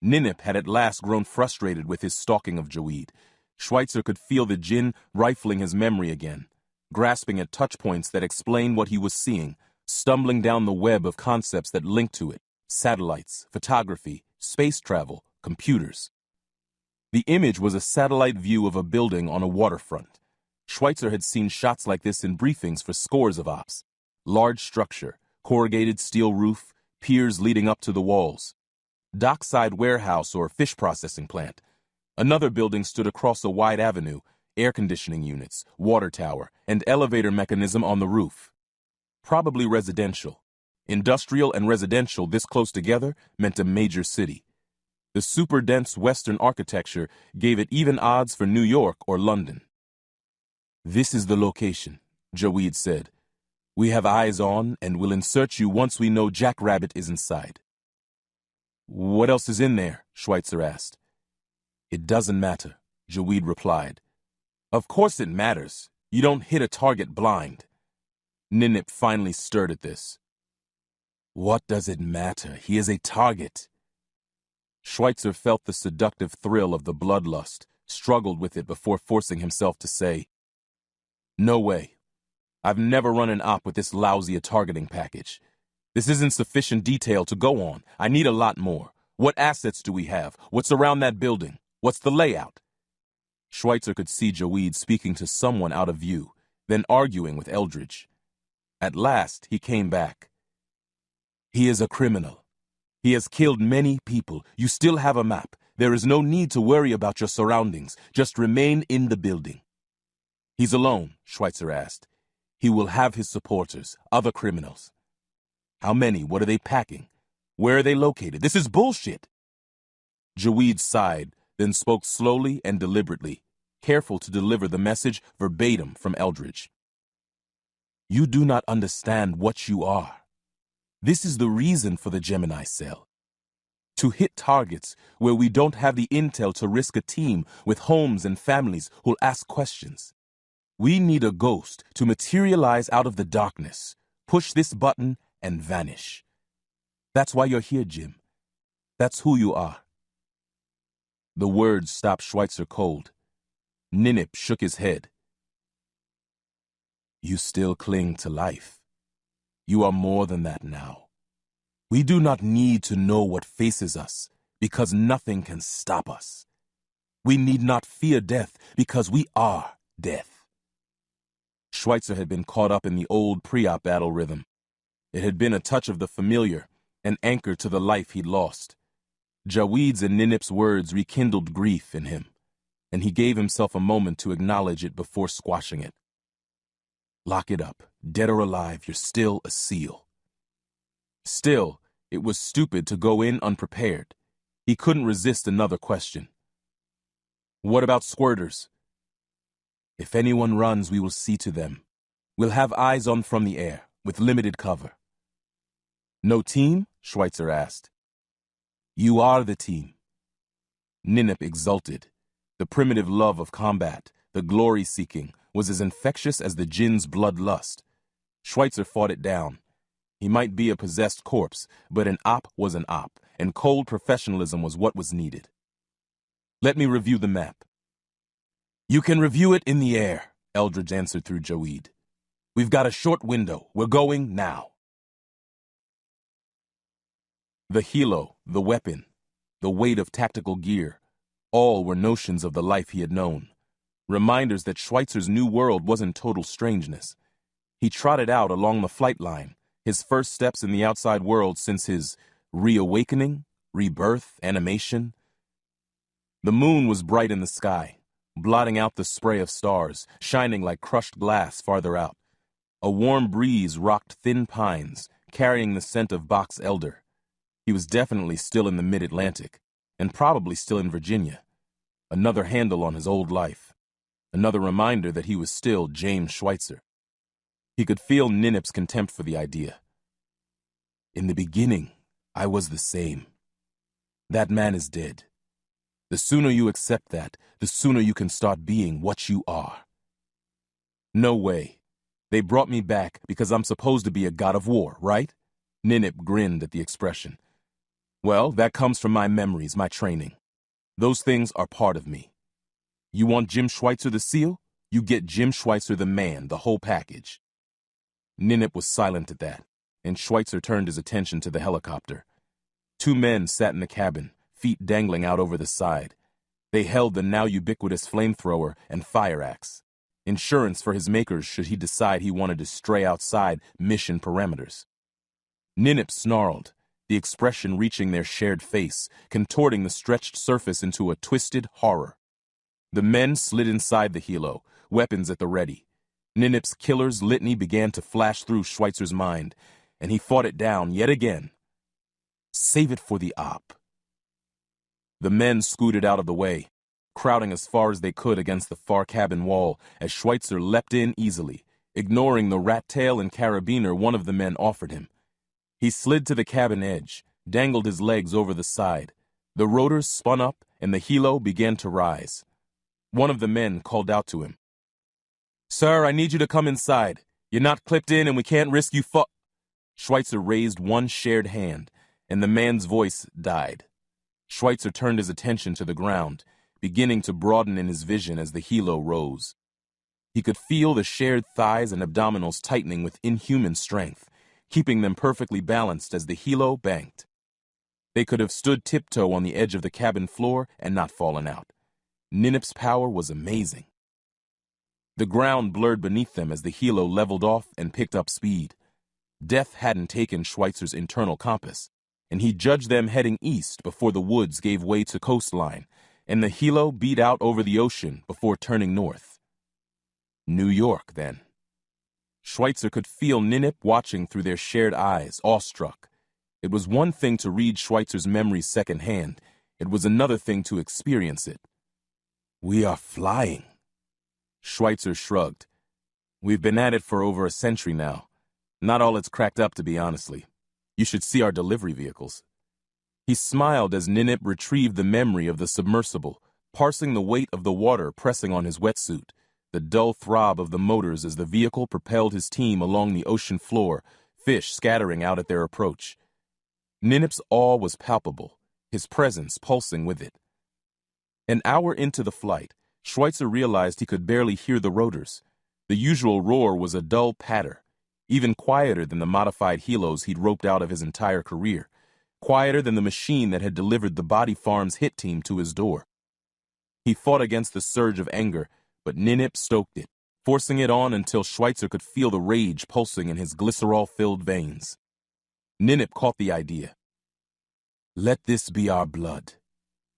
Ninip had at last grown frustrated with his stalking of Jaweed. Schweitzer could feel the Jinn rifling his memory again, grasping at touch points that explained what he was seeing, stumbling down the web of concepts that linked to it: satellites, photography, space travel, computers. The image was a satellite view of a building on a waterfront. Schweitzer had seen shots like this in briefings for scores of ops. Large structure, corrugated steel roof, piers leading up to the walls. Dockside warehouse or fish processing plant. Another building stood across a wide avenue, air conditioning units, water tower, and elevator mechanism on the roof. Probably residential. Industrial and residential this close together meant a major city. The super-dense Western architecture gave it even odds for New York or London. This is the location, Jaweed said. We have eyes on and will insert you once we know Jackrabbit is inside. What else is in there? Schweitzer asked. It doesn't matter, Jaweed replied. Of course it matters. You don't hit a target blind. Ninip finally stirred at this. What does it matter? He is a target. Schweitzer felt the seductive thrill of the bloodlust, struggled with it before forcing himself to say, "No way. I've never run an op with this lousy a targeting package. This isn't sufficient detail to go on. I need a lot more. What assets do we have? What's around that building? What's the layout?" Schweitzer could see Jaweed speaking to someone out of view, then arguing with Eldridge. At last, he came back. "He is a criminal. He has killed many people. You still have a map. There is no need to worry about your surroundings. Just remain in the building." "He's alone," Schweitzer asked. "He will have his supporters, other criminals." "How many? What are they packing? Where are they located? This is bullshit." Jaweed sighed, then spoke slowly and deliberately, careful to deliver the message verbatim from Eldridge. "You do not understand what you are. This is the reason for the Gemini cell. To hit targets where we don't have the intel to risk a team with homes and families who'll ask questions. We need a ghost to materialize out of the darkness, push this button, and vanish. That's why you're here, Jim. That's who you are." The words stopped Schweitzer cold. Ninip shook his head. "You still cling to life. You are more than that now. We do not need to know what faces us, because nothing can stop us. We need not fear death, because we are death." Schweitzer had been caught up in the old pre-op battle rhythm. It had been a touch of the familiar, an anchor to the life he'd lost. Jaweed's and Ninip's words rekindled grief in him, and he gave himself a moment to acknowledge it before squashing it. "Lock it up. Dead or alive, you're still a SEAL." Still, it was stupid to go in unprepared. He couldn't resist another question. "What about squirters?" "If anyone runs, we will see to them. We'll have eyes on from the air, with limited cover." "No team?" Schweitzer asked. "You are the team." Ninip exulted. The primitive love of combat, the glory-seeking, was as infectious as the jinn's bloodlust. Schweitzer fought it down. He might be a possessed corpse, but an op was an op, and cold professionalism was what was needed. "Let me review the map." "You can review it in the air," Eldridge answered through Jaweed. "We've got a short window. We're going now." The helo, the weapon, the weight of tactical gear, all were notions of the life he had known. Reminders that Schweitzer's new world wasn't total strangeness. He trotted out along the flight line, his first steps in the outside world since his reawakening, rebirth, animation. The moon was bright in the sky, blotting out the spray of stars, shining like crushed glass farther out. A warm breeze rocked thin pines, carrying the scent of box elder. He was definitely still in the mid-Atlantic, and probably still in Virginia. Another handle on his old life. Another reminder that he was still James Schweitzer. He could feel Ninip's contempt for the idea. "In the beginning, I was the same. That man is dead. The sooner you accept that, the sooner you can start being what you are." "No way. They brought me back because I'm supposed to be a god of war, right?" Ninip grinned at the expression. "Well, that comes from my memories, my training. Those things are part of me. You want Jim Schweitzer the SEAL? You get Jim Schweitzer the man, the whole package." Ninip was silent at that, and Schweitzer turned his attention to the helicopter. Two men sat in the cabin, feet dangling out over the side. They held the now ubiquitous flamethrower and fire axe. Insurance for his makers should he decide he wanted to stray outside mission parameters. Ninip snarled, the expression reaching their shared face, contorting the stretched surface into a twisted horror. The men slid inside the helo, weapons at the ready. Ninip's killer's litany began to flash through Schweitzer's mind, and he fought it down yet again. Save it for the op. The men scooted out of the way, crowding as far as they could against the far cabin wall as Schweitzer leapt in easily, ignoring the rat tail and carabiner one of the men offered him. He slid to the cabin edge, dangled his legs over the side. The rotors spun up, and the helo began to rise. One of the men called out to him. "Sir, I need you to come inside. You're not clipped in, and we can't risk you Schweitzer raised one shared hand, and the man's voice died. Schweitzer turned his attention to the ground, beginning to broaden in his vision as the helo rose. He could feel the shared thighs and abdominals tightening with inhuman strength, keeping them perfectly balanced as the helo banked. They could have stood tiptoe on the edge of the cabin floor and not fallen out. Ninip's power was amazing. The ground blurred beneath them as the helo leveled off and picked up speed. Death hadn't taken Schweitzer's internal compass, and he judged them heading east before the woods gave way to coastline, and the helo beat out over the ocean before turning north. New York, then. Schweitzer could feel Ninip watching through their shared eyes, awestruck. It was one thing to read Schweitzer's memories secondhand. It was another thing to experience it. "We are flying." Schweitzer shrugged. "We've been at it for over a century now. Not all it's cracked up to be, honestly. You should see our delivery vehicles." He smiled as Ninip retrieved the memory of the submersible, parsing the weight of the water pressing on his wetsuit, the dull throb of the motors as the vehicle propelled his team along the ocean floor, fish scattering out at their approach. Ninip's awe was palpable, his presence pulsing with it. An hour into the flight, Schweitzer realized he could barely hear the rotors. The usual roar was a dull patter, even quieter than the modified helos he'd roped out of his entire career, quieter than the machine that had delivered the Body Farms hit team to his door. He fought against the surge of anger, but Ninip stoked it, forcing it on until Schweitzer could feel the rage pulsing in his glycerol-filled veins. Ninip caught the idea. "Let this be our blood.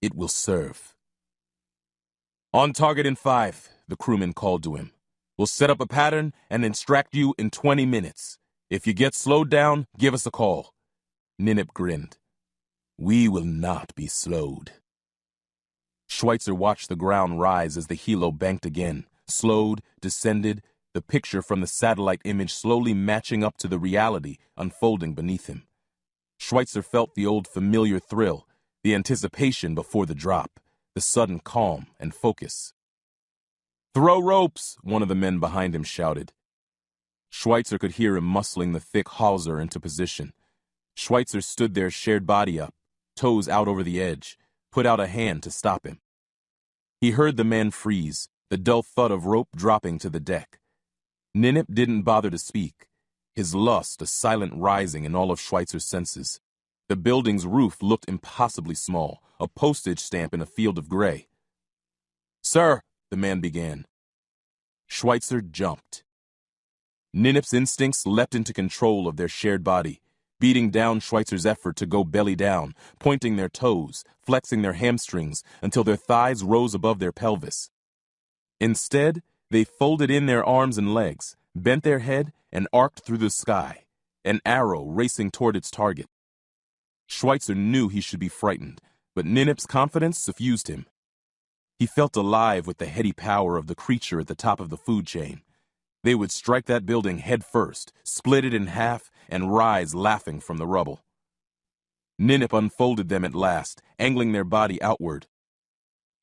It will serve." "On target in 5, the crewman called to him. "We'll set up a pattern and extract you in 20 minutes. If you get slowed down, give us a call." Ninip grinned. "We will not be slowed." Schweitzer watched the ground rise as the helo banked again, slowed, descended, the picture from the satellite image slowly matching up to the reality unfolding beneath him. Schweitzer felt the old familiar thrill, the anticipation before the drop, the sudden calm and focus. "Throw ropes," one of the men behind him shouted. Schweitzer could hear him muscling the thick hawser into position. Schweitzer stood there, shared body up, toes out over the edge, put out a hand to stop him. He heard the man freeze, the dull thud of rope dropping to the deck. Ninip didn't bother to speak, his lust a silent rising in all of Schweitzer's senses. The building's roof looked impossibly small, a postage stamp in a field of gray. "Sir," the man began. Schweitzer jumped. Ninip's instincts leapt into control of their shared body, beating down Schweitzer's effort to go belly down, pointing their toes, flexing their hamstrings until their thighs rose above their pelvis. Instead, they folded in their arms and legs, bent their head, and arced through the sky, an arrow racing toward its target. Schweitzer knew he should be frightened, but Ninip's confidence suffused him. He felt alive with the heady power of the creature at the top of the food chain. They would strike that building head first, split it in half, and rise laughing from the rubble. Ninip unfolded them at last, angling their body outward.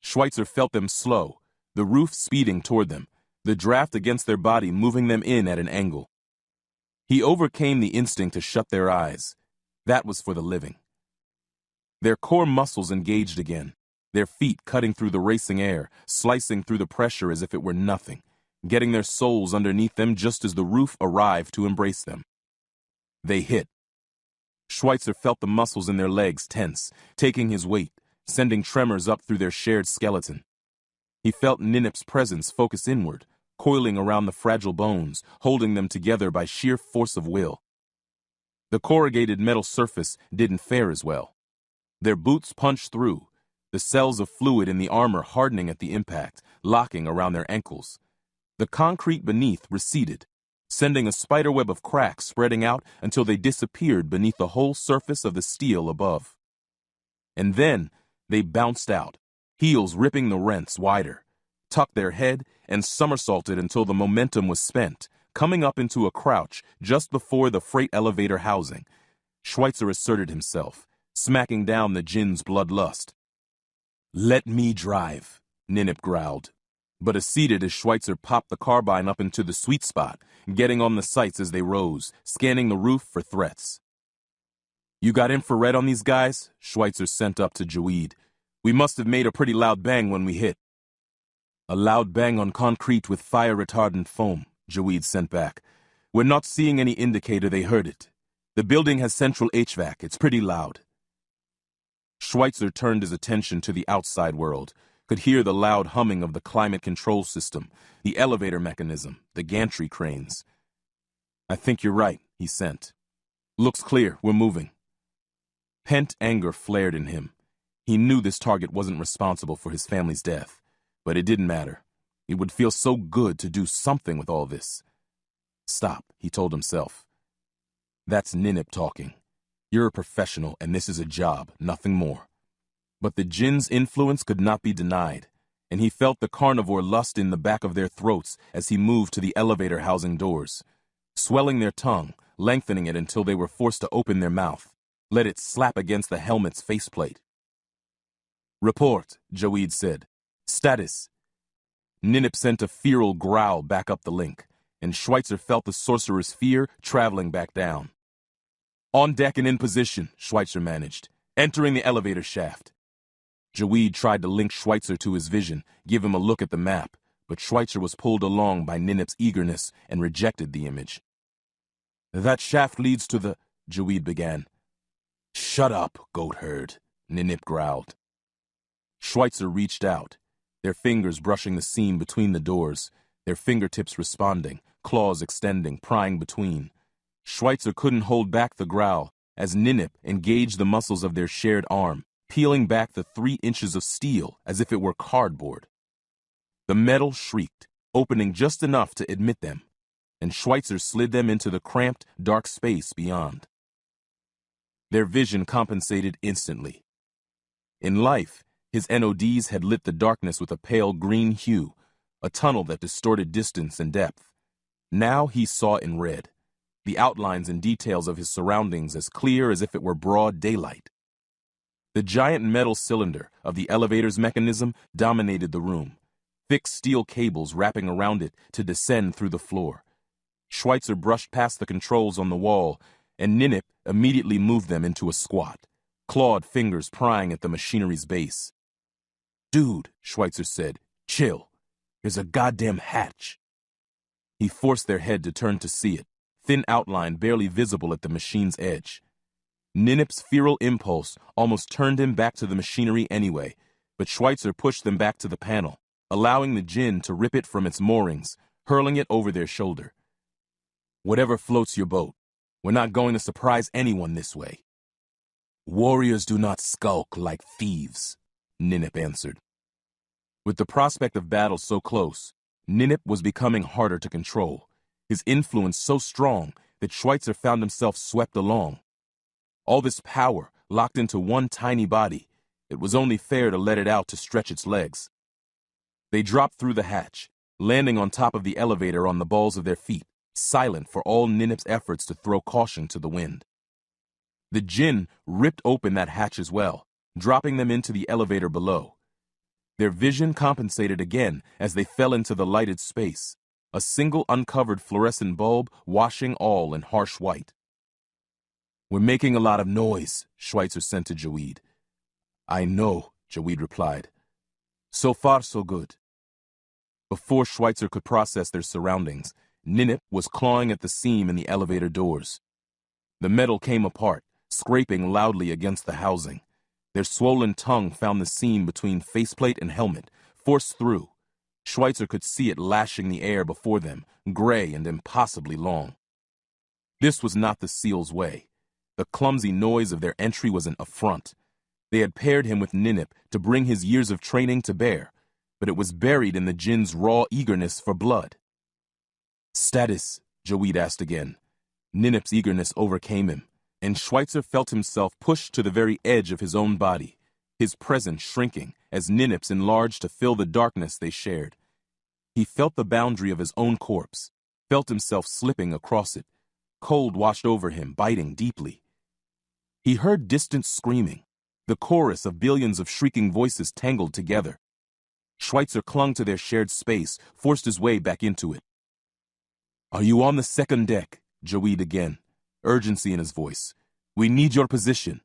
Schweitzer felt them slow, the roof speeding toward them, the draft against their body moving them in at an angle. He overcame the instinct to shut their eyes. That was for the living. Their core muscles engaged again, their feet cutting through the racing air, slicing through the pressure as if it were nothing, getting their souls underneath them just as the roof arrived to embrace them. They hit. Schweitzer felt the muscles in their legs tense, taking his weight, sending tremors up through their shared skeleton. He felt Ninip's presence focus inward, coiling around the fragile bones, holding them together by sheer force of will. The corrugated metal surface didn't fare as well. Their boots punched through, the cells of fluid in the armor hardening at the impact, locking around their ankles. The concrete beneath receded, sending a spiderweb of cracks spreading out until they disappeared beneath the whole surface of the steel above. And then they bounced out, heels ripping the rents wider, tucked their head, and somersaulted until the momentum was spent, coming up into a crouch just before the freight elevator housing. Schweitzer asserted himself, smacking down the ginn's bloodlust. "Let me drive," Ninip growled. but acceded as Schweitzer popped the carbine up into the sweet spot, getting on the sights as they rose, scanning the roof for threats. "You got infrared on these guys?" Schweitzer sent up to Jaweed. "We must have made a pretty loud bang when we hit." "A loud bang on concrete with fire-retardant foam," Jaweed sent back. "We're not seeing any indicator they heard it. The building has central HVAC. It's pretty loud." Schweitzer turned his attention to the outside world, could hear the loud humming of the climate control system, the elevator mechanism, the gantry cranes. "I think you're right," he sent. "Looks clear. We're moving." Pent anger flared in him. He knew this target wasn't responsible for his family's death, but it didn't matter. It would feel so good to do something with all this. "Stop," he told himself. "That's Ninip talking. You're a professional, and this is a job, nothing more." But the jinn's influence could not be denied, and he felt the carnivore lust in the back of their throats as he moved to the elevator housing doors, swelling their tongue, lengthening it until they were forced to open their mouth, let it slap against the helmet's faceplate. "Report," Jaweed said. "Status." Ninip sent a feral growl back up the link, and Schweitzer felt the sorcerer's fear traveling back down. "On deck and in position," Schweitzer managed, "entering the elevator shaft." Jaweed tried to link Schweitzer to his vision, give him a look at the map, but Schweitzer was pulled along by Ninip's eagerness and rejected the image. "That shaft leads to the—" Jaweed began. "Shut up, goat herd," Ninip growled. Schweitzer reached out, their fingers brushing the seam between the doors, their fingertips responding, claws extending, prying between. Schweitzer couldn't hold back the growl as Ninip engaged the muscles of their shared arm, peeling back the 3 inches of steel as if it were cardboard. The metal shrieked, opening just enough to admit them, and Schweitzer slid them into the cramped, dark space beyond. Their vision compensated instantly. In life, his NODs had lit the darkness with a pale green hue, a tunnel that distorted distance and depth. Now he saw in red, the outlines and details of his surroundings as clear as if it were broad daylight. The giant metal cylinder of the elevator's mechanism dominated the room, thick steel cables wrapping around it to descend through the floor. Schweitzer brushed past the controls on the wall, and Ninip immediately moved them into a squat, clawed fingers prying at the machinery's base. "Dude," Schweitzer said, "chill. There's a goddamn hatch." He forced their head to turn to see it, thin outline barely visible at the machine's edge. Ninip's feral impulse almost turned him back to the machinery anyway, but Schweitzer pushed them back to the panel, allowing the jinn to rip it from its moorings, hurling it over their shoulder. "Whatever floats your boat. We're not going to surprise anyone this way." "Warriors do not skulk like thieves," Ninip answered. With the prospect of battle so close, Ninip was becoming harder to control, his influence so strong that Schweitzer found himself swept along. All this power locked into one tiny body, it was only fair to let it out to stretch its legs. They dropped through the hatch, landing on top of the elevator on the balls of their feet, silent for all Ninip's efforts to throw caution to the wind. The jinn ripped open that hatch as well, dropping them into the elevator below. Their vision compensated again as they fell into the lighted space, a single uncovered fluorescent bulb washing all in harsh white. "We're making a lot of noise," Schweitzer sent to Jaweed. "I know," Jaweed replied. "So far, so good." Before Schweitzer could process their surroundings, Ninip was clawing at the seam in the elevator doors. The metal came apart, scraping loudly against the housing. Their swollen tongue found the seam between faceplate and helmet, forced through. Schweitzer could see it lashing the air before them, gray and impossibly long. This was not the SEAL's way. The clumsy noise of their entry was an affront. They had paired him with Ninip to bring his years of training to bear, but it was buried in the jinn's raw eagerness for blood. "Status?" Jaweed asked again. Ninip's eagerness overcame him, and Schweitzer felt himself pushed to the very edge of his own body, his presence shrinking as Ninip's enlarged to fill the darkness they shared. He felt the boundary of his own corpse, felt himself slipping across it. Cold washed over him, biting deeply. He heard distant screaming, the chorus of billions of shrieking voices tangled together. Schweitzer clung to their shared space, forced his way back into it. "Are you on the second deck?" Joweed again, urgency in his voice. "We need your position."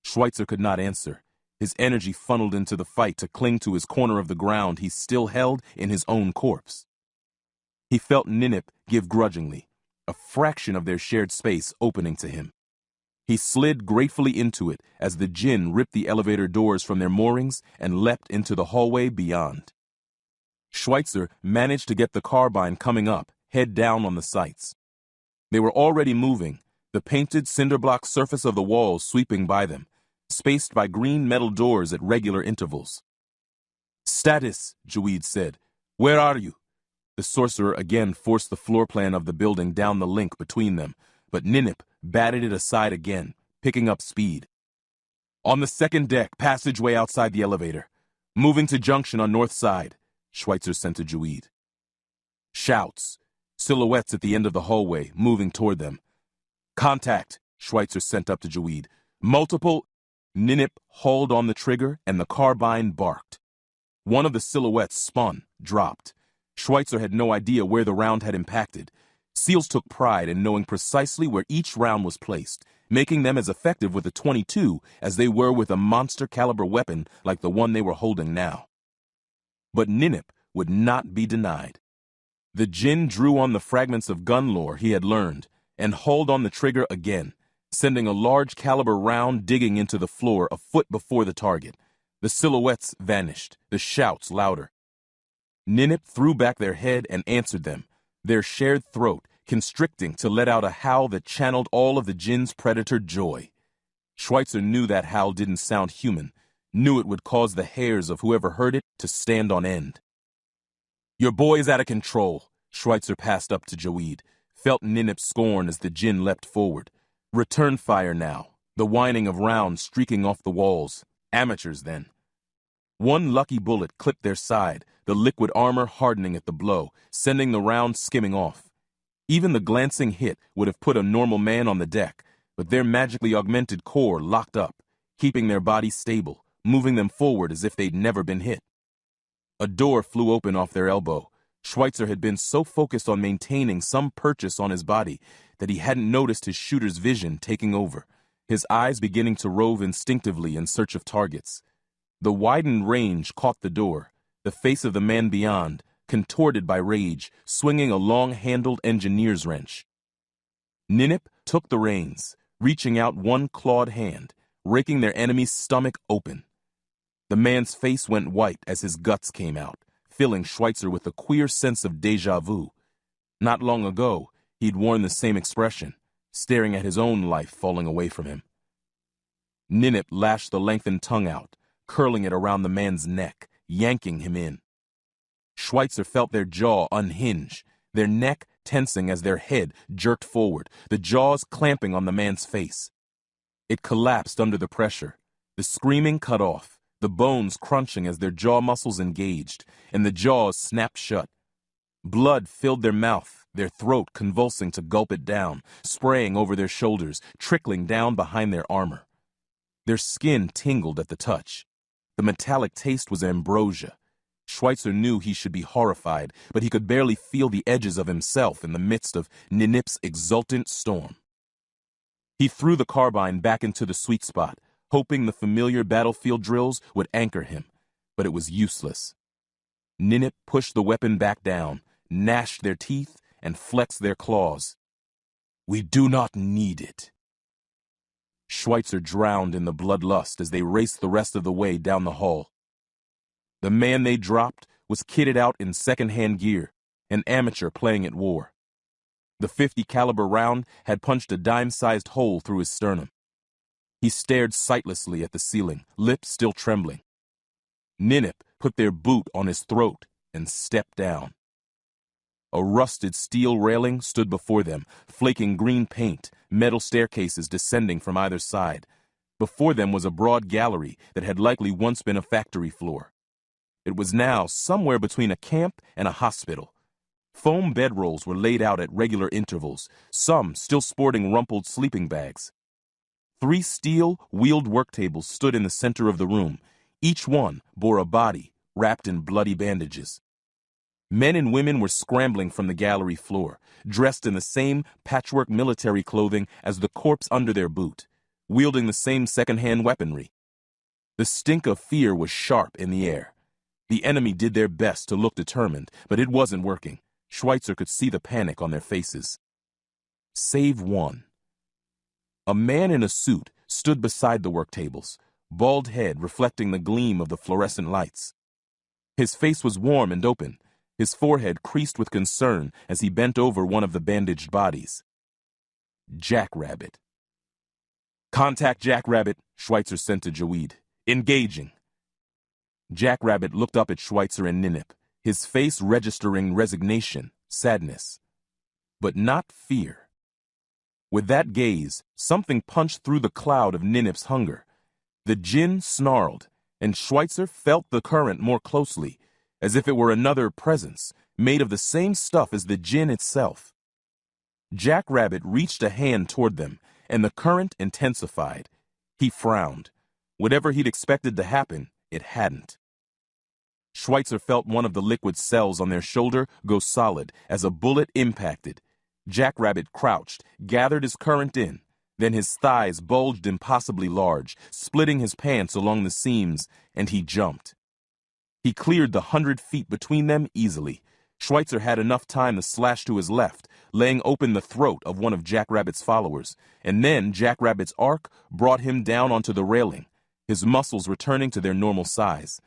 Schweitzer could not answer. His energy funneled into the fight to cling to his corner of the ground he still held in his own corpse. He felt Ninip give grudgingly, a fraction of their shared space opening to him. He slid gratefully into it as the Jinn ripped the elevator doors from their moorings and leapt into the hallway beyond. Schweitzer managed to get the carbine coming up, head down on the sights. They were already moving, the painted cinder-block surface of the walls sweeping by them, spaced by green metal doors at regular intervals. "Status," Joweed said. "Where are you?" The sorcerer again forced the floor plan of the building down the link between them, but Ninip batted it aside again, picking up speed. "On the second deck, passageway outside the elevator. Moving to junction on north side," Schweitzer sent to Joweed. Shouts. Silhouettes at the end of the hallway, moving toward them. "Contact," Schweitzer sent up to Joweed. "Multiple—" Ninip hauled on the trigger and the carbine barked. One of the silhouettes spun, dropped. Schweitzer had no idea where the round had impacted. SEALs took pride in knowing precisely where each round was placed, making them as effective with a .22 as they were with a monster-caliber weapon like the one they were holding now. But Ninip would not be denied. The Jinn drew on the fragments of gun lore he had learned and hauled on the trigger again, sending a large-caliber round digging into the floor a foot before the target. The silhouettes vanished, the shouts louder. Ninip threw back their head and answered them, their shared throat constricting to let out a howl that channeled all of the Jinn's predator joy. Schweitzer knew that howl didn't sound human, knew it would cause the hairs of whoever heard it to stand on end. "Your boy's out of control," Schweitzer passed up to Joweed, felt Ninip's scorn as the Jinn leapt forward. Return fire now, the whining of rounds streaking off the walls. Amateurs then. One lucky bullet clipped their side, the liquid armor hardening at the blow, sending the round skimming off. Even the glancing hit would have put a normal man on the deck, but their magically augmented core locked up, keeping their bodies stable, moving them forward as if they'd never been hit. A door flew open off their elbow. Schweitzer had been so focused on maintaining some purchase on his body that he hadn't noticed his shooter's vision taking over, his eyes beginning to rove instinctively in search of targets. The widened range caught the door, the face of the man beyond, contorted by rage, swinging a long-handled engineer's wrench. Ninip took the reins, reaching out one clawed hand, raking their enemy's stomach open. The man's face went white as his guts came out, filling Schweitzer with a queer sense of déjà vu. Not long ago, he'd worn the same expression, staring at his own life falling away from him. Ninip lashed the lengthened tongue out, curling it around the man's neck, yanking him in. Schweitzer felt their jaw unhinge, their neck tensing as their head jerked forward, the jaws clamping on the man's face. It collapsed under the pressure, the screaming cut off, the bones crunching as their jaw muscles engaged, and the jaws snapped shut. Blood filled their mouth, their throat convulsing to gulp it down, spraying over their shoulders, trickling down behind their armor. Their skin tingled at the touch. The metallic taste was ambrosia. Schweitzer knew he should be horrified, but he could barely feel the edges of himself in the midst of Ninip's exultant storm. He threw the carbine back into the sweet spot, hoping the familiar battlefield drills would anchor him, but it was useless. Ninip pushed the weapon back down, gnashed their teeth, and flexed their claws. "We do not need it." Schweitzer drowned in the bloodlust as they raced the rest of the way down the hall. The man they dropped was kitted out in second-hand gear, an amateur playing at war. The .50 caliber round had punched a dime-sized hole through his sternum. He stared sightlessly at the ceiling, lips still trembling. Ninip put their boot on his throat and stepped down. A rusted steel railing stood before them, flaking green paint, metal staircases descending from either side. Before them was a broad gallery that had likely once been a factory floor. It was now somewhere between a camp and a hospital. Foam bedrolls were laid out at regular intervals, some still sporting rumpled sleeping bags. 3 steel, wheeled work tables stood in the center of the room. Each one bore a body, wrapped in bloody bandages. Men and women were scrambling from the gallery floor, dressed in the same patchwork military clothing as the corpse under their boot, wielding the same second-hand weaponry. The stink of fear was sharp in the air. The enemy did their best to look determined, but it wasn't working. Schweitzer could see the panic on their faces. Save one. A man in a suit stood beside the work tables, bald head reflecting the gleam of the fluorescent lights. His face was warm and open, his forehead creased with concern as he bent over one of the bandaged bodies. Jackrabbit. "Contact Jackrabbit," Schweitzer sent to Jaweed. "Engaging." Jackrabbit looked up at Schweitzer and Ninip, his face registering resignation, sadness, but not fear. With that gaze, something punched through the cloud of Ninip's hunger. The djinn snarled, and Schweitzer felt the current more closely, as if it were another presence, made of the same stuff as the djinn itself. Jackrabbit reached a hand toward them, and the current intensified. He frowned. Whatever he'd expected to happen, it hadn't. Schweitzer felt one of the liquid cells on their shoulder go solid as a bullet impacted. Jackrabbit crouched, gathered his current in. Then his thighs bulged impossibly large, splitting his pants along the seams, and he jumped. He cleared the 100 feet between them easily. Schweitzer had enough time to slash to his left, laying open the throat of one of Jackrabbit's followers, and then Jackrabbit's arc brought him down onto the railing, his muscles returning to their normal size.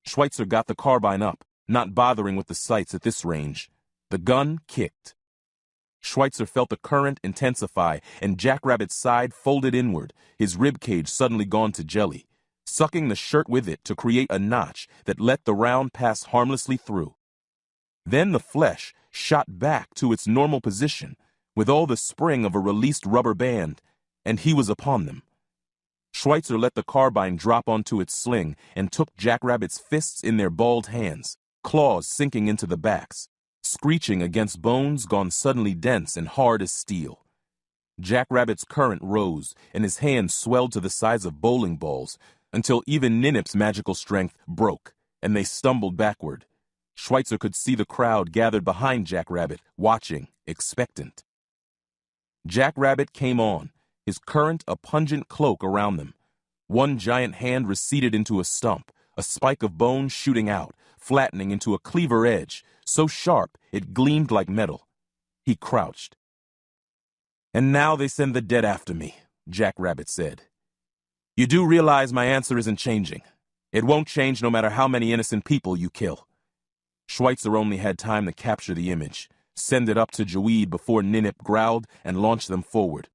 Schweitzer got the carbine up, not bothering with the sights at this range. The gun kicked. Schweitzer felt the current intensify, and Jackrabbit's side folded inward, his ribcage suddenly gone to jelly, sucking the shirt with it to create a notch that let the round pass harmlessly through. Then the flesh shot back to its normal position, with all the spring of a released rubber band, and he was upon them. Schweitzer let the carbine drop onto its sling and took Jackrabbit's fists in their balled hands, claws sinking into the backs, screeching against bones gone suddenly dense and hard as steel. Jackrabbit's current rose, and his hands swelled to the size of bowling balls, until even Ninip's magical strength broke, and they stumbled backward. Schweitzer could see the crowd gathered behind Jackrabbit, watching, expectant. Jackrabbit came on, his current a pungent cloak around them. One giant hand receded into a stump, a spike of bone shooting out, flattening into a cleaver edge, so sharp it gleamed like metal. He crouched. "And now they send the dead after me," Jackrabbit said. "You do realize my answer isn't changing. It won't change no matter how many innocent people you kill." Schweitzer only had time to capture the image, send it up to Jaweed before Ninip growled and launched them forward.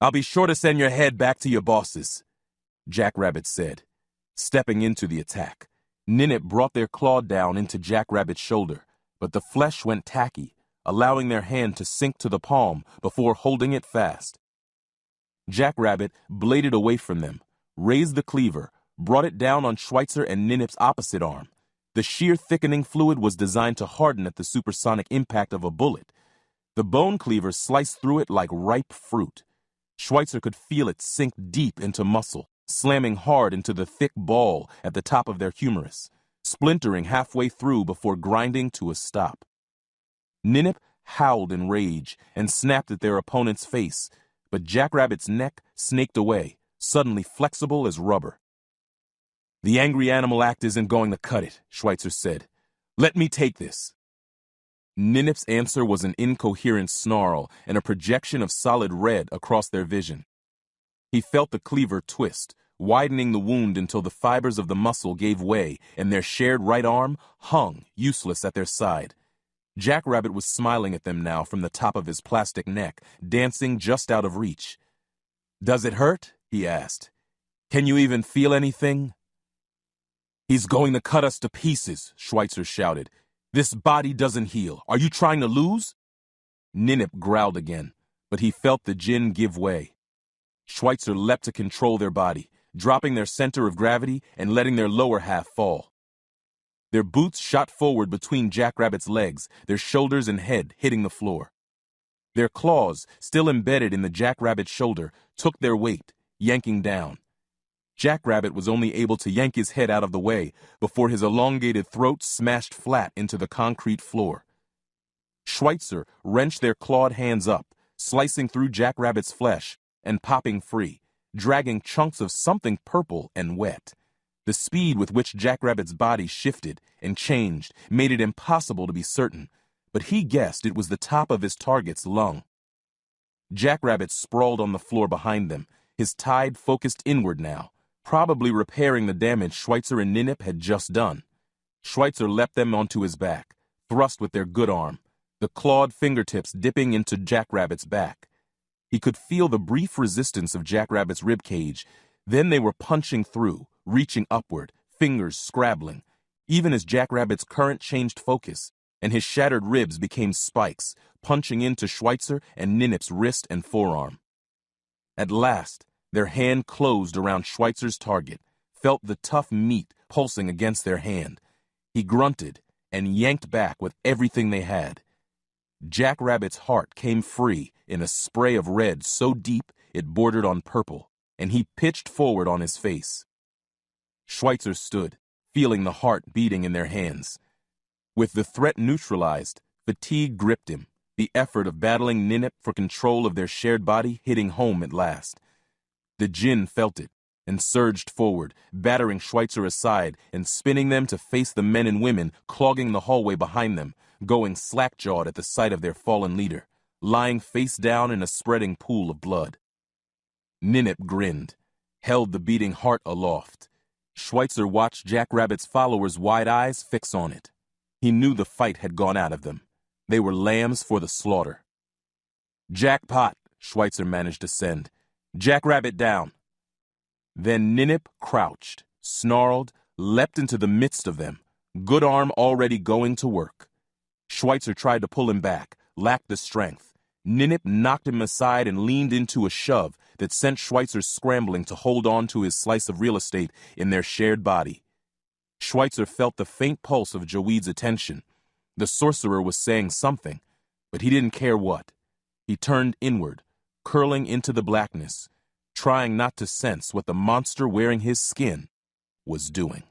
"I'll be sure to send your head back to your bosses," Jackrabbit said. Stepping into the attack, Ninip brought their claw down into Jackrabbit's shoulder, but the flesh went tacky, allowing their hand to sink to the palm before holding it fast. Jackrabbit bladed away from them, raised the cleaver, brought it down on Schweitzer and Ninip's opposite arm. The sheer thickening fluid was designed to harden at the supersonic impact of a bullet. The bone cleaver sliced through it like ripe fruit. Schweitzer could feel it sink deep into muscle, slamming hard into the thick ball at the top of their humerus, splintering halfway through before grinding to a stop. Ninip howled in rage and snapped at their opponent's face, but Jackrabbit's neck snaked away, suddenly flexible as rubber. "The angry animal act isn't going to cut it," Schweitzer said. "Let me take this." Ninip's answer was an incoherent snarl and a projection of solid red across their vision. He felt the cleaver twist, widening the wound until the fibers of the muscle gave way and their shared right arm hung, useless, at their side. Jackrabbit was smiling at them now from the top of his plastic neck, dancing just out of reach. "Does it hurt?" he asked. "Can you even feel anything?" "He's going to cut us to pieces," Schweitzer shouted. "This body doesn't heal. Are you trying to lose?" Ninip growled again, but he felt the djinn give way. Schweitzer leapt to control their body, dropping their center of gravity and letting their lower half fall. Their boots shot forward between Jackrabbit's legs, their shoulders and head hitting the floor. Their claws, still embedded in the Jackrabbit's shoulder, took their weight, yanking down. Jackrabbit was only able to yank his head out of the way before his elongated throat smashed flat into the concrete floor. Schweitzer wrenched their clawed hands up, slicing through Jackrabbit's flesh and popping free, dragging chunks of something purple and wet. The speed with which Jackrabbit's body shifted and changed made it impossible to be certain, but he guessed it was the top of his target's lung. Jackrabbit sprawled on the floor behind them, his tide focused inward now, probably repairing the damage Schweitzer and Ninip had just done. Schweitzer leapt them onto his back, thrust with their good arm, the clawed fingertips dipping into Jackrabbit's back. He could feel the brief resistance of Jackrabbit's ribcage. Then they were punching through, reaching upward, fingers scrabbling, even as Jackrabbit's current changed focus, and his shattered ribs became spikes, punching into Schweitzer and Ninip's wrist and forearm. At last, their hand closed around Schweitzer's target, felt the tough meat pulsing against their hand. He grunted and yanked back with everything they had. Jackrabbit's heart came free in a spray of red so deep it bordered on purple, and he pitched forward on his face. Schweitzer stood, feeling the heart beating in their hands. With the threat neutralized, fatigue gripped him, the effort of battling Ninip for control of their shared body hitting home at last. The djinn felt it and surged forward, battering Schweitzer aside and spinning them to face the men and women clogging the hallway behind them, going slack-jawed at the sight of their fallen leader, lying face down in a spreading pool of blood. Ninip grinned, held the beating heart aloft. Schweitzer watched Jackrabbit's followers' wide eyes fix on it. He knew the fight had gone out of them. They were lambs for the slaughter. "Jackpot," Schweitzer managed to send. "Jackrabbit down." Then Ninip crouched, snarled, leapt into the midst of them, good arm already going to work. Schweitzer tried to pull him back, lacked the strength. Ninip knocked him aside and leaned into a shove that sent Schweitzer scrambling to hold on to his slice of real estate in their shared body. Schweitzer felt the faint pulse of Joweed's attention. The sorcerer was saying something, but he didn't care what. He turned inward, curling into the blackness, trying not to sense what the monster wearing his skin was doing.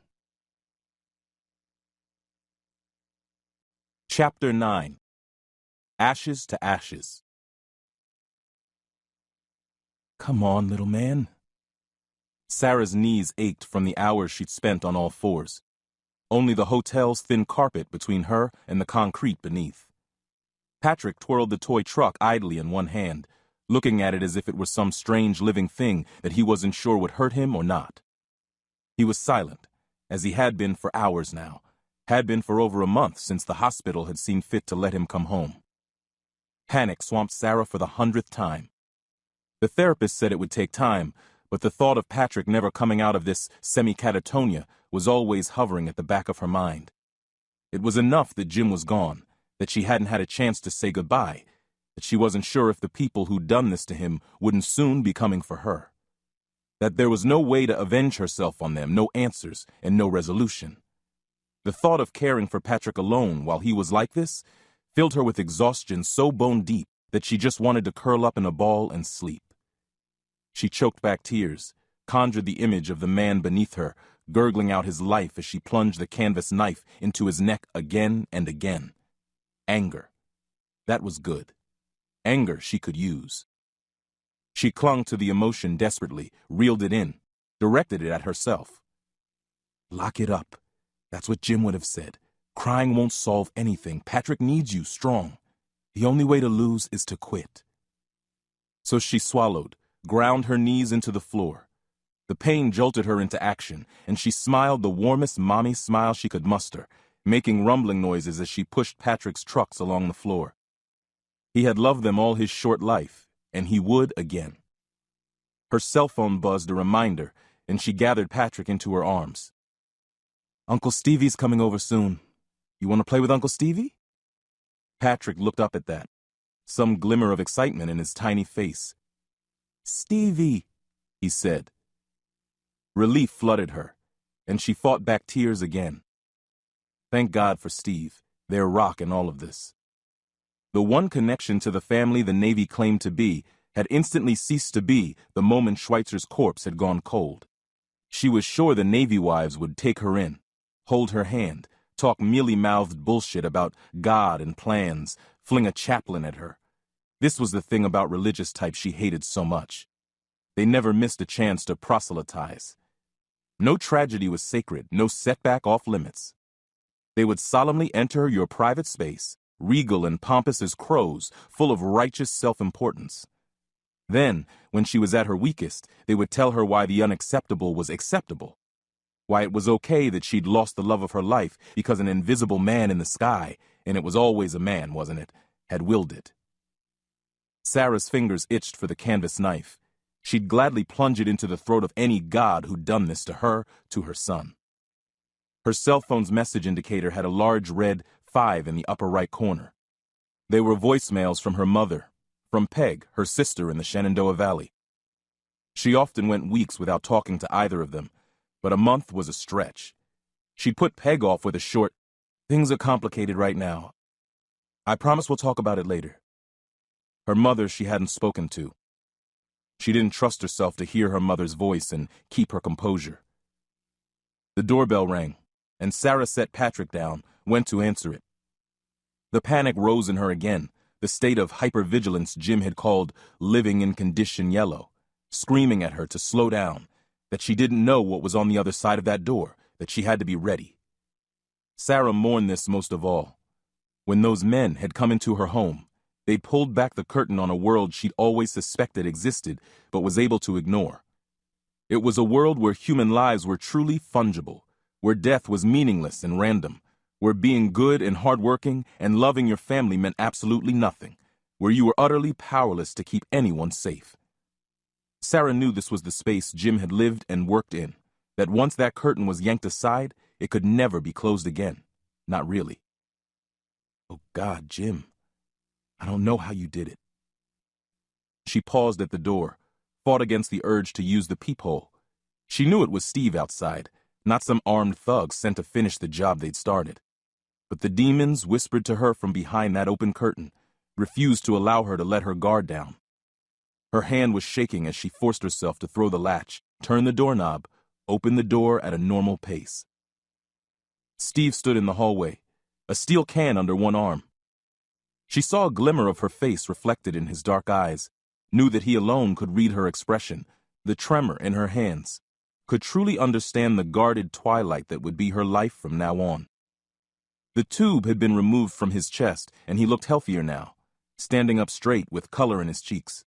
Chapter 9. Ashes to Ashes. "Come on, little man." Sarah's knees ached from the hours she'd spent on all fours. Only the hotel's thin carpet between her and the concrete beneath. Patrick twirled the toy truck idly in one hand, looking at it as if it were some strange living thing that he wasn't sure would hurt him or not. He was silent, as he had been for hours now, had been for over a month since the hospital had seen fit to let him come home. Panic swamped Sarah for the 100th time. The therapist said it would take time, but the thought of Patrick never coming out of this semi-catatonia was always hovering at the back of her mind. It was enough that Jim was gone, that she hadn't had a chance to say goodbye, that she wasn't sure if the people who'd done this to him wouldn't soon be coming for her. That there was no way to avenge herself on them, no answers, and no resolution. The thought of caring for Patrick alone while he was like this filled her with exhaustion so bone deep that she just wanted to curl up in a ball and sleep. She choked back tears, conjured the image of the man beneath her, gurgling out his life as she plunged the canvas knife into his neck again and again. Anger. That was good. Anger she could use. She clung to the emotion desperately, reeled it in, directed it at herself. "Lock it up." That's what Jim would have said. "Crying won't solve anything. Patrick needs you strong. The only way to lose is to quit." So she swallowed, ground her knees into the floor. The pain jolted her into action, and she smiled the warmest mommy smile she could muster, making rumbling noises as she pushed Patrick's trucks along the floor. He had loved them all his short life, and he would again. Her cell phone buzzed a reminder, and she gathered Patrick into her arms. "Uncle Stevie's coming over soon. You want to play with Uncle Stevie?" Patrick looked up at that, some glimmer of excitement in his tiny face. "Stevie," he said. Relief flooded her, and she fought back tears again. Thank God for Steve, their rock in all of this. The one connection to the family the Navy claimed to be had instantly ceased to be the moment Schweitzer's corpse had gone cold. She was sure the Navy wives would take her in, hold her hand, talk mealy-mouthed bullshit about God and plans, fling a chaplain at her. This was the thing about religious types she hated so much. They never missed a chance to proselytize. No tragedy was sacred, no setback off limits. They would solemnly enter your private space, regal and pompous as crows, full of righteous self-importance. Then, when she was at her weakest, they would tell her why the unacceptable was acceptable, why it was okay that she'd lost the love of her life because an invisible man in the sky, and it was always a man, wasn't it, had willed it. Sarah's fingers itched for the canvas knife. She'd gladly plunge it into the throat of any god who'd done this to her, to her son. Her cell phone's message indicator had a large red 5 in the upper right corner. They were voicemails from her mother, from Peg, her sister in the Shenandoah Valley. She often went weeks without talking to either of them, but a month was a stretch. She'd put Peg off with a short, "Things are complicated right now. I promise we'll talk about it later." Her mother she hadn't spoken to. She didn't trust herself to hear her mother's voice and keep her composure. The doorbell rang, and Sarah set Patrick down, went to answer it. The panic rose in her again, the state of hypervigilance Jim had called living in condition yellow, screaming at her to slow down, that she didn't know what was on the other side of that door, that she had to be ready. Sarah mourned this most of all. When those men had come into her home, they'd pulled back the curtain on a world she'd always suspected existed, but was able to ignore. It was a world where human lives were truly fungible, where death was meaningless and random, where being good and hardworking and loving your family meant absolutely nothing, where you were utterly powerless to keep anyone safe. Sarah knew this was the space Jim had lived and worked in, that once that curtain was yanked aside, it could never be closed again. Not really. "Oh God, Jim, I don't know how you did it." She paused at the door, fought against the urge to use the peephole. She knew it was Steve outside, not some armed thug sent to finish the job they'd started. But the demons whispered to her from behind that open curtain, refused to allow her to let her guard down. Her hand was shaking as she forced herself to throw the latch, turn the doorknob, open the door at a normal pace. Steve stood in the hallway, a steel can under one arm. She saw a glimmer of her face reflected in his dark eyes, knew that he alone could read her expression, the tremor in her hands, could truly understand the guarded twilight that would be her life from now on. The tube had been removed from his chest, and he looked healthier now, standing up straight with color in his cheeks.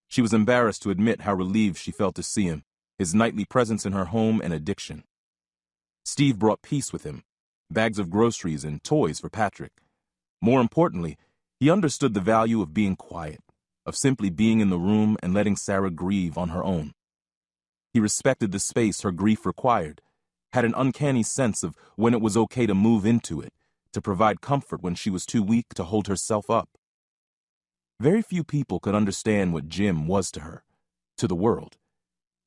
She was embarrassed to admit how relieved she felt to see him, his nightly presence in her home and addiction. Steve brought peace with him, bags of groceries and toys for Patrick. More importantly, he understood the value of being quiet, of simply being in the room and letting Sarah grieve on her own. He respected the space her grief required, had an uncanny sense of when it was okay to move into it, to provide comfort when she was too weak to hold herself up. Very few people could understand what Jim was to her, to the world.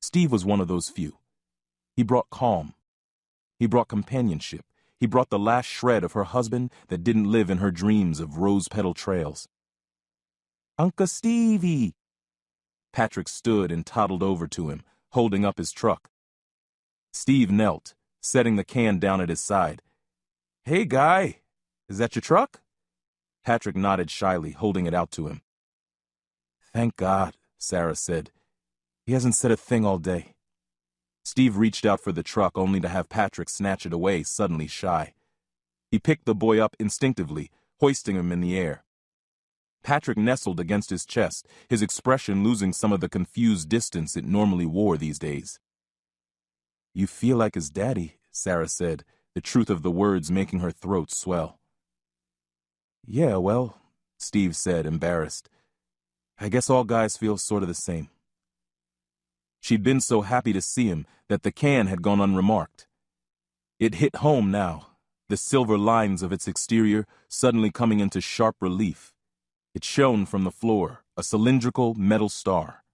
Steve was one of those few. He brought calm. He brought companionship. He brought the last shred of her husband that didn't live in her dreams of rose-petal trails. "Uncle Stevie!" Patrick stood and toddled over to him, holding up his truck. Steve knelt, setting the can down at his side. "Hey, guy, is that your truck?" Patrick nodded shyly, holding it out to him. "Thank God," Sarah said. "He hasn't said a thing all day." Steve reached out for the truck only to have Patrick snatch it away, suddenly shy. He picked the boy up instinctively, hoisting him in the air. Patrick nestled against his chest, his expression losing some of the confused distance it normally wore these days. "You feel like his daddy," Sarah said, the truth of the words making her throat swell. "Yeah, well," Steve said, embarrassed. "I guess all guys feel sort of the same." She'd been so happy to see him that the can had gone unremarked. It hit home now, the silver lines of its exterior suddenly coming into sharp relief. It shone from the floor, a cylindrical metal star.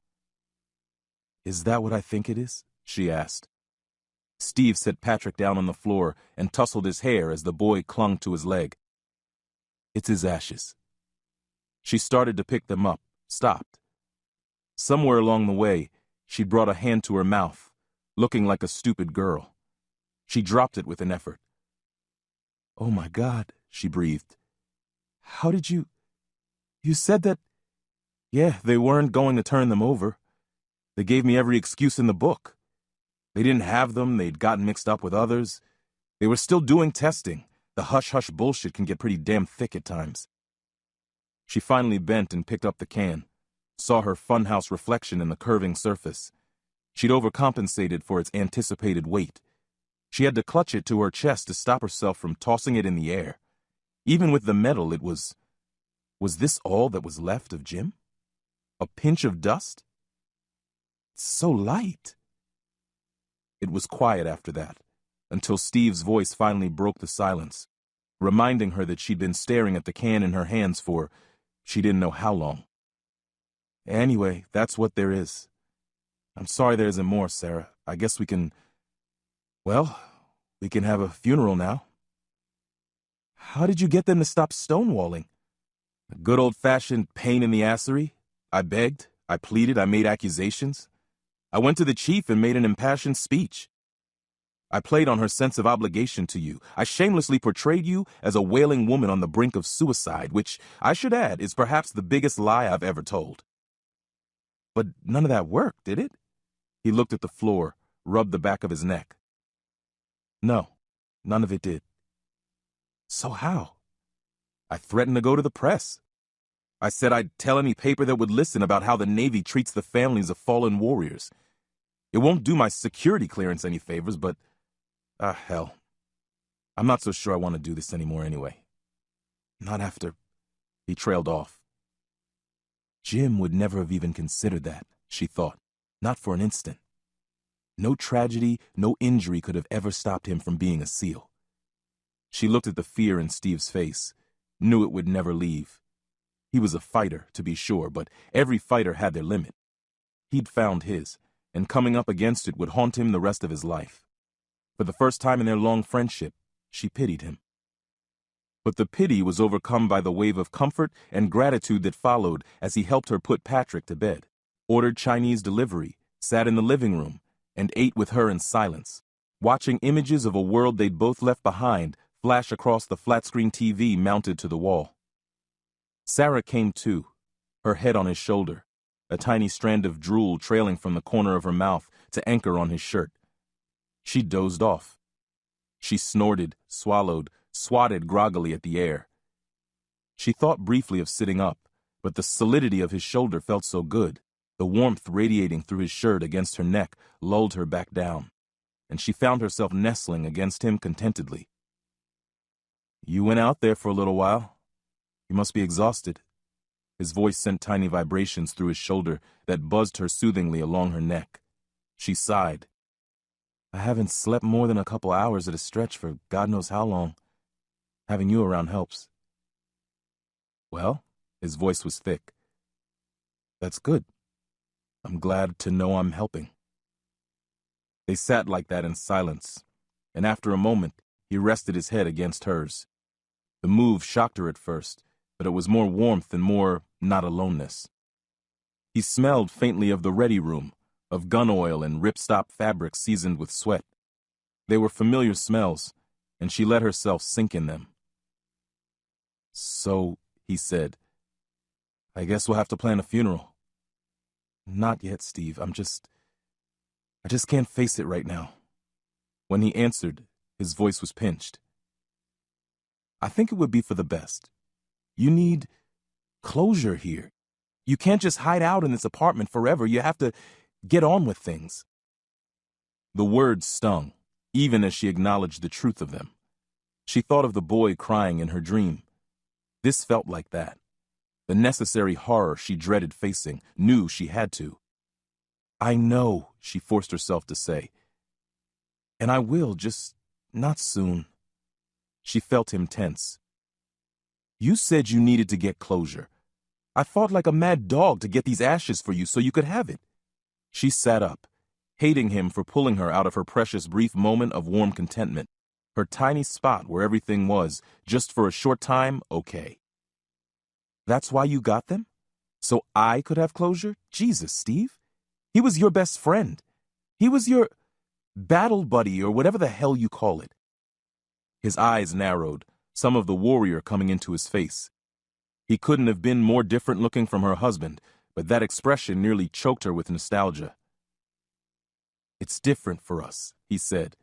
"Is that what I think it is?" she asked. Steve set Patrick down on the floor and tousled his hair as the boy clung to his leg. "It's his ashes." She started to pick them up, stopped. Somewhere along the way, she'd brought a hand to her mouth, looking like a stupid girl. She dropped it with an effort. "Oh my God," she breathed. "How did you... You said that..." "Yeah, they weren't going to turn them over. They gave me every excuse in the book. They didn't have them, they'd gotten mixed up with others. They were still doing testing. The hush-hush bullshit can get pretty damn thick at times." She finally bent and picked up the can, saw her funhouse reflection in the curving surface. She'd overcompensated for its anticipated weight. She had to clutch it to her chest to stop herself from tossing it in the air. Even with the metal, it was... Was this all that was left of Jim? A pinch of dust? So light. It was quiet after that, until Steve's voice finally broke the silence, reminding her that she'd been staring at the can in her hands for she didn't know how long. "Anyway, that's what there is. I'm sorry there isn't more, Sarah. I guess we can... Well, we can have a funeral now." "How did you get them to stop stonewalling?" "A good old-fashioned pain in the assery. I begged, I pleaded, I made accusations. I went to the chief and made an impassioned speech. I played on her sense of obligation to you. I shamelessly portrayed you as a wailing woman on the brink of suicide, which, I should add, is perhaps the biggest lie I've ever told." "But none of that worked, did it?" He looked at the floor, rubbed the back of his neck. "No, none of it did." "So how?" "I threatened to go to the press. I said I'd tell any paper that would listen about how the Navy treats the families of fallen warriors. It won't do my security clearance any favors, but... hell. I'm not so sure I want to do this anymore anyway. Not after..." He trailed off. Jim would never have even considered that, she thought. Not for an instant. No tragedy, no injury could have ever stopped him from being a SEAL. She looked at the fear in Steve's face, knew it would never leave. He was a fighter, to be sure, but every fighter had their limit. He'd found his, and coming up against it would haunt him the rest of his life. For the first time in their long friendship, she pitied him. But the pity was overcome by the wave of comfort and gratitude that followed as he helped her put Patrick to bed, ordered Chinese delivery, sat in the living room, and ate with her in silence, watching images of a world they'd both left behind flash across the flat-screen TV mounted to the wall. Sarah came to, her head on his shoulder, a tiny strand of drool trailing from the corner of her mouth to anchor on his shirt. She dozed off. She snorted, swallowed, swatted groggily at the air. She thought briefly of sitting up, but the solidity of his shoulder felt so good, the warmth radiating through his shirt against her neck lulled her back down, and she found herself nestling against him contentedly. "You went out there for a little while. You must be exhausted." His voice sent tiny vibrations through his shoulder that buzzed her soothingly along her neck. She sighed. "I haven't slept more than a couple hours at a stretch for God knows how long. Having you around helps." "Well," his voice was thick. "That's good. I'm glad to know I'm helping." They sat like that in silence, and after a moment, he rested his head against hers. The move shocked her at first, but it was more warmth and more not aloneness. He smelled faintly of the ready room, of gun oil and ripstop fabric seasoned with sweat. They were familiar smells, and she let herself sink in them. "So," he said, "I guess we'll have to plan a funeral." "Not yet, Steve. I just can't face it right now." When he answered, his voice was pinched. "I think it would be for the best. You need closure here. You can't just hide out in this apartment forever. You have to get on with things." The words stung, even as she acknowledged the truth of them. She thought of the boy crying in her dream. This felt like that. The necessary horror she dreaded facing, knew she had to. "I know," she forced herself to say. "And I will, just not soon." She felt him tense. "You said you needed to get closure. I fought like a mad dog to get these ashes for you so you could have it." She sat up, hating him for pulling her out of her precious brief moment of warm contentment, her tiny spot where everything was, just for a short time, okay. "That's why you got them? So I could have closure? Jesus, Steve. He was your best friend. He was your..." Battle buddy, or whatever the hell you call it. His eyes narrowed, some of the warrior coming into his face. He couldn't have been more different looking from her husband, but that expression nearly choked her with nostalgia. It's different for us, he said.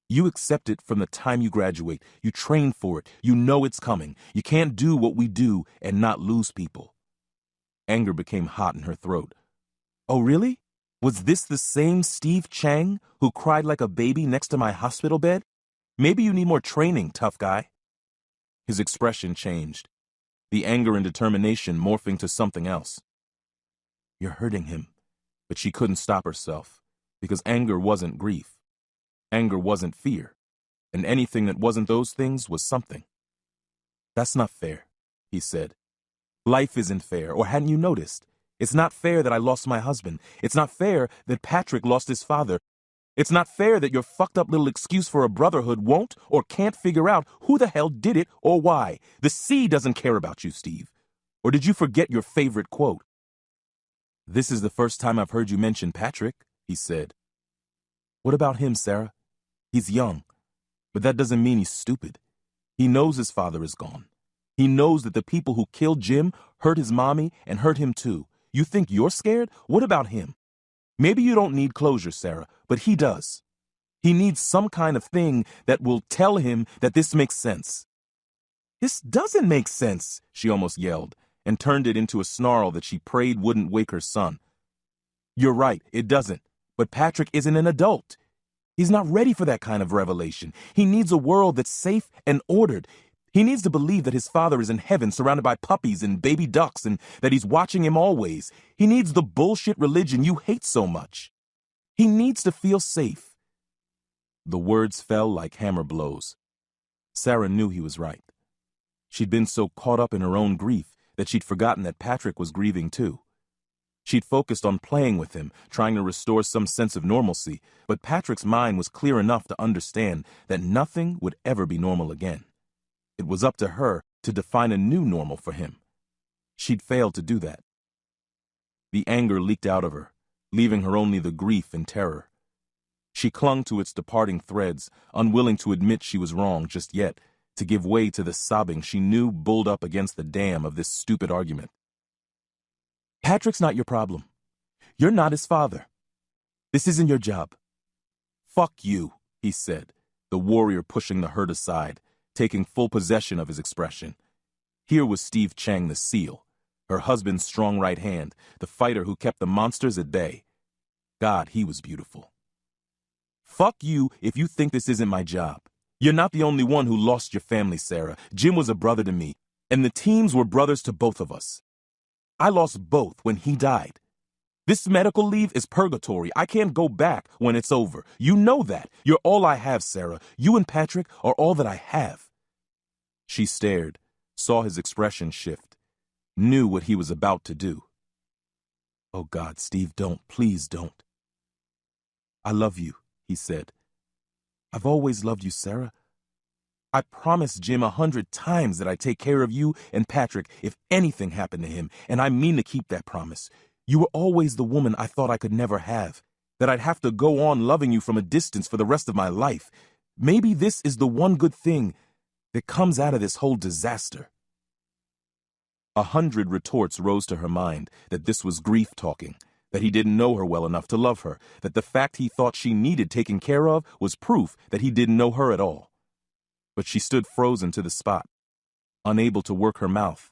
You accept it from the time you graduate. You train for it. You know it's coming. You can't do what we do and not lose people. Anger became hot in her throat. Oh, really? Was this the same Steve Chang who cried like a baby next to my hospital bed? Maybe you need more training, tough guy. His expression changed, the anger and determination morphing to something else. You're hurting him. But she couldn't stop herself, because anger wasn't grief. Anger wasn't fear, and anything that wasn't those things was something. That's not fair, he said. Life isn't fair, or hadn't you noticed? It's not fair that I lost my husband. It's not fair that Patrick lost his father. It's not fair that your fucked up little excuse for a brotherhood won't or can't figure out who the hell did it or why. The sea doesn't care about you, Steve. Or did you forget your favorite quote? This is the first time I've heard you mention Patrick, he said. What about him, Sarah? He's young, but that doesn't mean he's stupid. He knows his father is gone. He knows that the people who killed Jim hurt his mommy and hurt him too. You think you're scared? What about him? Maybe you don't need closure, Sarah, but he does. He needs some kind of thing that will tell him that this makes sense. This doesn't make sense, she almost yelled, and turned it into a snarl that she prayed wouldn't wake her son. You're right, it doesn't. But Patrick isn't an adult. He's not ready for that kind of revelation. He needs a world that's safe and ordered. He needs to believe that his father is in heaven surrounded by puppies and baby ducks and that he's watching him always. He needs the bullshit religion you hate so much. He needs to feel safe. The words fell like hammer blows. Sarah knew he was right. She'd been so caught up in her own grief that she'd forgotten that Patrick was grieving too. She'd focused on playing with him, trying to restore some sense of normalcy, but Patrick's mind was clear enough to understand that nothing would ever be normal again. It was up to her to define a new normal for him. She'd failed to do that. The anger leaked out of her, leaving her only the grief and terror. She clung to its departing threads, unwilling to admit she was wrong just yet, to give way to the sobbing she knew bulled up against the dam of this stupid argument. Patrick's not your problem. You're not his father. This isn't your job. Fuck you, he said, the warrior pushing the hurt aside, taking full possession of his expression. Here was Steve Chang the SEAL, her husband's strong right hand, the fighter who kept the monsters at bay. God, he was beautiful. Fuck you if you think this isn't my job. You're not the only one who lost your family, Sarah. Jim was a brother to me, and the teams were brothers to both of us. I lost both when he died. This medical leave is purgatory. I can't go back when it's over. You know that. You're all I have, Sarah. You and Patrick are all that I have. She stared, saw his expression shift, knew what he was about to do. Oh God, Steve, don't. Please don't. I love you, he said. I've always loved you, Sarah. I promised Jim 100 times that I'd take care of you and Patrick if anything happened to him, and I mean to keep that promise. You were always the woman I thought I could never have, that I'd have to go on loving you from a distance for the rest of my life. Maybe this is the one good thing that comes out of this whole disaster. 100 retorts rose to her mind that this was grief talking, that he didn't know her well enough to love her, that the fact he thought she needed taking care of was proof that he didn't know her at all. But she stood frozen to the spot, unable to work her mouth,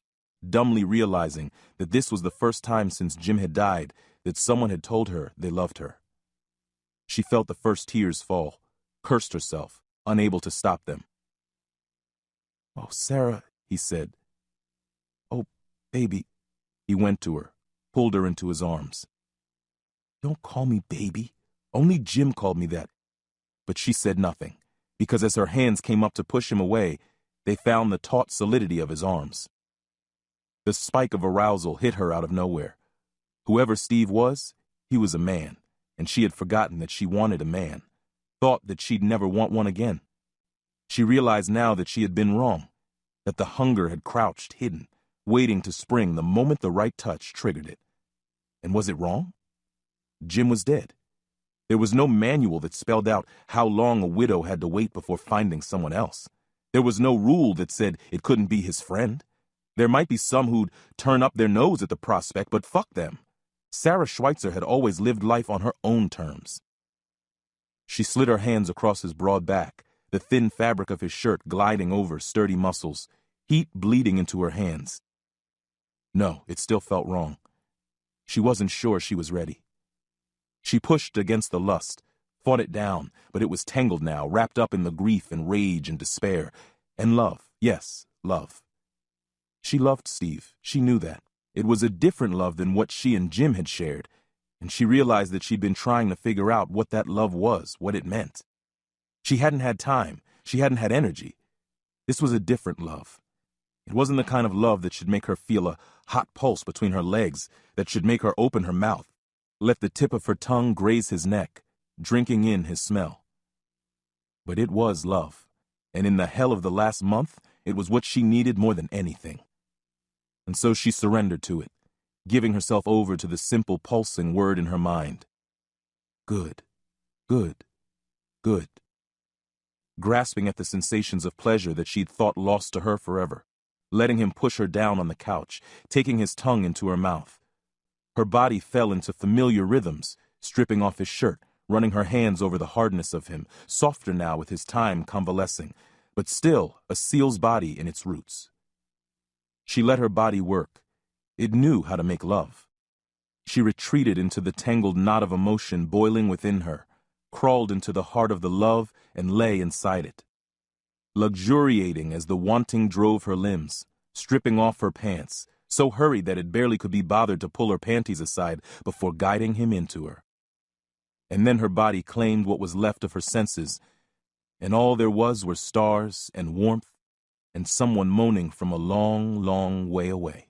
dumbly realizing that this was the first time since Jim had died that someone had told her they loved her. She felt the first tears fall, cursed herself, unable to stop them. Oh, Sarah, he said. Oh, baby. He went to her, pulled her into his arms. Don't call me baby. Only Jim called me that. But she said nothing, because as her hands came up to push him away, they found the taut solidity of his arms. The spike of arousal hit her out of nowhere. Whoever Steve was, he was a man, and she had forgotten that she wanted a man, thought that she'd never want one again. She realized now that she had been wrong, that the hunger had crouched, hidden, waiting to spring the moment the right touch triggered it. And was it wrong? Jim was dead. There was no manual that spelled out how long a widow had to wait before finding someone else. There was no rule that said it couldn't be his friend. There might be some who'd turn up their nose at the prospect, but fuck them. Sarah Schweitzer had always lived life on her own terms. She slid her hands across his broad back, the thin fabric of his shirt gliding over sturdy muscles, heat bleeding into her hands. No, it still felt wrong. She wasn't sure she was ready. She pushed against the lust, fought it down, but it was tangled now, wrapped up in the grief and rage and despair. And love, yes, love. She loved Steve, she knew that. It was a different love than what she and Jim had shared, and she realized that she'd been trying to figure out what that love was, what it meant. She hadn't had time, she hadn't had energy. This was a different love. It wasn't the kind of love that should make her feel a hot pulse between her legs, that should make her open her mouth, let the tip of her tongue graze his neck, drinking in his smell. But it was love, and in the hell of the last month, it was what she needed more than anything. And so she surrendered to it, giving herself over to the simple pulsing word in her mind. Good, good, good. Grasping at the sensations of pleasure that she'd thought lost to her forever, letting him push her down on the couch, taking his tongue into her mouth. Her body fell into familiar rhythms, stripping off his shirt, running her hands over the hardness of him, softer now with his time convalescing, but still a seal's body in its roots. She let her body work. It knew how to make love. She retreated into the tangled knot of emotion boiling within her, crawled into the heart of the love and lay inside it, luxuriating as the wanting drove her limbs, stripping off her pants, so hurried that it barely could be bothered to pull her panties aside before guiding him into her. And then her body claimed what was left of her senses, and all there was were stars and warmth and someone moaning from a long, long way away.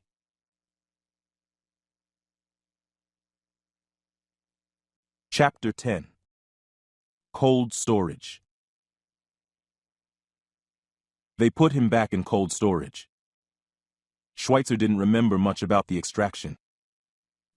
Chapter 10. Cold Storage. They put him back in cold storage. Schweitzer didn't remember much about the extraction.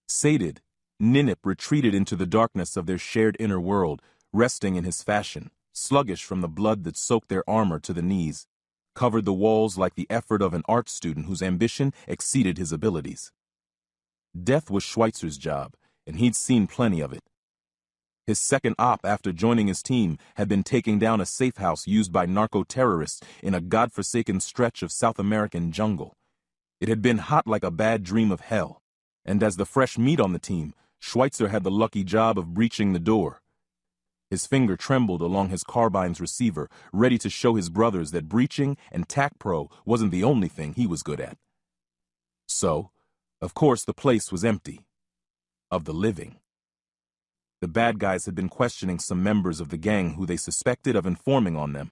Sated, Ninip retreated into the darkness of their shared inner world, resting in his fashion, sluggish from the blood that soaked their armor to the knees, covered the walls like the effort of an art student whose ambition exceeded his abilities. Death was Schweitzer's job, and he'd seen plenty of it. His second op after joining his team had been taking down a safe house used by narco-terrorists in a godforsaken stretch of South American jungle. It had been hot like a bad dream of hell, and as the fresh meat on the team, Schweitzer had the lucky job of breaching the door. His finger trembled along his carbine's receiver, ready to show his brothers that breaching and tac pro wasn't the only thing he was good at. So, of course, the place was empty. Of the living. The bad guys had been questioning some members of the gang who they suspected of informing on them.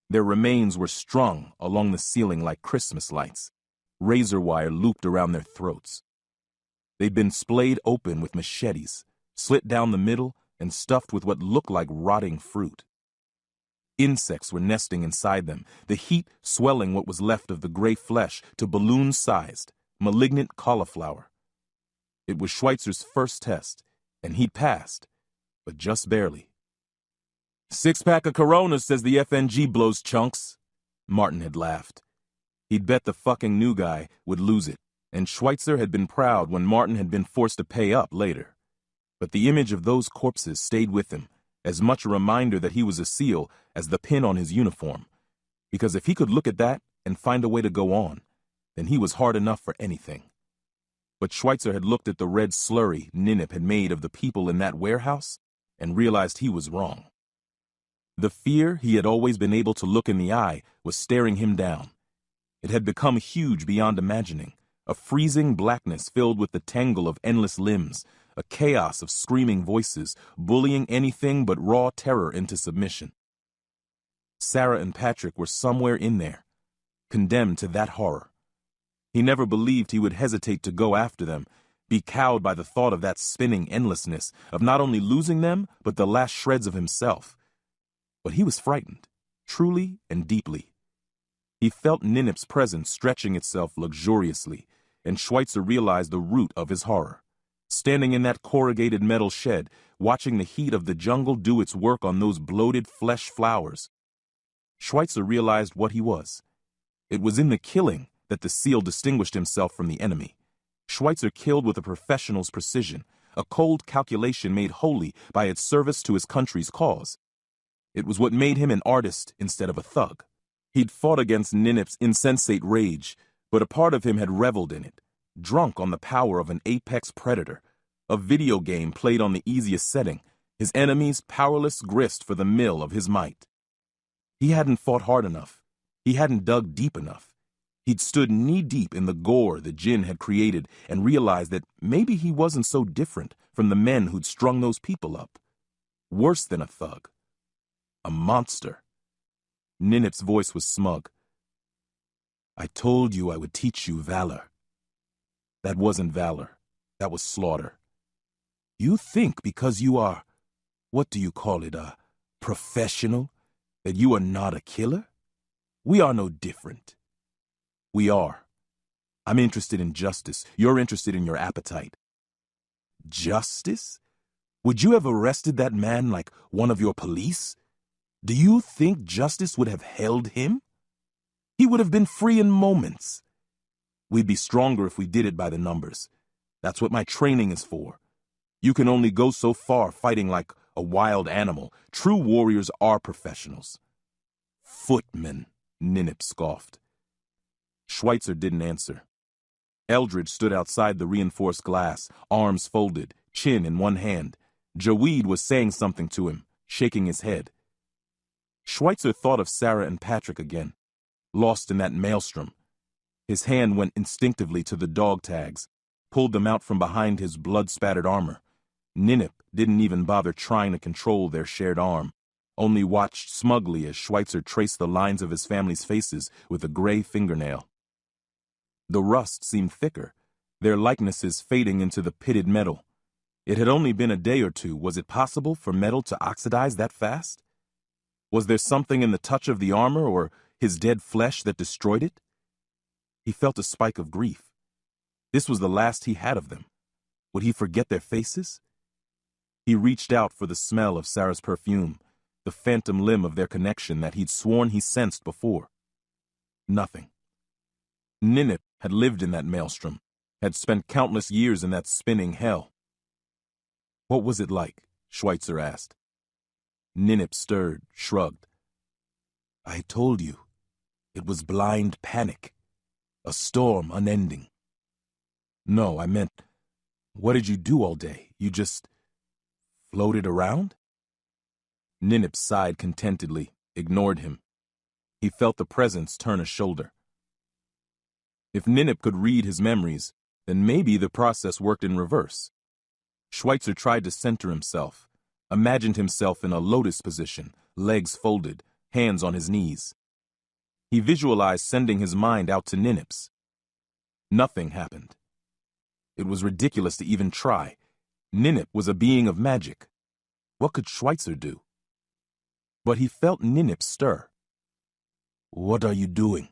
Their remains were strung along the ceiling like Christmas lights, razor wire looped around their throats. They'd been splayed open with machetes, slit down the middle, and stuffed with what looked like rotting fruit. Insects were nesting inside them, the heat swelling what was left of the gray flesh to balloon-sized, malignant cauliflower. It was Schweitzer's first test, and he'd passed, but just barely. "6-pack of Coronas says the FNG blows chunks," Martin had laughed. He'd bet the fucking new guy would lose it, and Schweitzer had been proud when Martin had been forced to pay up later. But the image of those corpses stayed with him, as much a reminder that he was a SEAL as the pin on his uniform. Because if he could look at that and find a way to go on, then he was hard enough for anything. But Schweitzer had looked at the red slurry Ninip had made of the people in that warehouse and realized he was wrong. The fear he had always been able to look in the eye was staring him down. It had become huge beyond imagining, a freezing blackness filled with the tangle of endless limbs, a chaos of screaming voices, bullying anything but raw terror into submission. Sarah and Patrick were somewhere in there, condemned to that horror. He never believed he would hesitate to go after them, be cowed by the thought of that spinning endlessness, of not only losing them, but the last shreds of himself. But he was frightened, truly and deeply. He felt Ninip's presence stretching itself luxuriously, and Schweitzer realized the root of his horror. Standing in that corrugated metal shed, watching the heat of the jungle do its work on those bloated flesh flowers, Schweitzer realized what he was. It was in the killing that the SEAL distinguished himself from the enemy. Schweitzer killed with a professional's precision, a cold calculation made holy by its service to his country's cause. It was what made him an artist instead of a thug. He'd fought against Ninip's insensate rage, but a part of him had reveled in it, drunk on the power of an apex predator, a video game played on the easiest setting, his enemy's powerless grist for the mill of his might. He hadn't fought hard enough. He hadn't dug deep enough. He'd stood knee-deep in the gore the Jinn had created and realized that maybe he wasn't so different from the men who'd strung those people up. Worse than a thug. A monster. Ninip's voice was smug. I told you I would teach you valor. That wasn't valor. That was slaughter. You think because you are, what do you call it, a professional, that you are not a killer? We are no different. We are. I'm interested in justice. You're interested in your appetite. Justice? Would you have arrested that man like one of your police? Do you think justice would have held him? He would have been free in moments. We'd be stronger if we did it by the numbers. That's what my training is for. You can only go so far fighting like a wild animal. True warriors are professionals. Footmen, Ninip scoffed. Schweitzer didn't answer. Eldridge stood outside the reinforced glass, arms folded, chin in one hand. Jaweed was saying something to him, shaking his head. Schweitzer thought of Sarah and Patrick again, lost in that maelstrom. His hand went instinctively to the dog tags, pulled them out from behind his blood-spattered armor. Ninip didn't even bother trying to control their shared arm, only watched smugly as Schweitzer traced the lines of his family's faces with a gray fingernail. The rust seemed thicker, their likenesses fading into the pitted metal. It had only been a day or two. Was it possible for metal to oxidize that fast? Was there something in the touch of the armor or his dead flesh that destroyed it? He felt a spike of grief. This was the last he had of them. Would he forget their faces? He reached out for the smell of Sarah's perfume, the phantom limb of their connection that he'd sworn he sensed before. Nothing. Ninip had lived in that maelstrom, had spent countless years in that spinning hell. What was it like? Schweitzer asked. Ninip stirred, shrugged. I told you. It was blind panic. A storm unending. No, I meant, what did you do all day? You just floated around? Ninip sighed contentedly, ignored him. He felt the presence turn a shoulder. If Ninip could read his memories, then maybe the process worked in reverse. Schweitzer tried to center himself, imagined himself in a lotus position, legs folded, hands on his knees. He visualized sending his mind out to Ninip's. Nothing happened. It was ridiculous to even try. Ninip was a being of magic. What could Schweitzer do? But he felt Ninip stir. What are you doing?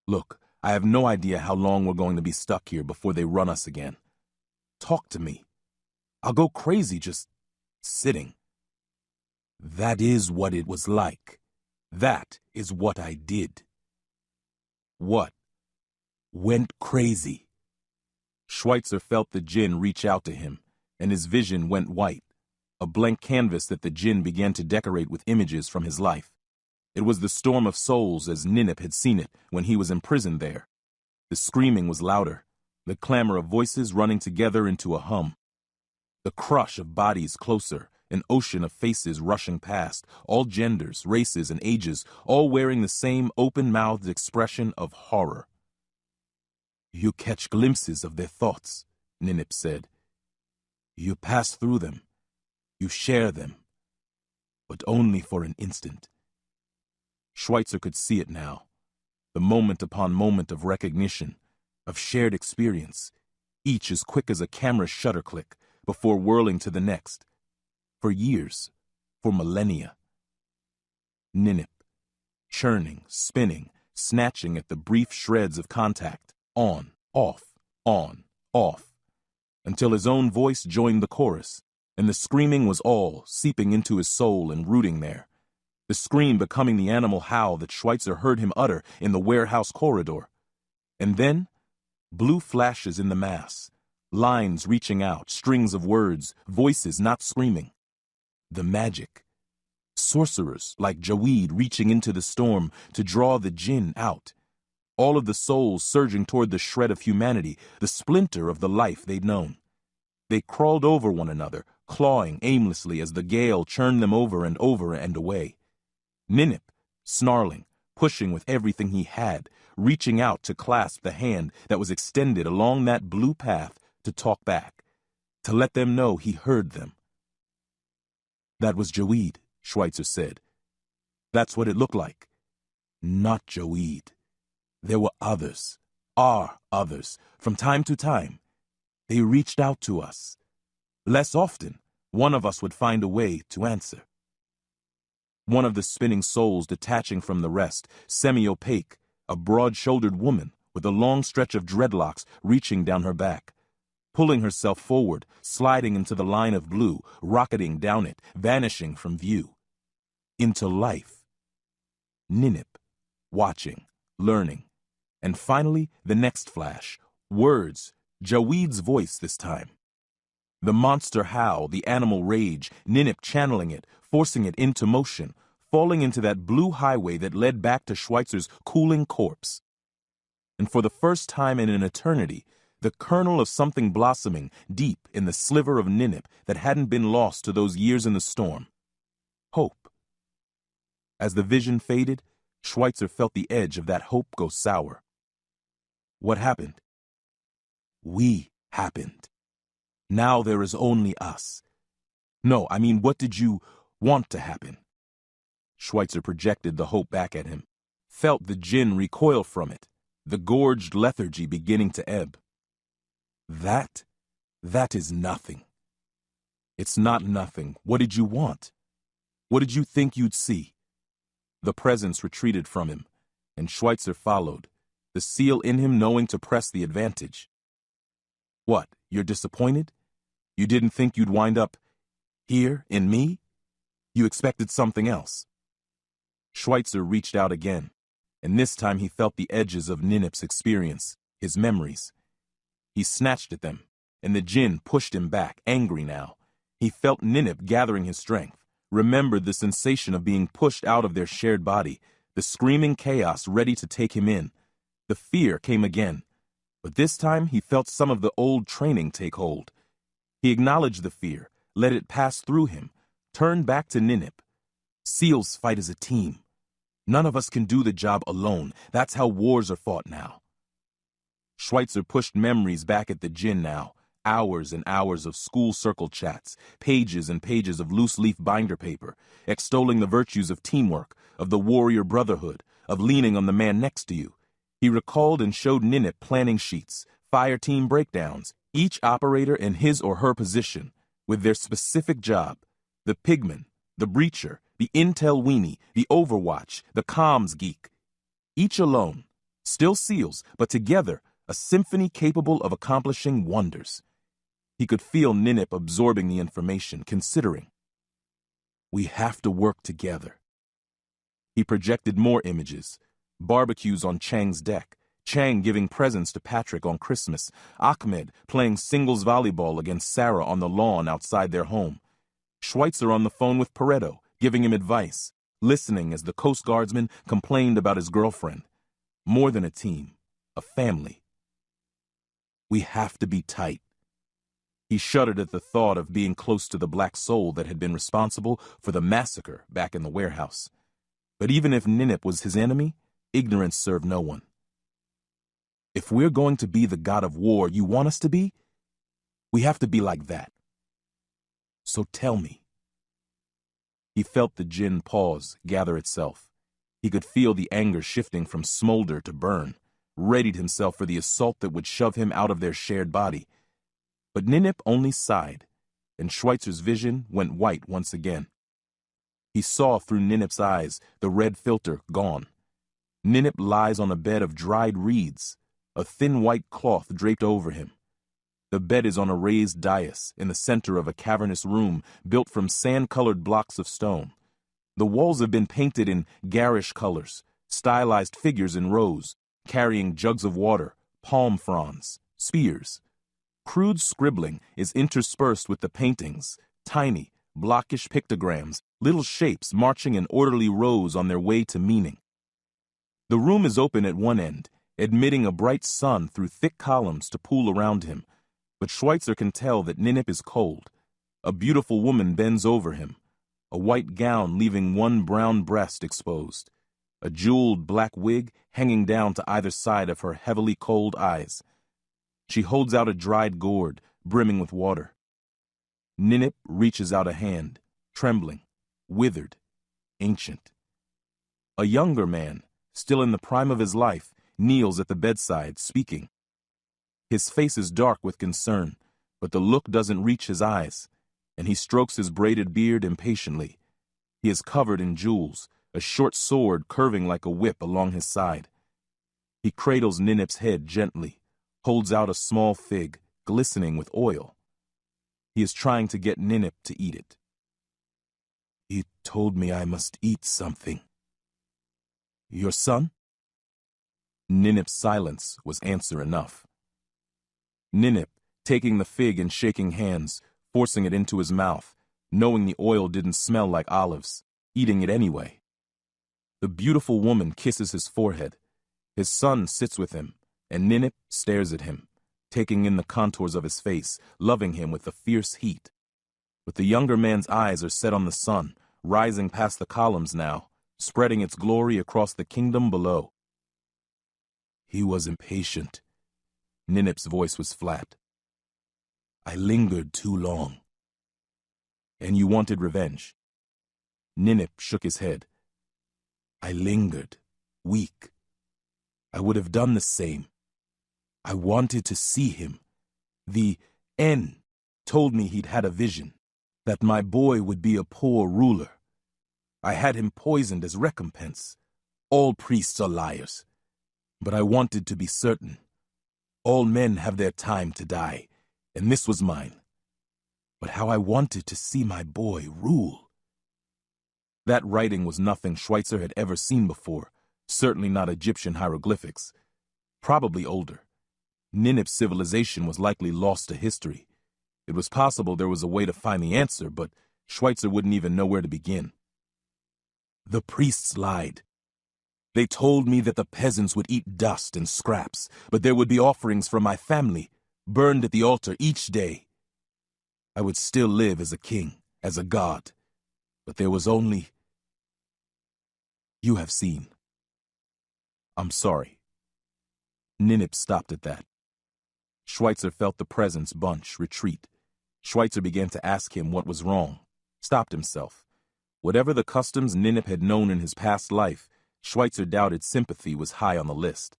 Look, I have no idea how long we're going to be stuck here before they run us again. Talk to me. I'll go crazy just sitting. That is what it was like. That is what I did. What? Went crazy. Schweitzer felt the Jinn reach out to him, and his vision went white, a blank canvas that the Jinn began to decorate with images from his life. It was the storm of souls as Ninip had seen it when he was imprisoned there. The screaming was louder, the clamor of voices running together into a hum. The crush of bodies closer, an ocean of faces rushing past, all genders, races, and ages, all wearing the same open-mouthed expression of horror. You catch glimpses of their thoughts, Ninip said. You pass through them. You share them. But only for an instant. Schweitzer could see it now. The moment upon moment of recognition, of shared experience, each as quick as a camera shutter click, before whirling to the next. For years, for millennia. Ninip, churning, spinning, snatching at the brief shreds of contact, on, off, until his own voice joined the chorus, and the screaming was all seeping into his soul and rooting there. The scream becoming the animal howl that Schweitzer heard him utter in the warehouse corridor. And then, blue flashes in the mass, lines reaching out, strings of words, voices not screaming. The magic. Sorcerers like Jaweed reaching into the storm to draw the jinn out. All of the souls surging toward the shred of humanity, the splinter of the life they'd known. They crawled over one another, clawing aimlessly as the gale churned them over and away. Ninip, snarling, pushing with everything he had, reaching out to clasp the hand that was extended along that blue path to talk back, to let them know he heard them. That was Jaweed, Schweitzer said. That's what it looked like. Not Jaweed. There were others, our others, from time to time. They reached out to us. Less often, one of us would find a way to answer. One of the spinning souls detaching from the rest, semi-opaque, a broad-shouldered woman with a long stretch of dreadlocks reaching down her back, pulling herself forward, sliding into the line of blue, rocketing down it, vanishing from view. Into life. Ninip, watching, learning, and finally the next flash, words, Jaweed's voice this time. The monster howl, the animal rage, Ninip channeling it, forcing it into motion, falling into that blue highway that led back to Schweitzer's cooling corpse. And for the first time in an eternity, the kernel of something blossoming deep in the sliver of Ninip that hadn't been lost to those years in the storm. Hope. As the vision faded, Schweitzer felt the edge of that hope go sour. What happened? We happened. Now there is only us. No, I mean, what did you want to happen? Schweitzer projected the hope back at him, felt the jinn recoil from it, the gorged lethargy beginning to ebb. That is nothing. It's not nothing. What did you want? What did you think you'd see? The presence retreated from him, and Schweitzer followed, the seal in him knowing to press the advantage. What, you're disappointed? You didn't think you'd wind up here, in me? You expected something else. Schweitzer reached out again, and this time he felt the edges of Ninip's experience, his memories. He snatched at them, and the jinn pushed him back, angry now. He felt Ninip gathering his strength, remembered the sensation of being pushed out of their shared body, the screaming chaos ready to take him in. The fear came again, but this time he felt some of the old training take hold. He acknowledged the fear, let it pass through him, turned back to Ninip. Seals fight as a team. None of us can do the job alone. That's how wars are fought now. Schweitzer pushed memories back at the jinn now, hours and hours of school circle chats, pages and pages of loose-leaf binder paper, extolling the virtues of teamwork, of the warrior brotherhood, of leaning on the man next to you. He recalled and showed Ninip planning sheets, fire team breakdowns, each operator in his or her position, with their specific job, the pigman, the breacher, the intel weenie, the overwatch, the comms geek. Each alone, still seals, but together, a symphony capable of accomplishing wonders. He could feel Ninip absorbing the information, considering. We have to work together. He projected more images. Barbecues on Chang's deck, Chang giving presents to Patrick on Christmas, Ahmed playing singles volleyball against Sarah on the lawn outside their home, Schweitzer on the phone with Pareto, giving him advice, listening as the Coast Guardsman complained about his girlfriend. More than a team, a family. We have to be tight. He shuddered at the thought of being close to the black soul that had been responsible for the massacre back in the warehouse. But even if Ninip was his enemy, ignorance served no one. If we're going to be the god of war you want us to be, we have to be like that. So tell me. He felt the jinn pause, gather itself. He could feel the anger shifting from smolder to burn, readied himself for the assault that would shove him out of their shared body. But Ninip only sighed, and Schweitzer's vision went white once again. He saw through Ninip's eyes, the red filter gone. Ninip lies on a bed of dried reeds, a thin white cloth draped over him. The bed is on a raised dais in the center of a cavernous room built from sand-colored blocks of stone. The walls have been painted in garish colors, stylized figures in rows, carrying jugs of water, palm fronds, spears. Crude scribbling is interspersed with the paintings, tiny, blockish pictograms, little shapes marching in orderly rows on their way to meaning. The room is open at one end, admitting a bright sun through thick columns to pool around him, but Schweitzer can tell that Ninip is cold. A beautiful woman bends over him, a white gown leaving one brown breast exposed, a jeweled black wig hanging down to either side of her heavily cold eyes. She holds out a dried gourd, brimming with water. Ninip reaches out a hand, trembling, withered, ancient. A younger man, still in the prime of his life, kneels at the bedside, speaking. His face is dark with concern, but the look doesn't reach his eyes, and he strokes his braided beard impatiently. He is covered in jewels, a short sword curving like a whip along his side. He cradles Ninip's head gently, holds out a small fig, glistening with oil. He is trying to get Ninip to eat it. He told me I must eat something. Your son? Ninip's silence was answer enough. Ninip, taking the fig and shaking hands, forcing it into his mouth, knowing the oil didn't smell like olives, eating it anyway. The beautiful woman kisses his forehead. His son sits with him, and Ninip stares at him, taking in the contours of his face, loving him with a fierce heat. But the younger man's eyes are set on the sun, rising past the columns now, spreading its glory across the kingdom below. He was impatient. Ninip's voice was flat. I lingered too long. And you wanted revenge? Ninip shook his head. I lingered, weak. I would have done the same. I wanted to see him. The N told me he'd had a vision, that my boy would be a poor ruler. I had him poisoned as recompense. All priests are liars. But I wanted to be certain. All men have their time to die, and this was mine. But how I wanted to see my boy rule. That writing was nothing Schweitzer had ever seen before, certainly not Egyptian hieroglyphics. Probably older. Ninip's civilization was likely lost to history. It was possible there was a way to find the answer, but Schweitzer wouldn't even know where to begin. The priests lied. They told me that the peasants would eat dust and scraps, but there would be offerings from my family, burned at the altar each day. I would still live as a king, as a god, but there was only... You have seen. I'm sorry. Ninip stopped at that. Schweitzer felt the presence bunch, retreat. Schweitzer began to ask him what was wrong, stopped himself. Whatever the customs Ninip had known in his past life, Schweitzer doubted sympathy was high on the list.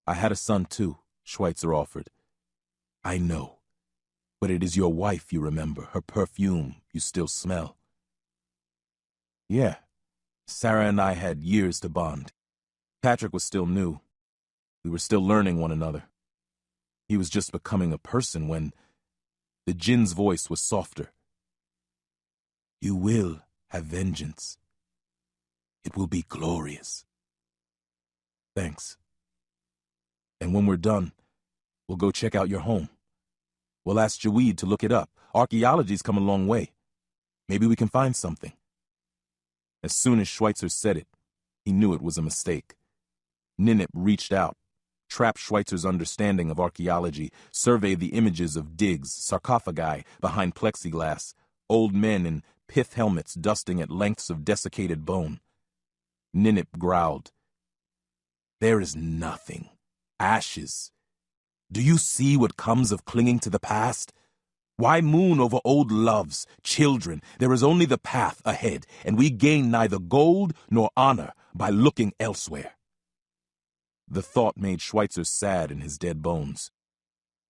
I had a son too, Schweitzer offered. I know, but it is your wife you remember, her perfume you still smell. Yeah, Sarah and I had years to bond. Patrick was still new. We were still learning one another. He was just becoming a person when the jinn's voice was softer. You will have vengeance. It will be glorious. Thanks. And when we're done, we'll go check out your home. We'll ask Jaweed to look it up. Archaeology's come a long way. Maybe we can find something. As soon as Schweitzer said it, he knew it was a mistake. Ninip reached out, trapped Schweitzer's understanding of archaeology, surveyed the images of digs, sarcophagi behind plexiglass, old men in pith helmets dusting at lengths of desiccated bone. Ninip growled. There is nothing. Ashes. Do you see what comes of clinging to the past? Why moon over old loves, children? There is only the path ahead, and we gain neither gold nor honor by looking elsewhere. The thought made Schweitzer sad in his dead bones.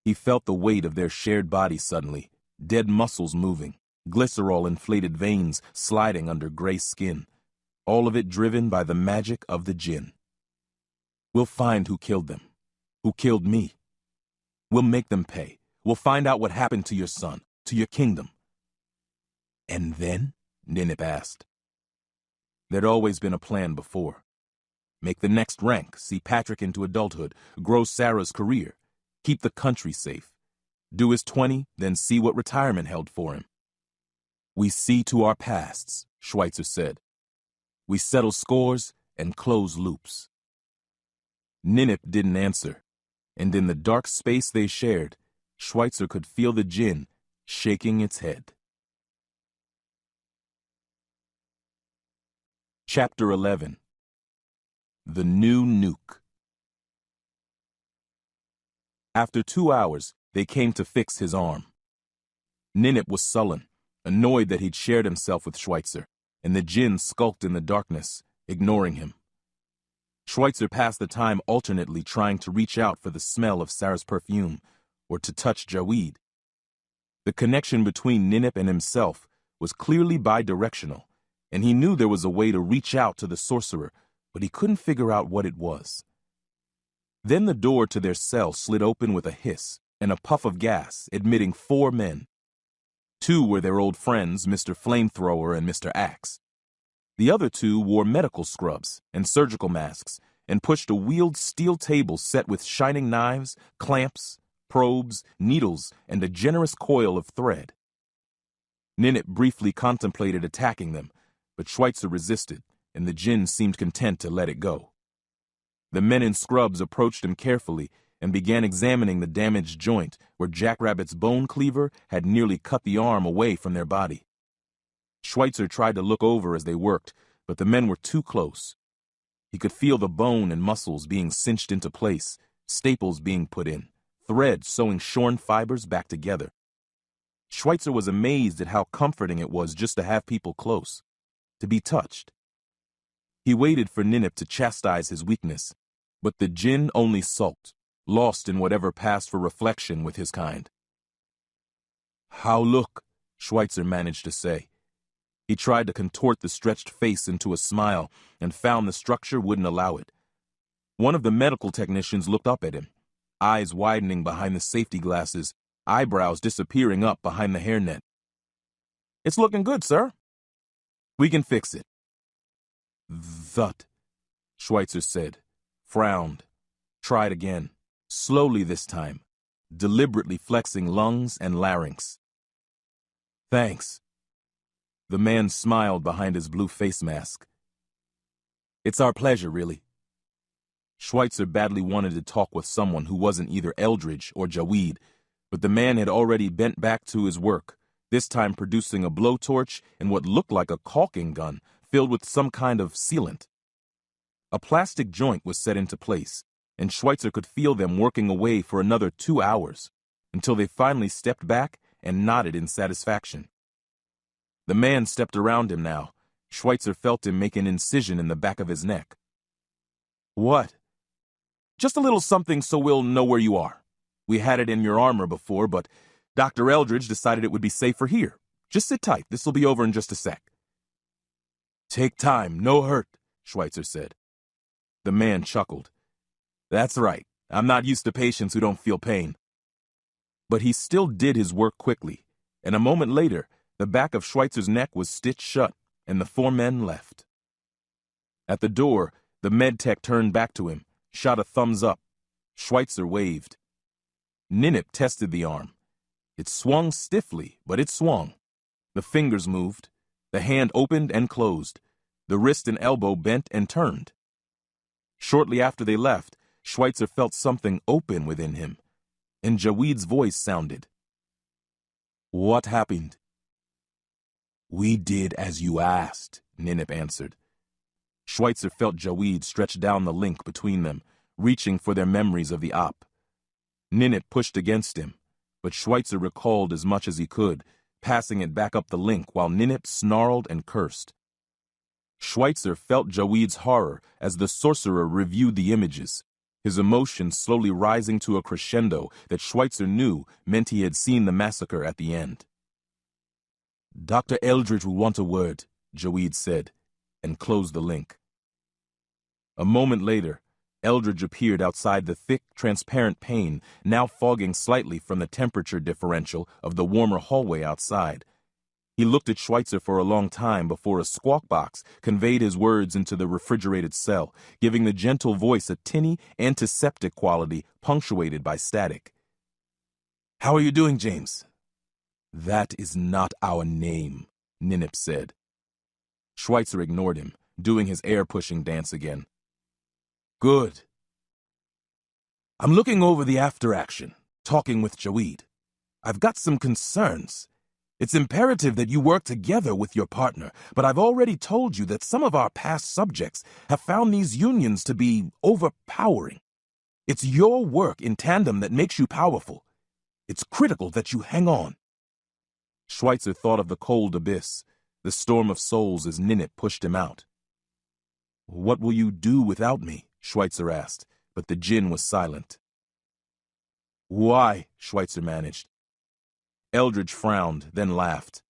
He felt the weight of their shared body suddenly, dead muscles moving, glycerol-inflated veins sliding under gray skin, all of it driven by the magic of the jinn. We'll find who killed them, who killed me. We'll make them pay. We'll find out what happened to your son, to your kingdom. And then? Ninip asked. There'd always been a plan before. Make the next rank, see Patrick into adulthood, grow Sarah's career, keep the country safe. Do his 20, then see what retirement held for him. We see to our pasts, Schweitzer said. We settle scores and close loops. Ninip didn't answer, and in the dark space they shared, Schweitzer could feel the djinn shaking its head. Chapter 11. The New Nuke. After 2 hours, they came to fix his arm. Ninip was sullen, annoyed that he'd shared himself with Schweitzer, and the djinn skulked in the darkness, ignoring him. Schweitzer passed the time alternately trying to reach out for the smell of Sarah's perfume, or to touch Jawid. The connection between Ninip and himself was clearly bidirectional, and he knew there was a way to reach out to the sorcerer, but he couldn't figure out what it was. Then the door to their cell slid open with a hiss and a puff of gas, admitting 4 men. 2 were their old friends, Mr. Flamethrower and Mr. Axe. The other 2 wore medical scrubs and surgical masks and pushed a wheeled steel table set with shining knives, clamps, probes, needles, and a generous coil of thread. Ninip briefly contemplated attacking them, but Schweitzer resisted, and the djinn seemed content to let it go. The men in scrubs approached him carefully and began examining the damaged joint where Jackrabbit's bone cleaver had nearly cut the arm away from their body. Schweitzer tried to look over as they worked, but the men were too close. He could feel the bone and muscles being cinched into place, staples being put in, thread sewing shorn fibers back together. Schweitzer was amazed at how comforting it was just to have people close, to be touched. He waited for Ninip to chastise his weakness, but the djinn only sulked, lost in whatever passed for reflection with his kind. "How look?" Schweitzer managed to say. He tried to contort the stretched face into a smile and found the structure wouldn't allow it. One of the medical technicians looked up at him, eyes widening behind the safety glasses, eyebrows disappearing up behind the hairnet. "It's looking good, sir. We can fix it." "Thut," Schweitzer said, frowned, tried again, slowly this time, deliberately flexing lungs and larynx. "Thanks." The man smiled behind his blue face mask. "It's our pleasure, really." Schweitzer badly wanted to talk with someone who wasn't either Eldridge or Jawid, but the man had already bent back to his work, this time producing a blowtorch and what looked like a caulking gun filled with some kind of sealant. A plastic joint was set into place, and Schweitzer could feel them working away for another 2 hours, until they finally stepped back and nodded in satisfaction. The man stepped around him now. Schweitzer felt him make an incision in the back of his neck. "What?" "Just a little something so we'll know where you are. We had it in your armor before, but Dr. Eldridge decided it would be safer here. Just sit tight. This'll be over in just a sec." "Take time, no hurt," Schweitzer said. The man chuckled. "That's right. I'm not used to patients who don't feel pain." But he still did his work quickly, and a moment later, the back of Schweitzer's neck was stitched shut, and the 4 men left. At the door, the med tech turned back to him, shot a thumbs up. Schweitzer waved. Ninip tested the arm. It swung stiffly, but it swung. The fingers moved. The hand opened and closed. The wrist and elbow bent and turned. Shortly after they left, Schweitzer felt something open within him, and Jawid's voice sounded. "What happened?" "We did as you asked," Ninip answered. Schweitzer felt Jawid stretch down the link between them, reaching for their memories of the op. Ninip pushed against him, but Schweitzer recalled as much as he could, passing it back up the link while Ninip snarled and cursed. Schweitzer felt Jawid's horror as the sorcerer reviewed the images, his emotions slowly rising to a crescendo that Schweitzer knew meant he had seen the massacre at the end. "Dr. Eldridge will want a word," Jawid said, and closed the link. A moment later, Eldridge appeared outside the thick, transparent pane, now fogging slightly from the temperature differential of the warmer hallway outside. He looked at Schweitzer for a long time before a squawk box conveyed his words into the refrigerated cell, giving the gentle voice a tinny, antiseptic quality punctuated by static. "How are you doing, James?" "That is not our name," Ninip said. Schweitzer ignored him, doing his air-pushing dance again. "Good. I'm looking over the after-action, talking with Jawid. I've got some concerns. It's imperative that you work together with your partner, but I've already told you that some of our past subjects have found these unions to be overpowering. It's your work in tandem that makes you powerful. It's critical that you hang on." Schweitzer thought of the cold abyss, the storm of souls as Ninip pushed him out. "What will you do without me?" Schweitzer asked, but the djinn was silent. "Why?" Schweitzer managed. Eldridge frowned, then laughed.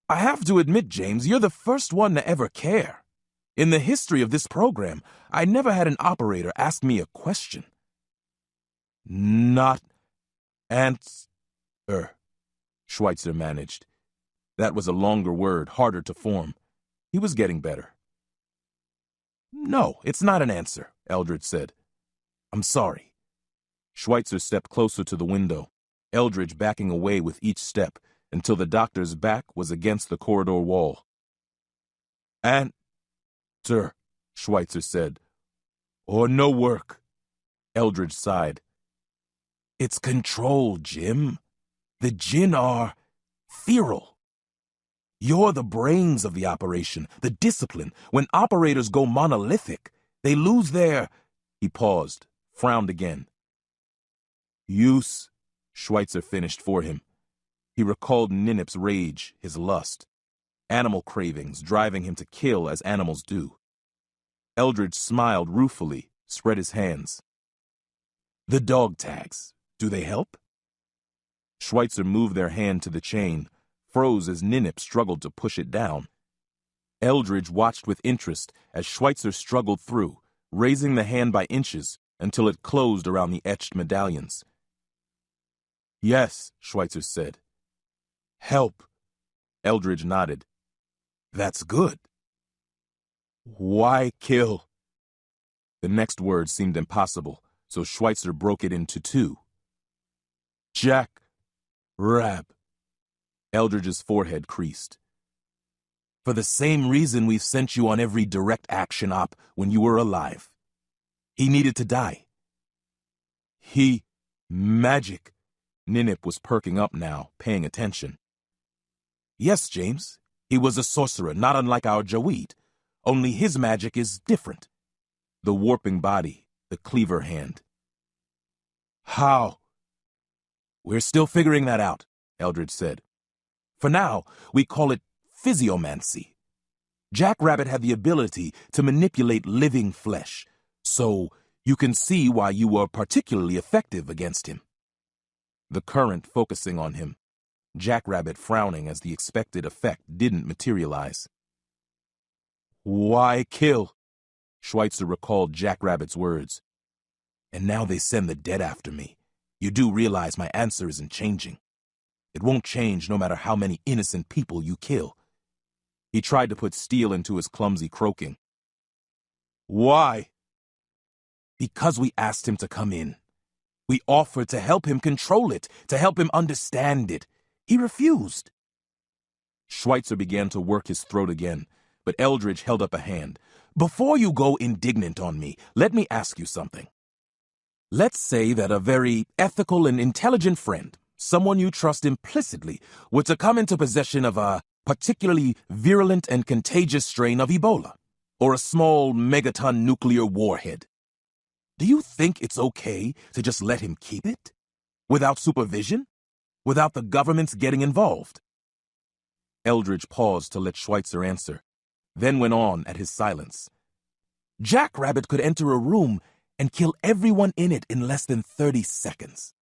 "I have to admit, James, you're the first one to ever care. In the history of this program, I never had an operator ask me a question." "Not Schweitzer managed. That was a longer word, harder to form. He was getting better. "No, it's not an answer," Eldridge said. "I'm sorry." Schweitzer stepped closer to the window, Eldridge backing away with each step until the doctor's back was against the corridor wall. "Answer," Schweitzer said. "Or no work." Eldridge sighed. "It's control, Jim. The djinn are feral. You're the brains of the operation, the discipline. When operators go monolithic, they lose their—" He paused, frowned again. "Use," Schweitzer finished for him. He recalled Ninip's rage, his lust. Animal cravings driving him to kill as animals do. Eldridge smiled ruefully, spread his hands. "The dog tags, do they help?" Schweitzer moved their hand to the chain, froze as Ninip struggled to push it down. Eldridge watched with interest as Schweitzer struggled through, raising the hand by inches until it closed around the etched medallions. "Yes," Schweitzer said. "Help." Eldridge nodded. "That's good." "Why kill?" The next word seemed impossible, so Schweitzer broke it into two. "Jack Rab." Eldridge's forehead creased. "For the same reason we've sent you on every direct action op when you were alive. He needed to die." Magic." Ninip was perking up now, paying attention. "Yes, James. He was a sorcerer, not unlike our Jawid. Only his magic is different. The warping body, the cleaver hand." "How?" "We're still figuring that out," Eldridge said. "For now, we call it physiomancy. Jackrabbit had the ability to manipulate living flesh, so you can see why you were particularly effective against him." The current focusing on him, Jackrabbit frowning as the expected effect didn't materialize. "Why kill?" Schweitzer recalled Jackrabbit's words. "And now they send the dead after me. You do realize my answer isn't changing. It won't change no matter how many innocent people you kill." He tried to put steel into his clumsy croaking. "Why?" "Because we asked him to come in. We offered to help him control it, to help him understand it. He refused." Schweitzer began to work his throat again, but Eldridge held up a hand. "Before you go indignant on me, let me ask you something. Let's say that a very ethical and intelligent friend, someone you trust implicitly, were to come into possession of a particularly virulent and contagious strain of Ebola, or a small megaton nuclear warhead. Do you think it's okay to just let him keep it? Without supervision? Without the governments getting involved?" Eldridge paused to let Schweitzer answer, then went on at his silence. "Jackrabbit could enter a room and kill everyone in it in less than 30 seconds.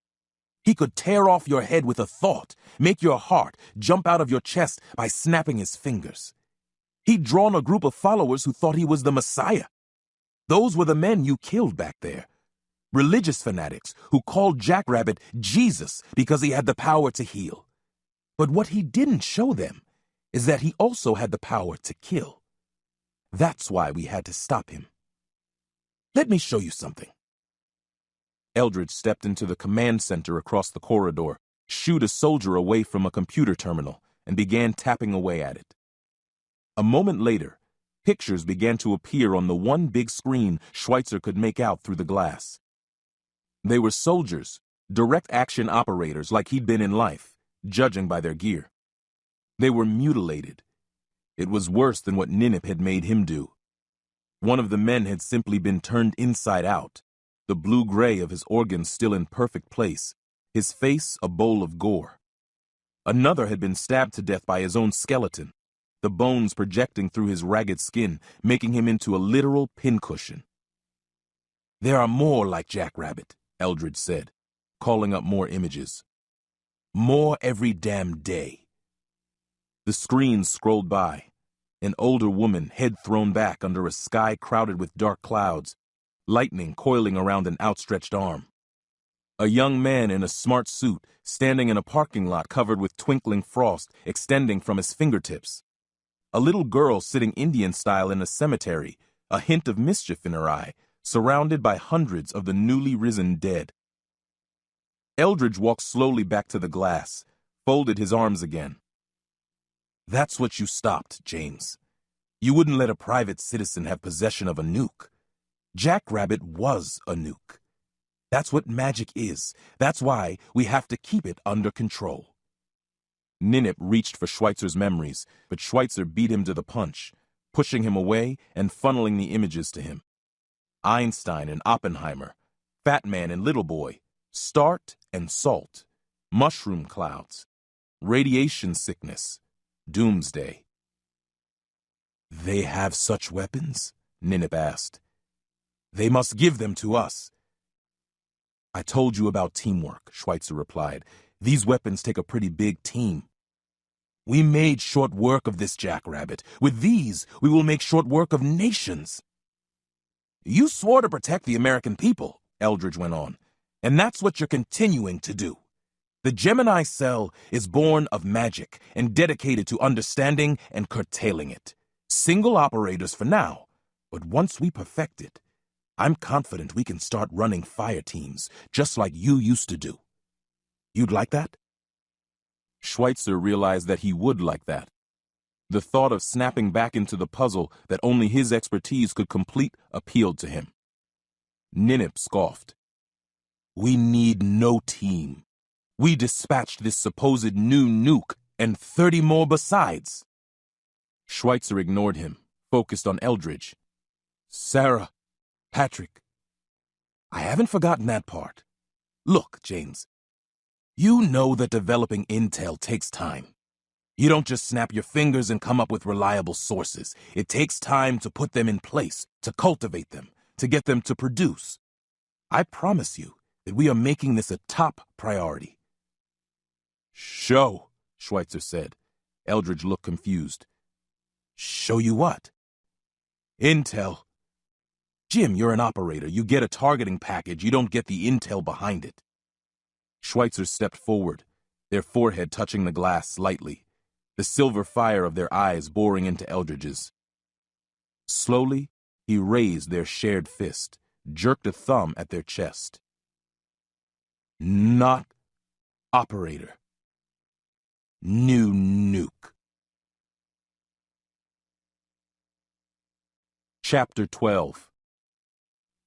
He could tear off your head with a thought, make your heart jump out of your chest by snapping his fingers. He'd drawn a group of followers who thought he was the Messiah. Those were the men you killed back there. Religious fanatics who called Jackrabbit Jesus because he had the power to heal. But what he didn't show them is that he also had the power to kill. That's why we had to stop him. Let me show you something. Eldridge stepped into the command center across the corridor, shooed a soldier away from a computer terminal, and began tapping away at it. A moment later, pictures began to appear on the one big screen Schweitzer could make out through the glass. They were soldiers, direct action operators like he'd been in life, judging by their gear. They were mutilated. It was worse than what Ninip had made him do. One of the men had simply been turned inside out, the blue-gray of his organs still in perfect place, his face a bowl of gore. Another had been stabbed to death by his own skeleton, the bones projecting through his ragged skin, making him into a literal pincushion. "There are more like Jackrabbit," Eldridge said, calling up more images. "More every damn day." The screens scrolled by. An older woman, head thrown back under a sky crowded with dark clouds, lightning coiling around an outstretched arm. A young man in a smart suit, standing in a parking lot covered with twinkling frost extending from his fingertips. A little girl sitting Indian style in a cemetery, a hint of mischief in her eye, surrounded by hundreds of the newly risen dead. Eldridge walked slowly back to the glass, folded his arms again. "That's what you stopped, James. You wouldn't let a private citizen have possession of a nuke. Jackrabbit was a nuke. That's what magic is. That's why we have to keep it under control." Ninip reached for Schweitzer's memories, but Schweitzer beat him to the punch, pushing him away and funneling the images to him. Einstein and Oppenheimer, Fat Man and Little Boy, Start and Salt, mushroom clouds, radiation sickness, doomsday. "They have such weapons?" Ninip asked. "They must give them to us." "I told you about teamwork," Schweitzer replied. "These weapons take a pretty big team. We made short work of this Jackrabbit. With these, we will make short work of nations." "You swore to protect the American people," Eldridge went on, "and that's what you're continuing to do. The Gemini cell is born of magic and dedicated to understanding and curtailing it. Single operators for now, but once we perfect it, I'm confident we can start running fire teams, just like you used to do. You'd like that?" Schweitzer realized that he would like that. The thought of snapping back into the puzzle that only his expertise could complete appealed to him. Ninip scoffed. "We need no team. We dispatched this supposed new nuke and 30 more besides." Schweitzer ignored him, focused on Eldridge. "Sarah, Patrick, I haven't forgotten that part. Look, James, you know that developing intel takes time. You don't just snap your fingers and come up with reliable sources. It takes time to put them in place, to cultivate them, to get them to produce. I promise you that we are making this a top priority." "Show," Schweitzer said. Eldridge looked confused. "Show you what?" "Intel. Jim, you're an operator. You get a targeting package. You don't get the intel behind it." Schweitzer stepped forward, their forehead touching the glass slightly, the silver fire of their eyes boring into Eldridge's. Slowly, he raised their shared fist, jerked a thumb at their chest. "Not operator. New nuke." Chapter 12.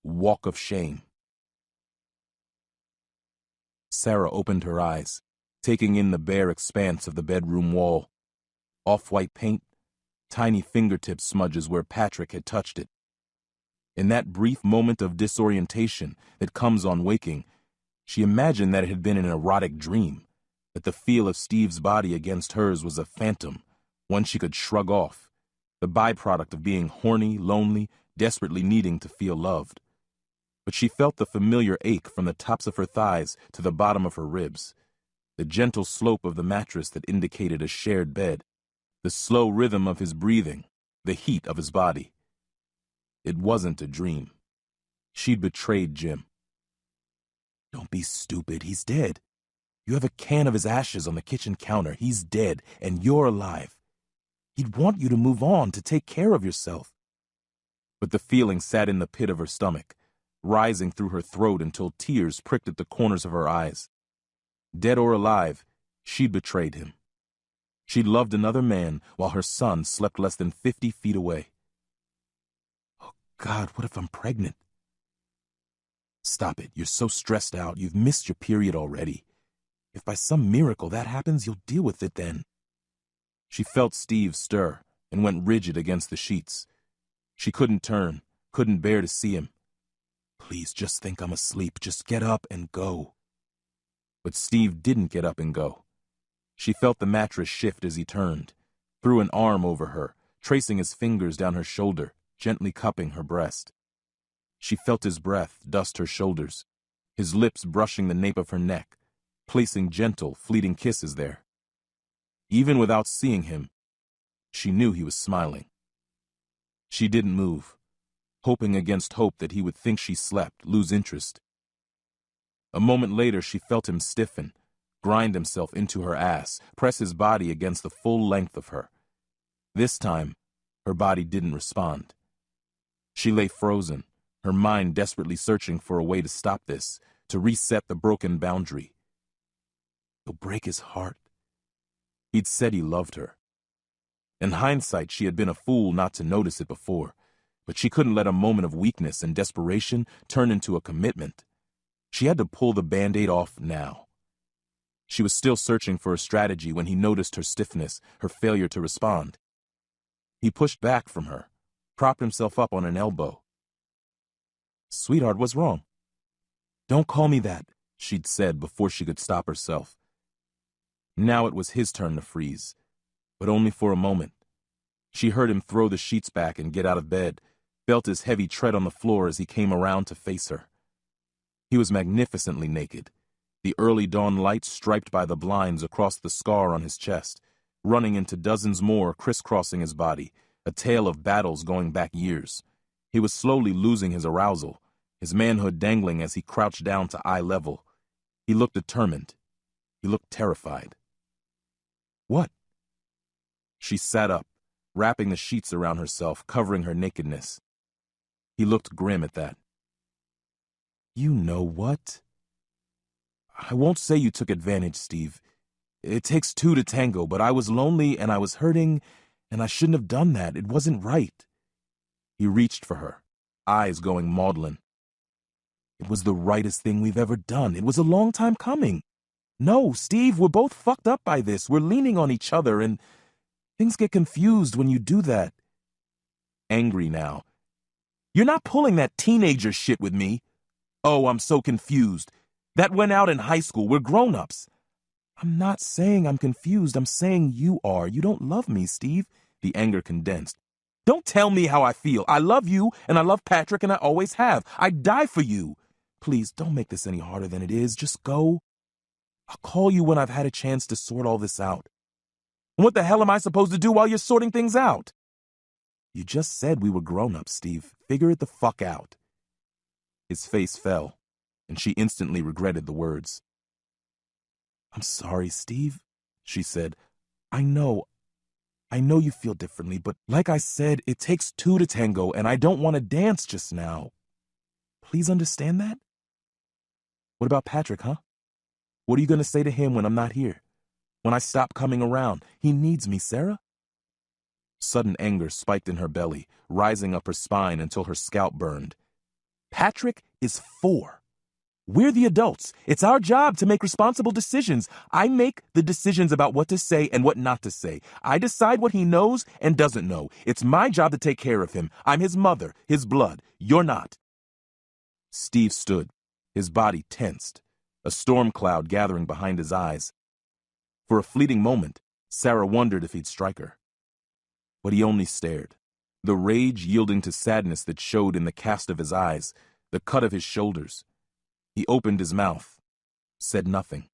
Walk of Shame. Sarah opened her eyes, taking in the bare expanse of the bedroom wall. Off-white paint, tiny fingertip smudges where Patrick had touched it. In that brief moment of disorientation that comes on waking, she imagined that it had been an erotic dream, that the feel of Steve's body against hers was a phantom, one she could shrug off, the byproduct of being horny, lonely, desperately needing to feel loved. But she felt the familiar ache from the tops of her thighs to the bottom of her ribs, the gentle slope of the mattress that indicated a shared bed, the slow rhythm of his breathing, the heat of his body. It wasn't a dream. She'd betrayed Jim. Don't be stupid. He's dead. You have a can of his ashes on the kitchen counter. He's dead, and you're alive. He'd want you to move on, to take care of yourself. But the feeling sat in the pit of her stomach, rising through her throat until tears pricked at the corners of her eyes. Dead or alive, she'd betrayed him. She'd loved another man while her son slept less than 50 feet away. Oh, God, what if I'm pregnant? Stop it. You're so stressed out. You've missed your period already. If by some miracle that happens, you'll deal with it then. She felt Steve stir and went rigid against the sheets. She couldn't turn, couldn't bear to see him. Please, just think I'm asleep. Just get up and go. But Steve didn't get up and go. She felt the mattress shift as he turned, threw an arm over her, tracing his fingers down her shoulder, gently cupping her breast. She felt his breath dust her shoulders, his lips brushing the nape of her neck, placing gentle, fleeting kisses there. Even without seeing him, she knew he was smiling. She didn't move, hoping against hope that he would think she slept, lose interest. A moment later, she felt him stiffen, grind himself into her ass, press his body against the full length of her. This time, her body didn't respond. She lay frozen, her mind desperately searching for a way to stop this, to reset the broken boundary. He'll break his heart. He'd said he loved her. In hindsight, she had been a fool not to notice it before, but she couldn't let a moment of weakness and desperation turn into a commitment. She had to pull the Band-Aid off now. She was still searching for a strategy when he noticed her stiffness, her failure to respond. He pushed back from her, propped himself up on an elbow. Sweetheart, what's wrong? Don't call me that, she'd said before she could stop herself. Now it was his turn to freeze, but only for a moment. She heard him throw the sheets back and get out of bed, felt his heavy tread on the floor as he came around to face her. He was magnificently naked, the early dawn light striped by the blinds across the scar on his chest, running into dozens more crisscrossing his body, a tale of battles going back years. He was slowly losing his arousal, his manhood dangling as he crouched down to eye level. He looked determined. He looked terrified. What? She sat up, wrapping the sheets around herself, covering her nakedness. He looked grim at that. You know what? I won't say you took advantage, Steve. It takes two to tango, but I was lonely and I was hurting, and I shouldn't have done that. It wasn't right. He reached for her, eyes going maudlin. It was the rightest thing we've ever done. It was a long time coming. No, Steve, we're both fucked up by this. We're leaning on each other, and things get confused when you do that. Angry now. You're not pulling that teenager shit with me. Oh, I'm so confused. That went out in high school. We're grown-ups. I'm not saying I'm confused. I'm saying you are. You don't love me, Steve. The anger condensed. Don't tell me how I feel. I love you, and I love Patrick, and I always have. I'd die for you. Please, don't make this any harder than it is. Just go. I'll call you when I've had a chance to sort all this out. And what the hell am I supposed to do while you're sorting things out? You just said we were grown-ups, Steve. Figure it the fuck out. His face fell, and she instantly regretted the words. I'm sorry, Steve, she said. I know you feel differently, but like I said, it takes two to tango, and I don't want to dance just now. Please understand that? What about Patrick, huh? What are you going to say to him when I'm not here? When I stop coming around? He needs me, Sarah? Sudden anger spiked in her belly, rising up her spine until her scalp burned. Patrick is 4. We're the adults. It's our job to make responsible decisions. I make the decisions about what to say and what not to say. I decide what he knows and doesn't know. It's my job to take care of him. I'm his mother, his blood. You're not. Steve stood, his body tensed, a storm cloud gathering behind his eyes. For a fleeting moment, Sarah wondered if he'd strike her. But he only stared, the rage yielding to sadness that showed in the cast of his eyes, the cut of his shoulders. He opened his mouth, said nothing,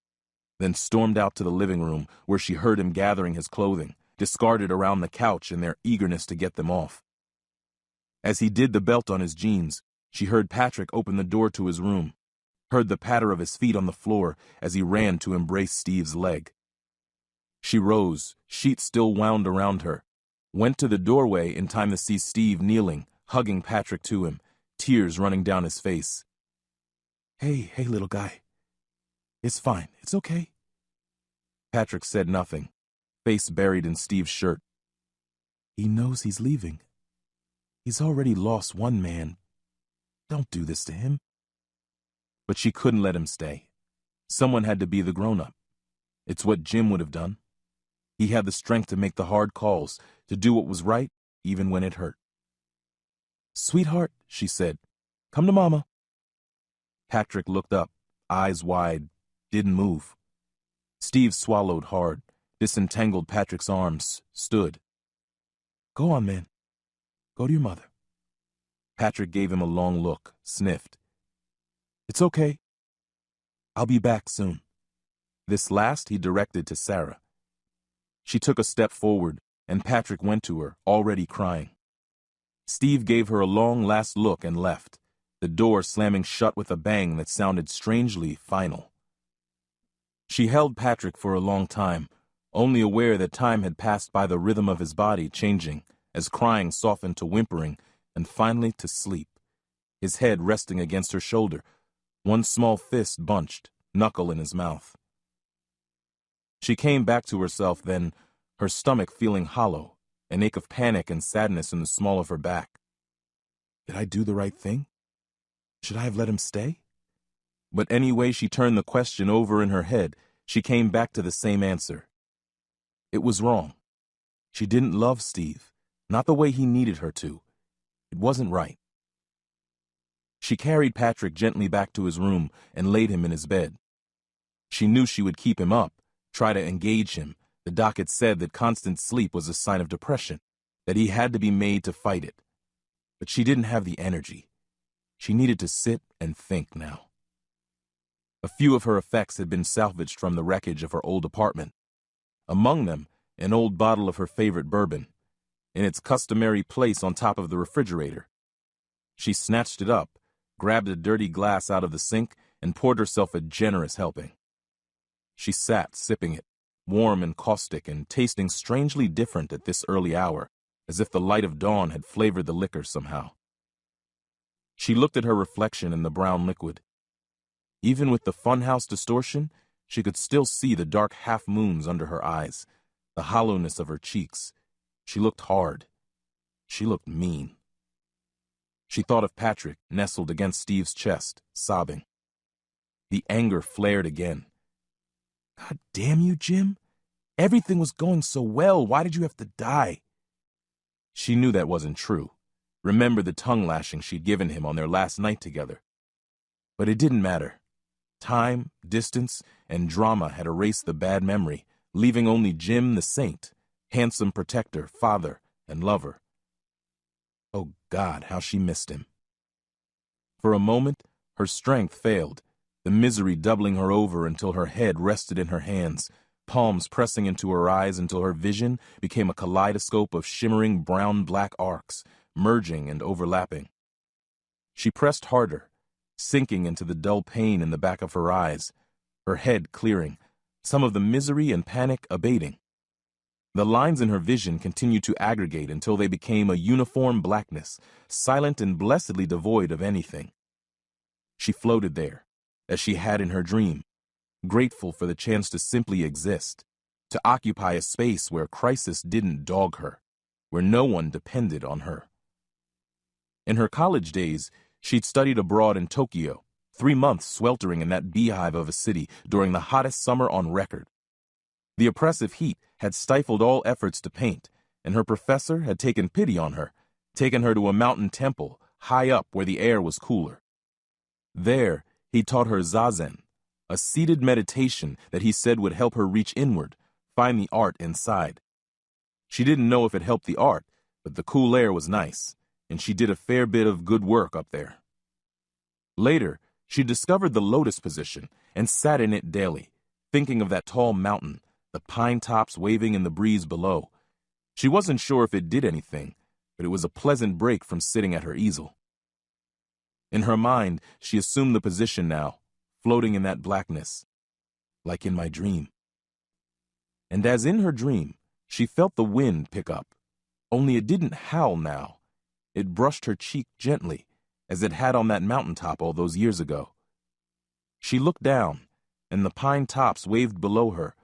then stormed out to the living room where she heard him gathering his clothing, discarded around the couch in their eagerness to get them off. As he did the belt on his jeans, she heard Patrick open the door to his room, heard the patter of his feet on the floor as he ran to embrace Steve's leg. She rose, sheets still wound around her, went to the doorway in time to see Steve kneeling, hugging Patrick to him, tears running down his face. Hey, little guy. It's fine, it's okay. Patrick said nothing, face buried in Steve's shirt. He knows he's leaving. He's already lost one man. Don't do this to him. But she couldn't let him stay. Someone had to be the grown-up. It's what Jim would have done. He had the strength to make the hard calls, to do what was right, even when it hurt. Sweetheart, she said, come to Mama. Patrick looked up, eyes wide, didn't move. Steve swallowed hard, disentangled Patrick's arms, stood. Go on, man. Go to your mother. Patrick gave him a long look, sniffed. It's okay. I'll be back soon. This last he directed to Sarah. She took a step forward, and Patrick went to her, already crying. Steve gave her a long last look and left, the door slamming shut with a bang that sounded strangely final. She held Patrick for a long time, only aware that time had passed by the rhythm of his body changing, as crying softened to whimpering, and finally to sleep, his head resting against her shoulder, one small fist bunched, knuckle in his mouth. She came back to herself then, her stomach feeling hollow, an ache of panic and sadness in the small of her back. Did I do the right thing? Should I have let him stay? But any way she turned the question over in her head, she came back to the same answer. It was wrong. She didn't love Steve, not the way he needed her to. It wasn't right. She carried Patrick gently back to his room and laid him in his bed. She knew she would keep him up, try to engage him. The doc had said that constant sleep was a sign of depression, that he had to be made to fight it. But she didn't have the energy. She needed to sit and think now. A few of her effects had been salvaged from the wreckage of her old apartment. Among them, an old bottle of her favorite bourbon, in its customary place on top of the refrigerator. She snatched it up, grabbed a dirty glass out of the sink, and poured herself a generous helping. She sat, sipping it, warm and caustic and tasting strangely different at this early hour, as if the light of dawn had flavored the liquor somehow. She looked at her reflection in the brown liquid. Even with the funhouse distortion, she could still see the dark half-moons under her eyes, the hollowness of her cheeks. She looked hard. She looked mean. She thought of Patrick, nestled against Steve's chest, sobbing. The anger flared again. God damn you, Jim. Everything was going so well. Why did you have to die? She knew that wasn't true. Remember the tongue lashing she'd given him on their last night together. But it didn't matter. Time, distance, and drama had erased the bad memory, leaving only Jim the saint, handsome protector, father, and lover. Oh God, how she missed him. For a moment, her strength failed, the misery doubling her over until her head rested in her hands, palms pressing into her eyes until her vision became a kaleidoscope of shimmering brown-black arcs, merging and overlapping. She pressed harder, sinking into the dull pain in the back of her eyes, her head clearing, some of the misery and panic abating. The lines in her vision continued to aggregate until they became a uniform blackness, silent and blessedly devoid of anything. She floated there, as she had in her dream, grateful for the chance to simply exist, to occupy a space where crisis didn't dog her, where no one depended on her. In her college days, she'd studied abroad in Tokyo, 3 months sweltering in that beehive of a city during the hottest summer on record. The oppressive heat had stifled all efforts to paint, and her professor had taken pity on her, taken her to a mountain temple, high up where the air was cooler. There, he taught her zazen, a seated meditation that he said would help her reach inward, find the art inside. She didn't know if it helped the art, but the cool air was nice, and she did a fair bit of good work up there. Later, she discovered the lotus position and sat in it daily, thinking of that tall mountain, the pine tops waving in the breeze below. She wasn't sure if it did anything, but it was a pleasant break from sitting at her easel. In her mind, she assumed the position now, floating in that blackness, like in my dream. And as in her dream, she felt the wind pick up, only it didn't howl now. It brushed her cheek gently, as it had on that mountaintop all those years ago. She looked down, and the pine tops waved below her,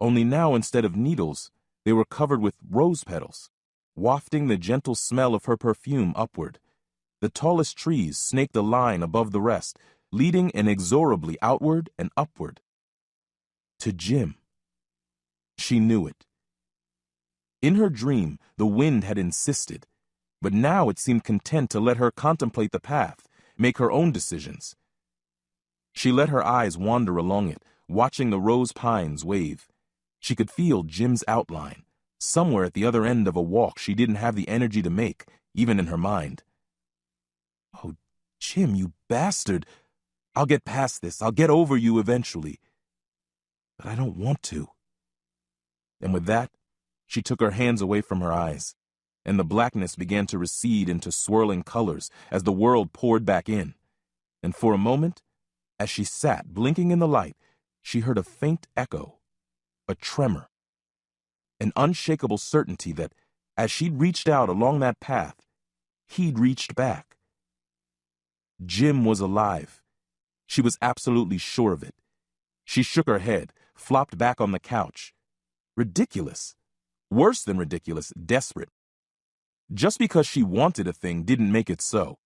only now instead of needles, they were covered with rose petals, wafting the gentle smell of her perfume upward. The tallest trees snaked a line above the rest, leading inexorably outward and upward. To Jim. She knew it. In her dream, the wind had insisted, but now it seemed content to let her contemplate the path, make her own decisions. She let her eyes wander along it, watching the rose pines wave. She could feel Jim's outline, somewhere at the other end of a walk she didn't have the energy to make, even in her mind. Oh, Jim, you bastard. I'll get past this. I'll get over you eventually. But I don't want to. And with that, she took her hands away from her eyes, and the blackness began to recede into swirling colors as the world poured back in. And for a moment, as she sat blinking in the light, she heard a faint echo, a tremor, an unshakable certainty that, as she'd reached out along that path, he'd reached back. Jim was alive. She was absolutely sure of it. She shook her head, flopped back on the couch. Ridiculous. Worse than ridiculous, desperate. Just because she wanted a thing didn't make it so.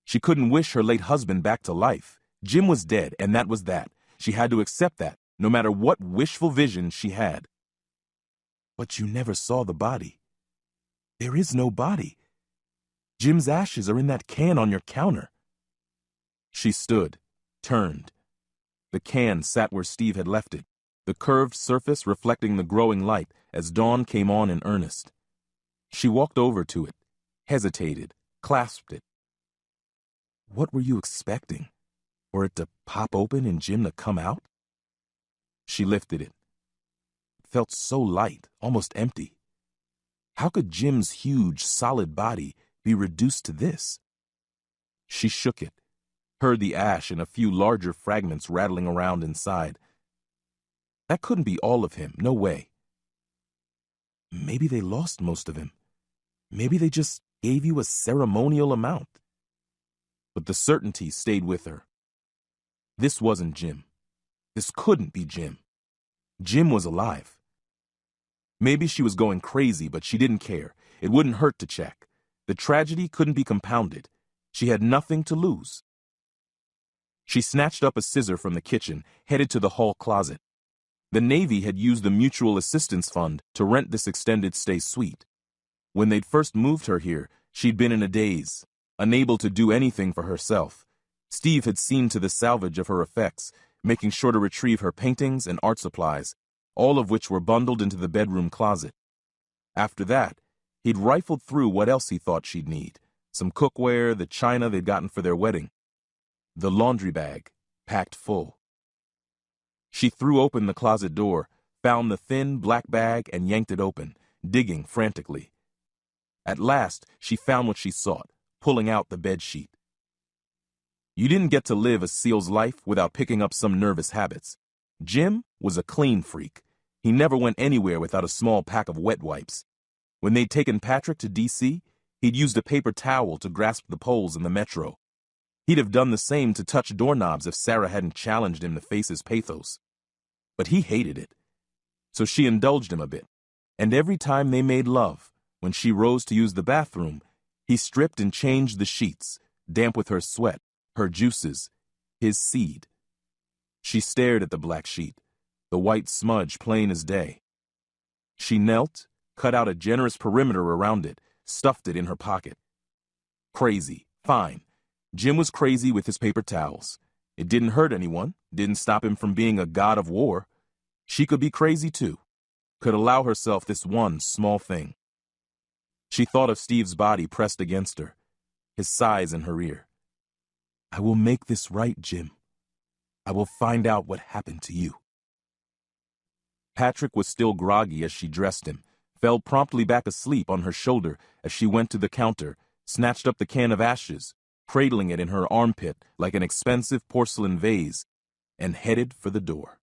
She couldn't wish her late husband back to life. Jim was dead, and that was that. She had to accept that, no matter what wishful visions she had. But you never saw the body. There is no body. Jim's ashes are in that can on your counter. She stood, turned. The can sat where Steve had left it, the curved surface reflecting the growing light as dawn came on in earnest. She walked over to it, hesitated, clasped it. What were you expecting? For it to pop open and Jim to come out? She lifted it. It felt so light, almost empty. How could Jim's huge, solid body be reduced to this? She shook it, heard the ash and a few larger fragments rattling around inside. That couldn't be all of him, no way. Maybe they lost most of him. Maybe they just gave you a ceremonial amount. But the certainty stayed with her. This wasn't Jim. This couldn't be Jim. Jim was alive. Maybe she was going crazy, but she didn't care. It wouldn't hurt to check. The tragedy couldn't be compounded. She had nothing to lose. She snatched up a scissor from the kitchen, headed to the hall closet. The Navy had used the Mutual Assistance Fund to rent this extended stay suite. When they'd first moved her here, she'd been in a daze, unable to do anything for herself. Steve had seen to the salvage of her effects, making sure to retrieve her paintings and art supplies, all of which were bundled into the bedroom closet. After that, he'd rifled through what else he thought she'd need, some cookware, the china they'd gotten for their wedding. The laundry bag, packed full. She threw open the closet door, found the thin black bag and yanked it open, digging frantically. At last, she found what she sought, pulling out the bedsheet. You didn't get to live a SEAL's life without picking up some nervous habits. Jim was a clean freak. He never went anywhere without a small pack of wet wipes. When they'd taken Patrick to D.C., he'd used a paper towel to grasp the poles in the metro. He'd have done the same to touch doorknobs if Sarah hadn't challenged him to face his pathos. But he hated it. So she indulged him a bit. And every time they made love, when she rose to use the bathroom, he stripped and changed the sheets, damp with her sweat, her juices, his seed. She stared at the black sheet, the white smudge plain as day. She knelt, cut out a generous perimeter around it, stuffed it in her pocket. Crazy, fine. Jim was crazy with his paper towels. It didn't hurt anyone, didn't stop him from being a god of war. She could be crazy too, could allow herself this one small thing. She thought of Steve's body pressed against her, his sighs in her ear. I will make this right, Jim. I will find out what happened to you. Patrick was still groggy as she dressed him, fell promptly back asleep on her shoulder as she went to the counter, snatched up the can of ashes, cradling it in her armpit like an expensive porcelain vase, and headed for the door.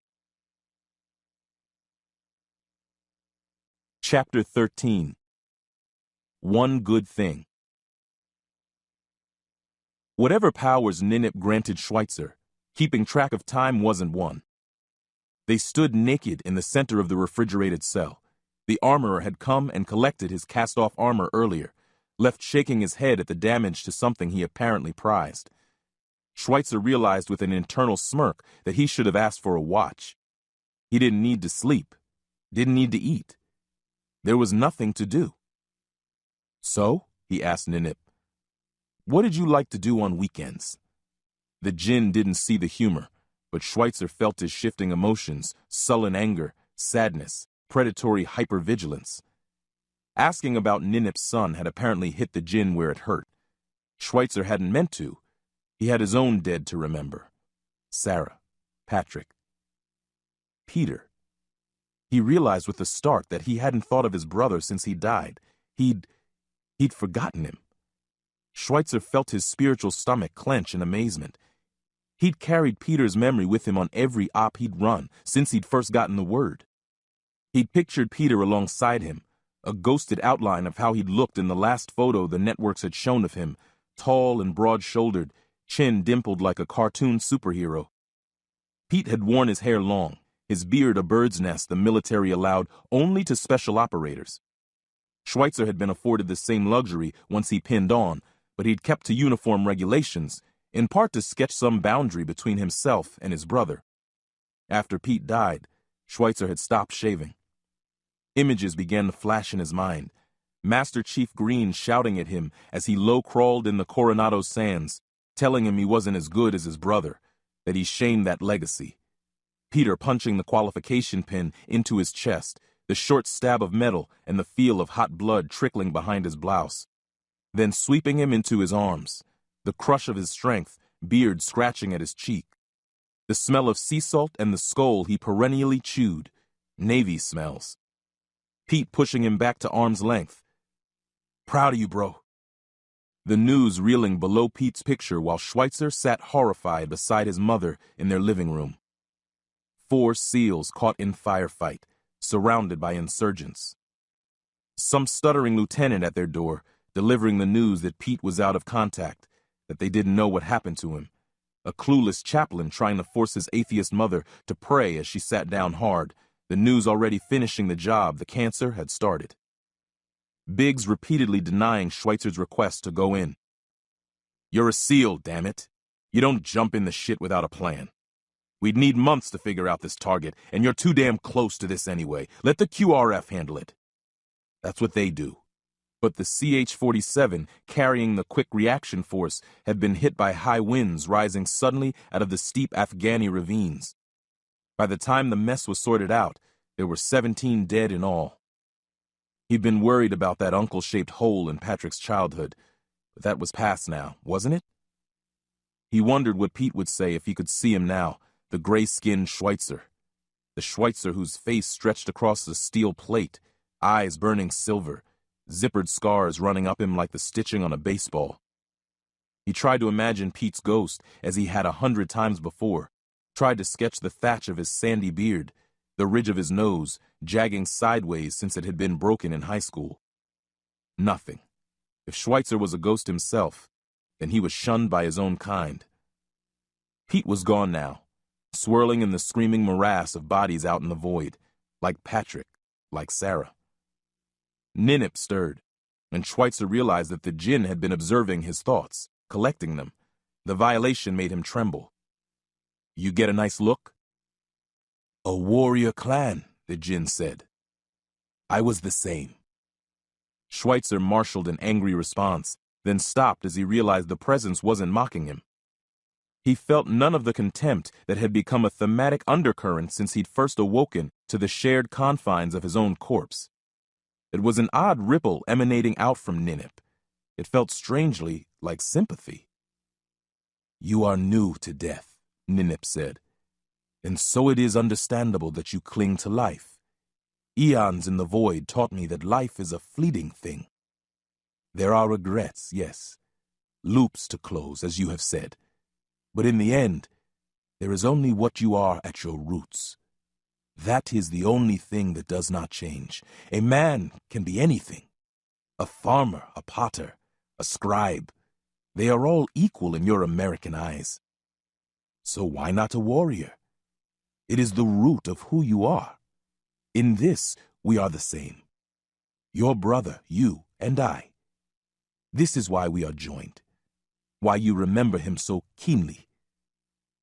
Chapter 13. One Good Thing. Whatever powers Ninip granted Schweitzer, keeping track of time wasn't one. They stood naked in the center of the refrigerated cell. The armorer had come and collected his cast-off armor earlier, left shaking his head at the damage to something he apparently prized. Schweitzer realized with an internal smirk that he should have asked for a watch. He didn't need to sleep, didn't need to eat. There was nothing to do. So, he asked Ninip, what did you like to do on weekends? The djinn didn't see the humor, but Schweitzer felt his shifting emotions, sullen anger, sadness, predatory hypervigilance. Asking about Ninip's son had apparently hit the djinn where it hurt. Schweitzer hadn't meant to. He had his own dead to remember. Sarah, Patrick, Peter. He realized with a start that he hadn't thought of his brother since he died. He'd forgotten him. Schweitzer felt his spiritual stomach clench in amazement. He'd carried Peter's memory with him on every op he'd run since he'd first gotten the word. He'd pictured Peter alongside him, a ghosted outline of how he'd looked in the last photo the networks had shown of him, tall and broad-shouldered, chin dimpled like a cartoon superhero. Pete had worn his hair long, his beard a bird's nest the military allowed only to special operators. Schweitzer had been afforded the same luxury once he pinned on, but he'd kept to uniform regulations, in part to sketch some boundary between himself and his brother. After Pete died, Schweitzer had stopped shaving. Images began to flash in his mind. Master Chief Green shouting at him as he low-crawled in the Coronado sands, telling him he wasn't as good as his brother, that he shamed that legacy. Peter punching the qualification pin into his chest, the short stab of metal and the feel of hot blood trickling behind his blouse. Then sweeping him into his arms, the crush of his strength, beard scratching at his cheek. The smell of sea salt and the skull he perennially chewed, Navy smells. Pete pushing him back to arm's length. Proud of you, bro. The news reeling below Pete's picture while Schweitzer sat horrified beside his mother in their living room. 4 SEALs caught in firefight, surrounded by insurgents. Some stuttering lieutenant at their door, delivering the news that Pete was out of contact, that they didn't know what happened to him. A clueless chaplain trying to force his atheist mother to pray as she sat down hard, the news already finishing the job the cancer had started. Biggs repeatedly denying Schweitzer's request to go in. You're a SEAL, damn it. You don't jump in the shit without a plan. We'd need months to figure out this target, and you're too damn close to this anyway. Let the QRF handle it. That's what they do. But the CH-47, carrying the quick reaction force, had been hit by high winds rising suddenly out of the steep Afghani ravines. By the time the mess was sorted out, there were 17 dead in all. He'd been worried about that uncle-shaped hole in Patrick's childhood, but that was past now, wasn't it? He wondered what Pete would say if he could see him now, the gray-skinned Schweitzer. The Schweitzer whose face stretched across the steel plate, eyes burning silver, zippered scars running up him like the stitching on a baseball. He tried to imagine Pete's ghost as he had 100 times before, tried to sketch the thatch of his sandy beard, the ridge of his nose, jagging sideways since it had been broken in high school. Nothing. If Schweitzer was a ghost himself, then he was shunned by his own kind. Pete was gone now, swirling in the screaming morass of bodies out in the void, like Patrick, like Sarah. Ninip stirred, and Schweitzer realized that the djinn had been observing his thoughts, collecting them. The violation made him tremble. You get a nice look? A warrior clan, the djinn said. I was the same. Schweitzer marshaled an angry response, then stopped as he realized the presence wasn't mocking him. He felt none of the contempt that had become a thematic undercurrent since he'd first awoken to the shared confines of his own corpse. It was an odd ripple emanating out from Ninip. It felt strangely like sympathy. You are new to death, Ninip said, and so it is understandable that you cling to life. Eons in the void taught me that life is a fleeting thing. There are regrets, yes, loops to close, as you have said. But in the end, there is only what you are at your roots. That is the only thing that does not change. A man can be anything. A farmer, a potter, a scribe. They are all equal in your American eyes. So why not a warrior? It is the root of who you are. In this, we are the same. Your brother, you, and I. This is why we are joined. Why you remember him so keenly.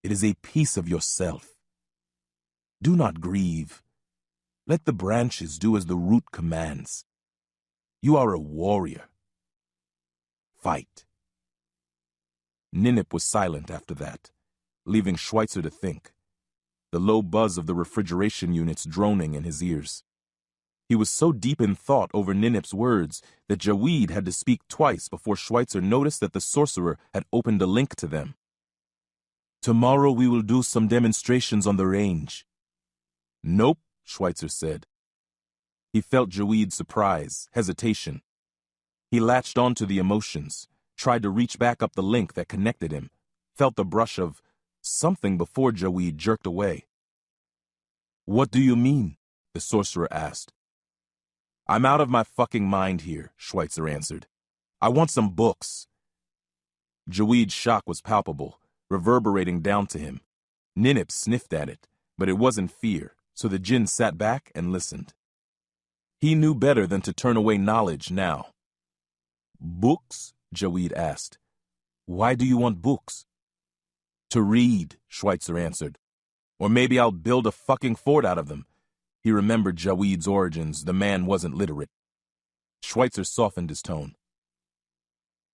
It is a piece of yourself. Do not grieve. Let the branches do as the root commands. You are a warrior. Fight. Ninip was silent after that, leaving Schweitzer to think, the low buzz of the refrigeration units droning in his ears. He was so deep in thought over Ninip's words that Jaweed had to speak twice before Schweitzer noticed that the sorcerer had opened a link to them. Tomorrow we will do some demonstrations on the range. Nope, Schweitzer said. He felt Jaweed's surprise, hesitation. He latched onto the emotions, tried to reach back up the link that connected him, felt the brush of something before Jaweed jerked away. What do you mean? The sorcerer asked. I'm out of my fucking mind here, Schweitzer answered. I want some books. Jaweed's shock was palpable, reverberating down to him. Ninip sniffed at it, but it wasn't fear, so the djinn sat back and listened. He knew better than to turn away knowledge now. Books? Jaweed asked. Why do you want books? To read, Schweitzer answered. Or maybe I'll build a fucking fort out of them. He remembered Jaweed's origins. The man wasn't literate. Schweitzer softened his tone.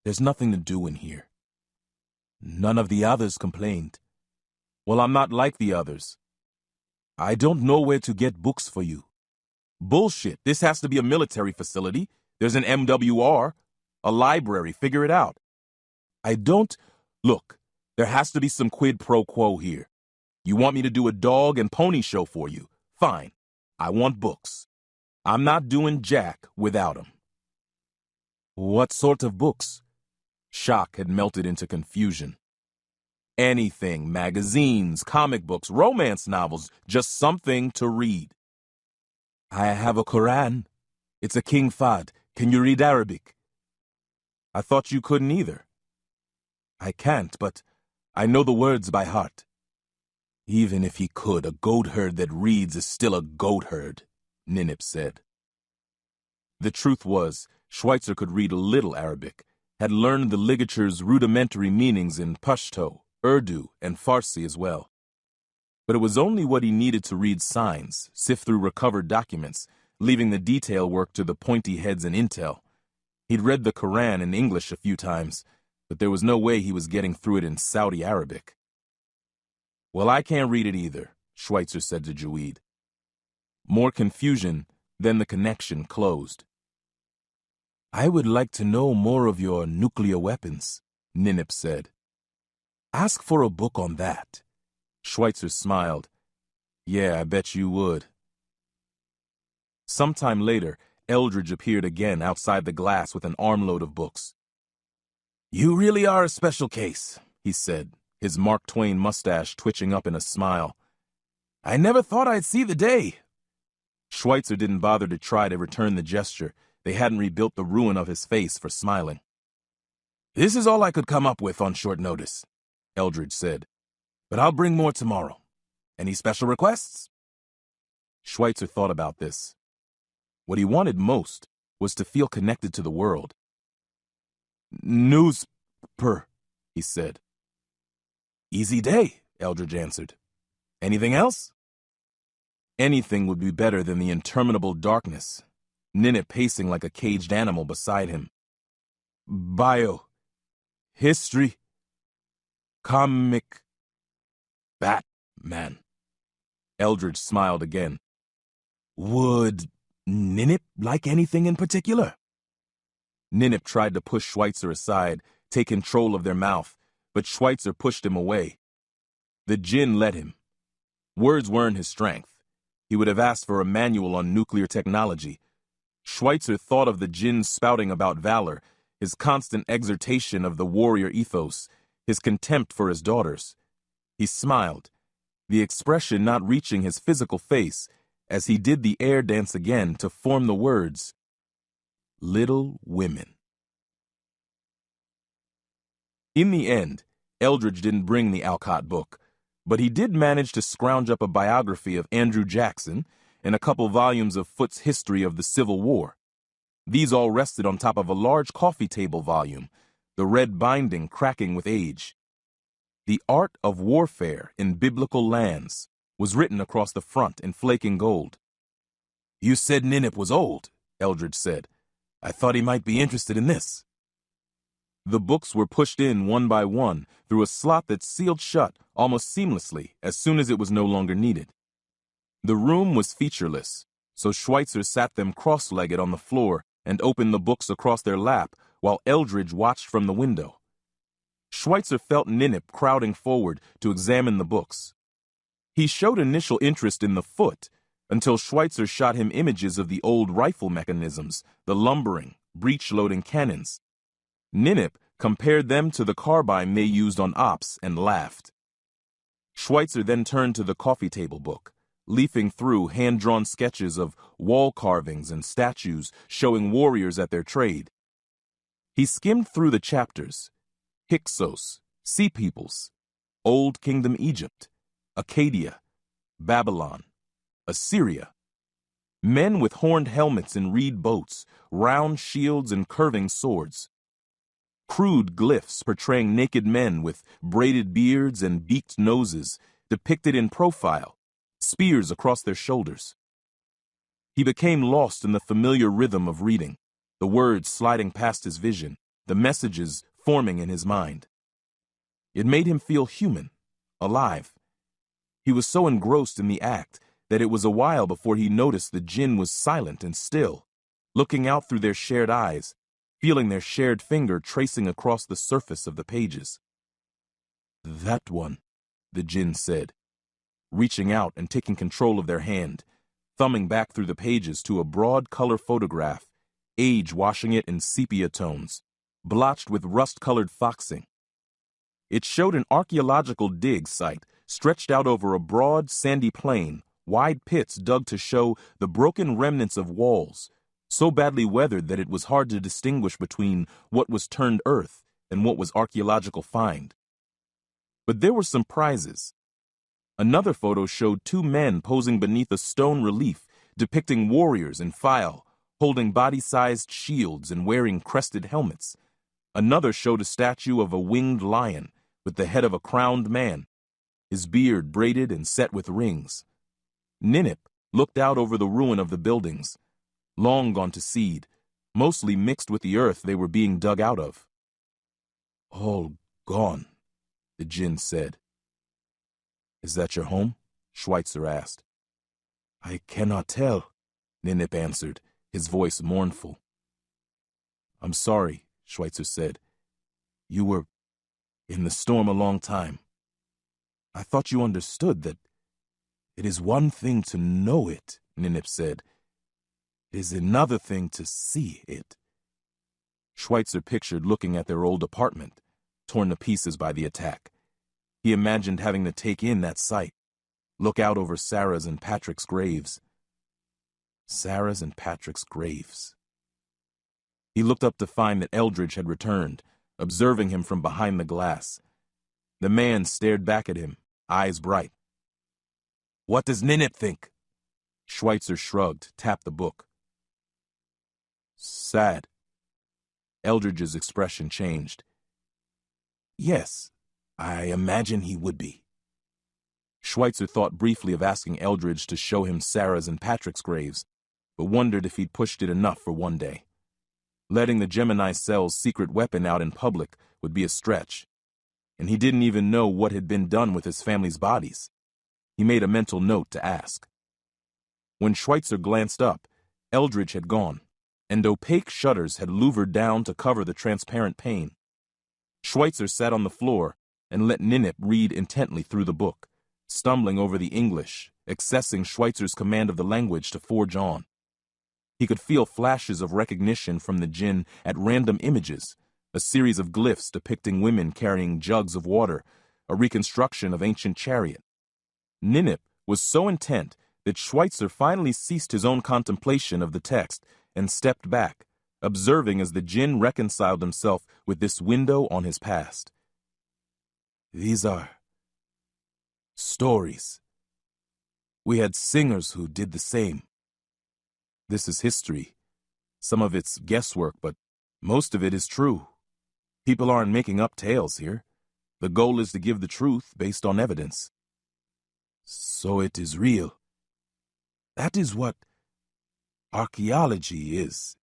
There's nothing to do in here. None of the others complained. Well, I'm not like the others. I don't know where to get books for you. Bullshit. This has to be a military facility. There's an MWR, a library. Figure it out. I don't... Look, there has to be some quid pro quo here. You want me to do a dog and pony show for you? Fine. I want books. I'm not doing jack without 'em. What sort of books? Shock had melted into confusion. Anything, magazines, comic books, romance novels, just something to read. I have a Quran. It's a King Fahd. Can you read Arabic? I thought you couldn't either. I can't, but I know the words by heart. Even if he could, a goat herd that reads is still a goat herd, Ninip said. The truth was, Schweitzer could read a little Arabic, had learned the ligature's rudimentary meanings in Pashto, Urdu, and Farsi as well. But it was only what he needed to read signs, sift through recovered documents, leaving the detail work to the pointy heads in intel. He'd read the Quran in English a few times, but there was no way he was getting through it in Saudi Arabic. Well, I can't read it either, Schweitzer said to Jaweed. More confusion, then the connection closed. I would like to know more of your nuclear weapons, Ninip said. Ask for a book on that. Schweitzer smiled. Yeah, I bet you would. Sometime later, Eldridge appeared again outside the glass with an armload of books. You really are a special case, he said, his Mark Twain mustache twitching up in a smile. I never thought I'd see the day. Schweitzer didn't bother to try to return the gesture. They hadn't rebuilt the ruin of his face for smiling. This is all I could come up with on short notice, Eldridge said. But I'll bring more tomorrow. Any special requests? Schweitzer thought about this. What he wanted most was to feel connected to the world. Newsper, he said. Easy day, Eldridge answered. Anything else? Anything would be better than the interminable darkness, Ninip pacing like a caged animal beside him. Bio. History. Comic. Batman. Eldridge smiled again. Would Ninip like anything in particular? Ninip tried to push Schweitzer aside, take control of their mouth, but Schweitzer pushed him away. The djinn let him. Words weren't his strength. He would have asked for a manual on nuclear technology. Schweitzer thought of the djinn's spouting about valor, his constant exhortation of the warrior ethos, his contempt for his daughters. He smiled, the expression not reaching his physical face, as he did the air dance again to form the words, "Little Women." In the end, Eldridge didn't bring the Alcott book, but he did manage to scrounge up a biography of Andrew Jackson and a couple volumes of Foote's History of the Civil War. These all rested on top of a large coffee table volume, the red binding cracking with age. "The Art of Warfare in Biblical Lands" was written across the front in flaking gold. "You said Ninip was old," Eldridge said. "I thought he might be interested in this." The books were pushed in one by one through a slot that sealed shut almost seamlessly as soon as it was no longer needed. The room was featureless, so Schweitzer sat them cross-legged on the floor and opened the books across their lap while Eldridge watched from the window. Schweitzer felt Ninip crowding forward to examine the books. He showed initial interest in the Foot until Schweitzer shot him images of the old rifle mechanisms, the lumbering, breech-loading cannons. Ninip compared them to the carbine they used on ops and laughed. Schweitzer then turned to the coffee table book, leafing through hand-drawn sketches of wall carvings and statues showing warriors at their trade. He skimmed through the chapters: Hyksos, Sea Peoples, Old Kingdom Egypt, Acadia, Babylon, Assyria. Men with horned helmets and reed boats, round shields and curving swords. Crude glyphs portraying naked men with braided beards and beaked noses, depicted in profile, spears across their shoulders. He became lost in the familiar rhythm of reading, the words sliding past his vision, the messages forming in his mind. It made him feel human, alive. He was so engrossed in the act that it was a while before he noticed the djinn was silent and still, looking out through their shared eyes, feeling their shared finger tracing across the surface of the pages. "That one," the djinn said, reaching out and taking control of their hand, thumbing back through the pages to a broad color photograph, age washing it in sepia tones, blotched with rust-colored foxing. It showed an archaeological dig site stretched out over a broad, sandy plain, wide pits dug to show the broken remnants of walls, so badly weathered that it was hard to distinguish between what was turned earth and what was archaeological find. But there were some prizes. Another photo showed two men posing beneath a stone relief depicting warriors in file, holding body-sized shields and wearing crested helmets. Another showed a statue of a winged lion with the head of a crowned man, his beard braided and set with rings. Ninip looked out over the ruin of the buildings, long gone to seed, mostly mixed with the earth they were being dug out of. "All gone," the djinn said. "Is that your home?" Schweitzer asked. "I cannot tell," Ninip answered, his voice mournful. "I'm sorry," Schweitzer said. "You were in the storm a long time. I thought you understood that it is one thing to know it," Ninip said. "It is another thing to see it." Schweitzer pictured looking at their old apartment, torn to pieces by the attack. He imagined having to take in that sight, look out over Sarah's and Patrick's graves. Sarah's and Patrick's graves. He looked up to find that Eldridge had returned, observing him from behind the glass. The man stared back at him, eyes bright. "What does Ninip think?" Schweitzer shrugged, tapped the book. "Sad." Eldridge's expression changed. "Yes, I imagine he would be." Schweitzer thought briefly of asking Eldridge to show him Sarah's and Patrick's graves, but wondered if he'd pushed it enough for one day. Letting the Gemini cell's secret weapon out in public would be a stretch, and he didn't even know what had been done with his family's bodies. He made a mental note to ask. When Schweitzer glanced up, Eldridge had gone, and opaque shutters had louvered down to cover the transparent pane. Schweitzer sat on the floor and let Ninip read intently through the book, stumbling over the English, accessing Schweitzer's command of the language to forge on. He could feel flashes of recognition from the djinn at random images, a series of glyphs depicting women carrying jugs of water, a reconstruction of ancient chariot. Ninip was so intent that Schweitzer finally ceased his own contemplation of the text and stepped back, observing as the djinn reconciled himself with this window on his past. These are stories. We had singers who did the same. This is history. Some of it's guesswork, but most of it is true. People aren't making up tales here. The goal is to give the truth based on evidence. So it is real. That is what archaeology is.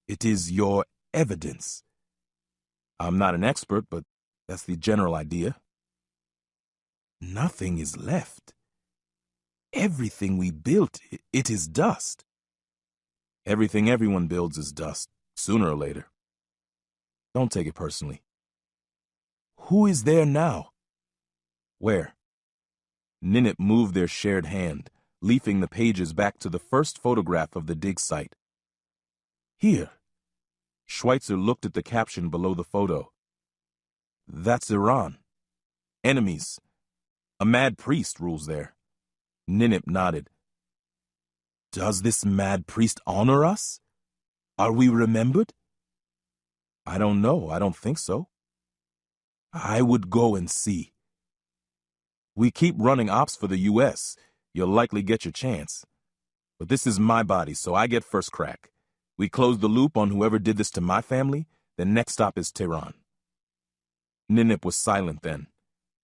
It is your evidence. I'm not an expert, but that's the general idea. Nothing is left. Everything we built, it is dust. Everything everyone builds is dust, sooner or later. Don't take it personally. Who is there now? Where? Ninip moved their shared hand, leafing the pages back to the first photograph of the dig site. Here. Schweitzer looked at the caption below the photo. That's Iran. Enemies. A mad priest rules there. Ninip nodded. Does this mad priest honor us? Are we remembered? I don't know. I don't think so. I would go and see. We keep running ops for the U.S. You'll likely get your chance. But this is my body, so I get first crack. We close the loop on whoever did this to my family, the next stop is Tehran. Ninip was silent then,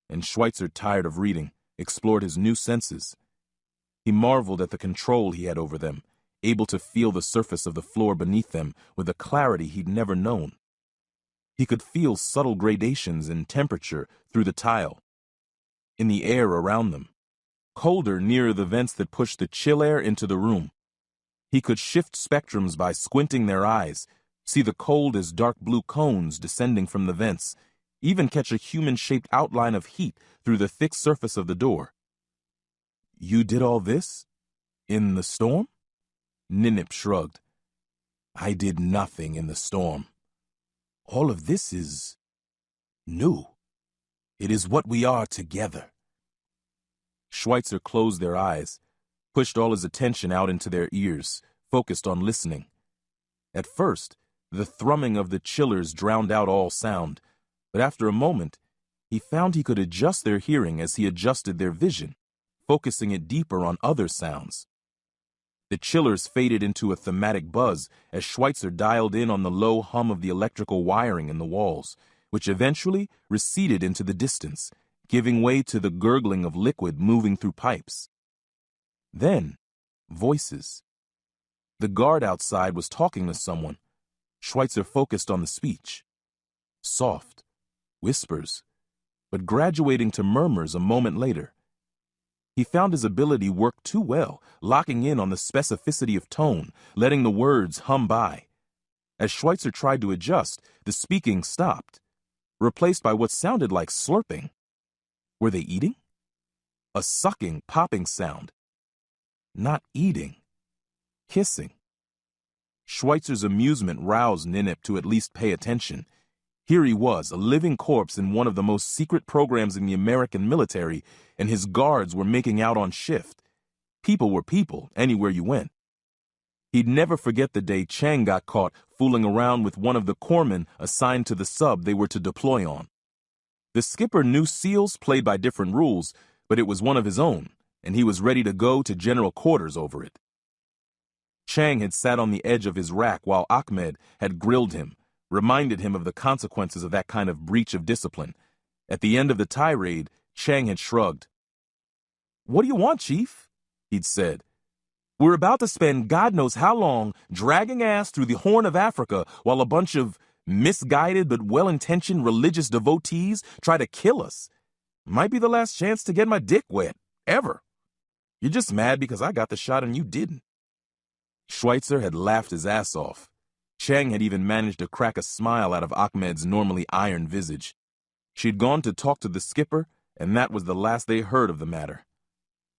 and Schweitzer, tired of reading, explored his new senses. He marveled at the control he had over them, able to feel the surface of the floor beneath them with a clarity he'd never known. He could feel subtle gradations in temperature through the tile, in the air around them, colder nearer the vents that pushed the chill air into the room. He could shift spectrums by squinting their eyes, see the cold as dark blue cones descending from the vents, even catch a human-shaped outline of heat through the thick surface of the door. You did all this? In the storm? Ninip shrugged. I did nothing in the storm. All of this is new. It is what we are together. Schweitzer closed their eyes, pushed all his attention out into their ears, focused on listening. At first, the thrumming of the chillers drowned out all sound, but after a moment, he found he could adjust their hearing as he adjusted their vision, focusing it deeper on other sounds. The chillers faded into a thematic buzz as Schweitzer dialed in on the low hum of the electrical wiring in the walls, which eventually receded into the distance, giving way to the gurgling of liquid moving through pipes. Then, voices. The guard outside was talking to someone. Schweitzer focused on the speech. Soft, whispers, but graduating to murmurs a moment later. He found his ability worked too well, locking in on the specificity of tone, letting the words hum by. As Schweitzer tried to adjust, the speaking stopped, replaced by what sounded like slurping. Were they eating? A sucking, popping sound. Not eating. Kissing. Schweitzer's amusement roused Ninip to at least pay attention. Here he was, a living corpse in one of the most secret programs in the American military, and his guards were making out on shift. People were people, anywhere you went. He'd never forget the day Chang got caught fooling around with one of the corpsmen assigned to the sub they were to deploy on. The skipper knew SEALs played by different rules, but it was one of his own, and he was ready to go to general quarters over it. Chang had sat on the edge of his rack while Ahmed had grilled him, reminded him of the consequences of that kind of breach of discipline. At the end of the tirade, Chang had shrugged. "What do you want, Chief?" he'd said. "We're about to spend God knows how long dragging ass through the Horn of Africa while a bunch of misguided but well-intentioned religious devotees try to kill us. Might be the last chance to get my dick wet, ever. You're just mad because I got the shot and you didn't." Schweitzer had laughed his ass off. Chang had even managed to crack a smile out of Ahmed's normally iron visage. She'd gone to talk to the skipper, and that was the last they heard of the matter.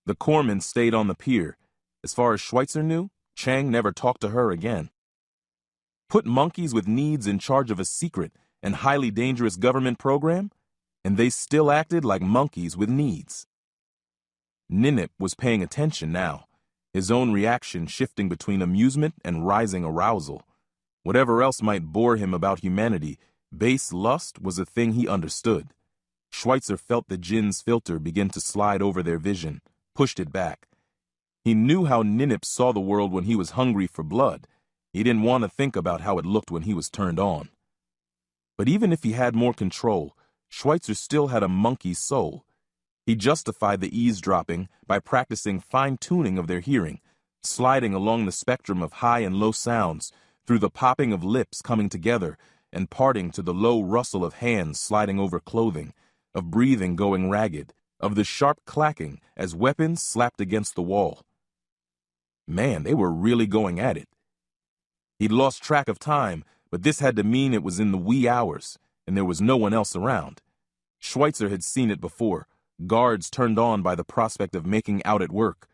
The corpsman stayed on the pier. As far as Schweitzer knew, Chang never talked to her again. Put monkeys with needs in charge of a secret and highly dangerous government program, and they still acted like monkeys with needs. Ninip was paying attention now, his own reaction shifting between amusement and rising arousal. Whatever else might bore him about humanity, base lust was a thing he understood. Schweitzer felt the jinn's filter begin to slide over their vision, pushed it back. He knew how Ninip saw the world when he was hungry for blood. He didn't want to think about how it looked when he was turned on. But even if he had more control, Schweitzer still had a monkey's soul. He justified the eavesdropping by practicing fine-tuning of their hearing, sliding along the spectrum of high and low sounds, through the popping of lips coming together and parting to the low rustle of hands sliding over clothing, of breathing going ragged, of the sharp clacking as weapons slapped against the wall. Man, they were really going at it. He'd lost track of time, but this had to mean it was in the wee hours, and there was no one else around. Schweitzer had seen it before, guards turned on by the prospect of making out at work.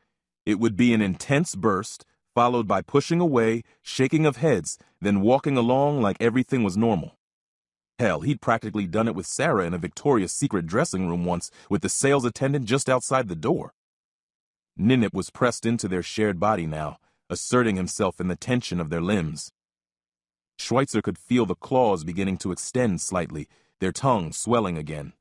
It would be an intense burst, followed by pushing away, shaking of heads, then walking along like everything was normal. Hell, he'd practically done it with Sarah in a Victoria's Secret dressing room once with the sales attendant just outside the door. Ninip was pressed into their shared body now, asserting himself in the tension of their limbs. Schweitzer could feel the claws beginning to extend slightly, their tongue swelling again.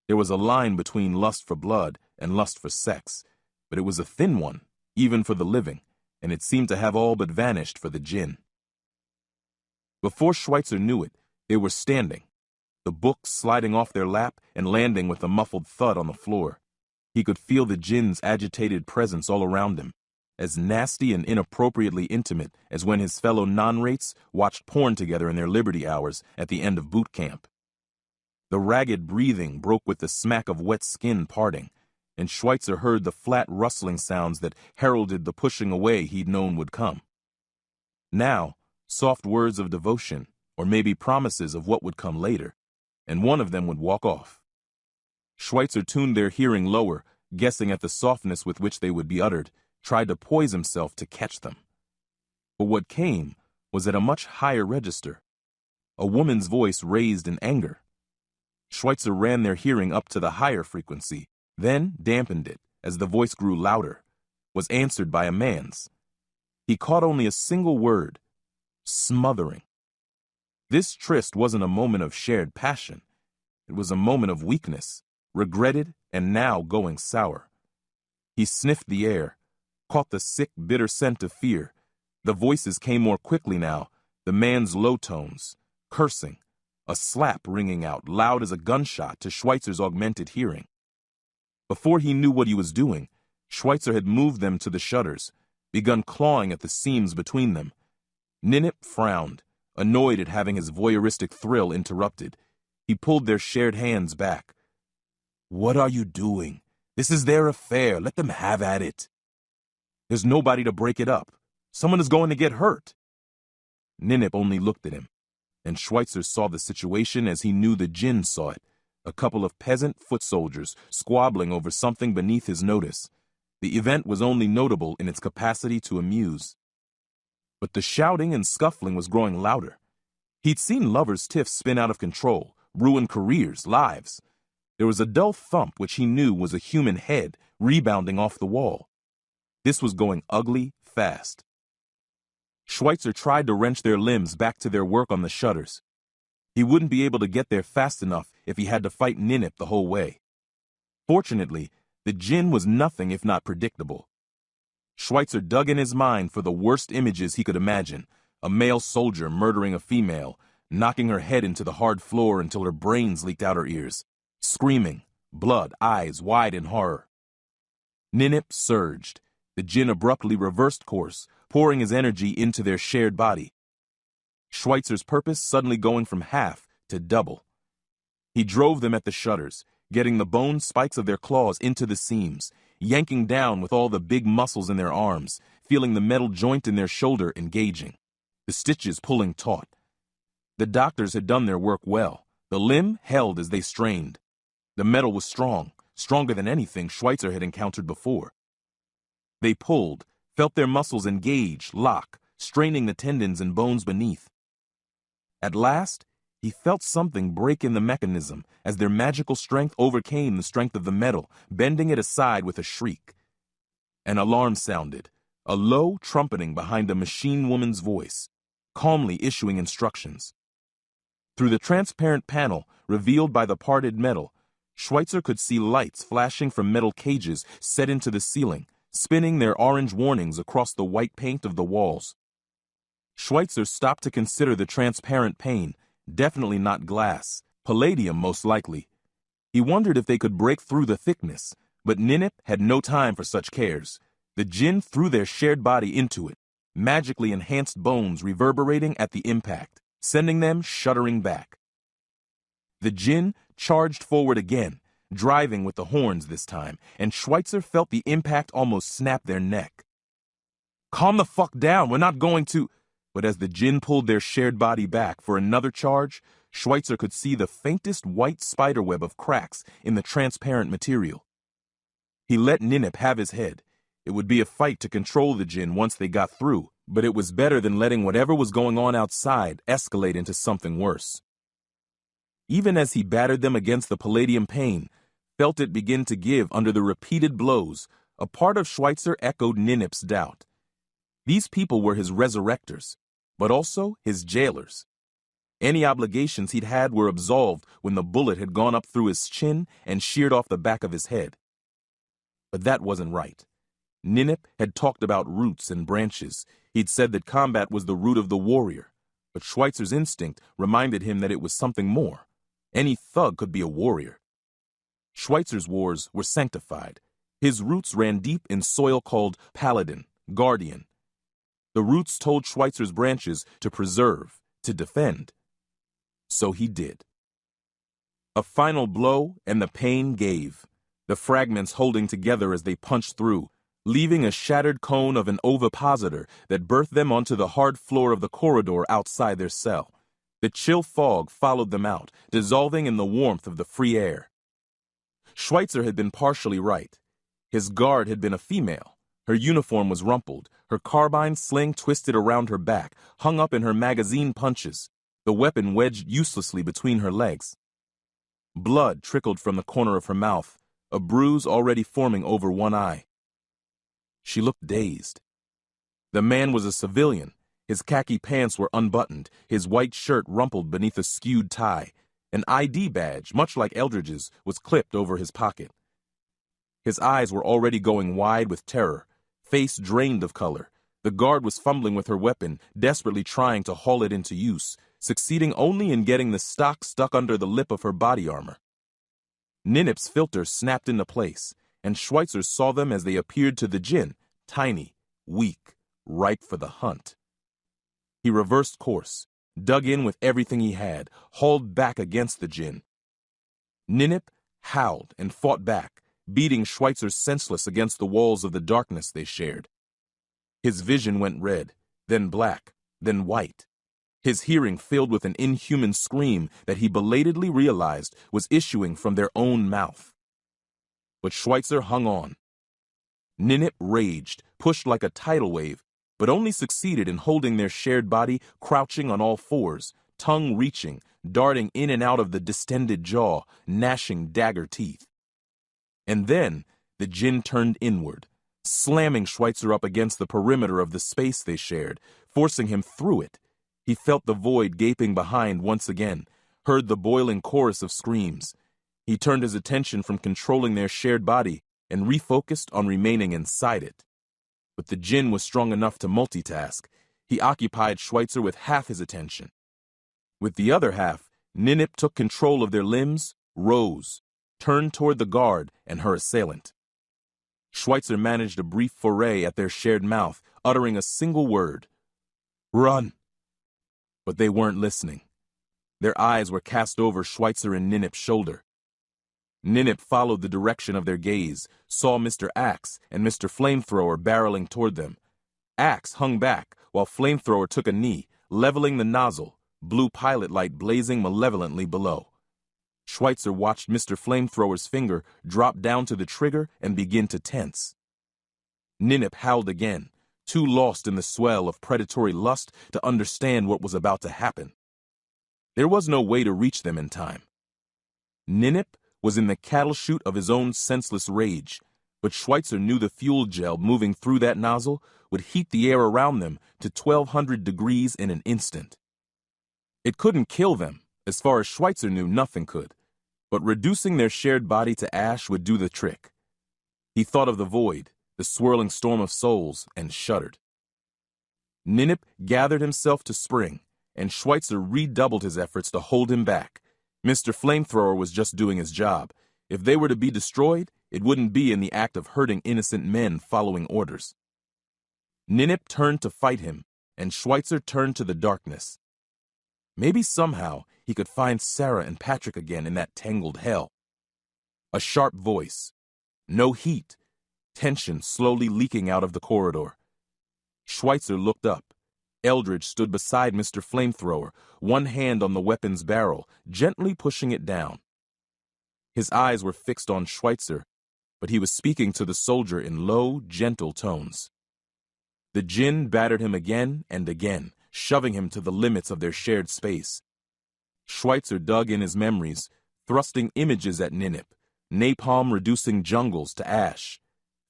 There was a line between lust for blood and lust for sex, but it was a thin one, even for the living, and it seemed to have all but vanished for the jinn. Before Schweitzer knew it, they were standing, the books sliding off their lap and landing with a muffled thud on the floor. He could feel the jinn's agitated presence all around him, as nasty and inappropriately intimate as when his fellow non-rates watched porn together in their liberty hours at the end of boot camp. The ragged breathing broke with the smack of wet skin parting, and Schweitzer heard the flat rustling sounds that heralded the pushing away he'd known would come. Now, soft words of devotion, or maybe promises of what would come later, and one of them would walk off. Schweitzer tuned their hearing lower, guessing at the softness with which they would be uttered, tried to poise himself to catch them. But what came was at a much higher register, a woman's voice raised in anger. Schweitzer ran their hearing up to the higher frequency, then dampened it as the voice grew louder, was answered by a man's. He caught only a single word: smothering. This tryst wasn't a moment of shared passion. It was a moment of weakness, regretted and now going sour. He sniffed the air, caught the sick, bitter scent of fear. The voices came more quickly now, the man's low tones, cursing, a slap ringing out loud as a gunshot to Schweitzer's augmented hearing. Before he knew what he was doing, Schweitzer had moved them to the shutters, begun clawing at the seams between them. Ninip frowned, annoyed at having his voyeuristic thrill interrupted. He pulled their shared hands back. "What are you doing? This is their affair. Let them have at it. There's nobody to break it up. Someone is going to get hurt." Ninip only looked at him, and Schweitzer saw the situation as he knew the jinn saw it, a couple of peasant foot soldiers squabbling over something beneath his notice. The event was only notable in its capacity to amuse. But the shouting and scuffling was growing louder. He'd seen lovers' tiffs spin out of control, ruin careers, lives. There was a dull thump which he knew was a human head rebounding off the wall. This was going ugly fast. Schweitzer tried to wrench their limbs back to their work on the shutters. He wouldn't be able to get there fast enough if he had to fight Ninip the whole way. Fortunately, the jinn was nothing if not predictable. Schweitzer dug in his mind for the worst images he could imagine: a male soldier murdering a female, knocking her head into the hard floor until her brains leaked out her ears, screaming, blood, eyes wide in horror. Ninip surged. The jinn abruptly reversed course, pouring his energy into their shared body. Schweitzer's purpose suddenly going from half to double. He drove them at the shutters, getting the bone spikes of their claws into the seams, yanking down with all the big muscles in their arms, feeling the metal joint in their shoulder engaging, the stitches pulling taut. The doctors had done their work well. The limb held as they strained. The metal was strong, stronger than anything Schweitzer had encountered before. They pulled, felt their muscles engage, lock, straining the tendons and bones beneath. At last, he felt something break in the mechanism as their magical strength overcame the strength of the metal, bending it aside with a shriek. An alarm sounded, a low trumpeting behind a machine woman's voice, calmly issuing instructions. Through the transparent panel revealed by the parted metal, Schweitzer could see lights flashing from metal cages set into the ceiling, spinning their orange warnings across the white paint of the walls. Schweitzer stopped to consider the transparent pane, definitely not glass, palladium most likely. He wondered if they could break through the thickness, but Ninip had no time for such cares. The Jinn threw their shared body into it, magically enhanced bones reverberating at the impact, sending them shuddering back. The Jinn charged forward again, driving with the horns this time, and Schweitzer felt the impact almost snap their neck. "Calm the fuck down, we're not going to..." But as the Jinn pulled their shared body back for another charge, Schweitzer could see the faintest white spiderweb of cracks in the transparent material. He let Ninip have his head. It would be a fight to control the Jinn once they got through, but it was better than letting whatever was going on outside escalate into something worse. Even as he battered them against the palladium pane, felt it begin to give under the repeated blows, a part of Schweitzer echoed Ninip's doubt. These people were his resurrectors, but also his jailers. Any obligations he'd had were absolved when the bullet had gone up through his chin and sheared off the back of his head. But that wasn't right. Ninip had talked about roots and branches. He'd said that combat was the root of the warrior, but Schweitzer's instinct reminded him that it was something more. Any thug could be a warrior. Schweitzer's wars were sanctified. His roots ran deep in soil called paladin, guardian. The roots told Schweitzer's branches to preserve, to defend. So he did. A final blow, and the pain gave, the fragments holding together as they punched through, leaving a shattered cone of an ovipositor that birthed them onto the hard floor of the corridor outside their cell. The chill fog followed them out, dissolving in the warmth of the free air. Schweitzer had been partially right. His guard had been a female. Her uniform was rumpled, her carbine sling twisted around her back, hung up in her magazine punches, the weapon wedged uselessly between her legs. Blood trickled from the corner of her mouth, a bruise already forming over one eye. She looked dazed. The man was a civilian. His khaki pants were unbuttoned, his white shirt rumpled beneath a skewed tie. An ID badge, much like Eldridge's, was clipped over his pocket. His eyes were already going wide with terror, face drained of color. The guard was fumbling with her weapon, desperately trying to haul it into use, succeeding only in getting the stock stuck under the lip of her body armor. Ninip's filter snapped into place, and Schweitzer saw them as they appeared to the Jinn, tiny, weak, ripe for the hunt. He reversed course, dug in with everything he had, hauled back against the Jinn. Ninip howled and fought back, beating Schweitzer senseless against the walls of the darkness they shared. His vision went red, then black, then white. His hearing filled with an inhuman scream that he belatedly realized was issuing from their own mouth. But Schweitzer hung on. Ninip raged, pushed like a tidal wave, but only succeeded in holding their shared body crouching on all fours, tongue reaching, darting in and out of the distended jaw, gnashing dagger teeth. And then the Jinn turned inward, slamming Schweitzer up against the perimeter of the space they shared, forcing him through it. He felt the void gaping behind once again, heard the boiling chorus of screams. He turned his attention from controlling their shared body and refocused on remaining inside it. But the Jinn was strong enough to multitask. He occupied Schweitzer with half his attention. With the other half, Ninip took control of their limbs, rose, turned toward the guard and her assailant. Schweitzer managed a brief foray at their shared mouth, uttering a single word. "Run!" But they weren't listening. Their eyes were cast over Schweitzer and Ninip's shoulder. Ninip followed the direction of their gaze, saw Mr. Axe and Mr. Flamethrower barreling toward them. Axe hung back, while Flamethrower took a knee, leveling the nozzle, blue pilot light blazing malevolently below. Schweitzer watched Mr. Flamethrower's finger drop down to the trigger and begin to tense. Ninip howled again, too lost in the swell of predatory lust to understand what was about to happen. There was no way to reach them in time. Ninip was in the cattle chute of his own senseless rage, but Schweitzer knew the fuel gel moving through that nozzle would heat the air around them to 1200 degrees in an instant. It couldn't kill them. As far as Schweitzer knew, nothing could. But reducing their shared body to ash would do the trick. He thought of the void, the swirling storm of souls, and shuddered. Ninip gathered himself to spring, and Schweitzer redoubled his efforts to hold him back. Mr. Flamethrower was just doing his job. If they were to be destroyed, it wouldn't be in the act of hurting innocent men following orders. Ninip turned to fight him, and Schweitzer turned to the darkness. Maybe somehow he could find Sarah and Patrick again in that tangled hell. A sharp voice. No heat. Tension slowly leaking out of the corridor. Schweitzer looked up. Eldridge stood beside Mr. Flamethrower, one hand on the weapon's barrel, gently pushing it down. His eyes were fixed on Schweitzer, but he was speaking to the soldier in low, gentle tones. The djinn battered him again and again, shoving him to the limits of their shared space. Schweitzer dug in his memories, thrusting images at Ninip, napalm reducing jungles to ash,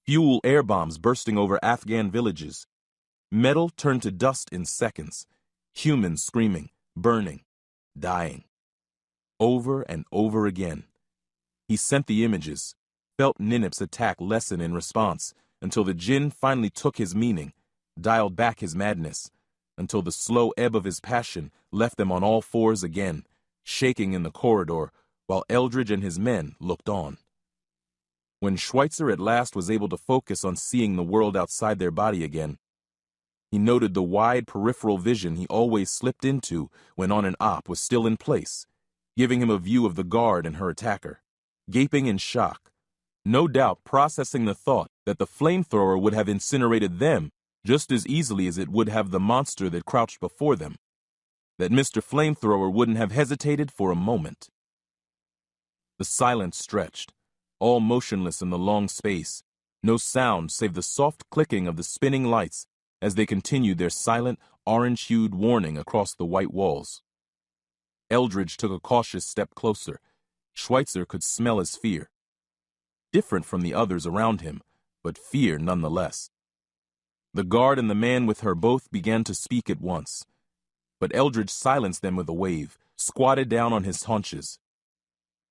fuel air bombs bursting over Afghan villages. Metal turned to dust in seconds, humans screaming, burning, dying. Over and over again. He sent the images, felt Ninip's attack lessen in response, until the djinn finally took his meaning, dialed back his madness, until the slow ebb of his passion left them on all fours again, shaking in the corridor, while Eldridge and his men looked on. When Schweitzer at last was able to focus on seeing the world outside their body again, he noted the wide peripheral vision he always slipped into when on an op was still in place, giving him a view of the guard and her attacker, gaping in shock, no doubt processing the thought that the flamethrower would have incinerated them just as easily as it would have the monster that crouched before them, that Mr. Flamethrower wouldn't have hesitated for a moment. The silence stretched, all motionless in the long space, no sound save the soft clicking of the spinning lights as they continued their silent, orange-hued warning across the white walls. Eldridge took a cautious step closer. Schweitzer could smell his fear. Different from the others around him, but fear nonetheless. The guard and the man with her both began to speak at once, but Eldridge silenced them with a wave, squatted down on his haunches.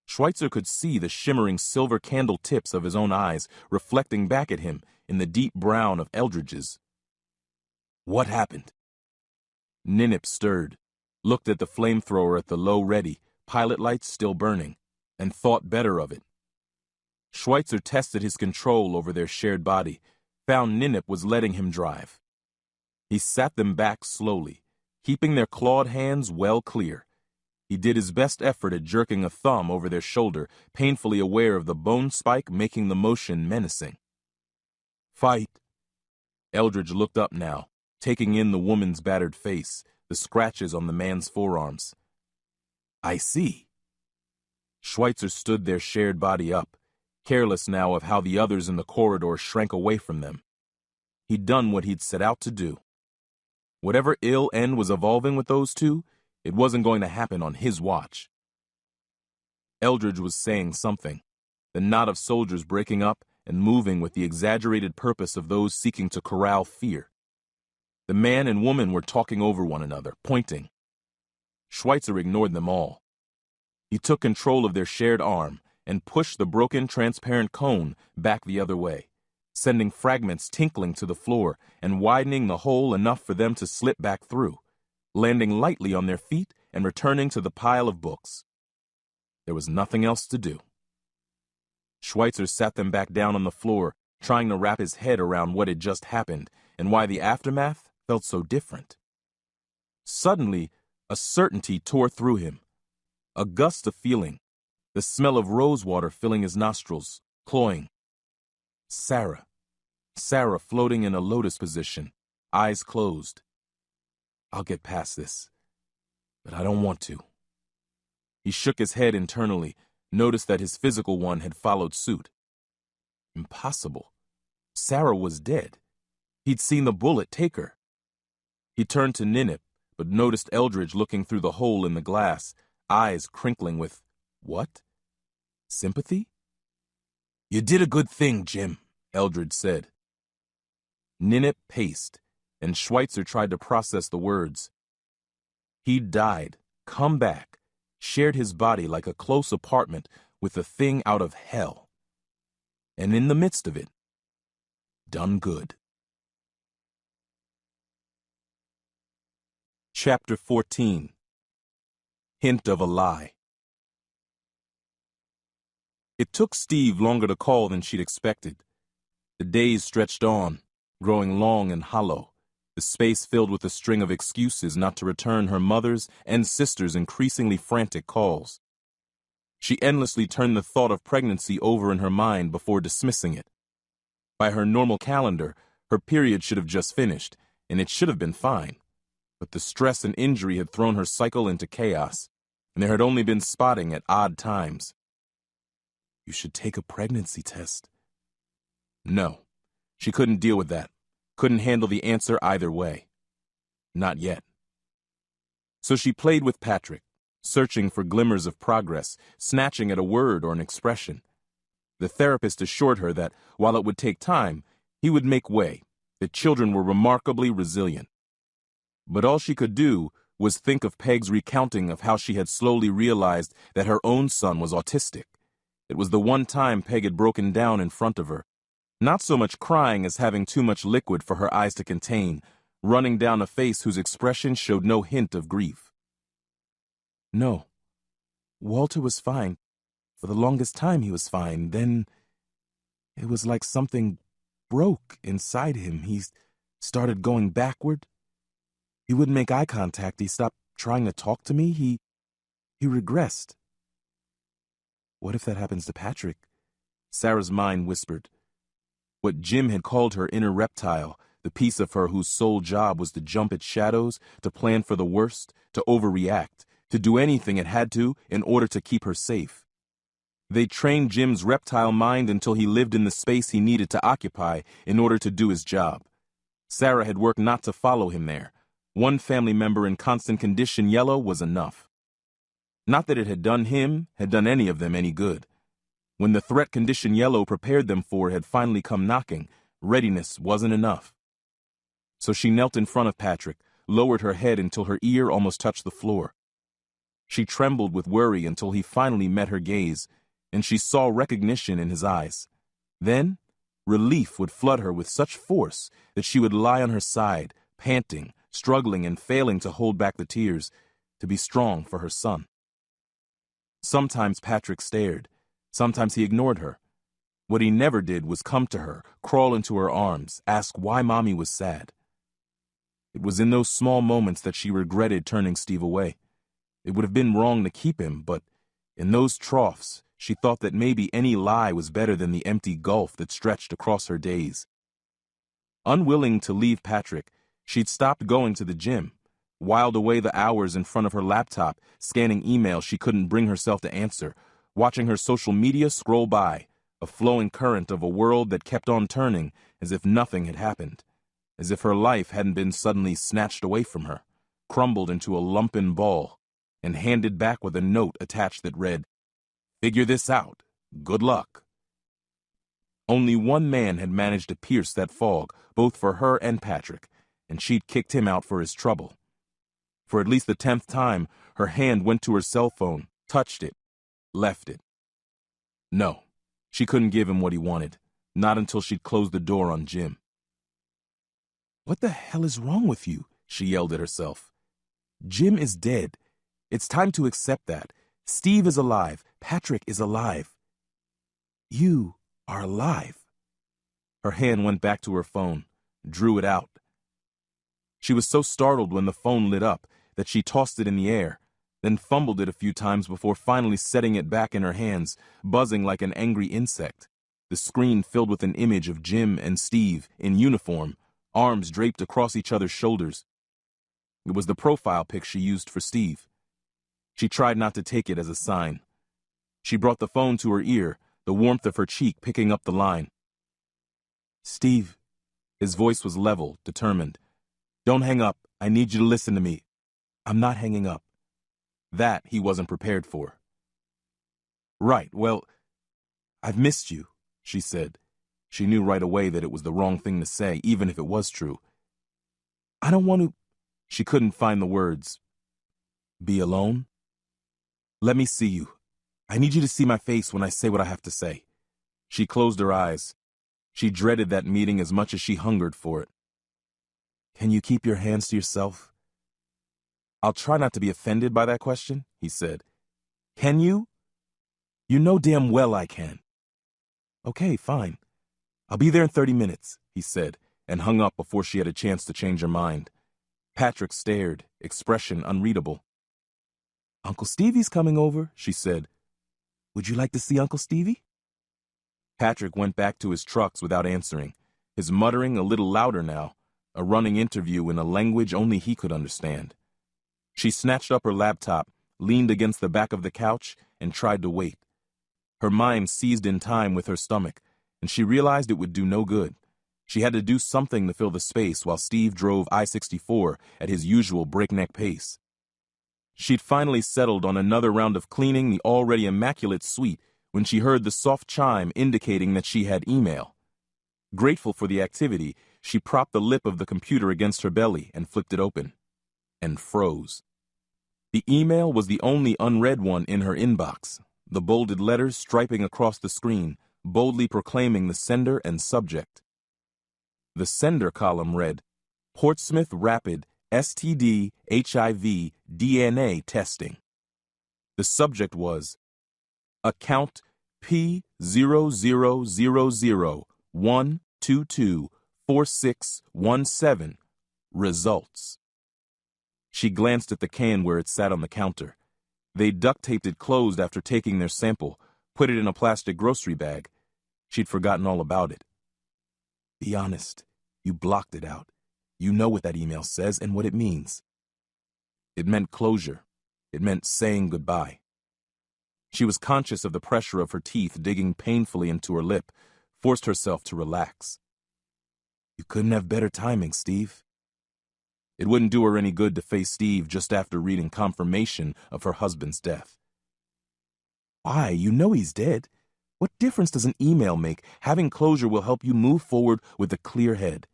Schweitzer could see the shimmering silver candle tips of his own eyes reflecting back at him in the deep brown of Eldridge's. What happened? Ninip stirred, looked at the flamethrower at the low ready, pilot lights still burning, and thought better of it. Schweitzer tested his control over their shared body, found Ninip was letting him drive. He sat them back slowly, keeping their clawed hands well clear. He did his best effort at jerking a thumb over their shoulder, painfully aware of the bone spike making the motion menacing. Fight. Eldridge looked up now, taking in the woman's battered face, the scratches on the man's forearms. I see. Schweitzer stood their shared body up, careless now of how the others in the corridor shrank away from them. He'd done what he'd set out to do. Whatever ill end was evolving with those two, it wasn't going to happen on his watch. Eldridge was saying something, the knot of soldiers breaking up and moving with the exaggerated purpose of those seeking to corral fear. The man and woman were talking over one another, pointing. Schweitzer ignored them all. He took control of their shared arm and pushed the broken, transparent cone back the other way, sending fragments tinkling to the floor and widening the hole enough for them to slip back through, landing lightly on their feet and returning to the pile of books. There was nothing else to do. Schweitzer sat them back down on the floor, trying to wrap his head around what had just happened and why the aftermath felt so different. Suddenly, a certainty tore through him, a gust of feeling, the smell of rosewater filling his nostrils, cloying. Sarah floating in a lotus position, eyes closed. I'll get past this, but I don't want to. He shook his head internally, noticed that his physical one had followed suit. Impossible. Sarah was dead. He'd seen the bullet take her. He turned to Ninip, but noticed Eldridge looking through the hole in the glass, eyes crinkling with, what? Sympathy? You did a good thing, Jim, Eldridge said. Ninip paced, and Schweitzer tried to process the words. He'd died, come back, shared his body like a close apartment with a thing out of hell. And in the midst of it, done good. Chapter 14. Hint of a Lie. It took Steve longer to call than she'd expected. The days stretched on, growing long and hollow, the space filled with a string of excuses not to return her mother's and sister's increasingly frantic calls. She endlessly turned the thought of pregnancy over in her mind before dismissing it. By her normal calendar, her period should have just finished, and it should have been fine. But the stress and injury had thrown her cycle into chaos, and there had only been spotting at odd times. You should take a pregnancy test. No, she couldn't deal with that, couldn't handle the answer either way. Not yet. So she played with Patrick, searching for glimmers of progress, snatching at a word or an expression. The therapist assured her that, while it would take time, he would make way, that children were remarkably resilient. But all she could do was think of Peg's recounting of how she had slowly realized that her own son was autistic. It was the one time Peg had broken down in front of her, not so much crying as having too much liquid for her eyes to contain, running down a face whose expression showed no hint of grief. No, Walter was fine. For the longest time he was fine. Then it was like something broke inside him. He started going backward. He wouldn't make eye contact. He stopped trying to talk to me. He regressed. What if that happens to Patrick? Sarah's mind whispered. What Jim had called her inner reptile, the piece of her whose sole job was to jump at shadows, to plan for the worst, to overreact, to do anything it had to in order to keep her safe. They trained Jim's reptile mind until he lived in the space he needed to occupy in order to do his job. Sarah had worked not to follow him there. One family member in constant condition yellow was enough. Not that it had done any of them any good. When the threat condition yellow prepared them for had finally come knocking, readiness wasn't enough. So she knelt in front of Patrick, lowered her head until her ear almost touched the floor. She trembled with worry until he finally met her gaze, and she saw recognition in his eyes. Then, relief would flood her with such force that she would lie on her side, panting, struggling and failing to hold back the tears, to be strong for her son. Sometimes Patrick stared. Sometimes he ignored her. What he never did was come to her, crawl into her arms, ask why Mommy was sad. It was in those small moments that she regretted turning Steve away. It would have been wrong to keep him, but in those troughs, she thought that maybe any lie was better than the empty gulf that stretched across her days. Unwilling to leave Patrick, she'd stopped going to the gym, whiled away the hours in front of her laptop, scanning emails she couldn't bring herself to answer, watching her social media scroll by, a flowing current of a world that kept on turning as if nothing had happened, as if her life hadn't been suddenly snatched away from her, crumbled into a lumpen ball, and handed back with a note attached that read, "Figure this out. Good luck." Only one man had managed to pierce that fog, both for her and Patrick, and she'd kicked him out for his trouble. For at least the 10th time, her hand went to her cell phone, touched it, left it. No, she couldn't give him what he wanted, not until she'd closed the door on Jim. "What the hell is wrong with you?" she yelled at herself. "Jim is dead. It's time to accept that. Steve is alive. Patrick is alive. You are alive." Her hand went back to her phone, drew it out. She was so startled when the phone lit up that she tossed it in the air, then fumbled it a few times before finally setting it back in her hands, buzzing like an angry insect, the screen filled with an image of Jim and Steve in uniform, arms draped across each other's shoulders. It was the profile pic she used for Steve. She tried not to take it as a sign. She brought the phone to her ear, the warmth of her cheek picking up the line. "Steve." His voice was level, determined. "Don't hang up. I need you to listen to me. I'm not hanging up." That he wasn't prepared for. "Right, well, I've missed you," she said. She knew right away that it was the wrong thing to say, even if it was true. "I don't want to—" She couldn't find the words. "Be alone? Let me see you. I need you to see my face when I say what I have to say." She closed her eyes. She dreaded that meeting as much as she hungered for it. "Can you keep your hands to yourself?" "I'll try not to be offended by that question," he said. "Can you?" "You know damn well I can." "Okay, fine. I'll be there in 30 minutes, he said, and hung up before she had a chance to change her mind. Patrick stared, expression unreadable. "Uncle Stevie's coming over," she said. "Would you like to see Uncle Stevie?" Patrick went back to his trucks without answering, his muttering a little louder now, a running interview in a language only he could understand. She snatched up her laptop, leaned against the back of the couch, and tried to wait. Her mind seized in time with her stomach, and she realized it would do no good. She had to do something to fill the space while Steve drove I-64 at his usual breakneck pace. She'd finally settled on another round of cleaning the already immaculate suite when she heard the soft chime indicating that she had email. Grateful for the activity, she propped the lip of the computer against her belly and flipped it open. And froze. The email was the only unread one in her inbox, the bolded letters striping across the screen, boldly proclaiming the sender and subject. The sender column read, "Portsmouth Rapid STD HIV DNA Testing." The subject was, "Account P00001224617 Results." She glanced at the can where it sat on the counter. They duct-taped it closed after taking their sample, put it in a plastic grocery bag. She'd forgotten all about it. "Be honest. You blocked it out. You know what that email says and what it means." It meant closure. It meant saying goodbye. She was conscious of the pressure of her teeth digging painfully into her lip, forced herself to relax. "You couldn't have better timing, Steve." It wouldn't do her any good to face Steve just after reading confirmation of her husband's death. "Why? You know he's dead. What difference does an email make? Having closure will help you move forward with a clear head."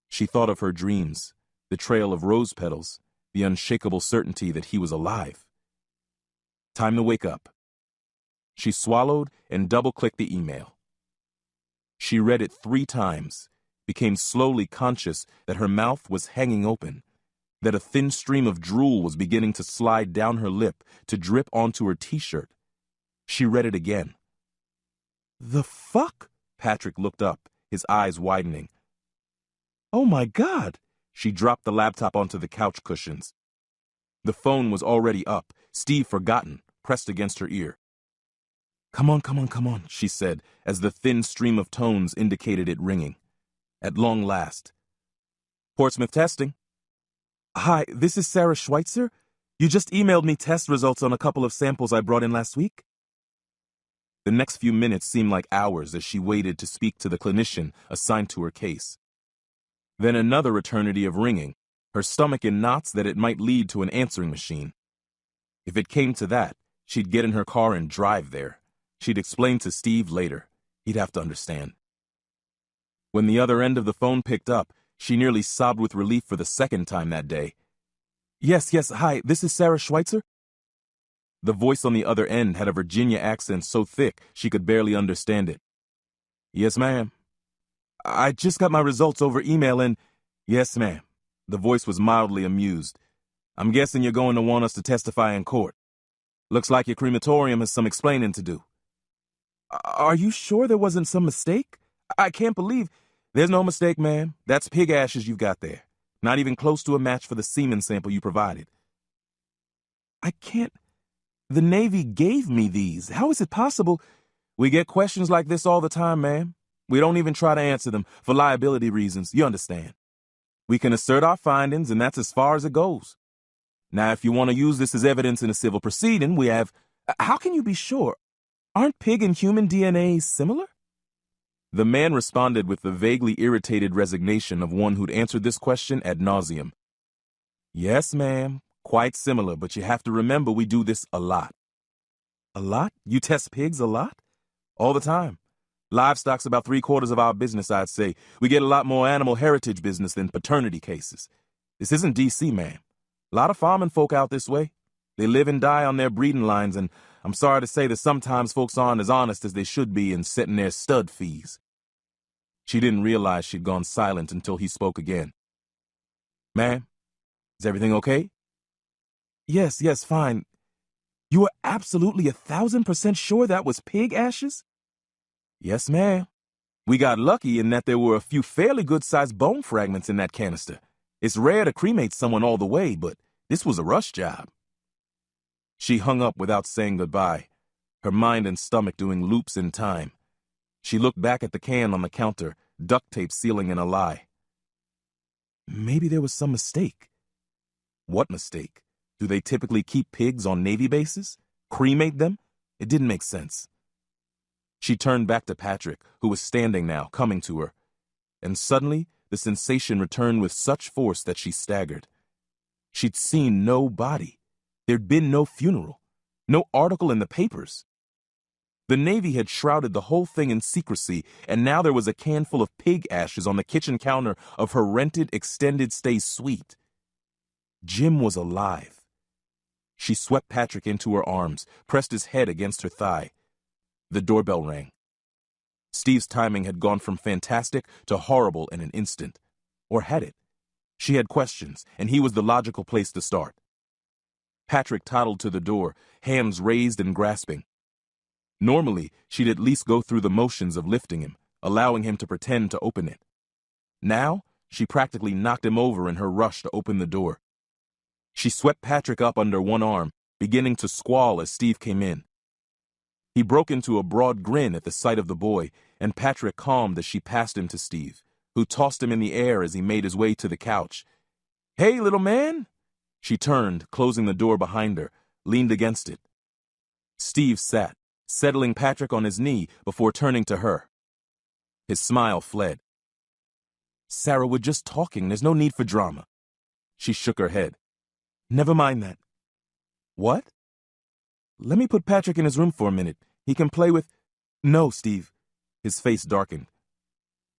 She thought of her dreams, the trail of rose petals, the unshakable certainty that he was alive. Time to wake up. She swallowed and double-clicked the email. She read it 3 times, became slowly conscious that her mouth was hanging open, that a thin stream of drool was beginning to slide down her lip to drip onto her t-shirt. She read it again. "The fuck?" Patrick looked up, his eyes widening. "Oh my God!" She dropped the laptop onto the couch cushions. The phone was already up, Steve forgotten, pressed against her ear. Come on," she said, as the thin stream of tones indicated it ringing. At long last. "Portsmouth testing." "Hi, this is Sarah Schweitzer. You just emailed me test results on a couple of samples I brought in last week." The next few minutes seemed like hours as she waited to speak to the clinician assigned to her case. Then another eternity of ringing, her stomach in knots that it might lead to an answering machine. If it came to that, she'd get in her car and drive there. She'd explain to Steve later. He'd have to understand. When the other end of the phone picked up, she nearly sobbed with relief for the second time that day. Yes, hi, this is Sarah Schweitzer." The voice on the other end had a Virginia accent so thick she could barely understand it. "Yes, ma'am. I just got my results over email and—" "Yes, ma'am." The voice was mildly amused. "I'm guessing you're going to want us to testify in court. Looks like your crematorium has some explaining to do." "Are you sure there wasn't some mistake? I can't believe—" "There's no mistake, ma'am. That's pig ashes you've got there. Not even close to a match for the semen sample you provided." "I can't— The Navy gave me these. How is it possible?" "We get questions like this all the time, ma'am. We don't even try to answer them, for liability reasons, you understand. We can assert our findings, and that's as far as it goes." Now, if you want to use this as evidence in a civil proceeding, we have... How can you be sure? Aren't pig and human DNA similar? The man responded with the vaguely irritated resignation of one who'd answered this question ad nauseum. Yes, ma'am, quite similar, but you have to remember we do this a lot. A lot? You test pigs a lot? All the time. Livestock's about 3/4 of our business, I'd say. We get a lot more animal heritage business than paternity cases. This isn't D.C., ma'am. A lot of farming folk out this way. They live and die on their breeding lines, and I'm sorry to say that sometimes folks aren't as honest as they should be in setting their stud fees. She didn't realize she'd gone silent until he spoke again. Ma'am, is everything okay? Yes, fine. You are absolutely 1,000% sure that was pig ashes? Yes, ma'am. We got lucky in that there were a few fairly good-sized bone fragments in that canister. It's rare to cremate someone all the way, but this was a rush job. She hung up without saying goodbye, her mind and stomach doing loops in time. She looked back at the can on the counter, duct tape sealing in a lie. Maybe there was some mistake. What mistake? Do they typically keep pigs on Navy bases? Cremate them? It didn't make sense. She turned back to Patrick, who was standing now, coming to her. And suddenly, the sensation returned with such force that she staggered. She'd seen no body. There'd been no funeral. No article in the papers. The Navy had shrouded the whole thing in secrecy, and now there was a can full of pig ashes on the kitchen counter of her rented extended stay suite. Jim was alive. She swept Patrick into her arms, pressed his head against her thigh. The doorbell rang. Steve's timing had gone from fantastic to horrible in an instant. Or had it? She had questions, and he was the logical place to start. Patrick toddled to the door, hands raised and grasping. Normally, she'd at least go through the motions of lifting him, allowing him to pretend to open it. Now, she practically knocked him over in her rush to open the door. She swept Patrick up under one arm, beginning to squall as Steve came in. He broke into a broad grin at the sight of the boy, and Patrick calmed as she passed him to Steve, who tossed him in the air as he made his way to the couch. "Hey, little man!" She turned, closing the door behind her, leaned against it. Steve sat, settling Patrick on his knee before turning to her. His smile fled. "Sarah, we're just talking. There's no need for drama." She shook her head. "Never mind that." "What?" "Let me put Patrick in his room for a minute. He can play with—" "No, Steve." His face darkened.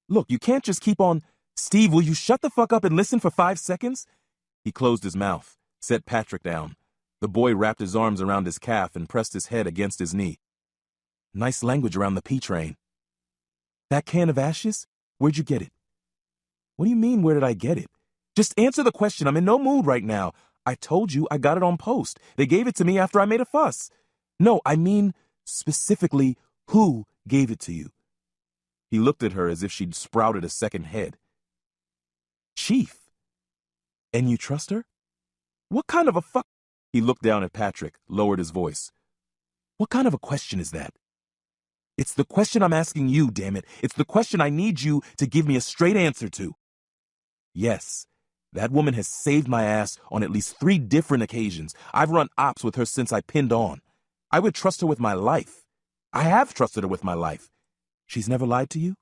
"Look, you can't just keep on—" "Steve, will you shut the fuck up and listen for 5 seconds?" He closed his mouth, set Patrick down. The boy wrapped his arms around his calf and pressed his head against his knee. "Nice language around the pea train." "That can of ashes? Where'd you get it?" "What do you mean, where did I get it?" "Just answer the question. I'm in no mood right now." "I told you I got it on post. They gave it to me after I made a fuss." "No, I mean specifically who gave it to you." He looked at her as if she'd sprouted a second head. "Chief. And you trust her?" "What kind of a fuck—" He looked down at Patrick, lowered his voice. "What kind of a question is that?" "It's the question I'm asking you, damn it. It's the question I need you to give me a straight answer to." "Yes. That woman has saved my ass on at least 3 different occasions. I've run ops with her since I pinned on. I would trust her with my life. I have trusted her with my life. She's never lied to you?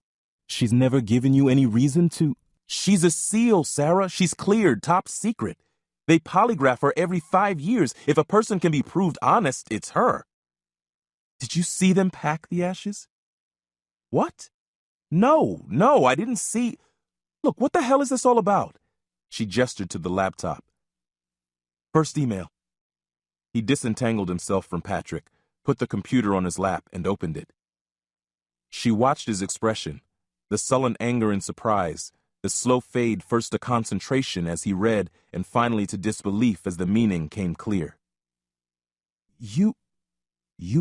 She's never given you any reason to—" "She's a SEAL, Sarah. She's cleared, top secret. They polygraph her every 5 years. If a person can be proved honest, it's her." "Did you see them pack the ashes?" "What? No, I didn't see—" "Look, what the hell is this all about?" She gestured to the laptop. "First email." He disentangled himself from Patrick, put the computer on his lap, and opened it. She watched his expression, the sullen anger and surprise, the slow fade first to concentration as he read and finally to disbelief as the meaning came clear. You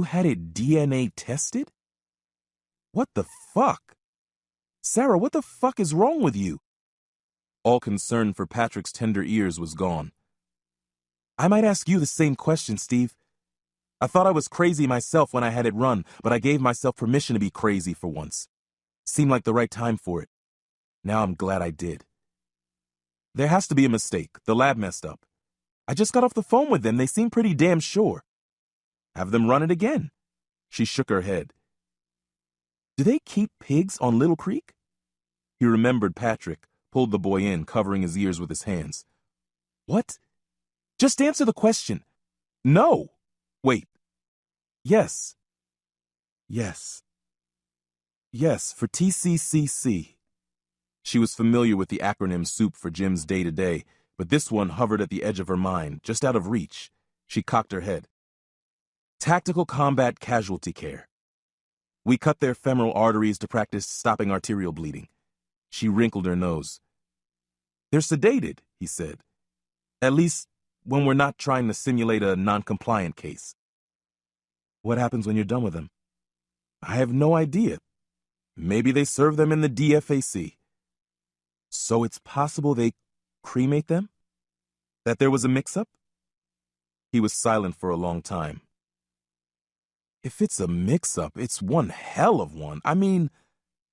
had it DNA tested? What the fuck? Sarah, what the fuck is wrong with you?" All concern for Patrick's tender ears was gone. "I might ask you the same question, Steve. I thought I was crazy myself when I had it run, but I gave myself permission to be crazy for once. Seemed like the right time for it. Now I'm glad I did. There has to be a mistake. The lab messed up. I just got off the phone with them. They seem pretty damn sure. Have them run it again. She shook her head. Do they keep pigs on Little Creek? He remembered Patrick, pulled the boy in, covering his ears with his hands. What? Just answer the question. No. Wait. Yes. Yes. Yes, for TCCC. She was familiar with the acronym soup for Jim's day-to-day, but this one hovered at the edge of her mind, just out of reach. She cocked her head. Tactical Combat Casualty Care. We cut their femoral arteries to practice stopping arterial bleeding. She wrinkled her nose. They're sedated, he said. At least when we're not trying to simulate a non-compliant case. What happens when you're done with them? I have no idea. Maybe they serve them in the DFAC. So it's possible they cremate them? That there was a mix-up? He was silent for a long time. If it's a mix-up, it's one hell of one. I mean,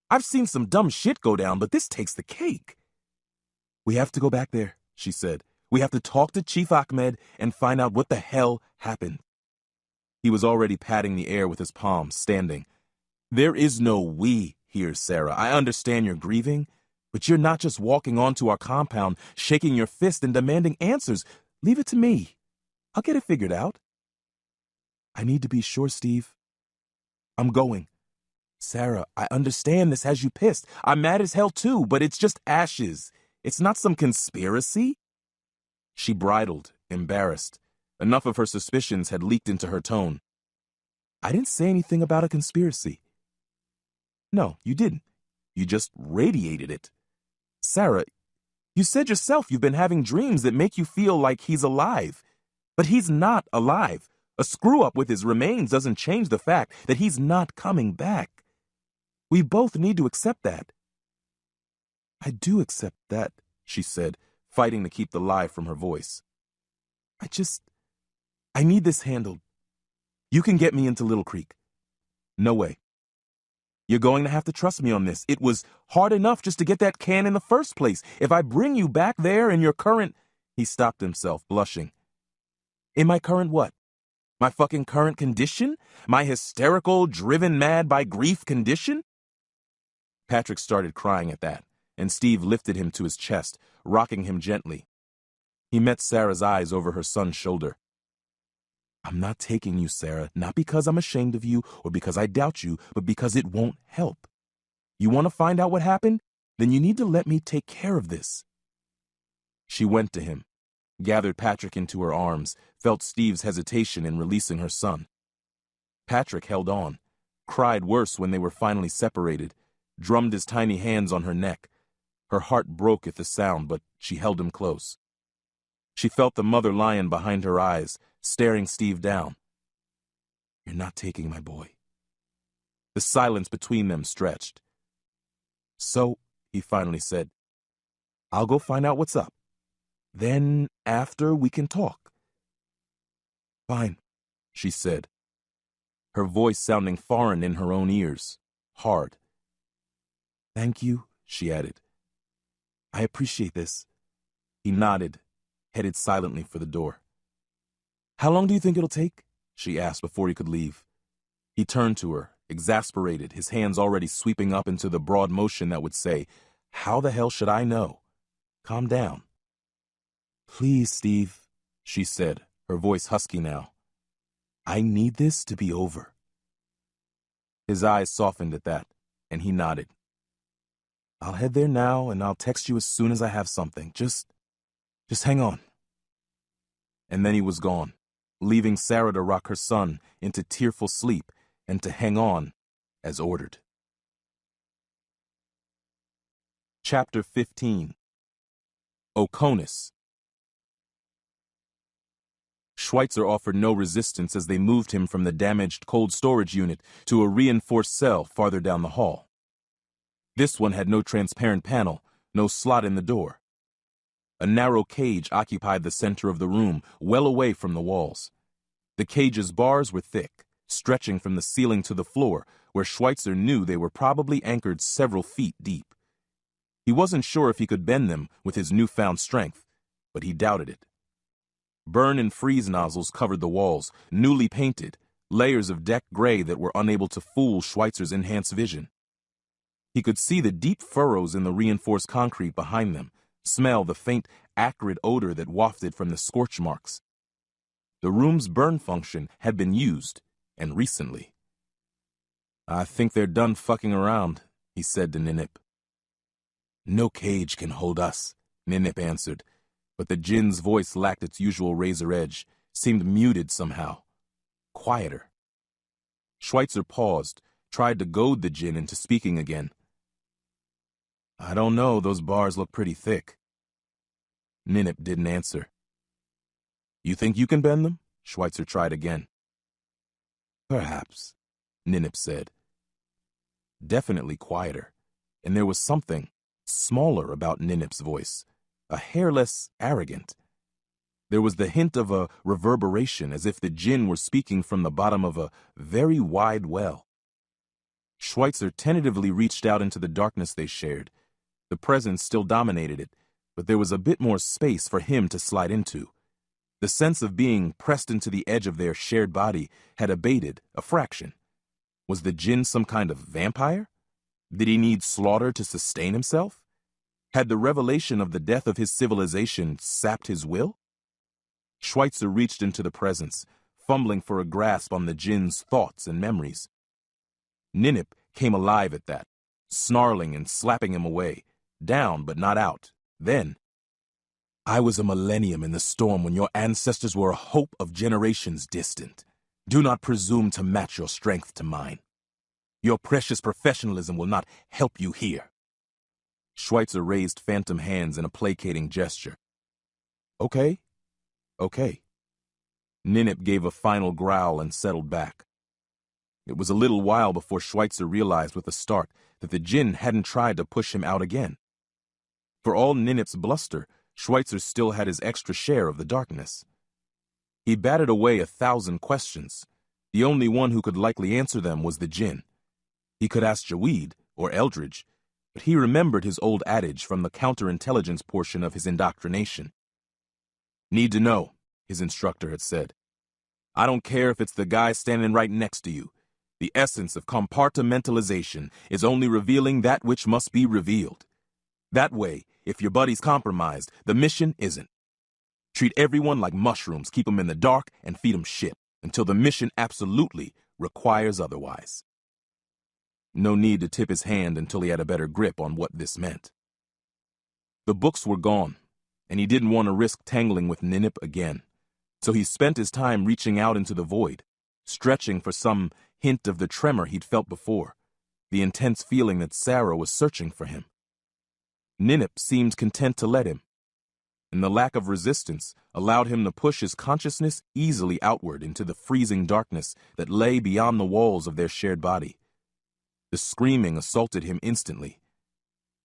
I've seen some dumb shit go down, but this takes the cake. We have to go back there, she said. We have to talk to Chief Ahmed and find out what the hell happened. He was already patting the air with his palms, standing. There is no we here, Sarah. I understand you're grieving, but you're not just walking onto our compound, shaking your fist and demanding answers. Leave it to me. I'll get it figured out. I need to be sure, Steve. I'm going. Sarah, I understand this has you pissed. I'm mad as hell too, but it's just ashes. It's not some conspiracy. She bridled, embarrassed. Enough of her suspicions had leaked into her tone. I didn't say anything about a conspiracy. No, you didn't. You just radiated it. Sarah, you said yourself you've been having dreams that make you feel like he's alive. But he's not alive. A screw-up with his remains doesn't change the fact that he's not coming back. We both need to accept that. I do accept that, she said, fighting to keep the lie from her voice. I need this handled. You can get me into Little Creek. No way. You're going to have to trust me on this. It was hard enough just to get that can in the first place. If I bring you back there in your current... He stopped himself, blushing. In my current what? My fucking current condition? My hysterical, driven mad by grief condition? Patrick started crying at that, and Steve lifted him to his chest, rocking him gently. He met Sarah's eyes over her son's shoulder. I'm not taking you, Sarah, not because I'm ashamed of you or because I doubt you, but because it won't help. You want to find out what happened? Then you need to let me take care of this. She went to him, gathered Patrick into her arms, felt Steve's hesitation in releasing her son. Patrick held on, cried worse when they were finally separated, drummed his tiny hands on her neck. Her heart broke at the sound, but she held him close. She felt the mother lion behind her eyes, staring Steve down. You're not taking my boy. The silence between them stretched. So, he finally said, I'll go find out what's up. Then, after, we can talk. Fine, she said, her voice sounding foreign in her own ears, hard. Thank you, she added. I appreciate this. He nodded, headed silently for the door. How long do you think it'll take? She asked before he could leave. He turned to her, exasperated, his hands already sweeping up into the broad motion that would say, How the hell should I know? Calm down. Please, Steve, she said, her voice husky now. I need this to be over. His eyes softened at that, and he nodded. I'll head there now, and I'll text you as soon as I have something. Just hang on. And then he was gone, leaving Sarah to rock her son into tearful sleep and to hang on as ordered. Chapter 15. Oconus. Schweitzer offered no resistance as they moved him from the damaged cold storage unit to a reinforced cell farther down the hall. This one had no transparent panel, no slot in the door. A narrow cage occupied the center of the room, well away from the walls. The cage's bars were thick, stretching from the ceiling to the floor, where Schweitzer knew they were probably anchored several feet deep. He wasn't sure if he could bend them with his newfound strength, but he doubted it. Burn and freeze nozzles covered the walls, newly painted, layers of deck gray that were unable to fool Schweitzer's enhanced vision. He could see the deep furrows in the reinforced concrete behind them, smell the faint, acrid odor that wafted from the scorch marks. The room's burn function had been used, and recently. "I think they're done fucking around," he said to Ninip. "No cage can hold us," Ninip answered, but the djinn's voice lacked its usual razor edge, seemed muted somehow. Quieter. Schweitzer paused, tried to goad the djinn into speaking again. "I don't know, those bars look pretty thick." Ninip didn't answer. "You think you can bend them?" Schweitzer tried again. "Perhaps," Ninip said. Definitely quieter, and there was something smaller about Ninip's voice, a hair less arrogant. There was the hint of a reverberation, as if the djinn were speaking from the bottom of a very wide well. Schweitzer tentatively reached out into the darkness they shared. The presence still dominated it, but there was a bit more space for him to slide into. The sense of being pressed into the edge of their shared body had abated a fraction. Was the djinn some kind of vampire? Did he need slaughter to sustain himself? Had the revelation of the death of his civilization sapped his will? Schweitzer reached into the presence, fumbling for a grasp on the djinn's thoughts and memories. Ninip came alive at that, snarling and slapping him away, down but not out. Then, "I was a millennium in the storm when your ancestors were a hope of generations distant. Do not presume to match your strength to mine. Your precious professionalism will not help you here." Schweitzer raised phantom hands in a placating gesture. "Okay. Okay." Ninip gave a final growl and settled back. It was a little while before Schweitzer realized with a start that the djinn hadn't tried to push him out again. For all Ninip's bluster, Schweitzer still had his extra share of the darkness. He batted away 1,000 questions. The only one who could likely answer them was the djinn. He could ask Jaweed or Eldridge, but he remembered his old adage from the counterintelligence portion of his indoctrination. "Need to know," his instructor had said. "I don't care if it's the guy standing right next to you. The essence of compartmentalization is only revealing that which must be revealed. That way, if your buddy's compromised, the mission isn't. Treat everyone like mushrooms, keep them in the dark, and feed them shit, until the mission absolutely requires otherwise." No need to tip his hand until he had a better grip on what this meant. The books were gone, and he didn't want to risk tangling with Ninip again, so he spent his time reaching out into the void, stretching for some hint of the tremor he'd felt before, the intense feeling that Sarah was searching for him. Ninip seemed content to let him, and the lack of resistance allowed him to push his consciousness easily outward into the freezing darkness that lay beyond the walls of their shared body. The screaming assaulted him instantly,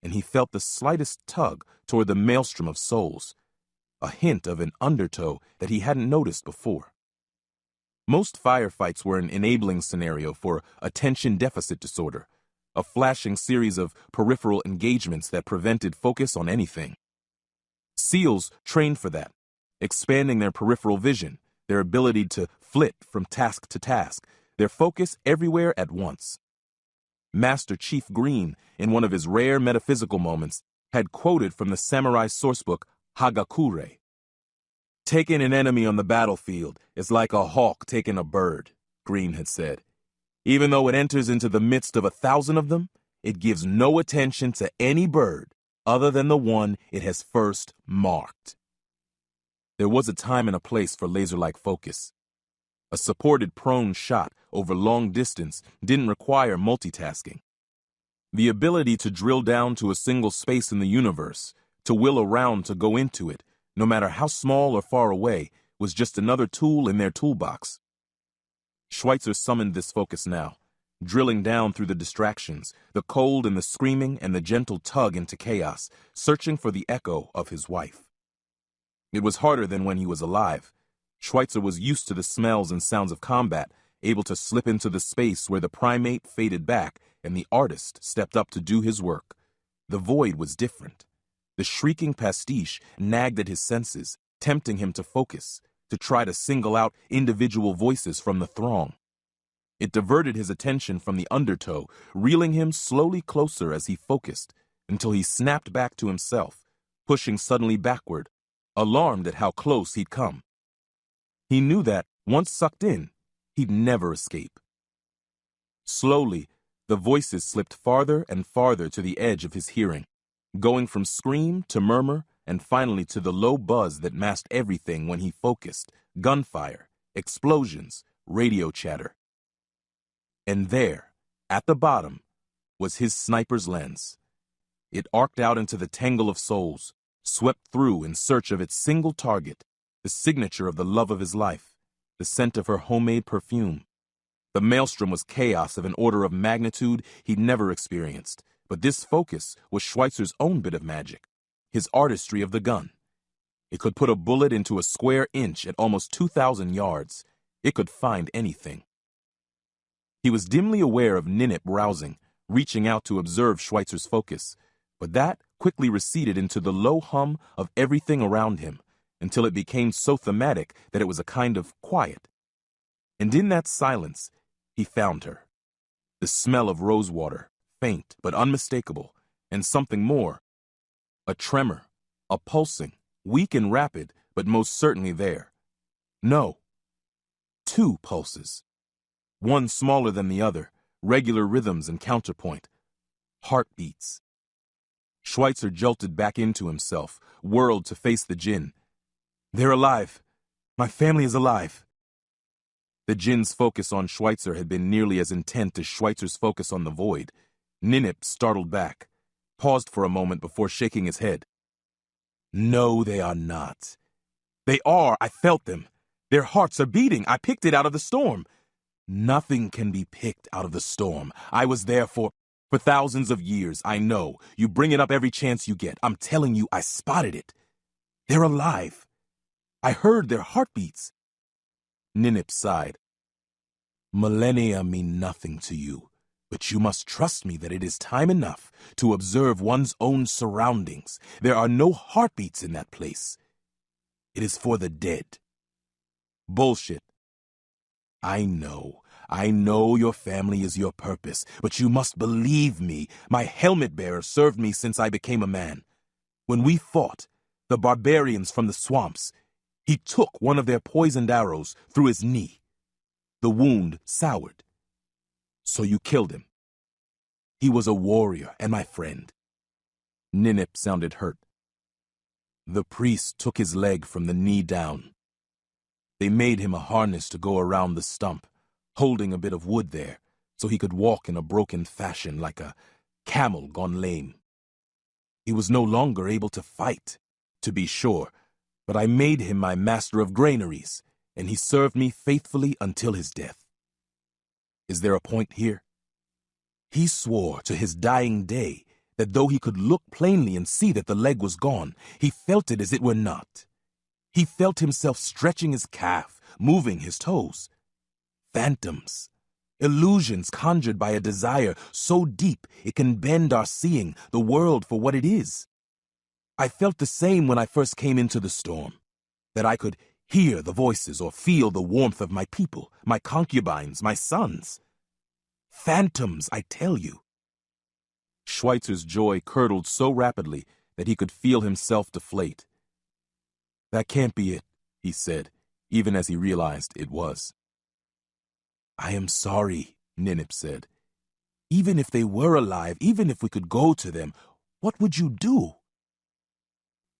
and he felt the slightest tug toward the maelstrom of souls, a hint of an undertow that he hadn't noticed before. Most firefights were an enabling scenario for attention deficit disorder, a flashing series of peripheral engagements that prevented focus on anything. SEALs trained for that, expanding their peripheral vision, their ability to flit from task to task, their focus everywhere at once. Master Chief Green, in one of his rare metaphysical moments, had quoted from the samurai sourcebook Hagakure. "Taking an enemy on the battlefield is like a hawk taking a bird," Green had said. "Even though it enters into the midst of 1,000 of them, it gives no attention to any bird other than the one it has first marked." There was a time and a place for laser-like focus. A supported prone shot over long distance didn't require multitasking. The ability to drill down to a single space in the universe, to will around to go into it, no matter how small or far away, was just another tool in their toolbox. Schweitzer summoned this focus now, drilling down through the distractions, the cold and the screaming and the gentle tug into chaos, searching for the echo of his wife. It was harder than when he was alive. Schweitzer was used to the smells and sounds of combat, able to slip into the space where the primate faded back and the artist stepped up to do his work. The void was different. The shrieking pastiche nagged at his senses, tempting him to focus, to try to single out individual voices from the throng. It diverted his attention from the undertow, reeling him slowly closer as he focused, until he snapped back to himself, pushing suddenly backward, alarmed at how close he'd come. He knew that, once sucked in, he'd never escape. Slowly, the voices slipped farther and farther to the edge of his hearing, going from scream to murmur and finally to the low buzz that masked everything when he focused: gunfire, explosions, radio chatter. And there, at the bottom, was his sniper's lens. It arced out into the tangle of souls, swept through in search of its single target, the signature of the love of his life, the scent of her homemade perfume. The maelstrom was chaos of an order of magnitude he'd never experienced, but this focus was Schweitzer's own bit of magic, his artistry of the gun. It could put a bullet into a square inch at almost 2,000 yards. It could find anything. He was dimly aware of Ninip rousing, reaching out to observe Schweitzer's focus, but that quickly receded into the low hum of everything around him, until it became so thematic that it was a kind of quiet. And in that silence, he found her. The smell of rosewater, faint but unmistakable, and something more. A tremor, a pulsing, weak and rapid, but most certainly there. No. 2 pulses. One smaller than the other, regular rhythms and counterpoint. Heartbeats. Schweitzer jolted back into himself, whirled to face the djinn. They're alive. My family is alive. The djinn's focus on Schweitzer had been nearly as intent as Schweitzer's focus on the void. Ninip startled back, paused for a moment before shaking his head. No, they are not. They are. I felt them. Their hearts are beating. I picked it out of the storm. Nothing can be picked out of the storm. I was there for thousands of years. I know. You bring it up every chance you get. I'm telling you, I spotted it. They're alive. I heard their heartbeats. Ninip sighed. Millennia mean nothing to you, but you must trust me that it is time enough to observe one's own surroundings. There are no heartbeats in that place. It is for the dead. Bullshit. I know your family is your purpose, but you must believe me. My helmet bearer served me since I became a man. When we fought, the barbarians from the swamps, he took one of their poisoned arrows through his knee. The wound soured. So you killed him. He was a warrior and my friend. Ninip sounded hurt. The priest took his leg from the knee down. They made him a harness to go around the stump, holding a bit of wood there, so he could walk in a broken fashion like a camel gone lame. He was no longer able to fight, to be sure, but I made him my master of granaries, and he served me faithfully until his death. Is there a point here? He swore to his dying day that though he could look plainly and see that the leg was gone, he felt it as it were not. He felt himself stretching his calf, moving his toes. Phantoms, illusions conjured by a desire so deep it can bend our seeing the world for what it is. I felt the same when I first came into the storm, that I could hear the voices or feel the warmth of my people, my concubines, my sons. Phantoms, I tell you. Schweitzer's joy curdled so rapidly that he could feel himself deflate. That can't be it, he said, even as he realized it was. I am sorry, Ninip said. Even if they were alive, even if we could go to them, what would you do?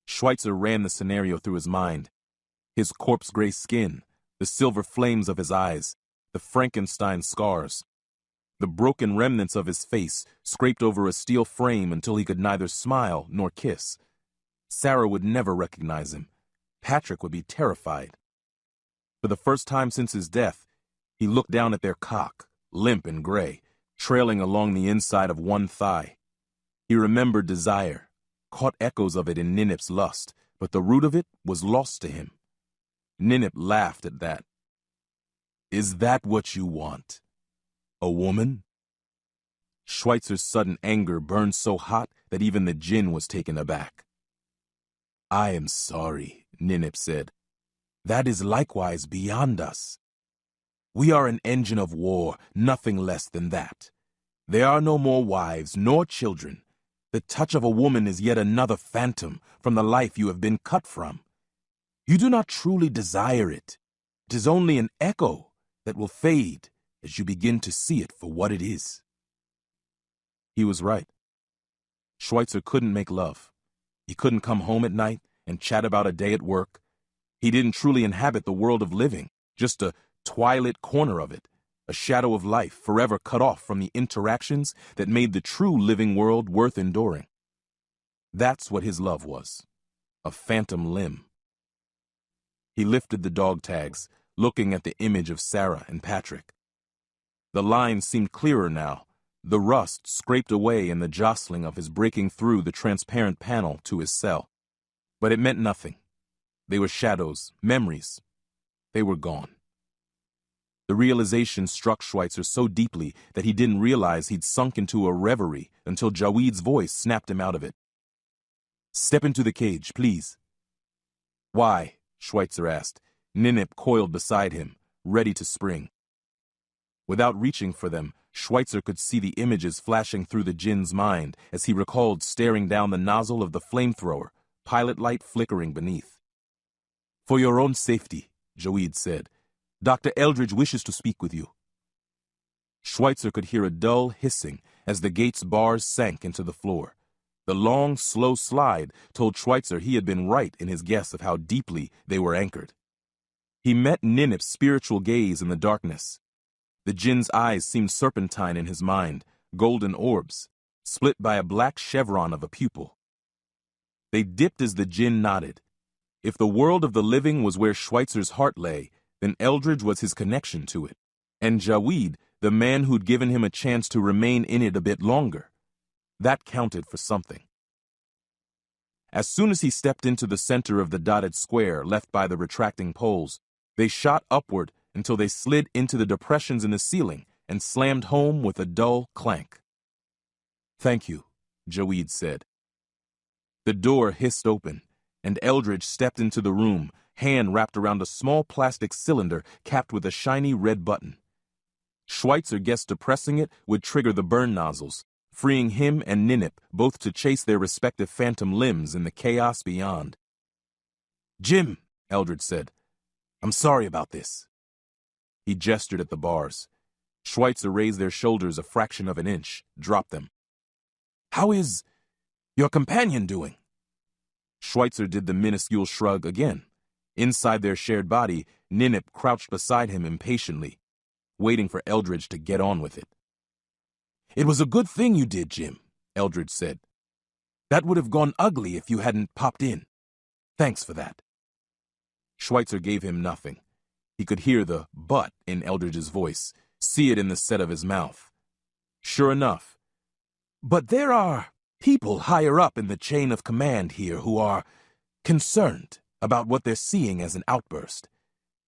Schweitzer ran the scenario through his mind. His corpse-gray skin, the silver flames of his eyes, the Frankenstein scars. The broken remnants of his face scraped over a steel frame until he could neither smile nor kiss. Sarah would never recognize him. Patrick would be terrified. For the first time since his death, he looked down at their cock, limp and gray, trailing along the inside of one thigh. He remembered desire, caught echoes of it in Ninip's lust, but the root of it was lost to him. Ninip laughed at that. Is that what you want? A woman? Schweitzer's sudden anger burned so hot that even the djinn was taken aback. I am sorry, Ninip said. that is likewise beyond us. We are an engine of war, nothing less than that. There are no more wives nor children. The touch of a woman is yet another phantom from the life you have been cut from. You do not truly desire it. It is only an echo that will fade as you begin to see it for what it is. He was right. Schweitzer couldn't make love. He couldn't come home at night and chat about a day at work. He didn't truly inhabit the world of living, just a twilit corner of it, a shadow of life forever cut off from the interactions that made the true living world worth enduring. That's what his love was, a phantom limb. He lifted the dog tags, looking at the image of Sarah and Patrick. The lines seemed clearer now, the rust scraped away in the jostling of his breaking through the transparent panel to his cell. But it meant nothing. They were shadows, memories. They were gone. The realization struck Schweitzer so deeply that he didn't realize he'd sunk into a reverie until Jaweed's voice snapped him out of it. "Step into the cage, please." "Why?" Schweitzer asked. Ninip coiled beside him, ready to spring. Without reaching for them, Schweitzer could see the images flashing through the djinn's mind as he recalled staring down the nozzle of the flamethrower, pilot light flickering beneath. "For your own safety," Jaweed said. "Dr. Eldridge wishes to speak with you." Schweitzer could hear a dull hissing as the gate's bars sank into the floor. The long, slow slide told Schweitzer he had been right in his guess of how deeply they were anchored. He met Ninip's spiritual gaze in the darkness. The djinn's eyes seemed serpentine in his mind, golden orbs, split by a black chevron of a pupil. They dipped as the djinn nodded. If the world of the living was where Schweitzer's heart lay, then Eldridge was his connection to it, and Jaweed, the man who'd given him a chance to remain in it a bit longer. That counted for something. As soon as he stepped into the center of the dotted square left by the retracting poles, they shot upward until they slid into the depressions in the ceiling and slammed home with a dull clank. "Thank you," Jaweed said. The door hissed open, and Eldridge stepped into the room, hand wrapped around a small plastic cylinder capped with a shiny red button. Schweitzer guessed depressing it would trigger the burn nozzles, freeing him and Ninip both to chase their respective phantom limbs in the chaos beyond. "Jim," Eldridge said, "I'm sorry about this." He gestured at the bars. Schweitzer raised their shoulders a fraction of an inch, dropped them. "How is your companion doing?" Schweitzer did the minuscule shrug again. Inside their shared body, Ninip crouched beside him impatiently, waiting for Eldridge to get on with it. "It was a good thing you did, Jim," Eldridge said. "That would have gone ugly if you hadn't popped in. Thanks for that." Schweitzer gave him nothing. He could hear the "but" in Eldridge's voice, see it in the set of his mouth. Sure enough. "But there are people higher up in the chain of command here who are concerned about what they're seeing as an outburst.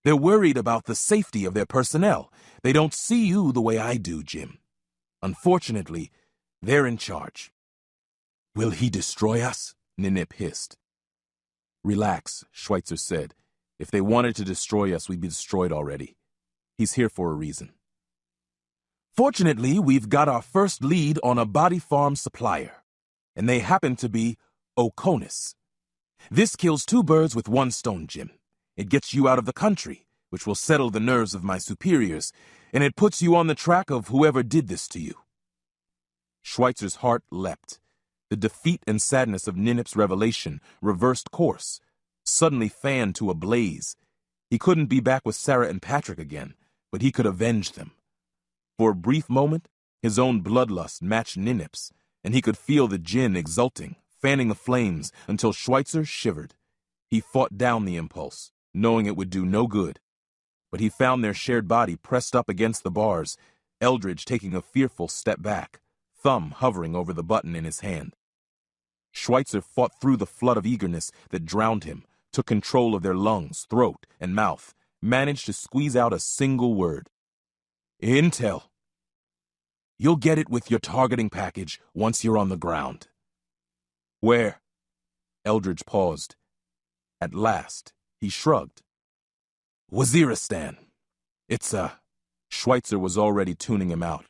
They're worried about the safety of their personnel. They don't see you the way I do, Jim. Unfortunately, they're in charge." "Will he destroy us?" Ninip hissed. "Relax," Schweitzer said. "If they wanted to destroy us, we'd be destroyed already. He's here for a reason." "Fortunately, we've got our first lead on a body farm supplier, and they happen to be Oconus. This kills two birds with one stone, Jim. It gets you out of the country, which will settle the nerves of my superiors, and it puts you on the track of whoever did this to you." Schweitzer's heart leapt. The defeat and sadness of Ninip's revelation reversed course, suddenly fanned to a blaze. He couldn't be back with Sarah and Patrick again, but he could avenge them. For a brief moment, his own bloodlust matched Ninip's, and he could feel the djinn exulting, fanning the flames until Schweitzer shivered. He fought down the impulse, knowing it would do no good. But he found their shared body pressed up against the bars, Eldridge taking a fearful step back, thumb hovering over the button in his hand. Schweitzer fought through the flood of eagerness that drowned him, took control of their lungs, throat, and mouth, managed to squeeze out a single word. "Intel. You'll get it with your targeting package once you're on the ground." "Where?" Eldridge paused. At last, he shrugged. Waziristan. It's Schweitzer was already tuning him out.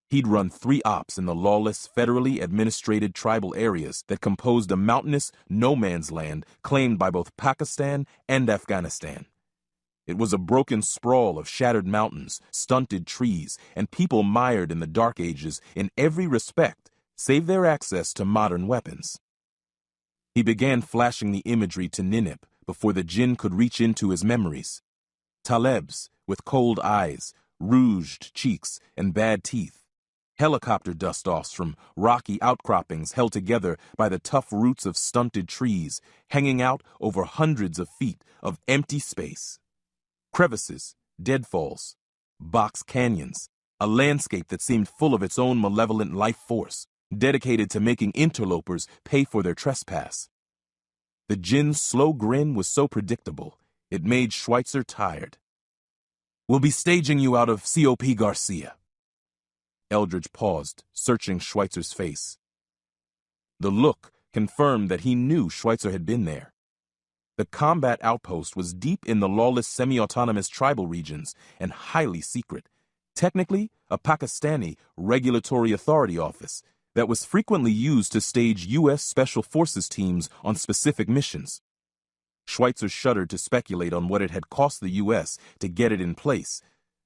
He'd run 3 ops in the lawless, federally administrated tribal areas that composed a mountainous no-man's land claimed by both Pakistan and Afghanistan. It was a broken sprawl of shattered mountains, stunted trees, and people mired in the Dark Ages in every respect, save their access to modern weapons. He began flashing the imagery to Ninip before the jinn could reach into his memories. Talebs, with cold eyes, rouged cheeks, and bad teeth. Helicopter dust-offs from rocky outcroppings held together by the tough roots of stunted trees, hanging out over hundreds of feet of empty space. Crevices, deadfalls, box canyons, a landscape that seemed full of its own malevolent life force, dedicated to making interlopers pay for their trespass. The jinn's slow grin was so predictable, it made Schweitzer tired. "We'll be staging you out of COP Garcia." Eldridge paused, searching Schweitzer's face. The look confirmed that he knew Schweitzer had been there. The combat outpost was deep in the lawless semi-autonomous tribal regions and highly secret. Technically, a Pakistani regulatory authority office that was frequently used to stage U.S. Special Forces teams on specific missions. Schweitzer shuddered to speculate on what it had cost the U.S. to get it in place,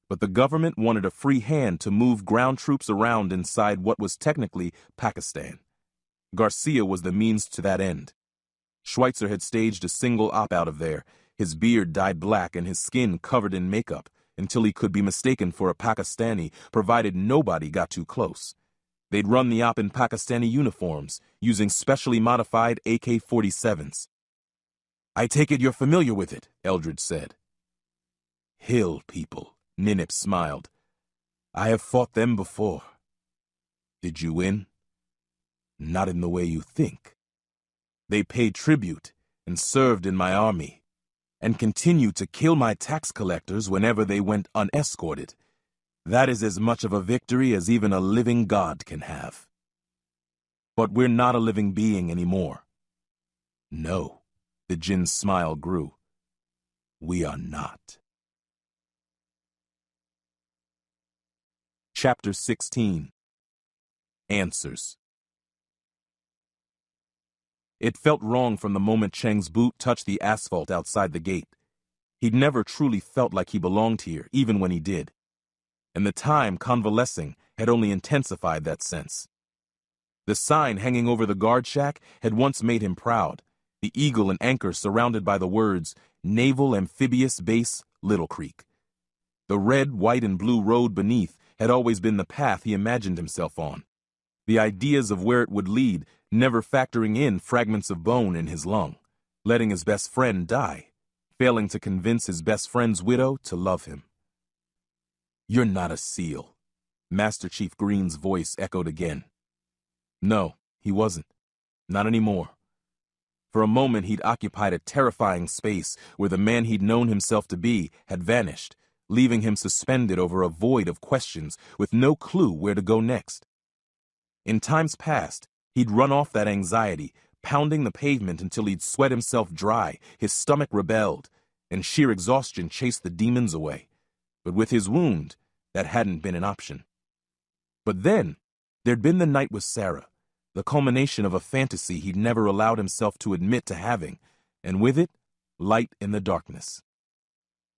but the government wanted a free hand to move ground troops around inside what was technically Pakistan. Garcia was the means to that end. Schweitzer had staged a single op out of there, his beard dyed black and his skin covered in makeup, until he could be mistaken for a Pakistani, provided nobody got too close. They'd run the op in Pakistani uniforms, using specially modified AK-47s. "I take it you're familiar with it," Eldridge said. "Hill people," Ninip smiled. "I have fought them before." "Did you win?" "Not in the way you think. They paid tribute and served in my army, and continued to kill my tax collectors whenever they went unescorted. That is as much of a victory as even a living god can have." "But we're not a living being anymore." "No," the jinn's smile grew. "We are not." Chapter 16. Answers. It felt wrong from the moment Cheng's boot touched the asphalt outside the gate. He'd never truly felt like he belonged here, even when he did. And the time convalescing had only intensified that sense. The sign hanging over the guard shack had once made him proud, the eagle and anchor surrounded by the words, "Naval Amphibious Base, Little Creek." The red, white, and blue road beneath had always been the path he imagined himself on. The ideas of where it would lead never factoring in fragments of bone in his lung, letting his best friend die, failing to convince his best friend's widow to love him. "You're not a SEAL," Master Chief Green's voice echoed again. No, he wasn't. Not anymore. For a moment he'd occupied a terrifying space where the man he'd known himself to be had vanished, leaving him suspended over a void of questions with no clue where to go next. In times past, he'd run off that anxiety, pounding the pavement until he'd sweat himself dry, his stomach rebelled, and sheer exhaustion chased the demons away. But with his wound, that hadn't been an option. But then, there'd been the night with Sarah, the culmination of a fantasy he'd never allowed himself to admit to having, and with it, light in the darkness.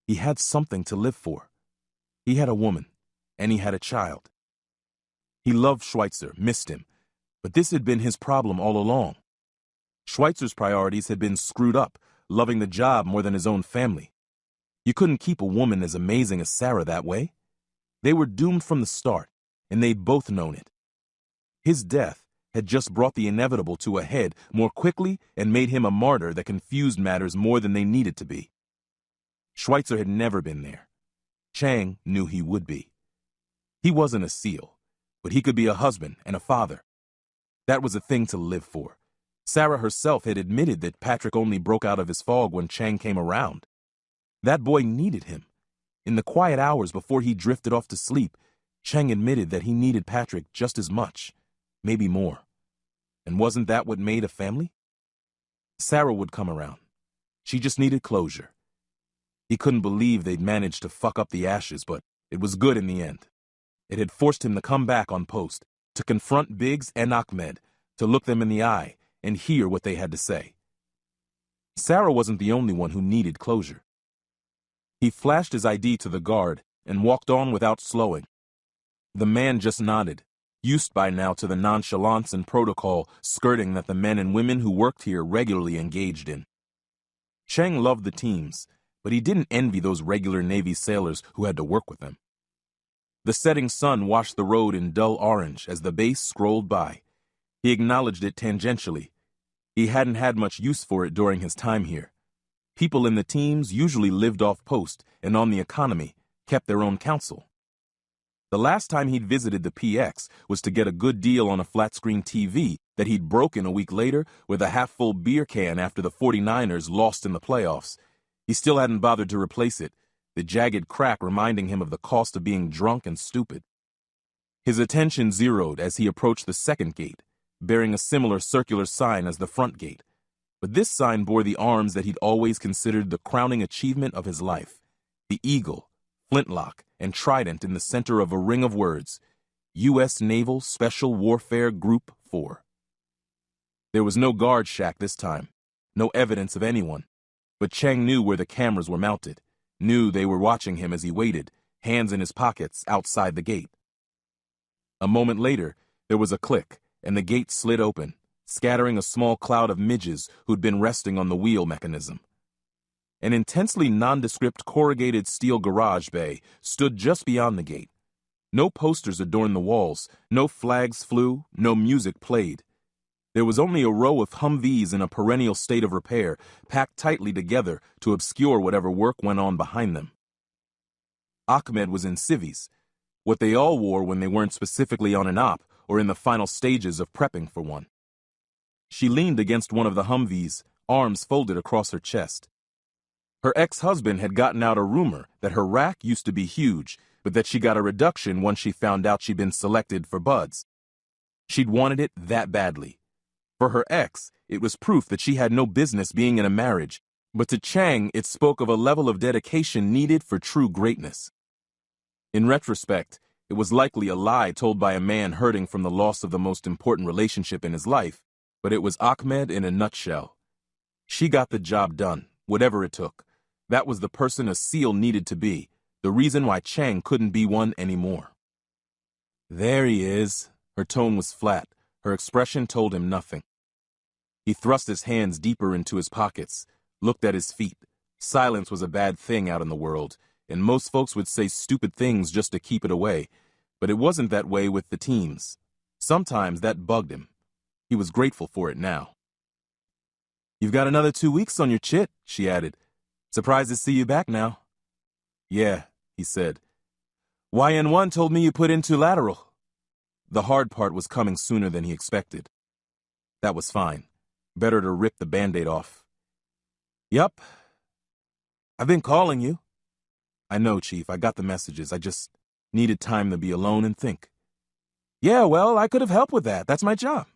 He had something to live for. He had a woman, and he had a child. He loved Schweitzer, missed him, but this had been his problem all along. Schweitzer's priorities had been screwed up, loving the job more than his own family. You couldn't keep a woman as amazing as Sarah that way. They were doomed from the start, and they'd both known it. His death had just brought the inevitable to a head more quickly and made him a martyr that confused matters more than they needed to be. Schweitzer had never been there. Chang knew he would be. He wasn't a SEAL, but he could be a husband and a father. That was a thing to live for. Sarah herself had admitted that Patrick only broke out of his fog when Chang came around. That boy needed him. In the quiet hours before he drifted off to sleep, Chang admitted that he needed Patrick just as much, maybe more. And wasn't that what made a family? Sarah would come around. She just needed closure. He couldn't believe they'd managed to fuck up the ashes, but it was good in the end. It had forced him to come back on post, to confront Biggs and Ahmed, to look them in the eye and hear what they had to say. Sarah wasn't the only one who needed closure. He flashed his ID to the guard and walked on without slowing. The man just nodded, used by now to the nonchalance and protocol skirting that the men and women who worked here regularly engaged in. Chang loved the teams, but he didn't envy those regular Navy sailors who had to work with them. The setting sun washed the road in dull orange as the base scrolled by. He acknowledged it tangentially. He hadn't had much use for it during his time here. People in the teams usually lived off post and on the economy, kept their own counsel. The last time he'd visited the PX was to get a good deal on a flat-screen TV that he'd broken a week later with a half-full beer can after the 49ers lost in the playoffs. He still hadn't bothered to replace it, the jagged crack reminding him of the cost of being drunk and stupid. His attention zeroed as he approached the second gate, bearing a similar circular sign as the front gate. But this sign bore the arms that he'd always considered the crowning achievement of his life: the eagle, flintlock, and trident in the center of a ring of words: U.S. Naval Special Warfare Group 4. There was no guard shack this time, no evidence of anyone, but Chang knew where the cameras were mounted, knew they were watching him as he waited, hands in his pockets, outside the gate. A moment later, there was a click, and the gate slid open, scattering a small cloud of midges who'd been resting on the wheel mechanism. An intensely nondescript corrugated steel garage bay stood just beyond the gate. No posters adorned the walls, no flags flew, no music played. There was only a row of Humvees in a perennial state of repair, packed tightly together to obscure whatever work went on behind them. Ahmed was in civvies, what they all wore when they weren't specifically on an op or in the final stages of prepping for one. She leaned against one of the Humvees, arms folded across her chest. Her ex-husband had gotten out a rumor that her rack used to be huge, but that she got a reduction once she found out she'd been selected for buds. She'd wanted it that badly. For her ex, it was proof that she had no business being in a marriage, but to Chang it spoke of a level of dedication needed for true greatness. In retrospect, it was likely a lie told by a man hurting from the loss of the most important relationship in his life, but it was Ahmed in a nutshell. She got the job done, whatever it took. That was the person a SEAL needed to be, the reason why Chang couldn't be one anymore. There he is. Her tone was flat. Her expression told him nothing. He thrust his hands deeper into his pockets, looked at his feet. Silence was a bad thing out in the world, and most folks would say stupid things just to keep it away, but it wasn't that way with the teams. Sometimes that bugged him. He was grateful for it now. "You've got another 2 weeks on your chit," she added. "Surprised to see you back now." "Yeah," he said. "YN1 told me you put in 2 lateral." The hard part was coming sooner than he expected. That was fine. Better to rip the Band-Aid off. "Yup. I've been calling you." "I know, Chief. I got the messages. I just needed time to be alone and think." "Yeah, well, I could have helped with that. That's my job."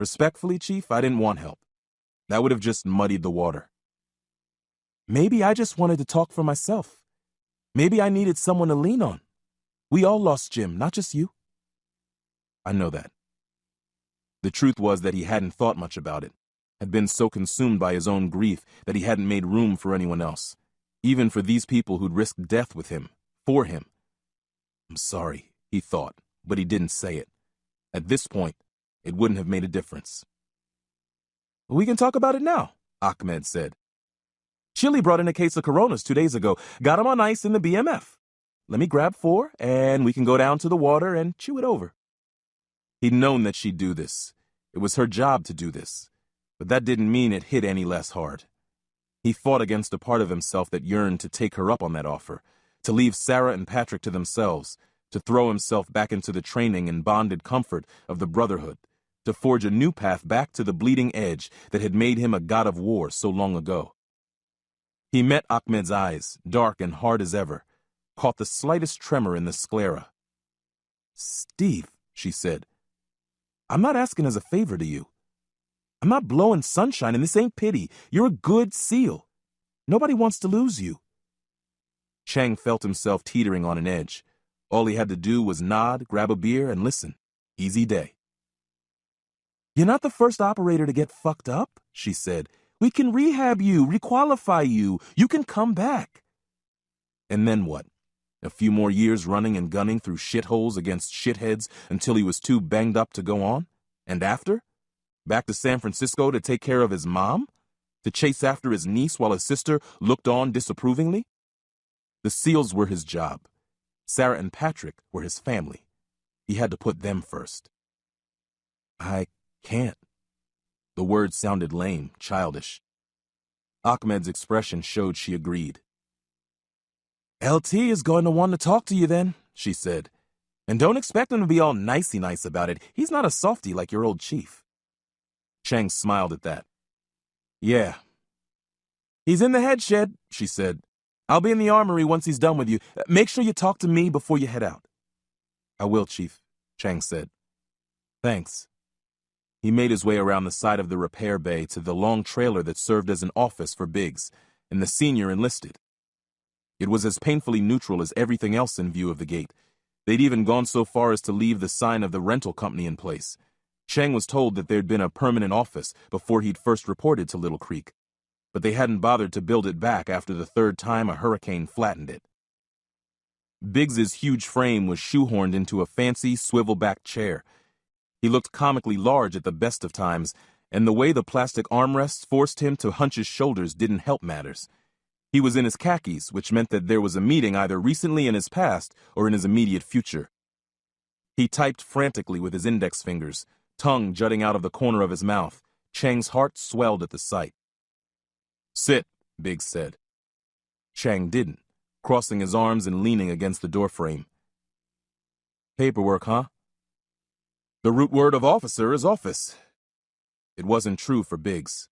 "Respectfully, Chief, I didn't want help. That would have just muddied the water." "Maybe I just wanted to talk for myself. Maybe I needed someone to lean on. We all lost Jim, not just you." "I know that." The truth was that he hadn't thought much about it, had been so consumed by his own grief that he hadn't made room for anyone else, even for these people who'd risked death with him, for him. "I'm sorry," he thought, but he didn't say it. At this point, it wouldn't have made a difference. "We can talk about it now," Ahmed said. "Chile brought in a case of Coronas 2 days ago. Got them on ice in the BMF. Let me grab 4, and we can go down to the water and chew it over." He'd known that she'd do this. It was her job to do this. But that didn't mean it hit any less hard. He fought against a part of himself that yearned to take her up on that offer, to leave Sarah and Patrick to themselves, to throw himself back into the training and bonded comfort of the Brotherhood, to forge a new path back to the bleeding edge that had made him a god of war so long ago. He met Ahmed's eyes, dark and hard as ever, caught the slightest tremor in the sclera. "Steve," she said, "I'm not asking as a favor to you. I'm not blowing sunshine, and this ain't pity. You're a good SEAL. Nobody wants to lose you. Chang felt himself teetering on an edge. All he had to do was nod, grab a beer, and listen. Easy day. "You're not the first operator to get fucked up," she said. "We can rehab you, requalify you. You can come back." And then what? A few more years running and gunning through shitholes against shitheads until he was too banged up to go on? And after? Back to San Francisco to take care of his mom? To chase after his niece while his sister looked on disapprovingly? The SEALs were his job. Sarah and Patrick were his family. He had to put them first. "I can't." The words sounded lame, childish. Ahmed's expression showed she agreed. "LT is going to want to talk to you then," she said. "And don't expect him to be all nicey-nice about it. He's not a softy like your old chief." Chang smiled at that. "Yeah. He's in the head shed," she said. "I'll be in the armory once he's done with you. Make sure you talk to me before you head out." "I will, Chief," Chang said. "Thanks." He made his way around the side of the repair bay to the long trailer that served as an office for Biggs, and the senior enlisted. It was as painfully neutral as everything else in view of the gate. They'd even gone so far as to leave the sign of the rental company in place. Chang was told that there'd been a permanent office before he'd first reported to Little Creek, but they hadn't bothered to build it back after the third time a hurricane flattened it. Biggs's huge frame was shoehorned into a fancy, swivel-backed chair. He looked comically large at the best of times, and the way the plastic armrests forced him to hunch his shoulders didn't help matters. He was in his khakis, which meant that there was a meeting either recently in his past or in his immediate future. He typed frantically with his index fingers, tongue jutting out of the corner of his mouth. Chang's heart swelled at the sight. "Sit," Biggs said. Chang didn't, crossing his arms and leaning against the doorframe. "Paperwork, huh?" "The root word of officer is office." It wasn't true for Biggs.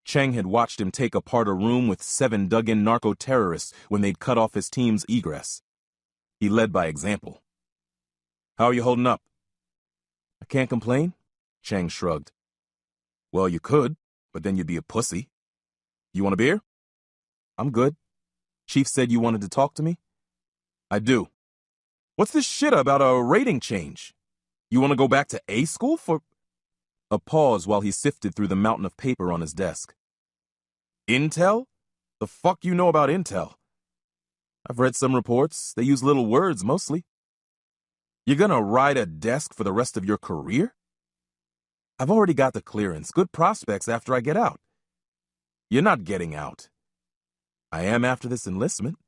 Chang had watched him take apart a room with 7 dug-in narco-terrorists when they'd cut off his team's egress. He led by example. "How are you holding up?" "I can't complain," Chang shrugged. "Well, you could, but then you'd be a pussy. You want a beer?" "I'm good. Chief said you wanted to talk to me?" "I do. What's this shit about a rating change? You want to go back to A school for—" A pause while he sifted through the mountain of paper on his desk. "Intel? The fuck you know about Intel?" "I've read some reports. They use little words mostly." "You're gonna ride a desk for the rest of your career?" "I've already got the clearance. Good prospects after I get out." "You're not getting out." "I am after this enlistment."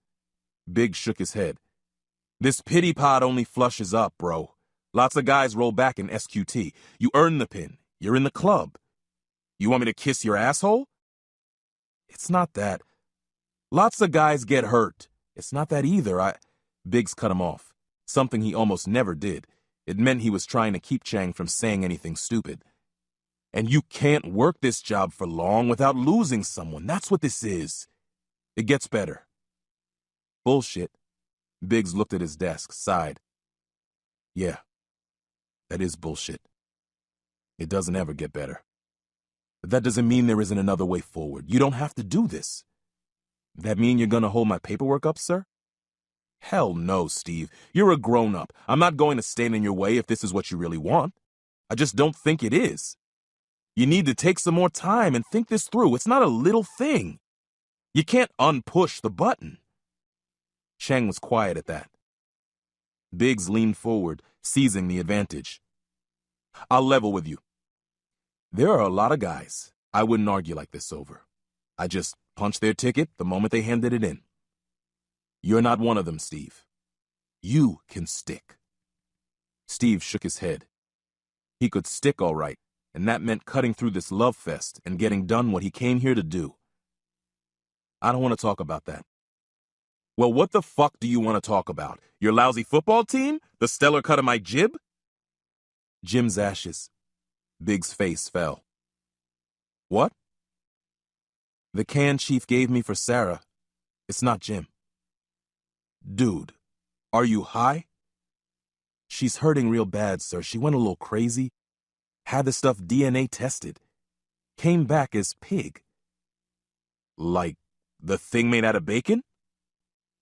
Biggs shook his head. "This pity pod only flushes up, bro. Lots of guys roll back in SQT. You earn the pin. You're in the club. You want me to kiss your asshole?" "It's not that. Lots of guys get hurt. It's not that either. Biggs cut him off. Something he almost never did. It meant he was trying to keep Chang from saying anything stupid. "And you can't work this job for long without losing someone. That's what this is. It gets better." "Bullshit." Biggs looked at his desk, sighed. "Yeah, that is bullshit. It doesn't ever get better. But that doesn't mean there isn't another way forward. You don't have to do this." "That mean you're gonna hold my paperwork up, sir?" "Hell no, Steve. You're a grown-up. I'm not going to stand in your way if this is what you really want. I just don't think it is. You need to take some more time and think this through. It's not a little thing. You can't unpush the button." Chang was quiet at that. Biggs leaned forward, seizing the advantage. "I'll level with you. There are a lot of guys I wouldn't argue like this over. I just punched their ticket the moment they handed it in. You're not one of them, Steve. You can stick." Steve shook his head. He could stick all right, and that meant cutting through this love fest and getting done what he came here to do. "I don't want to talk about that." "Well, what the fuck do you want to talk about? Your lousy football team? The stellar cut of my jib?" "Jim's ashes." Biggs' face fell. "What?" "The can Chief gave me for Sarah. It's not Jim." "Dude, are you high?" "She's hurting real bad, sir. She went a little crazy. Had the stuff DNA tested. Came back as pig." "Like the thing made out of bacon?"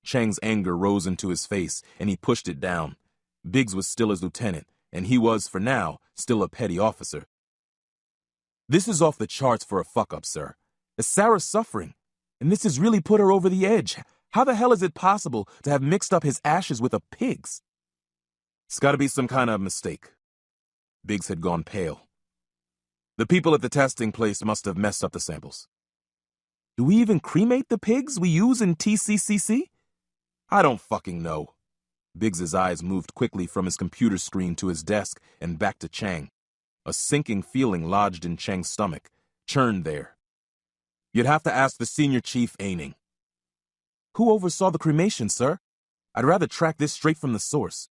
Chang's anger rose into his face, and he pushed it down. Biggs was still his lieutenant, and he was, for now, still a petty officer. This is off the charts for a fuck-up, sir. Sarah's suffering, and this has really put her over the edge. How the hell is it possible to have mixed up his ashes with a pig's? It's gotta be some kind of mistake. Biggs had gone pale. The people at the testing place must have messed up the samples. Do we even cremate the pigs we use in TCCC? I don't fucking know. Biggs's eyes moved quickly from his computer screen to his desk and back to Chang. A sinking feeling lodged in Chang's stomach, churned there. You'd have to ask the senior chief Aining. Who oversaw the cremation, sir? I'd rather track this straight from the source.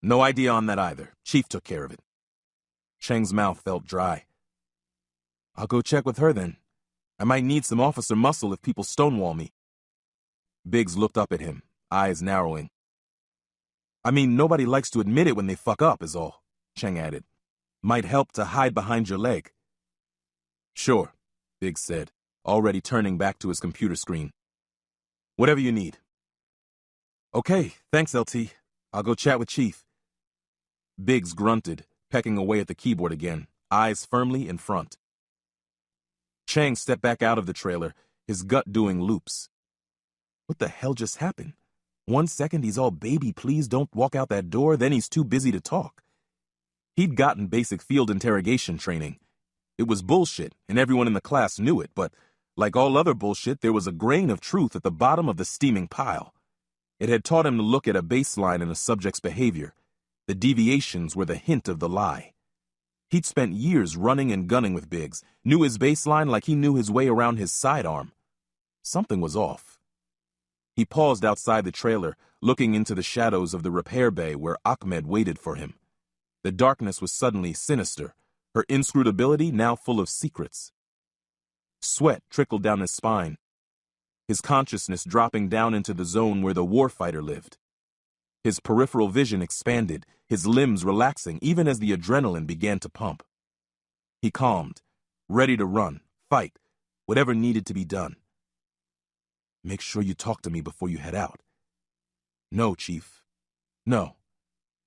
No idea on that either. Chief took care of it. Chang's mouth felt dry. I'll go check with her then. I might need some officer muscle if people stonewall me. Biggs looked up at him, eyes narrowing. I mean, nobody likes to admit it when they fuck up, is all, Chang added. Might help to hide behind your leg. Sure, Biggs said, already turning back to his computer screen. Whatever you need. Okay, thanks, LT. I'll go chat with Chief. Biggs grunted, pecking away at the keyboard again, eyes firmly in front. Chang stepped back out of the trailer, his gut doing loops. What the hell just happened? 1 second he's all baby, please don't walk out that door, then he's too busy to talk. He'd gotten basic field interrogation training. It was bullshit, and everyone in the class knew it, but like all other bullshit, there was a grain of truth at the bottom of the steaming pile. It had taught him to look at a baseline in a subject's behavior. The deviations were the hint of the lie. He'd spent years running and gunning with Biggs, knew his baseline like he knew his way around his sidearm. Something was off. He paused outside the trailer, looking into the shadows of the repair bay where Ahmed waited for him. The darkness was suddenly sinister, her inscrutability now full of secrets. Sweat trickled down his spine, his consciousness dropping down into the zone where the warfighter lived. His peripheral vision expanded, his limbs relaxing even as the adrenaline began to pump. He calmed, ready to run, fight, whatever needed to be done. Make sure you talk to me before you head out. No, Chief. No,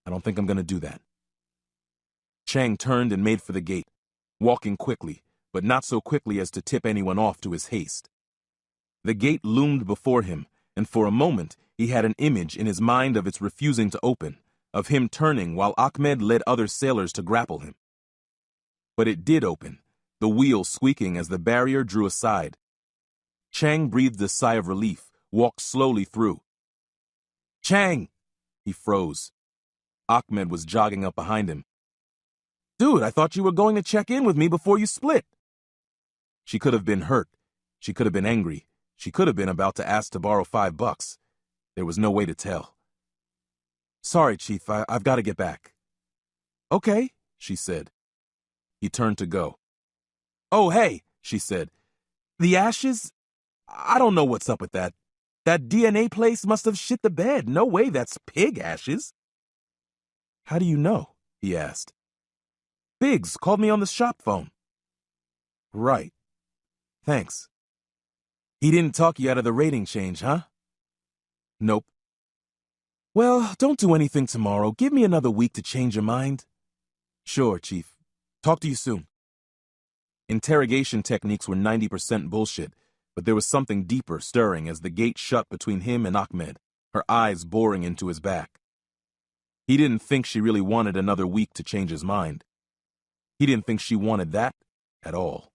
I don't think I'm gonna do that. Chang turned and made for the gate, walking quickly, but not so quickly as to tip anyone off to his haste. The gate loomed before him, and for a moment he had an image in his mind of its refusing to open, of him turning while Ahmed led other sailors to grapple him. But it did open, the wheel squeaking as the barrier drew aside. Chang breathed a sigh of relief, walked slowly through. Chang! He froze. Ahmed was jogging up behind him. Dude, I thought you were going to check in with me before you split. She could have been hurt. She could have been angry. She could have been about to ask to borrow $5. There was no way to tell. Sorry, Chief, I've got to get back. Okay, she said. He turned to go. Oh, hey, she said. The ashes? I don't know what's up with that. That DNA place must have shit the bed. No way that's pig ashes. How do you know? He asked. Biggs called me on the shop phone. Right. Thanks. He didn't talk you out of the rating change, huh? Nope. Well, don't do anything tomorrow. Give me another week to change your mind. Sure, Chief. Talk to you soon. Interrogation techniques were 90% bullshit, but there was something deeper stirring as the gate shut between him and Ahmed, her eyes boring into his back. He didn't think she really wanted another week to change his mind. He didn't think she wanted that at all.